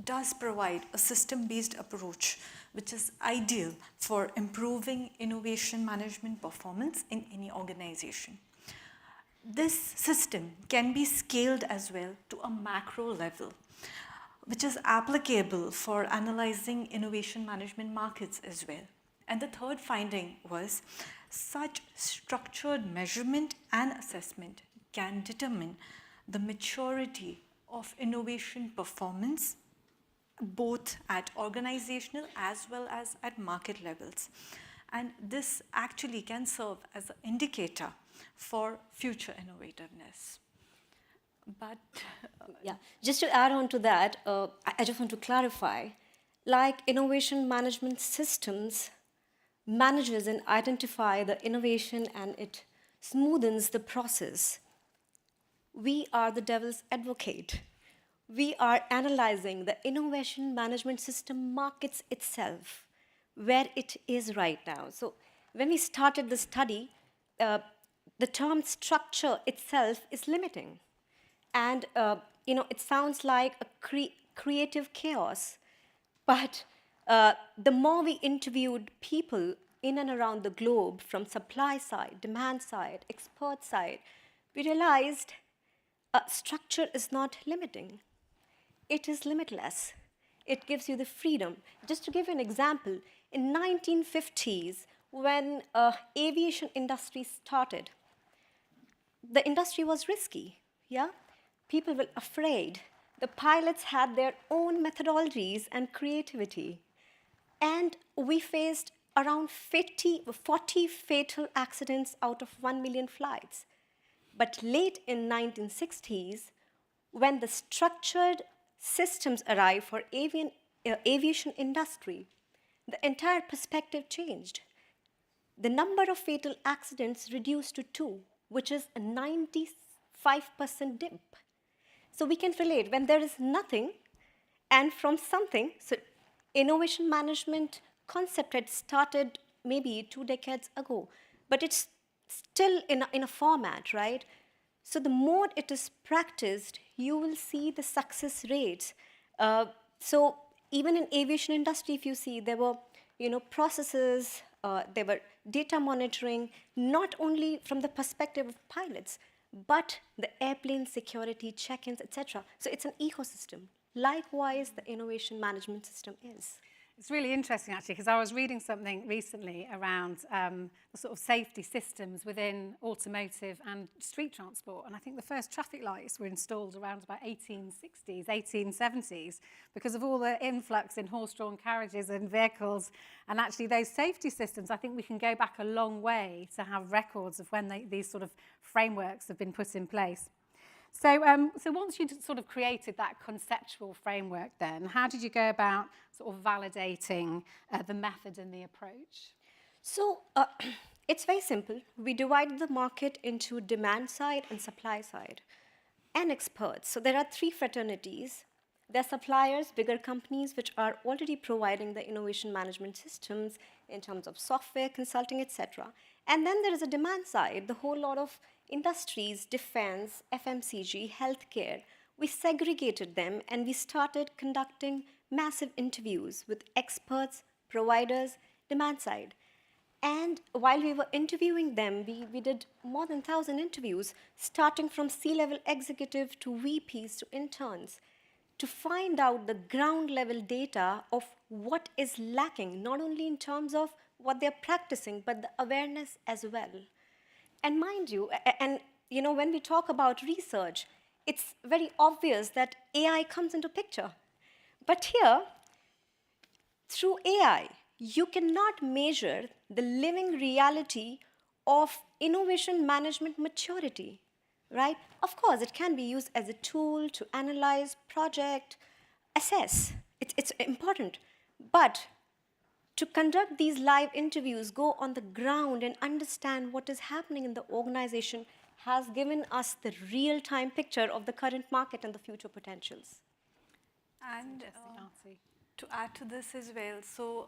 does provide a system-based approach, which is ideal for improving innovation management performance in any organization. This system can be scaled as well to a macro level, which is applicable for analyzing innovation management markets as well. And the third finding was such structured measurement and assessment can determine the maturity of innovation performance both at organizational as well as at market levels. And this actually can serve as an indicator for future innovativeness. But yeah, just to add on to that, I just want to clarify, like innovation management systems manages and identify the innovation and it smoothens the process. We are the devil's advocate. We are analyzing the innovation management system markets itself, where it is right now. So when we started the study, the term structure itself is limiting. And it sounds like a creative chaos. But the more we interviewed people in and around the globe from supply side, demand side, expert side, we realized structure is not limiting. It is limitless. It gives you the freedom. Just to give you an example, in 1950s, when aviation industry started, the industry was risky, yeah? People were afraid. The pilots had their own methodologies and creativity. And we faced around 40 fatal accidents out of 1 million flights. But late in 1960s, when the structured systems arrived for aviation industry, the entire perspective changed. The number of fatal accidents reduced to 2, which is a 95% dip. So we can relate when there is nothing and from something. So innovation management concept had started maybe 2 decades ago, but it's still in a format, right? So the more it is practiced, you will see the success rates. So even in aviation industry, if you see, there were processes, there were data monitoring, not only from the perspective of pilots, but the airplane security check-ins, etc. So it's an ecosystem. Likewise, the innovation management system is. It's really interesting, actually, because I was reading something recently around the sort of safety systems within automotive and street transport. And I think the first traffic lights were installed around about 1860s, 1870s, because of all the influx in horse-drawn carriages and vehicles. And actually, those safety systems, I think we can go back a long way to have records of when these sort of frameworks have been put in place. So once you'd sort of created that conceptual framework then, how did you go about sort of validating the method and the approach? So it's very simple. We divided the market into demand side and supply side and experts. So there are 3 fraternities. There are suppliers, bigger companies, which are already providing the innovation management systems in terms of software, consulting, etc. And then there is a demand side, the whole lot of industries, defense, FMCG, healthcare. We segregated them and we started conducting massive interviews with experts, providers, demand side. And while we were interviewing them, we did more than 1,000 interviews, starting from C-level executive to VPs to interns, to find out the ground level data of what is lacking, not only in terms of what they're practicing, but the awareness as well. And mind you, when we talk about research, it's very obvious that AI comes into picture. But here, through AI, you cannot measure the living reality of innovation management maturity. right? Of course, it can be used as a tool to analyze, project, assess. It's important. But to conduct these live interviews, go on the ground and understand what is happening in the organization has given us the real-time picture of the current market and the future potentials. And to add to this as well, so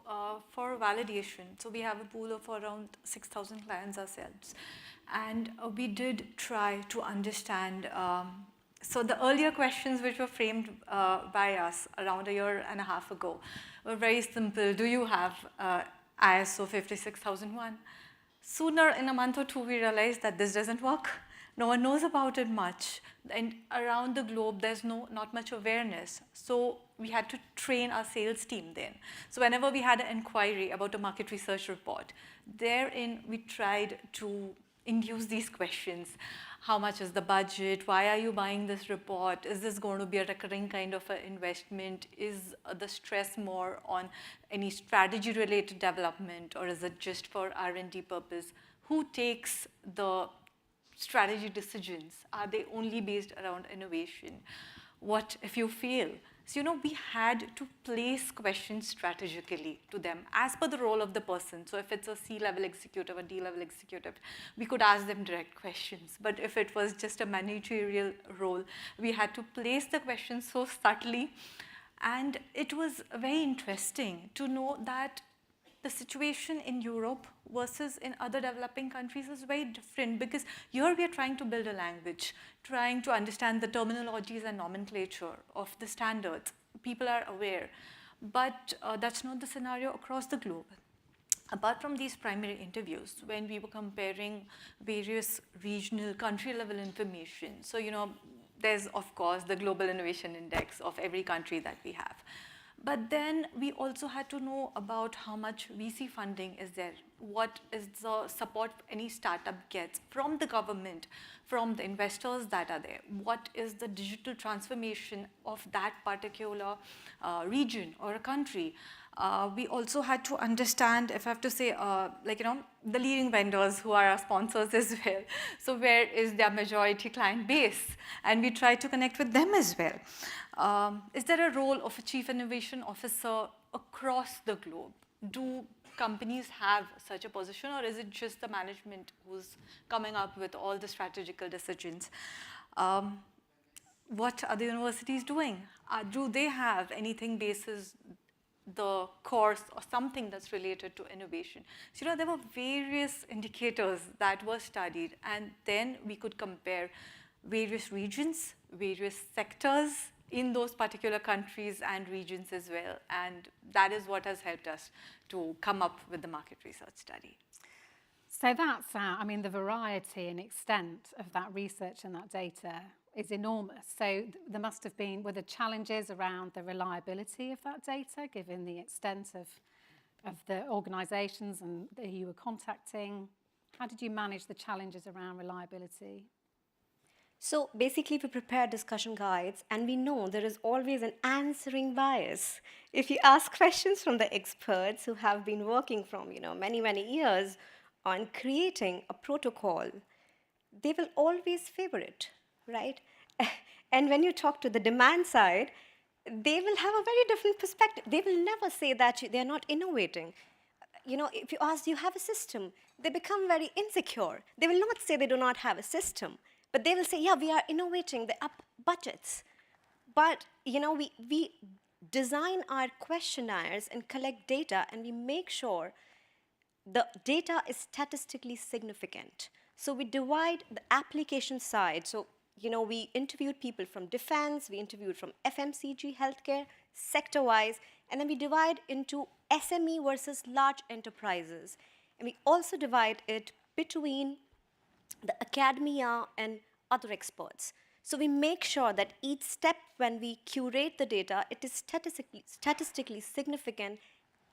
for validation, so we have a pool of around 6,000 clients ourselves. And we did try to understand, so the earlier questions which were framed by us around a year and a half ago were very simple. Do you have ISO 56001? Sooner, in a month or two, we realized that this doesn't work. No one knows about it much. And around the globe, there's not much awareness. So we had to train our sales team then. So whenever we had an inquiry about a market research report, therein we tried to induce these questions. How much is the budget? Why are you buying this report? Is this going to be a recurring kind of an investment? Is the stress more on any strategy-related development, or is it just for R&D purpose? Who takes the strategy decisions? Are they only based around innovation? What if you fail? So, we had to place questions strategically to them as per the role of the person. So if it's a C-level executive, a D-level executive, we could ask them direct questions. But if it was just a managerial role, we had to place the questions so subtly. And it was very interesting to know that the situation in Europe versus in other developing countries is very different, because here we are trying to build a language, trying to understand the terminologies and nomenclature of the standards. People are aware, but that's not the scenario across the globe. Apart from these primary interviews, when we were comparing various regional country-level information, so there's of course the Global Innovation Index of every country that we have. But then we also had to know about how much VC funding is there, what is the support any startup gets from the government, from the investors that are there, what is the digital transformation of that particular region or a country. We also had to understand, if I have to say, the leading vendors who are our sponsors as well. So where is their majority client base? And we try to connect with them as well. Is there a role of a chief innovation officer across the globe? Do companies have such a position, or is it just the management who's coming up with all the strategical decisions? What are the universities doing? Do they have anything basis the course or something that's related to innovation? So, there were various indicators that were studied, and then we could compare various regions, various sectors in those particular countries and regions as well. And that is what has helped us to come up with the market research study. So that's, the variety and extent of that research and that data is enormous. So there must have been, were the challenges around the reliability of that data, given the extent of the organisations and who you were contacting? How did you manage the challenges around reliability? So basically, we prepare discussion guides, and we know there is always an answering bias. If you ask questions from the experts who have been working from many, many years on creating a protocol, they will always favor it, right? And when you talk to the demand side, they will have a very different perspective. They will never say that they're not innovating. If you ask, do you have a system? They become very insecure. They will not say they do not have a system. But they will say, yeah, we are innovating, the up budgets. But, we design our questionnaires and collect data, and we make sure the data is statistically significant. So we divide the application side. So, we interviewed people from defense, we interviewed from FMCG, healthcare, sector-wise, and then we divide into SME versus large enterprises. And we also divide it between the academia and other experts. So we make sure that each step when we curate the data, it is statistically significant,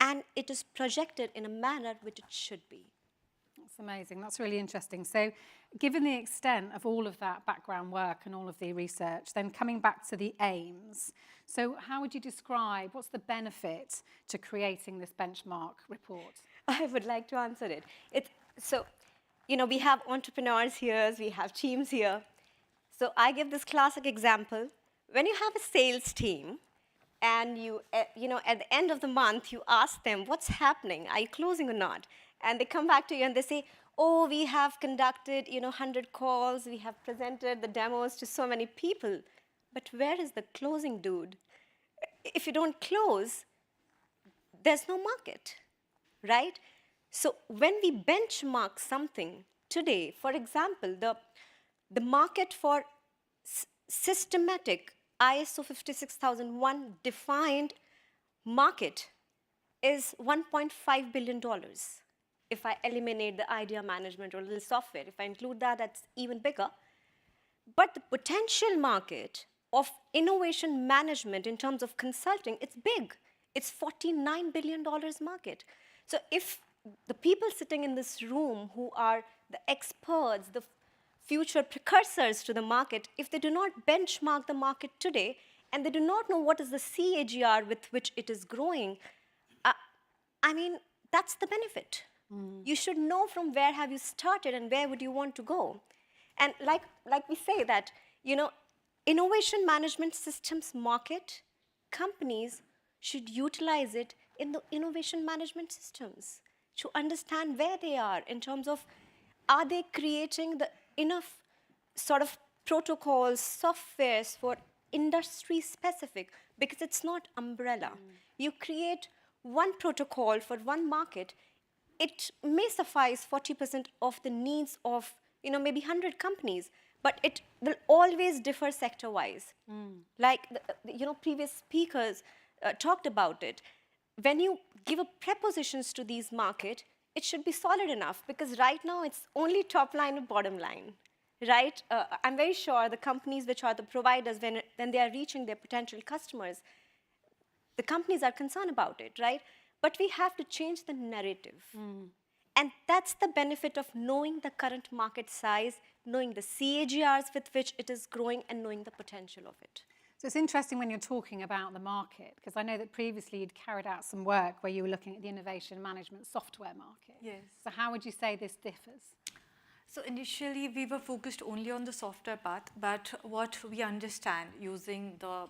and it is projected in a manner which it should be. That's amazing. That's really interesting. So given the extent of all of that background work and all of the research, then coming back to the aims, so how would you describe, what's the benefit to creating this benchmark report? I would like to answer it. We have entrepreneurs here, we have teams here. So I give this classic example. When you have a sales team and at the end of the month, you ask them, what's happening? Are you closing or not? And they come back to you and they say, oh, we have conducted 100 calls, we have presented the demos to so many people. But where is the closing dude? If you don't close, there's no market, right? So when we benchmark something today, for example, the market for systematic ISO 56001 defined market is $1.5 billion. If I eliminate the idea management or little software, if I include that, that's even bigger. But the potential market of innovation management in terms of consulting, it's big. It's $49 billion market. So if the people sitting in this room who are the experts, the future precursors to the market, if they do not benchmark the market today, and they do not know what is the CAGR with which it is growing, that's the benefit. You should know from where have you started and where would you want to go. And like we say that, innovation management systems market, companies should utilize it in the innovation management systems to understand where they are in terms of, are they creating the enough sort of protocols, softwares for industry specific, because it's not umbrella. You create one protocol for one market, it may suffice 40% of the needs of maybe 100 companies, but it will always differ sector-wise. Like previous speakers talked about it. When you give a prepositions to these market, it should be solid enough, because right now it's only top line and bottom line, right? I'm very sure the companies which are the providers, when they are reaching their potential customers, the companies are concerned about it, right? But we have to change the narrative. And that's the benefit of knowing the current market size, knowing the CAGRs with which it is growing, and knowing the potential of it. So it's interesting when you're talking about the market, because I know that previously you'd carried out some work where you were looking at the innovation management software market. Yes. So how would you say this differs? So initially we were focused only on the software part, but what we understand using the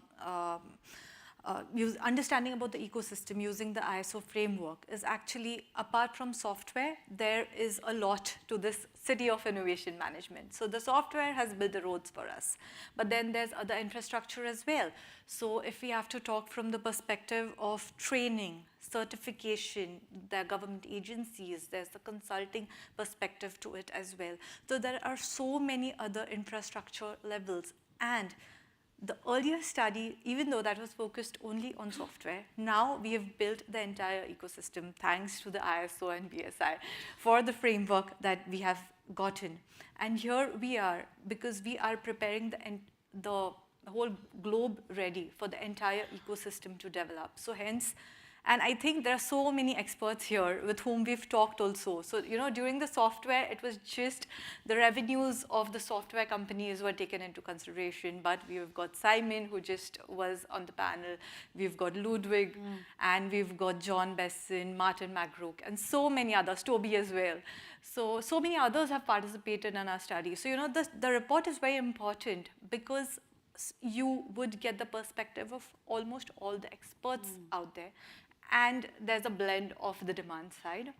understanding about the ecosystem using the ISO framework is actually, apart from software, there is a lot to this city of innovation management. So the software has built the roads for us, but then there's other infrastructure as well. So if we have to talk from the perspective of training, certification, there are government agencies, there's the consulting perspective to it as well. So there are so many other infrastructure levels, and the earlier study, even though that was focused only on software, now we have built the entire ecosystem thanks to the ISO and BSI for the framework that we have gotten. And here we are, because we are preparing the whole globe ready for the entire ecosystem to develop. So hence, and I think there are so many experts here with whom we've talked also. So, during the software, it was just the revenues of the software companies were taken into consideration. But we've got Simon, who just was on the panel. We've got Ludwig, and we've got John Besson, Martin McGrook, and so many others, Toby as well. So many others have participated in our study. So, the report is very important, because you would get the perspective of almost all the experts out there. And there's a blend of the demand side,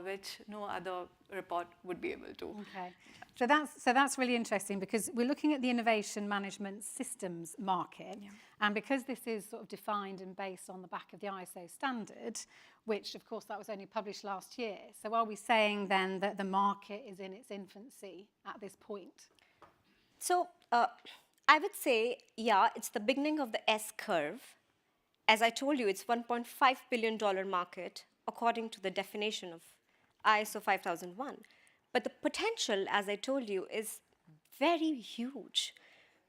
which no other report would be able to. Okay, so that's really interesting, because we're looking at the innovation management systems market, and because this is sort of defined and based on the back of the ISO standard, which of course that was only published last year. So are we saying then that the market is in its infancy at this point? So I would say, yeah, it's the beginning of the S curve. As I told you, it's $1.5 billion market according to the definition of ISO 5001. But the potential, as I told you, is very huge.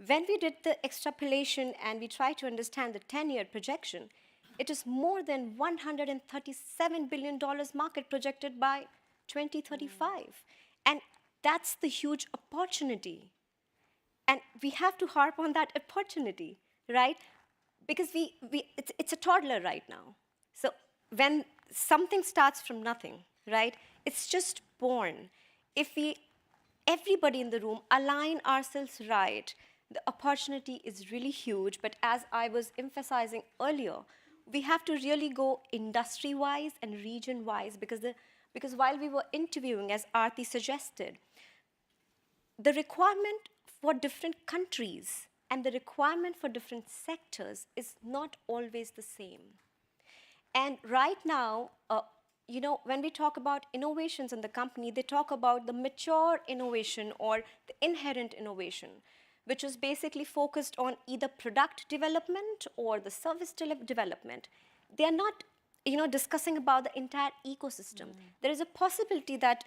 When we did the extrapolation and we tried to understand the 10-year projection, it is more than $137 billion market projected by 2035. And that's the huge opportunity. And we have to harp on that opportunity, right? Because it's a toddler right now. So when something starts from nothing, right, it's just born. If we everybody in the room align ourselves right, the opportunity is really huge. But as I was emphasizing earlier, we have to really go industry-wise and region-wise, because while we were interviewing, as Aarti suggested, the requirement for different countries and the requirement for different sectors is not always the same. And right now, when we talk about innovations in the company, they talk about the mature innovation or the inherent innovation, which is basically focused on either product development or the service development. They are not discussing about the entire ecosystem. There is a possibility that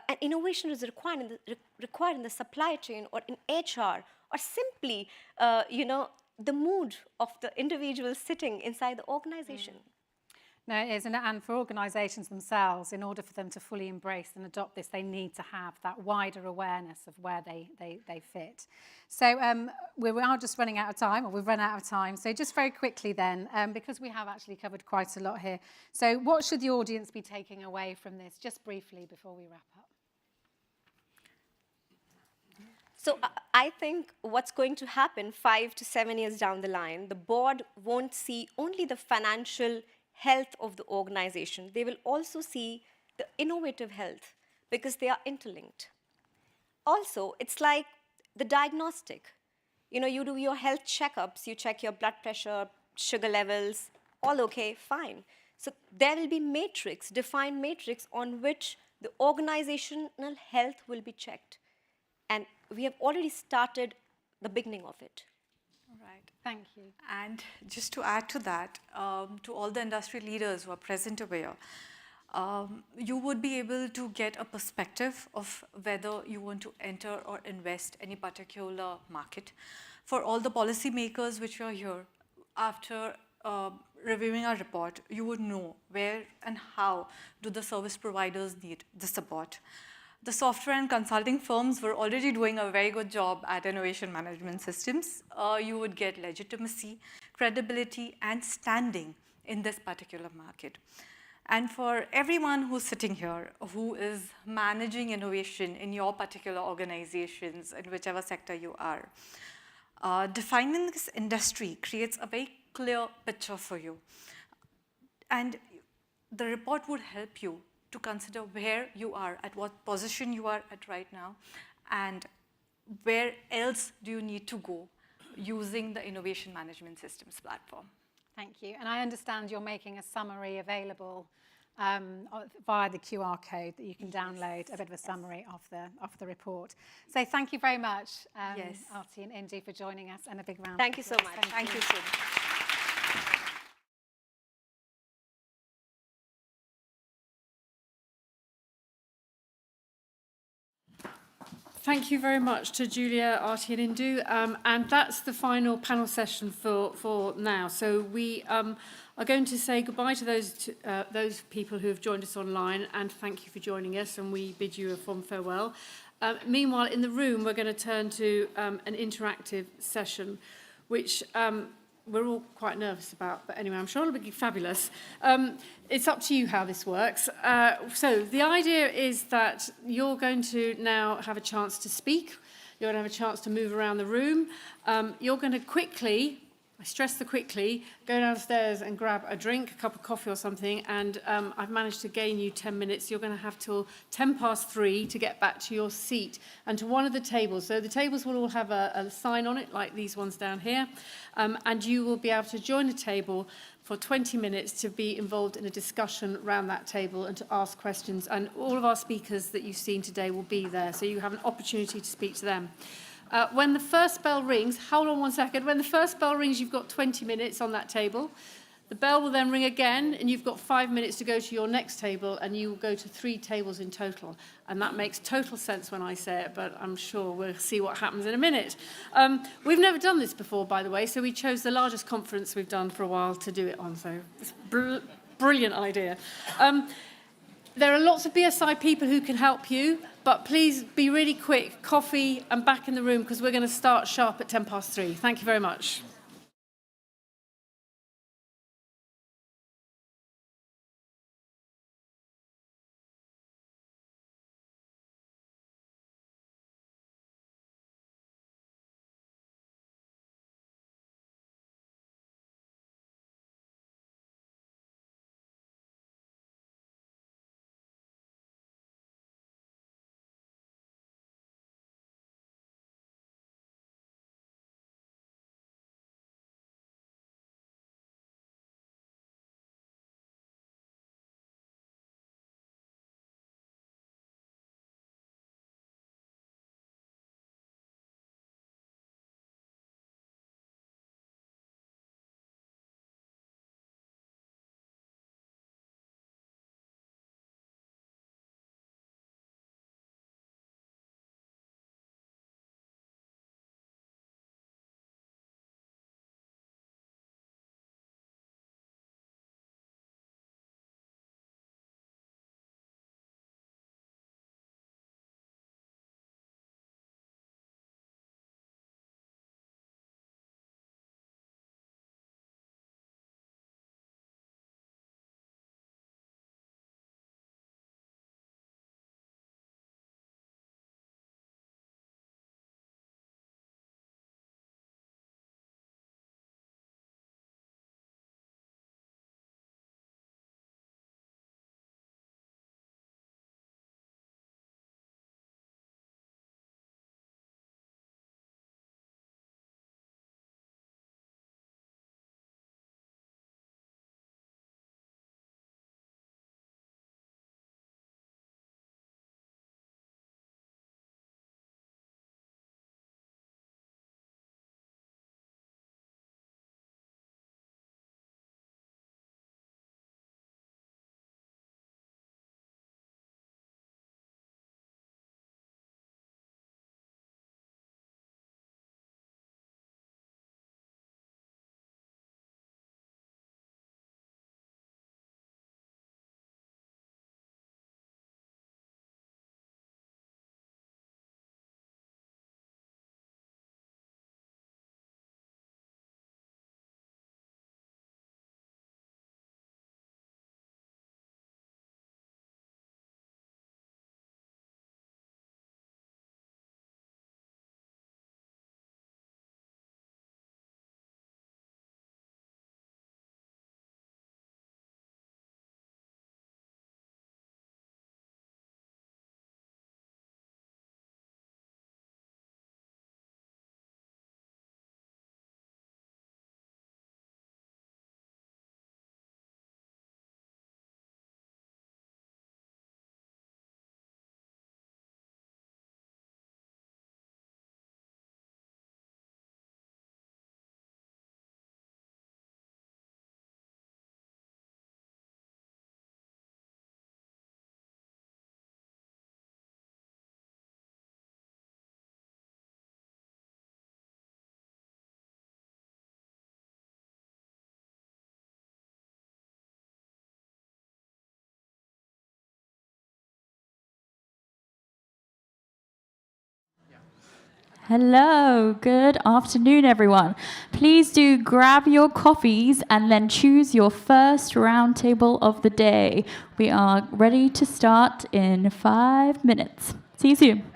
an innovation is required in the supply chain or in HR, or simply the mood of the individual sitting inside the organization. No, it is. And for organisations themselves, in order for them to fully embrace and adopt this, they need to have that wider awareness of where they fit. So we are just running out of time, or we've run out of time. So just very quickly then, because we have actually covered quite a lot here. So what should the audience be taking away from this, just briefly, before we wrap up? So I think what's going to happen 5 to 7 years down the line, the board won't see only the financial health of the organization. They will also see the innovative health, because they are interlinked. Also, it's like the diagnostic. You do your health checkups, you check your blood pressure, sugar levels, all okay, fine. So there will be defined matrix on which the organizational health will be checked. And we have already started the beginning of it. Right. Thank you. And just to add to that, to all the industry leaders who are present over here, you would be able to get a perspective of whether you want to enter or invest any particular market. For all the policymakers which are here, after reviewing our report, you would know where and how do the service providers need the support. The software and consulting firms were already doing a very good job at innovation management systems. You would get legitimacy, credibility, and standing in this particular market. And for everyone who's sitting here, who is managing innovation in your particular organizations, in whichever sector you are, defining this industry creates a very clear picture for you. And the report would help you to consider where you are, at what position you are at right now, and where else do you need to go using the Innovation Management Systems platform. Thank you. And I understand you're making a summary available via the QR code that you can download, a bit of a summary of the report. So thank you very much, Aarti and Indy, for joining us, and a big round. Thank you so much. Thank you so much. Thank you very much to Julia, Aarti and Indu. And that's the final panel session for now. So we are going to say goodbye to those people who have joined us online, and thank you for joining us, and we bid you a fond farewell. Meanwhile, in the room, we're going to turn to an interactive session, which we're all quite nervous about, but anyway, I'm sure it'll be fabulous. It's up to you how this works. So the idea is that you're going to now have a chance to speak. You're going to have a chance to move around the room. You're going to quickly, I stress the quickly, go downstairs and grab a drink, a cup of coffee or something, and I've managed to gain you 10 minutes. You're going to have till 3:10 to get back to your seat and to one of the tables. So the tables will all have a sign on it, like these ones down here, and you will be able to join a table for 20 minutes to be involved in a discussion around that table and to ask questions. And all of our speakers that you've seen today will be there, so you have an opportunity to speak to them. When the first bell rings, hold on one second. When the first bell rings, you've got 20 minutes on that table. The bell will then ring again, and you've got 5 minutes to go to your next table, and you will go to 3 tables in total. And that makes total sense when I say it, but I'm sure we'll see what happens in a minute. We've never done this before, by the way, so we chose the largest conference we've done for a while to do it on, so it's brilliant idea. There are lots of BSI people who can help you, but please be really quick, coffee and back in the room, because we're going to start sharp at 3:10. Thank you very much. Hello, good afternoon, everyone. Please do grab your coffees and then choose your first roundtable of the day. We are ready to start in 5 minutes. See you soon.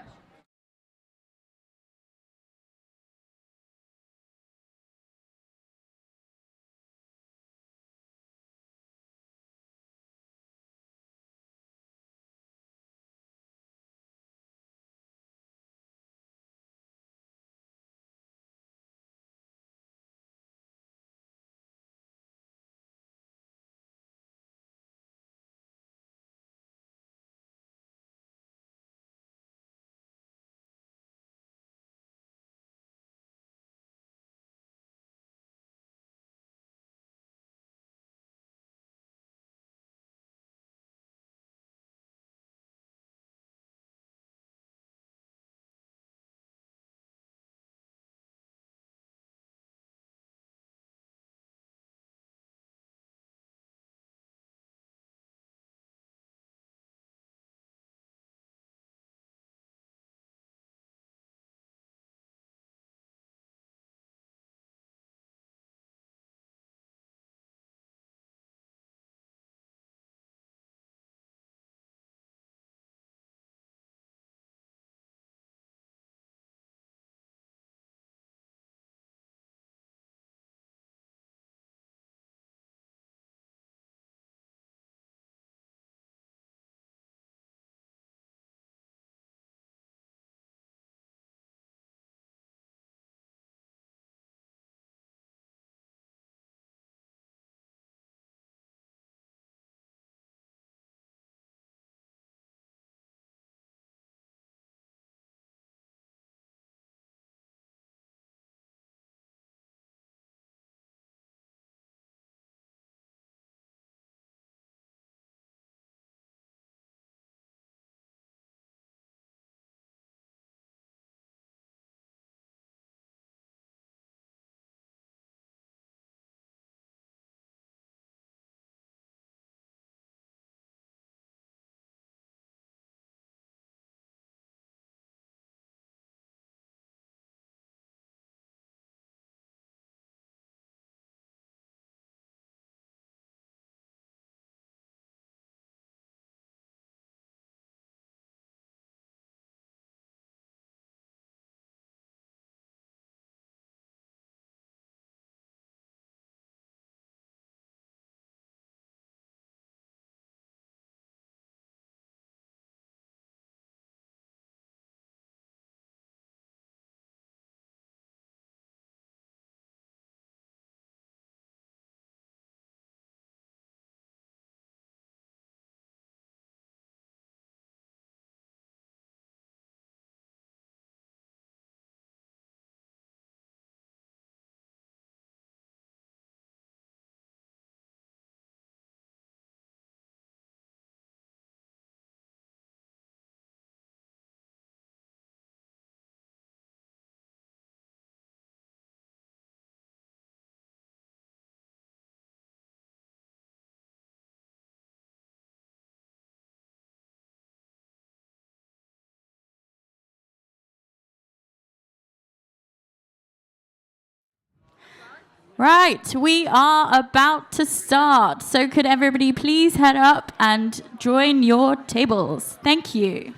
Right, we are about to start. So could everybody please head up and join your tables? Thank you.